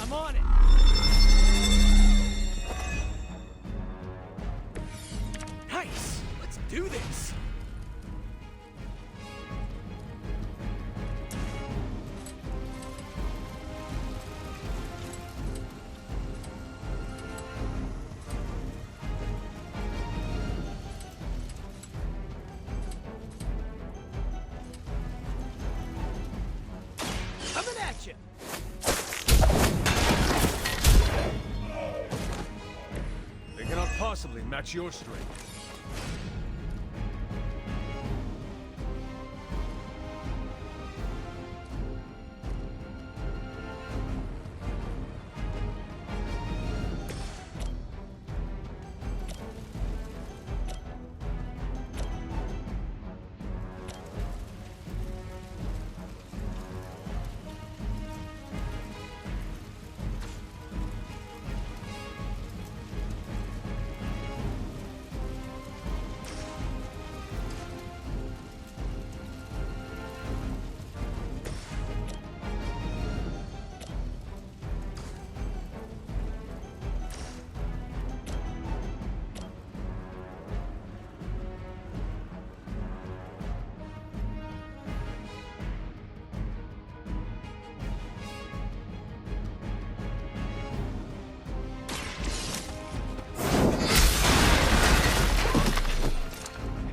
[SPEAKER 13] I'm on it. Nice. Let's do this. Coming at you.
[SPEAKER 18] They cannot possibly match your strength.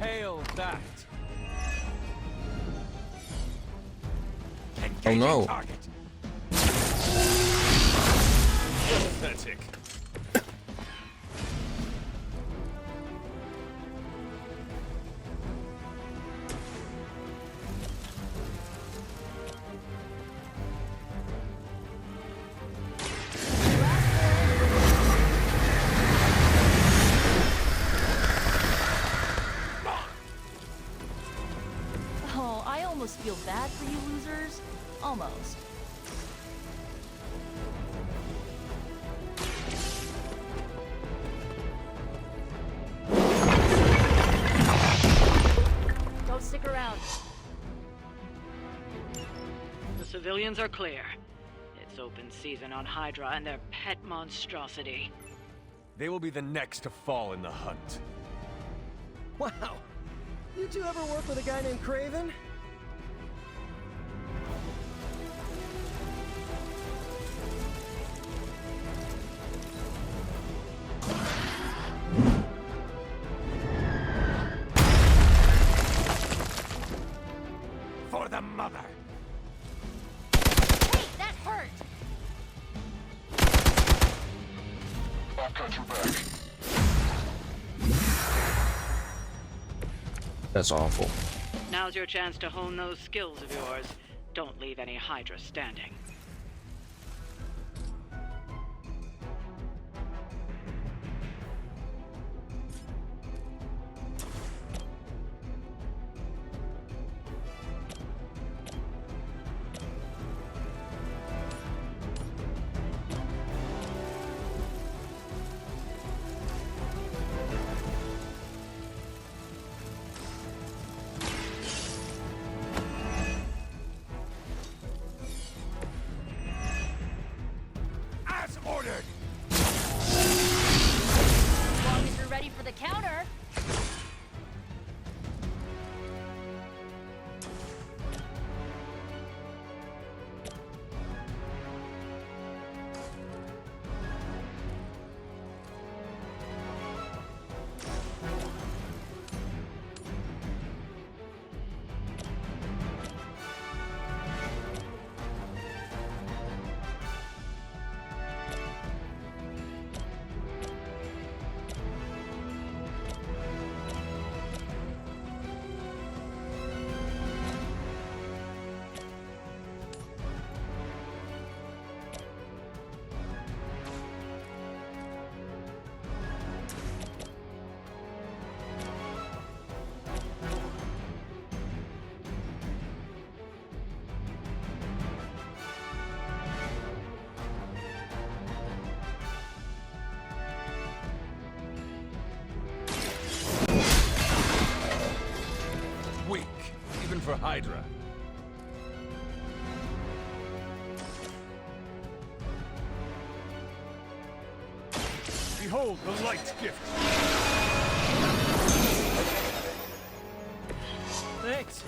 [SPEAKER 18] Hail that.
[SPEAKER 1] Oh no.
[SPEAKER 18] Target. Pathetic.
[SPEAKER 15] almost feel bad for you losers. Almost. Don't stick around.
[SPEAKER 17] The civilians are clear. It's open season on Hydra and their pet monstrosity.
[SPEAKER 18] They will be the next to fall in the hunt.
[SPEAKER 21] Wow. You two ever work with a guy named Craven?
[SPEAKER 18] For the mother!
[SPEAKER 15] Hey, that hurt!
[SPEAKER 14] I've got your back.
[SPEAKER 1] That's awful.
[SPEAKER 17] Now's your chance to hone those skills of yours. Don't leave any Hydra standing.
[SPEAKER 18] As ordered!
[SPEAKER 15] As long as you're ready for the counter.
[SPEAKER 18] Weak, even for Hydra. Behold the light gift!
[SPEAKER 21] Thanks.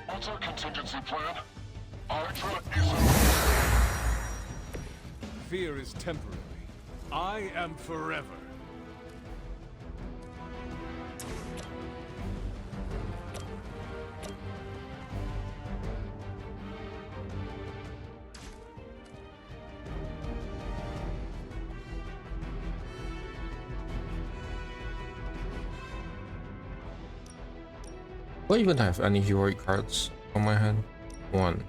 [SPEAKER 14] What's our contingency plan? Hydra isn't...
[SPEAKER 18] Fear is temporary. I am forever.
[SPEAKER 1] Do I even have any heroic cards on my hand? One.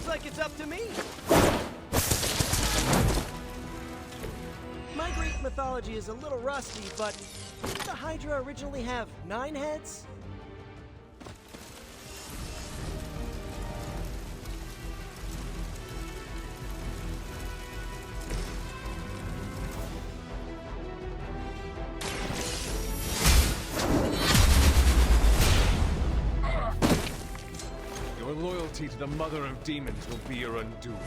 [SPEAKER 21] Like it's up to me. My Greek mythology is a little rusty, but Didn't the Hydra originally have 9 heads?
[SPEAKER 18] Your loyalty to the Mother of Demons will be your undoing.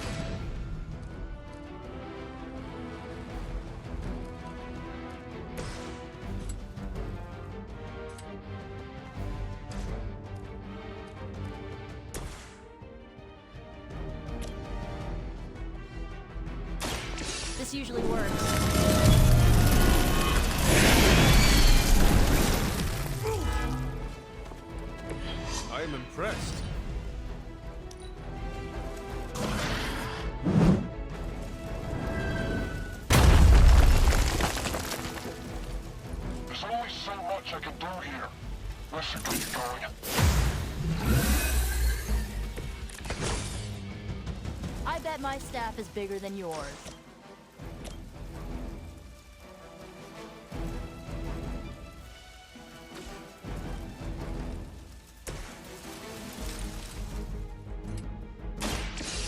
[SPEAKER 15] This usually works.
[SPEAKER 18] I am impressed.
[SPEAKER 14] There's only so much I can do here. Let's get going.
[SPEAKER 15] I bet my staff is bigger than yours.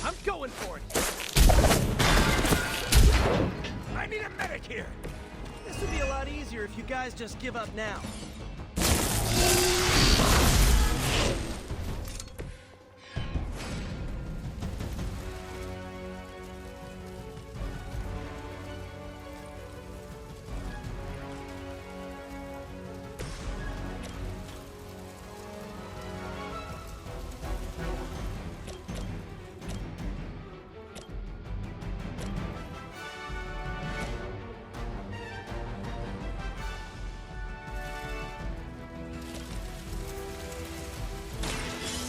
[SPEAKER 21] I'm going for it!
[SPEAKER 3] I need a medic here!
[SPEAKER 21] This would be a lot easier if you guys just give up now.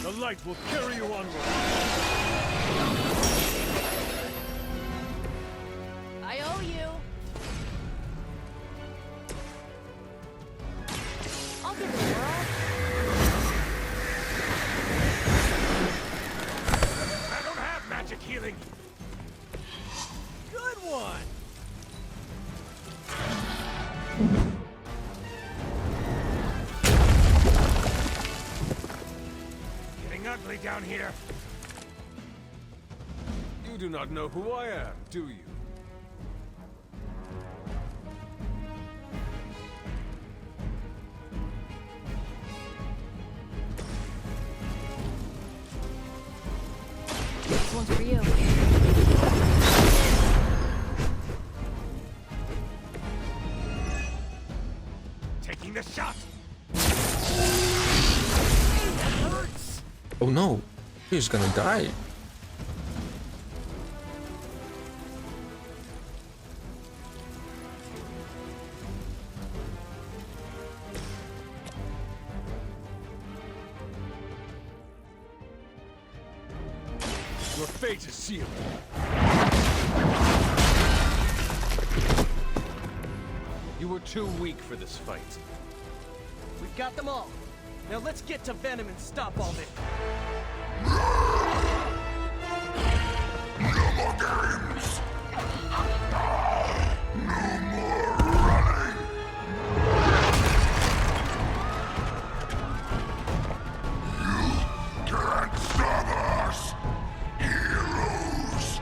[SPEAKER 18] The light will carry you onward.
[SPEAKER 15] I owe you. I'll give it a whirl.
[SPEAKER 3] I don't have magic healing!
[SPEAKER 21] Good one!
[SPEAKER 3] Getting ugly down here.
[SPEAKER 18] You do not know who I am, do you?
[SPEAKER 15] This one's for you.
[SPEAKER 3] Taking the shot!
[SPEAKER 1] Oh no, he's gonna die.
[SPEAKER 18] Your fate is sealed. You were too weak for this fight.
[SPEAKER 21] We've got them all. Now let's get to Venom and stop all this.
[SPEAKER 14] No more games! No more running! You can't stop us! Heroes!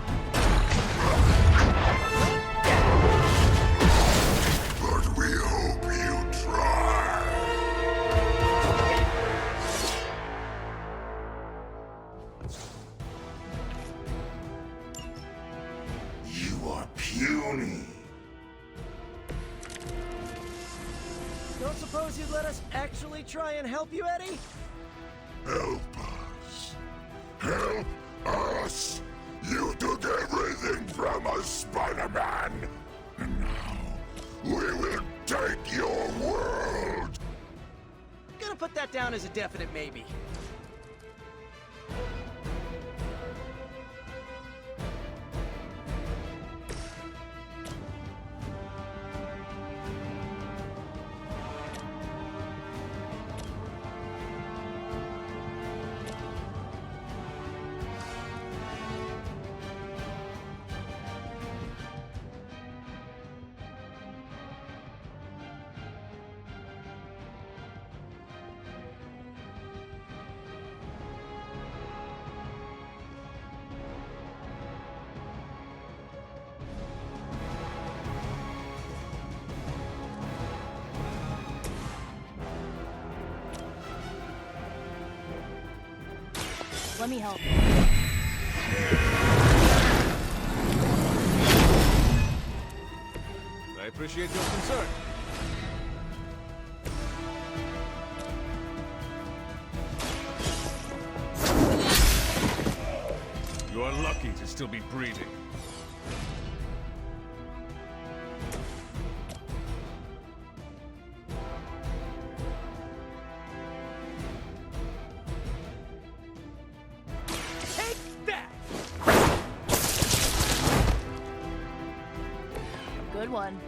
[SPEAKER 14] But we hope you try! You are puny!
[SPEAKER 21] Don't suppose you'd let us actually try and help you, Eddie?
[SPEAKER 14] Help us! Help us! You took everything from us, Spider-Man! And now, we will take your world!
[SPEAKER 21] Gonna put that down as a definite maybe.
[SPEAKER 15] Let me help.
[SPEAKER 18] I appreciate your concern. You are lucky to still be breathing.
[SPEAKER 21] Take that!
[SPEAKER 15] Good one.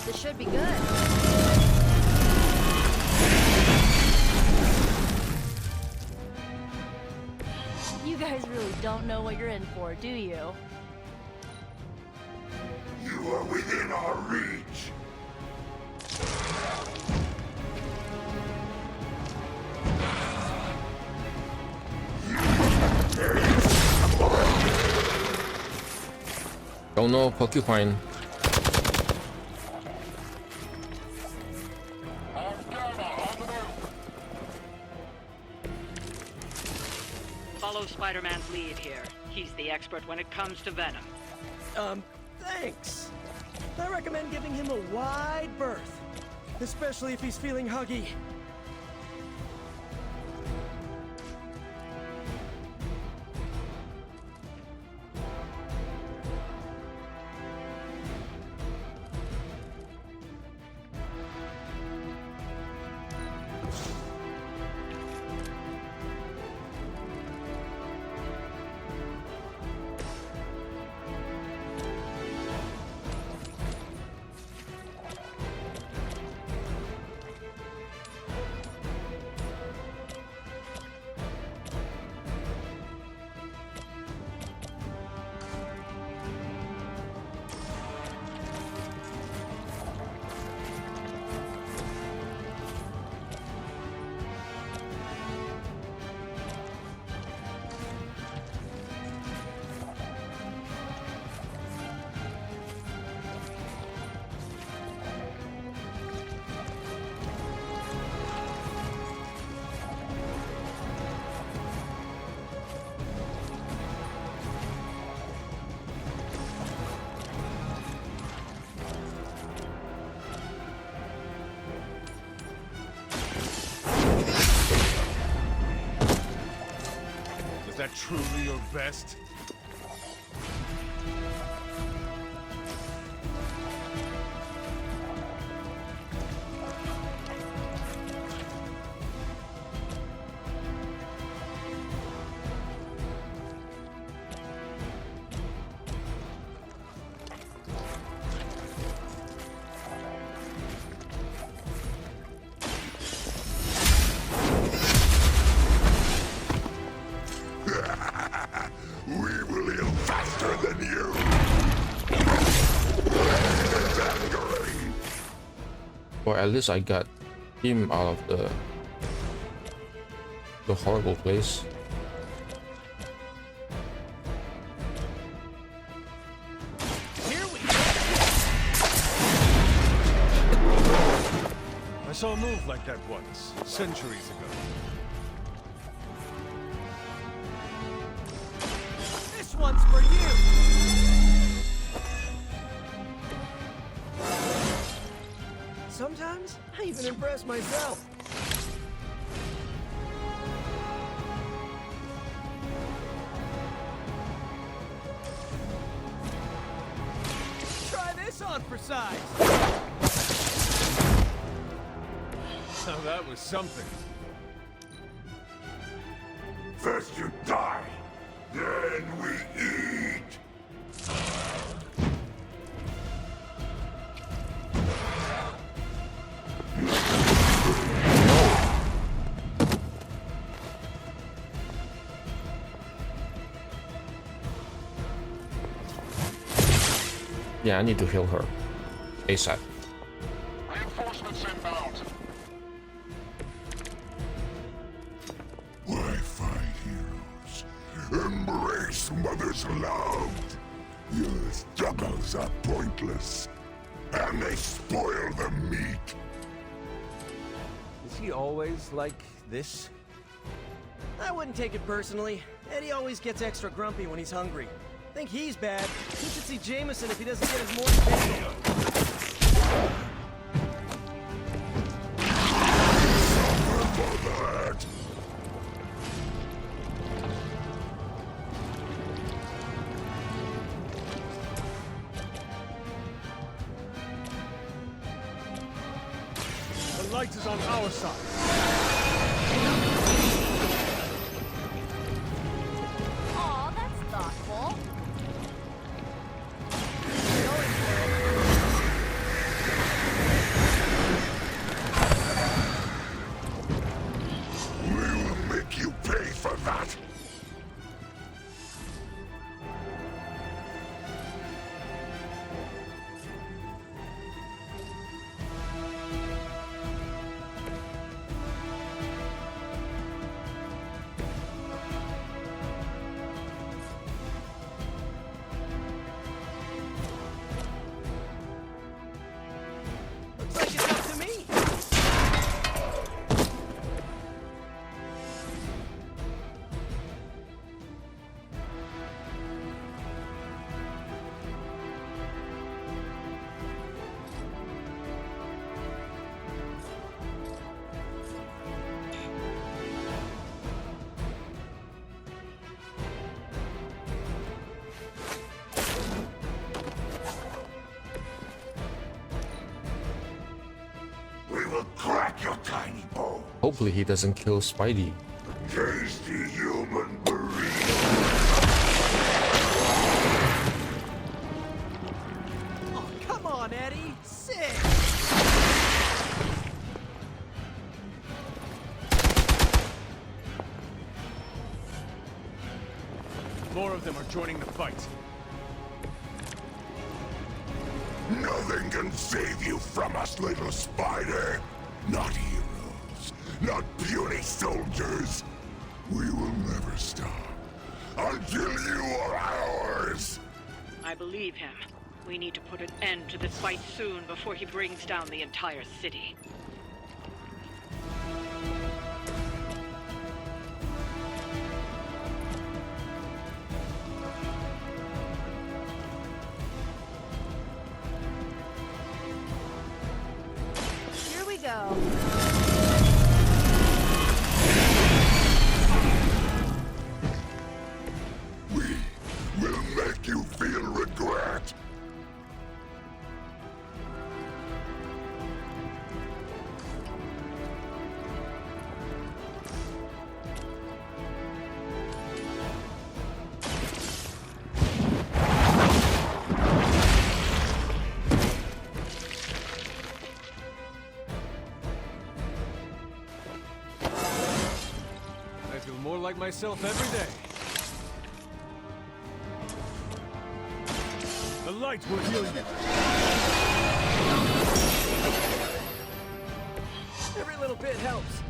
[SPEAKER 15] This should be good. You guys really don't know what you're in for, do you?
[SPEAKER 14] You are within our reach.
[SPEAKER 1] Don't know Porcupine.
[SPEAKER 17] Follow Spider-Man's lead here. He's the expert when it comes to Venom.
[SPEAKER 21] Thanks. I recommend giving him a wide berth, especially if he's feeling huggy.
[SPEAKER 18] Is that truly your best?
[SPEAKER 14] We will heal faster than you.
[SPEAKER 1] Or at least I got him out of the horrible place.
[SPEAKER 18] Here we go. I saw a move like that once, centuries ago.
[SPEAKER 21] This one's for you! Sometimes, I even impress myself. Try this on for size!
[SPEAKER 18] Now that was something.
[SPEAKER 14] First you die, then we eat.
[SPEAKER 1] Yeah, I need to heal her. ASAP.
[SPEAKER 14] Reinforcements inbound.
[SPEAKER 2] Why fight heroes? Embrace mother's love. Your struggles are pointless, and they spoil the meat.
[SPEAKER 21] Is he always like this? I wouldn't take it personally. Eddie always gets extra grumpy when he's hungry. Think he's bad. He should see Jameson if he doesn't get his morning bacon.
[SPEAKER 18] The light is on our side.
[SPEAKER 15] Aw, that's thoughtful.
[SPEAKER 2] We will make you pay for that.
[SPEAKER 21] Looks like it's up to me.
[SPEAKER 2] We will crack your tiny bone.
[SPEAKER 1] Hopefully he doesn't kill Spidey.
[SPEAKER 2] Tasty human burrito.
[SPEAKER 21] Oh, come on, Eddie. Sick.
[SPEAKER 18] More of them are joining the fight.
[SPEAKER 2] Nothing can save you from us, little spider. Not heroes, not puny soldiers. We will never stop until you are ours.
[SPEAKER 17] I believe him. We need to put an end to this fight soon before he brings down the entire city.
[SPEAKER 15] Here we go.
[SPEAKER 2] We will make you feel regret.
[SPEAKER 18] I feel more like myself every day. The light will heal you.
[SPEAKER 21] Every little bit helps.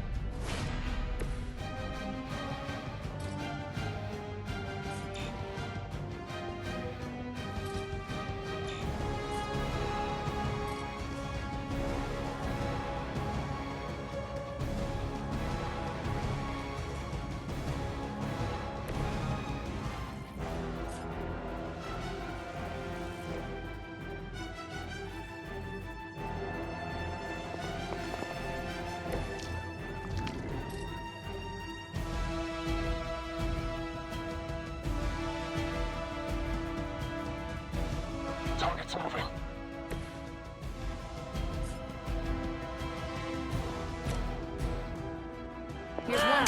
[SPEAKER 14] Target's moving.
[SPEAKER 15] Here's one.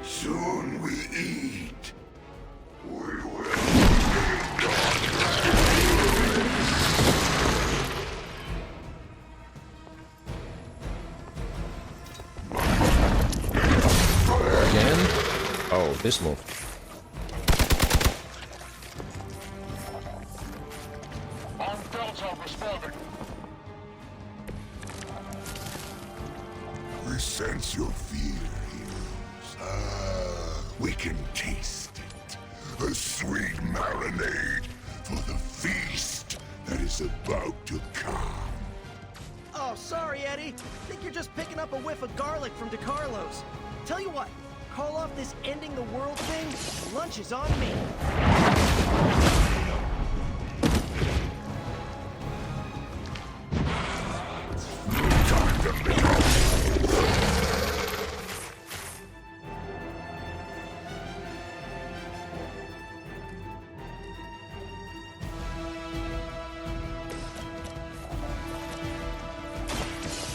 [SPEAKER 2] Soon we eat. We will.
[SPEAKER 1] this move.
[SPEAKER 14] Armed Delta responding. We sense your fear, heroes. We can taste it. A sweet marinade for the feast that is about to come.
[SPEAKER 21] Oh, sorry, Eddie. Think you're just picking up a whiff of garlic from DeCarlo's. Tell you what, call off this ending the world thing. Lunch is on me.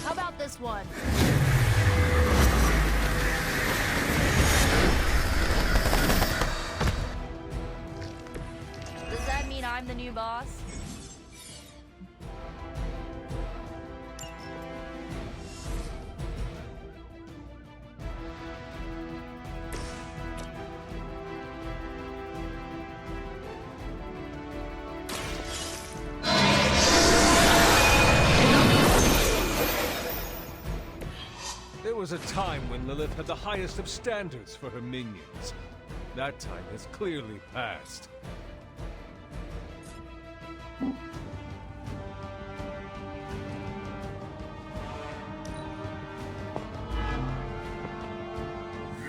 [SPEAKER 15] How about this one? Does that mean I'm the new boss?
[SPEAKER 18] There was a time when Lilith had the highest of standards for her minions. That time has clearly passed.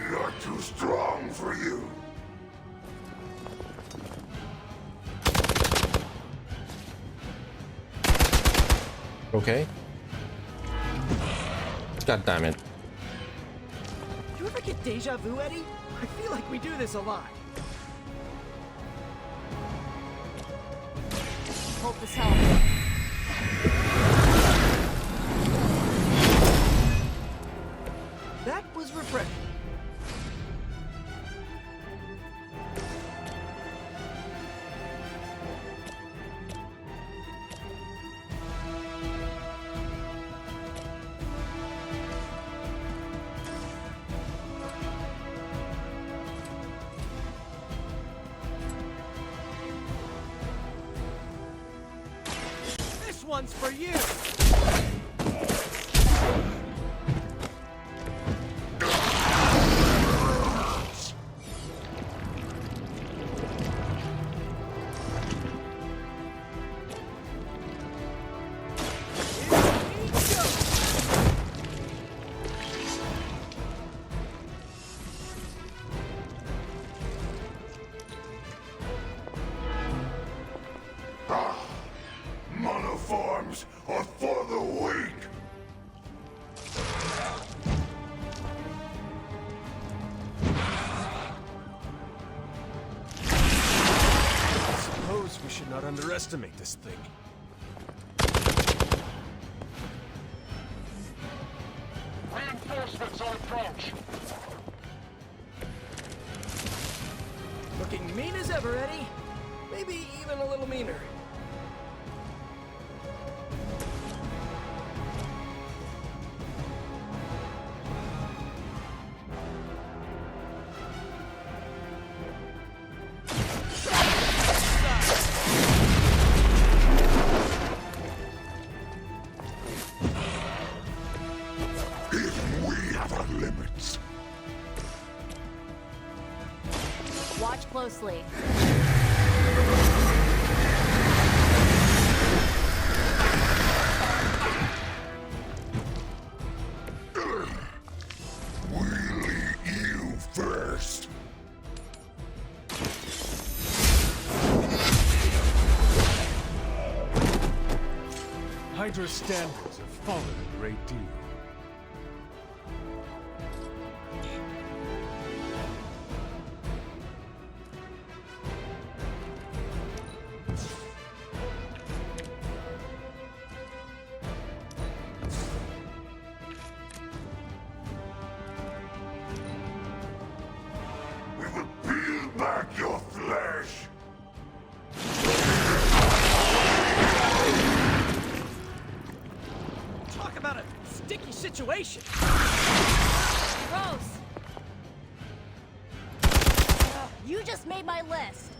[SPEAKER 14] Not too strong for you.
[SPEAKER 1] Okay. God damn it.
[SPEAKER 21] Do you ever get deja vu, Eddie? I feel like we do this a lot.
[SPEAKER 15] Hope this helps.
[SPEAKER 21] That was refreshing. This one's for you.
[SPEAKER 14] Monoforms are for the weak.
[SPEAKER 18] I suppose we should not underestimate this thing.
[SPEAKER 14] Reinforcements on approach.
[SPEAKER 21] Looking mean as ever, Eddie. Maybe even a little meaner.
[SPEAKER 14] Even we have our limits.
[SPEAKER 15] Watch closely.
[SPEAKER 14] We'll eat you first.
[SPEAKER 18] Hydra's standards have fallen a great deal.
[SPEAKER 14] We will peel back your flesh.
[SPEAKER 21] Talk about a sticky situation.
[SPEAKER 15] Gross. just made my list.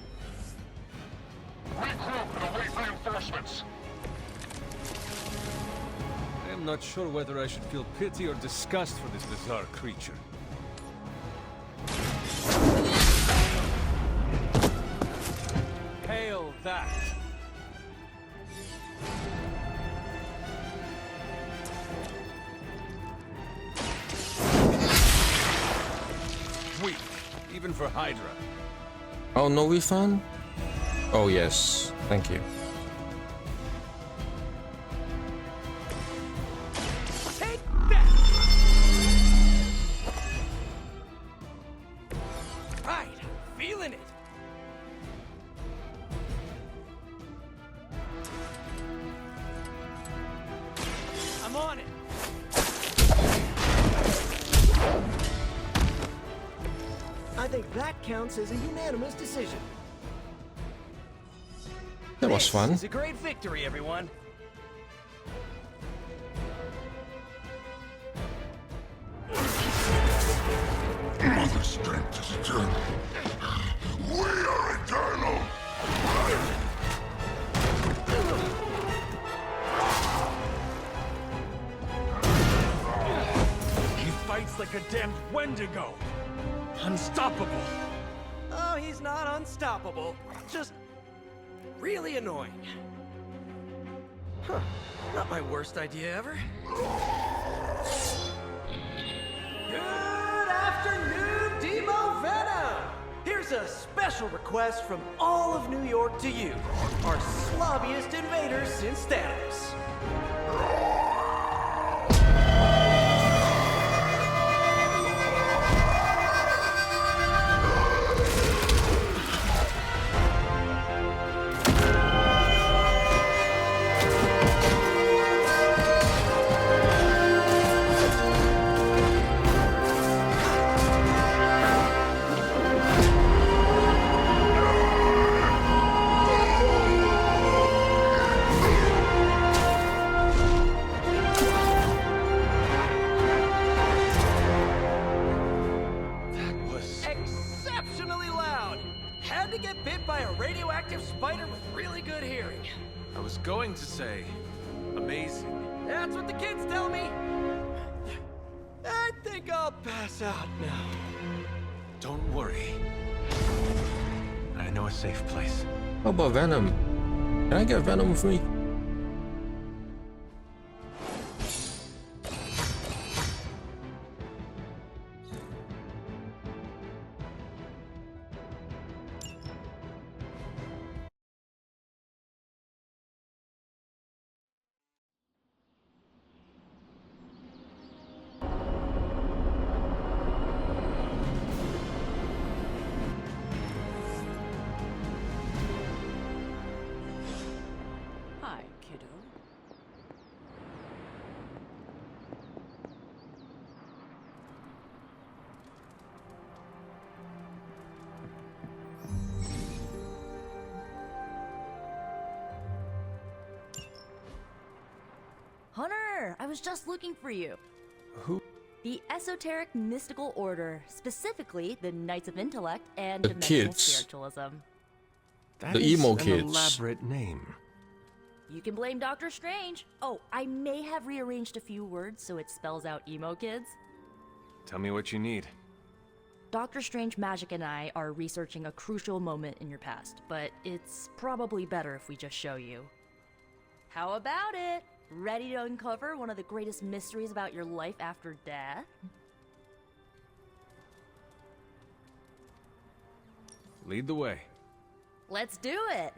[SPEAKER 14] Regroup and await reinforcements.
[SPEAKER 18] I am not sure whether I should feel pity or disgust for this bizarre creature. Hail that! Weak, even for Hydra.
[SPEAKER 1] Oh, no refund? Oh, yes. Thank you.
[SPEAKER 21] Take that! Right, feeling it. I'm on it. I think that counts as a unanimous decision.
[SPEAKER 1] That was fun.
[SPEAKER 21] It's a great victory, everyone.
[SPEAKER 14] Mother strength is eternal. We are eternal.
[SPEAKER 18] He fights like a damned Wendigo. Unstoppable.
[SPEAKER 21] Oh, he's not unstoppable. Just really annoying. Huh. Not my worst idea ever. Good afternoon, Demo Venom! Here's a special request from all of New York to you, our slobbiest invaders since Thanos. Exceptionally loud! Had to get bit by a radioactive spider with really good hearing.
[SPEAKER 12] I was going to say, amazing.
[SPEAKER 21] That's what the kids tell me. I think I'll pass out now.
[SPEAKER 12] Don't worry. I know a safe place.
[SPEAKER 1] How about Venom? Can I get Venom with me?
[SPEAKER 11] Hi, kiddo.
[SPEAKER 15] Hunter, I was just looking for you.
[SPEAKER 1] Who?
[SPEAKER 15] The Esoteric Mystical Order, specifically the Knights of Intellect and
[SPEAKER 1] The
[SPEAKER 15] Dimensional
[SPEAKER 1] kids.
[SPEAKER 15] Spiritualism.
[SPEAKER 12] That
[SPEAKER 1] The
[SPEAKER 12] is
[SPEAKER 1] emo
[SPEAKER 12] an
[SPEAKER 1] kids.
[SPEAKER 12] elaborate name.
[SPEAKER 15] You can blame Doctor Strange. Oh, I may have rearranged a few words so it spells out emo kids.
[SPEAKER 12] Tell me what you need.
[SPEAKER 15] Doctor Strange Magic and I are researching a crucial moment in your past, but it's probably better if we just show you. How about it? Ready to uncover one of the greatest mysteries about your life after death?
[SPEAKER 18] Lead the way.
[SPEAKER 15] Let's do it!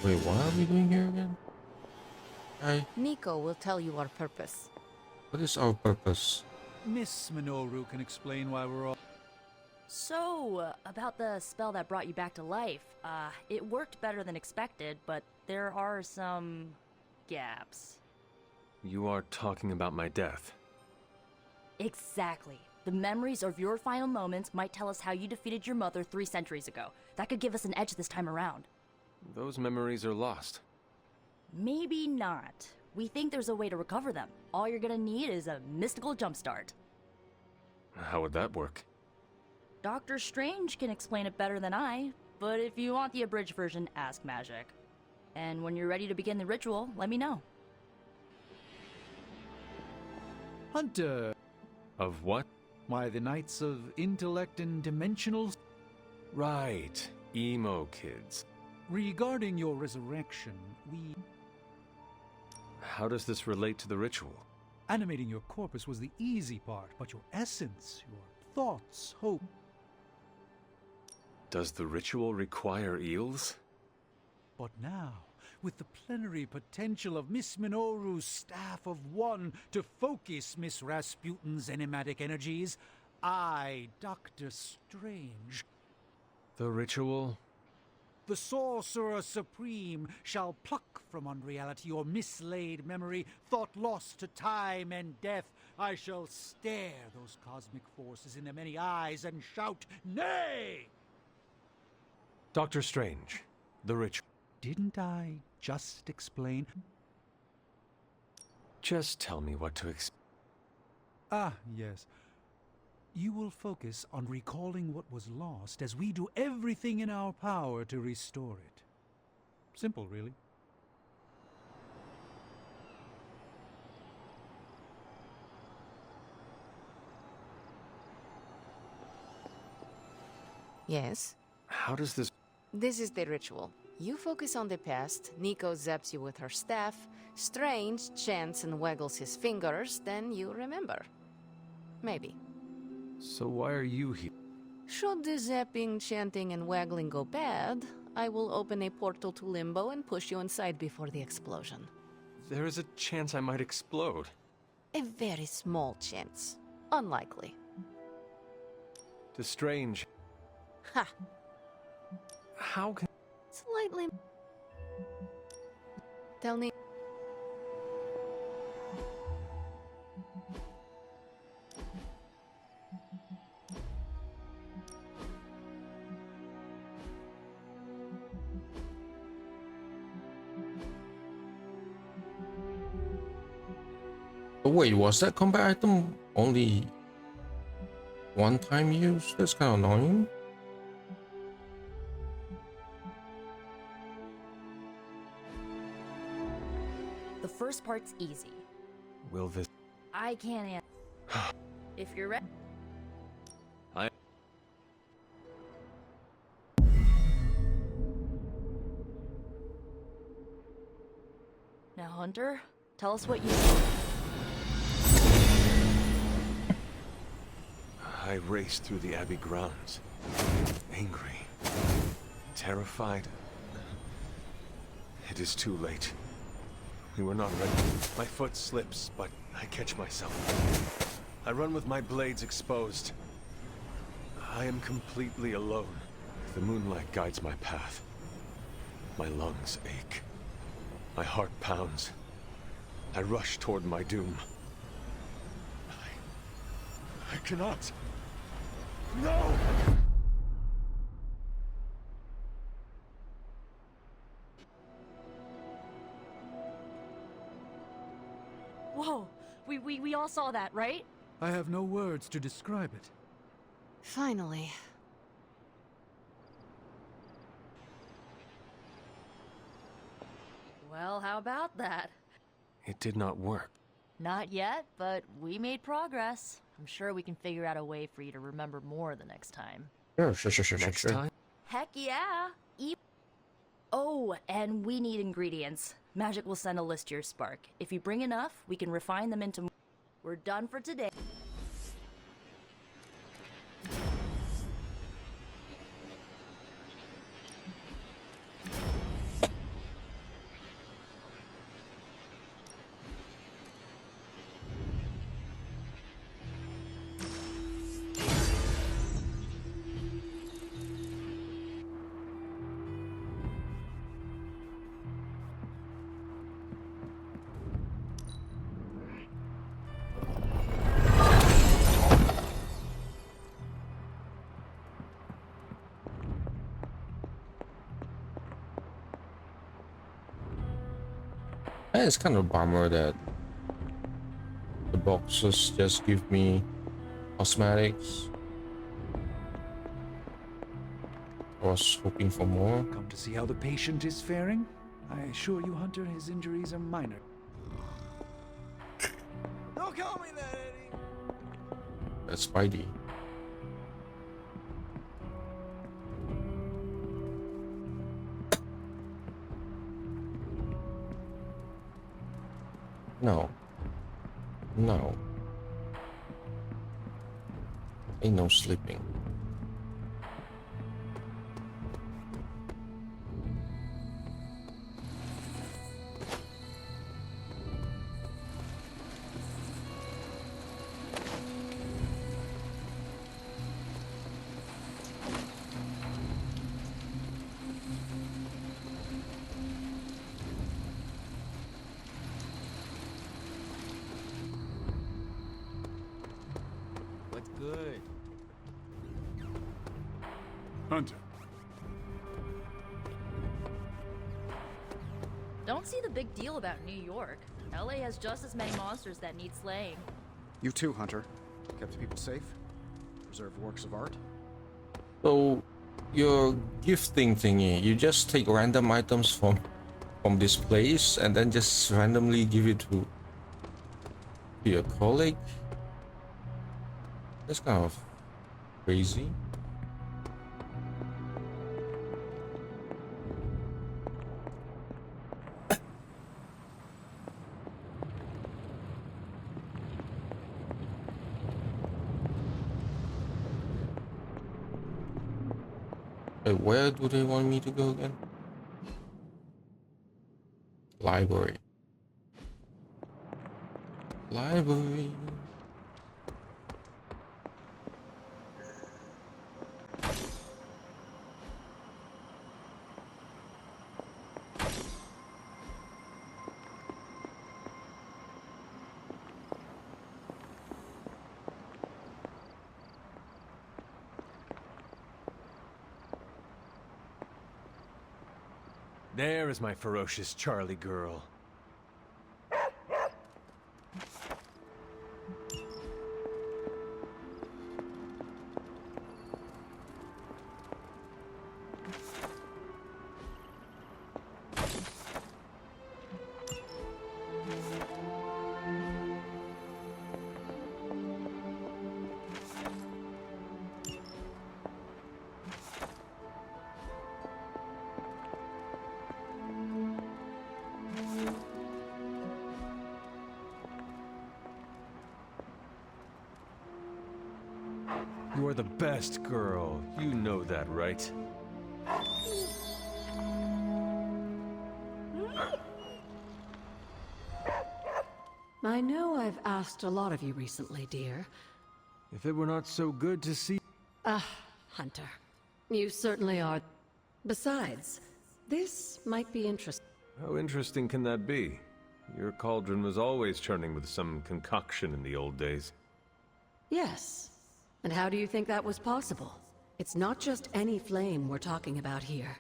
[SPEAKER 1] Wait, what are we doing here again? Hi.
[SPEAKER 7] Nico will tell you our purpose.
[SPEAKER 1] What is our purpose?
[SPEAKER 4] Miss Minoru can explain why we're all...
[SPEAKER 15] So, about the spell that brought you back to life. It worked better than expected, but there are some gaps.
[SPEAKER 12] You are talking about my death.
[SPEAKER 15] Exactly. The memories of your final moments might tell us how you defeated your mother 3 centuries ago. That could give us an edge this time around.
[SPEAKER 12] Those memories are lost.
[SPEAKER 15] Maybe not. We think there's a way to recover them. All you're gonna need is a mystical jumpstart.
[SPEAKER 12] How would that work?
[SPEAKER 15] Doctor Strange can explain it better than I, but if you want the abridged version, ask Magic. And when you're ready to begin the ritual, let me know.
[SPEAKER 4] Hunter!
[SPEAKER 12] Of what?
[SPEAKER 4] Why, the Knights of Intellect and Dimensional...
[SPEAKER 12] Right. Emo kids.
[SPEAKER 4] Regarding your resurrection, we...
[SPEAKER 12] How does this relate to the ritual?
[SPEAKER 4] Animating your corpus was the easy part, but your essence, your thoughts, hope...
[SPEAKER 12] Does the ritual require eels?
[SPEAKER 4] But now, with the plenary potential of Miss Minoru's Staff of One to focus Miss Rasputin's enigmatic energies, I, Doctor Strange...
[SPEAKER 12] The ritual?
[SPEAKER 4] The Sorcerer Supreme shall pluck from unreality your mislaid memory, thought lost to time and death. I shall stare those cosmic forces in their many eyes and shout, "Nay!"
[SPEAKER 12] Doctor Strange, the ritual.
[SPEAKER 4] Didn't I just explain?
[SPEAKER 12] Just tell me what to expect.
[SPEAKER 4] Ah, yes. You will focus on recalling what was lost as we do everything in our power to restore it. Simple, really.
[SPEAKER 16] Yes?
[SPEAKER 12] How does this...
[SPEAKER 16] This is the ritual. You focus on the past, Nico zaps you with her staff, Strange chants and waggles his fingers, then you remember. Maybe.
[SPEAKER 12] So why are you here?
[SPEAKER 16] Should the zapping, chanting, and waggling go bad, I will open a portal to Limbo and push you inside before the explosion.
[SPEAKER 12] There is a chance I might explode.
[SPEAKER 16] A very small chance. Unlikely.
[SPEAKER 12] To Strange.
[SPEAKER 16] Ha!
[SPEAKER 12] How can...
[SPEAKER 16] Slightly... Tell me...
[SPEAKER 1] Oh, wait, was that combat item only one time use? That's kind of annoying.
[SPEAKER 15] The first part's easy.
[SPEAKER 12] Will this...
[SPEAKER 15] I can't answer. If you're ready.
[SPEAKER 12] I...
[SPEAKER 15] Now, Hunter, tell us what you saw.
[SPEAKER 12] I raced through the Abbey grounds. Angry. Terrified. It is too late. We were not ready. My foot slips, but I catch myself. I run with my blades exposed. I am completely alone. The moonlight guides my path. My lungs ache. My heart pounds. I rush toward my doom. I cannot. No!
[SPEAKER 15] Whoa! We all saw that, right?
[SPEAKER 4] I have no words to describe it.
[SPEAKER 16] Finally.
[SPEAKER 15] Well, how about that?
[SPEAKER 12] It did not work.
[SPEAKER 15] Not yet, but we made progress. I'm sure we can figure out a way for you to remember more the next time.
[SPEAKER 1] Sure.
[SPEAKER 12] Next time?
[SPEAKER 15] Heck yeah! Oh, and we need ingredients. Magic will send a list to your Spark. If you bring enough, we can refine them into... We're done for today.
[SPEAKER 1] Yeah, it's kind of a bummer that the boxes just give me cosmetics. I was hoping for more.
[SPEAKER 4] Come to see how the patient is faring? I assure you, Hunter, his injuries are minor.
[SPEAKER 21] Don't call me that, Eddie!
[SPEAKER 1] That's Spidey. No. No. Ain't no sleeping.
[SPEAKER 13] What's good?
[SPEAKER 2] Hunter.
[SPEAKER 15] Don't see the big deal about New York. LA has just as many monsters that need slaying.
[SPEAKER 5] You too, Hunter. Kept people safe? Preserved works of art?
[SPEAKER 1] So, your gifting thingy, you just take random items from this place and then just randomly give it to your colleague? That's kind of crazy. Wait, where do they want me to go again? Library. Library.
[SPEAKER 18] There is my ferocious Charlie girl. You are the best girl. You know that, right?
[SPEAKER 7] I know I've asked a lot of you recently, dear.
[SPEAKER 18] If it were not so good to see...
[SPEAKER 7] Hunter. You certainly are. Besides, this might be interesting.
[SPEAKER 18] How interesting can that be? Your cauldron was always churning with some concoction in the old days.
[SPEAKER 7] Yes. And how do you think that was possible? It's not just any flame we're talking about here.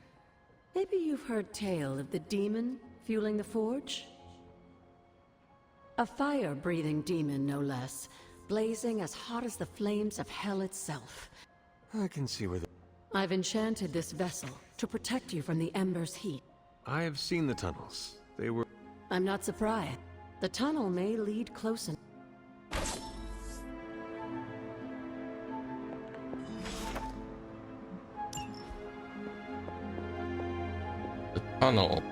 [SPEAKER 7] Maybe you've heard tale of the demon fueling the forge? A fire-breathing demon, no less, blazing as hot as the flames of hell itself.
[SPEAKER 18] I can see where the...
[SPEAKER 7] I've enchanted this vessel to protect you from the ember's heat.
[SPEAKER 18] I have seen the tunnels. They were...
[SPEAKER 7] I'm not surprised. The tunnel may lead close enough.
[SPEAKER 1] Tunnel.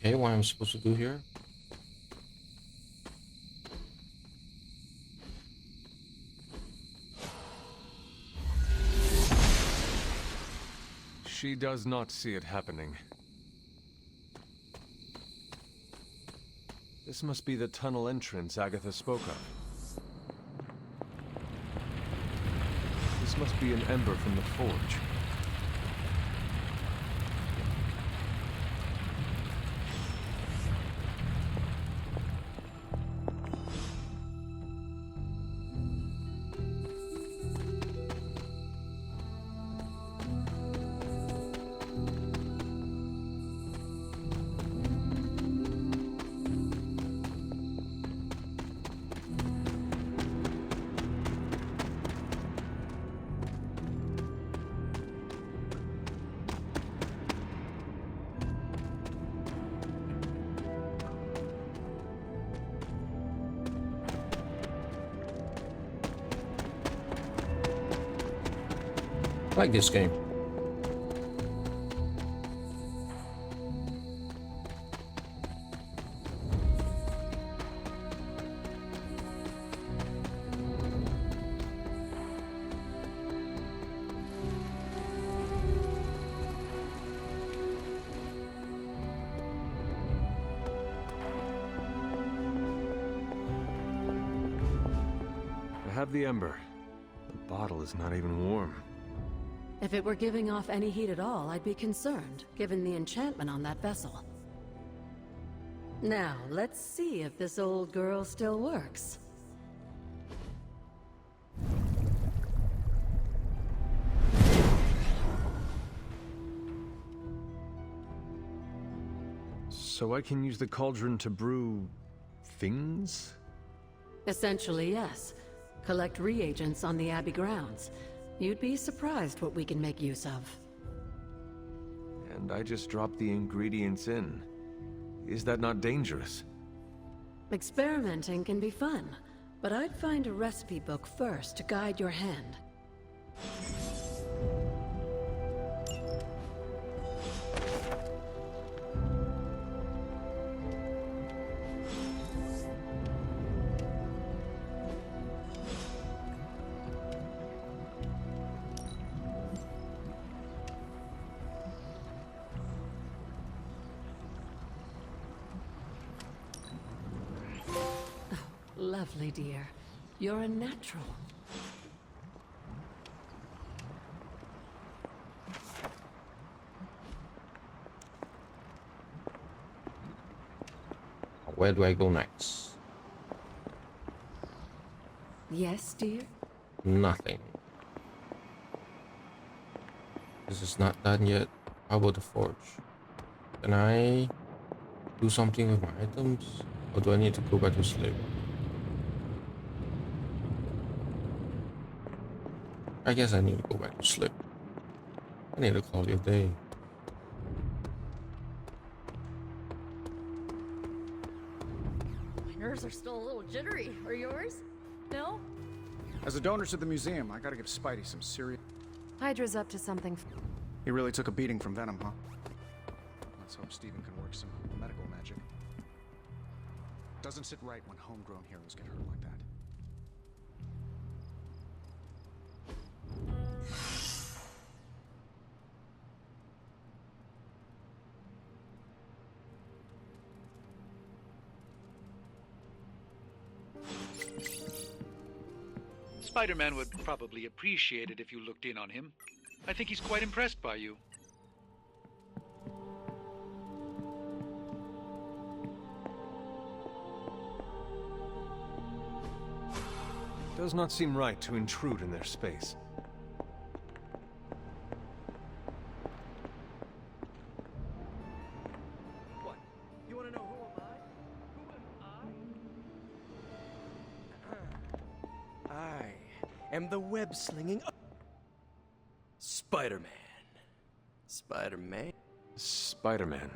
[SPEAKER 1] Okay, what am I supposed to do here?
[SPEAKER 18] She does not see it happening. This must be the tunnel entrance Agatha spoke of. This must be an ember from the forge.
[SPEAKER 1] I like this game.
[SPEAKER 18] I have the ember. The bottle is not even warm.
[SPEAKER 7] If it were giving off any heat at all, I'd be concerned, given the enchantment on that vessel. Now, let's see if this old girl still works.
[SPEAKER 18] So I can use the cauldron to brew... things?
[SPEAKER 7] Essentially, yes. Collect reagents on the Abbey grounds. You'd be surprised what we can make use of.
[SPEAKER 18] And I just drop the ingredients in. Is that not dangerous?
[SPEAKER 7] Experimenting can be fun, but I'd find a recipe book first to guide your hand. Lovely, dear. You're a natural.
[SPEAKER 1] Where do I go next?
[SPEAKER 7] Yes, dear?
[SPEAKER 1] Nothing. This is not done yet. How about the forge? Can I do something with my items? Or do I need to go back to sleep? I guess I need to go back to sleep. I need to call it a day.
[SPEAKER 15] My nerves are still a little jittery. Are yours? No?
[SPEAKER 5] As a donor to the museum, I gotta give Spidey some serious...
[SPEAKER 10] Hydra's up to something.
[SPEAKER 5] He really took a beating from Venom, huh? Let's hope Steven can work some medical magic. Doesn't sit right when homegrown heroes get hurt like that.
[SPEAKER 4] Spider-Man would probably appreciate it if you looked in on him. I think he's quite impressed by you.
[SPEAKER 18] It does not seem right to intrude in their space.
[SPEAKER 21] What? You want to know who am I? I am the web-slinging... Spider-Man. Spider-Man?
[SPEAKER 18] Spider-Man.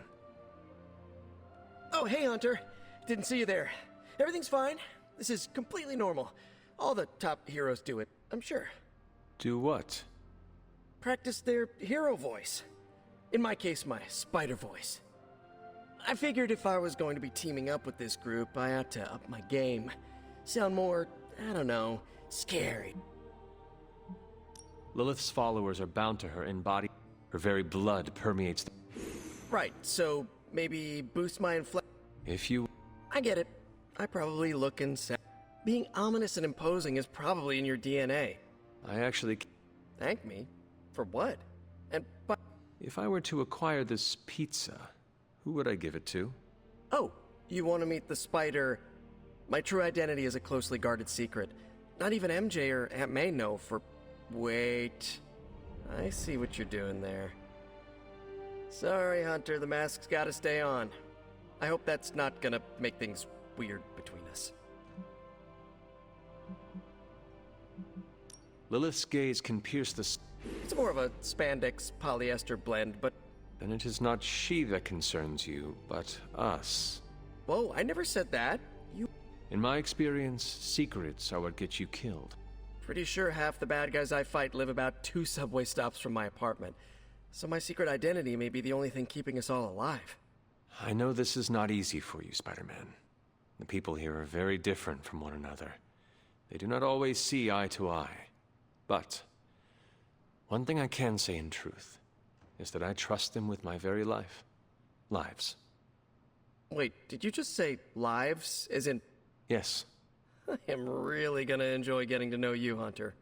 [SPEAKER 21] Oh, hey, Hunter. Didn't see you there. Everything's fine. This is completely normal. All the top heroes do it, I'm sure.
[SPEAKER 18] Do what?
[SPEAKER 21] Practice their hero voice. In my case, my spider voice. I figured if I was going to be teaming up with this group, I ought to up my game. Sound more, I don't know, scary.
[SPEAKER 12] Lilith's followers are bound to her in body. Her very blood permeates the...
[SPEAKER 21] Right, so maybe boost my
[SPEAKER 12] If you...
[SPEAKER 21] I get it. I probably look and sound. Being ominous and imposing is probably in your DNA.
[SPEAKER 12] I actually...
[SPEAKER 21] Thank me? For what? And but...
[SPEAKER 12] If I were to acquire this pizza, who would I give it to?
[SPEAKER 21] Oh, you want to meet the spider? My true identity is a closely guarded secret. Not even MJ or Aunt May know for... Wait... I see what you're doing there. Sorry, Hunter, the mask's gotta stay on. I hope that's not gonna make things weird between us.
[SPEAKER 12] Lilith's gaze can pierce the...
[SPEAKER 21] It's more of a spandex polyester blend, but...
[SPEAKER 12] Then it is not she that concerns you, but us.
[SPEAKER 21] Whoa, I never said that. You...
[SPEAKER 12] In my experience, secrets are what get you killed.
[SPEAKER 21] Pretty sure half the bad guys I fight live about 2 subway stops from my apartment. So my secret identity may be the only thing keeping us all alive.
[SPEAKER 12] I know this is not easy for you, Spider-Man. The people here are very different from one another. They do not always see eye to eye. But one thing I can say in truth is that I trust them with my very life. Lives.
[SPEAKER 21] Wait, did you just say lives? As in...
[SPEAKER 12] Yes.
[SPEAKER 21] I am really gonna enjoy getting to know you, Hunter.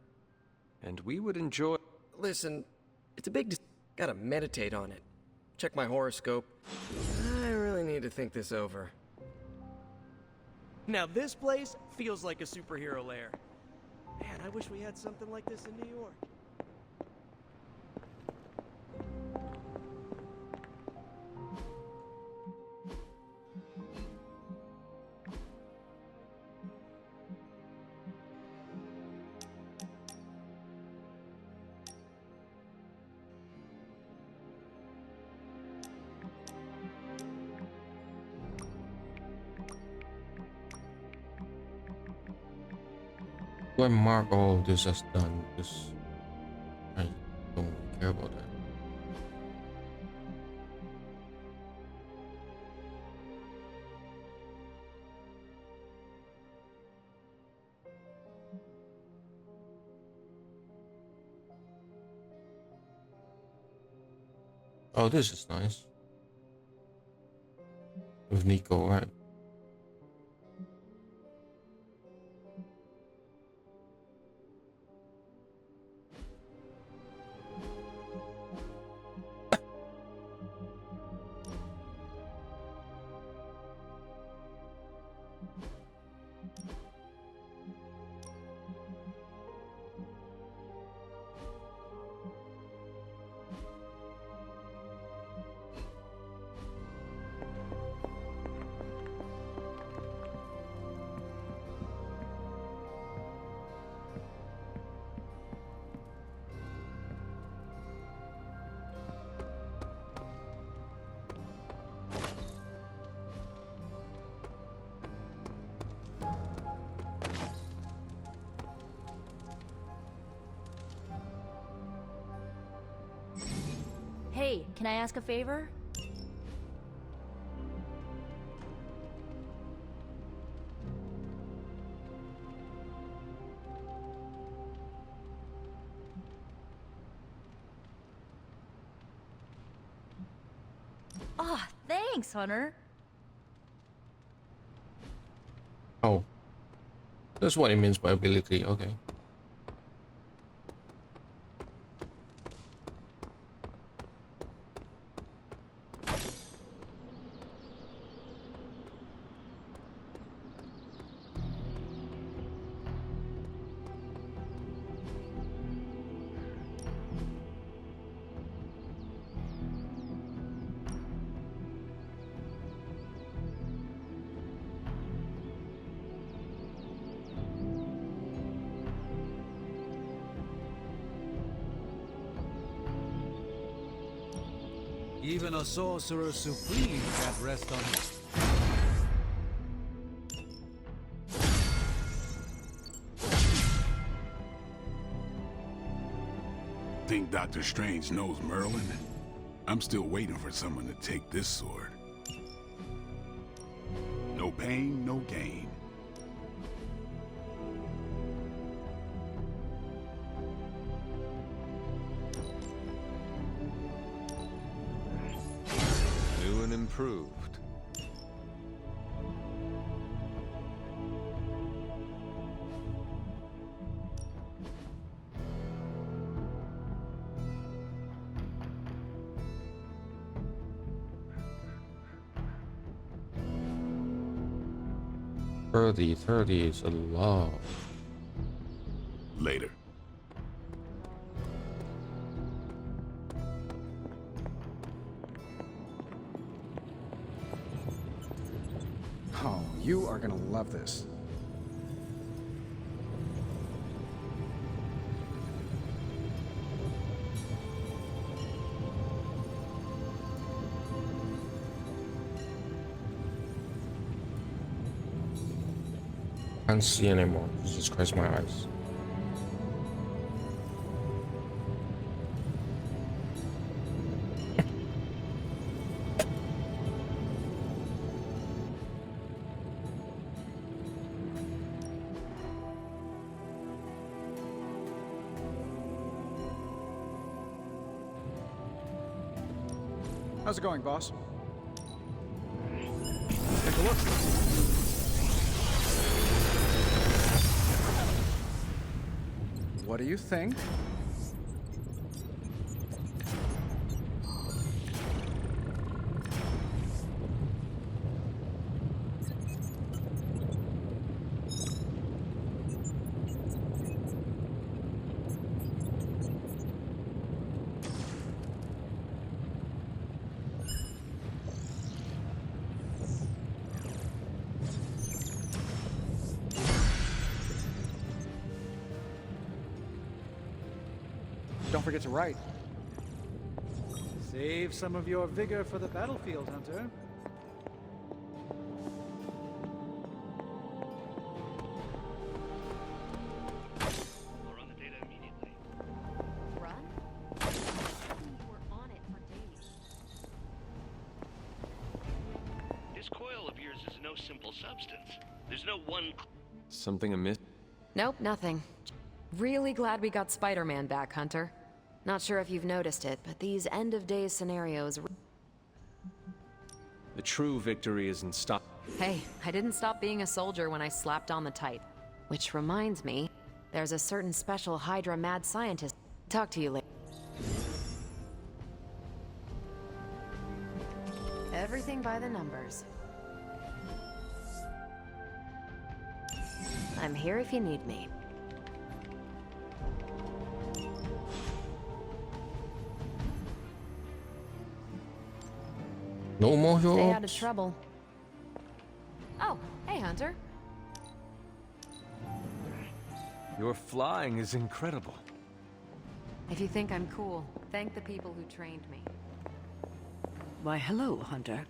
[SPEAKER 12] And we would enjoy...
[SPEAKER 21] Listen, it's a big... Gotta meditate on it. Check my horoscope. I really need to think this over. Now this place feels like a superhero lair. Man, I wish we had something like this in New York.
[SPEAKER 1] Do I mark all of this as done? Because I don't care about that. Oh, this is nice. With Nico, right?
[SPEAKER 15] Hey, can I ask a favor? Ah, thanks, Hunter.
[SPEAKER 1] Oh. That's what it means by ability, okay.
[SPEAKER 4] Even a sorcerer supreme can't rest on it.
[SPEAKER 2] Think Dr. Strange knows Merlin? I'm still waiting for someone to take this sword. pain, no gain.
[SPEAKER 18] New and improved.
[SPEAKER 1] Thirty is a lot.
[SPEAKER 2] Later.
[SPEAKER 5] Oh, you are gonna love this.
[SPEAKER 1] Can't see anymore. Jesus Christ, my eyes.
[SPEAKER 5] How's it going, boss?
[SPEAKER 18] Take a look.
[SPEAKER 5] What do you think? Don't forget to write.
[SPEAKER 4] Save some of your vigor for the battlefield, Hunter.
[SPEAKER 17] This coil of yours is no simple substance. There's no one...
[SPEAKER 12] Something amiss?
[SPEAKER 10] Nope, nothing. Really glad we got Spider-Man back, Hunter. Not sure if you've noticed it, but these end-of-days scenarios...
[SPEAKER 12] The true victory isn't stop.
[SPEAKER 10] Hey, I didn't stop being a soldier when I slapped on the tight. Which reminds me, there's a certain special Hydra mad scientist. Talk to you later. Everything by the numbers. I'm here if you need me.
[SPEAKER 1] No more heroes.
[SPEAKER 10] Stay out of trouble. Oh, hey, Hunter.
[SPEAKER 12] Your flying is incredible.
[SPEAKER 10] If you think I'm cool, thank the people who trained me.
[SPEAKER 11] Why, hello, Hunter.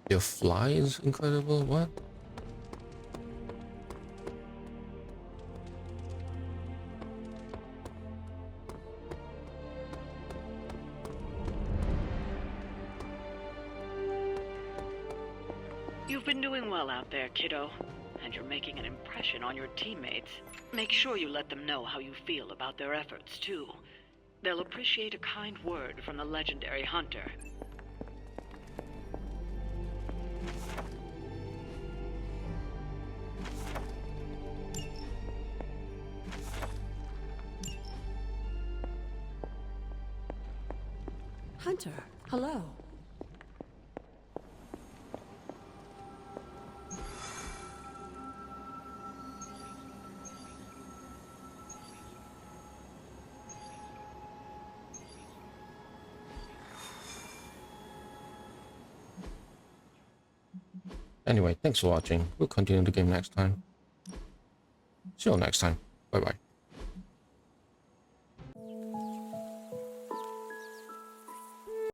[SPEAKER 1] Your fly is incredible. What?
[SPEAKER 17] You've been doing well out there, kiddo. And you're making an impression on your teammates. Make sure you let them know how you feel about their efforts, too. They'll appreciate a kind word from the legendary Hunter.
[SPEAKER 7] Hunter, hello.
[SPEAKER 1] Anyway, thanks for watching. We'll continue the game next time. See you all next time. Bye bye.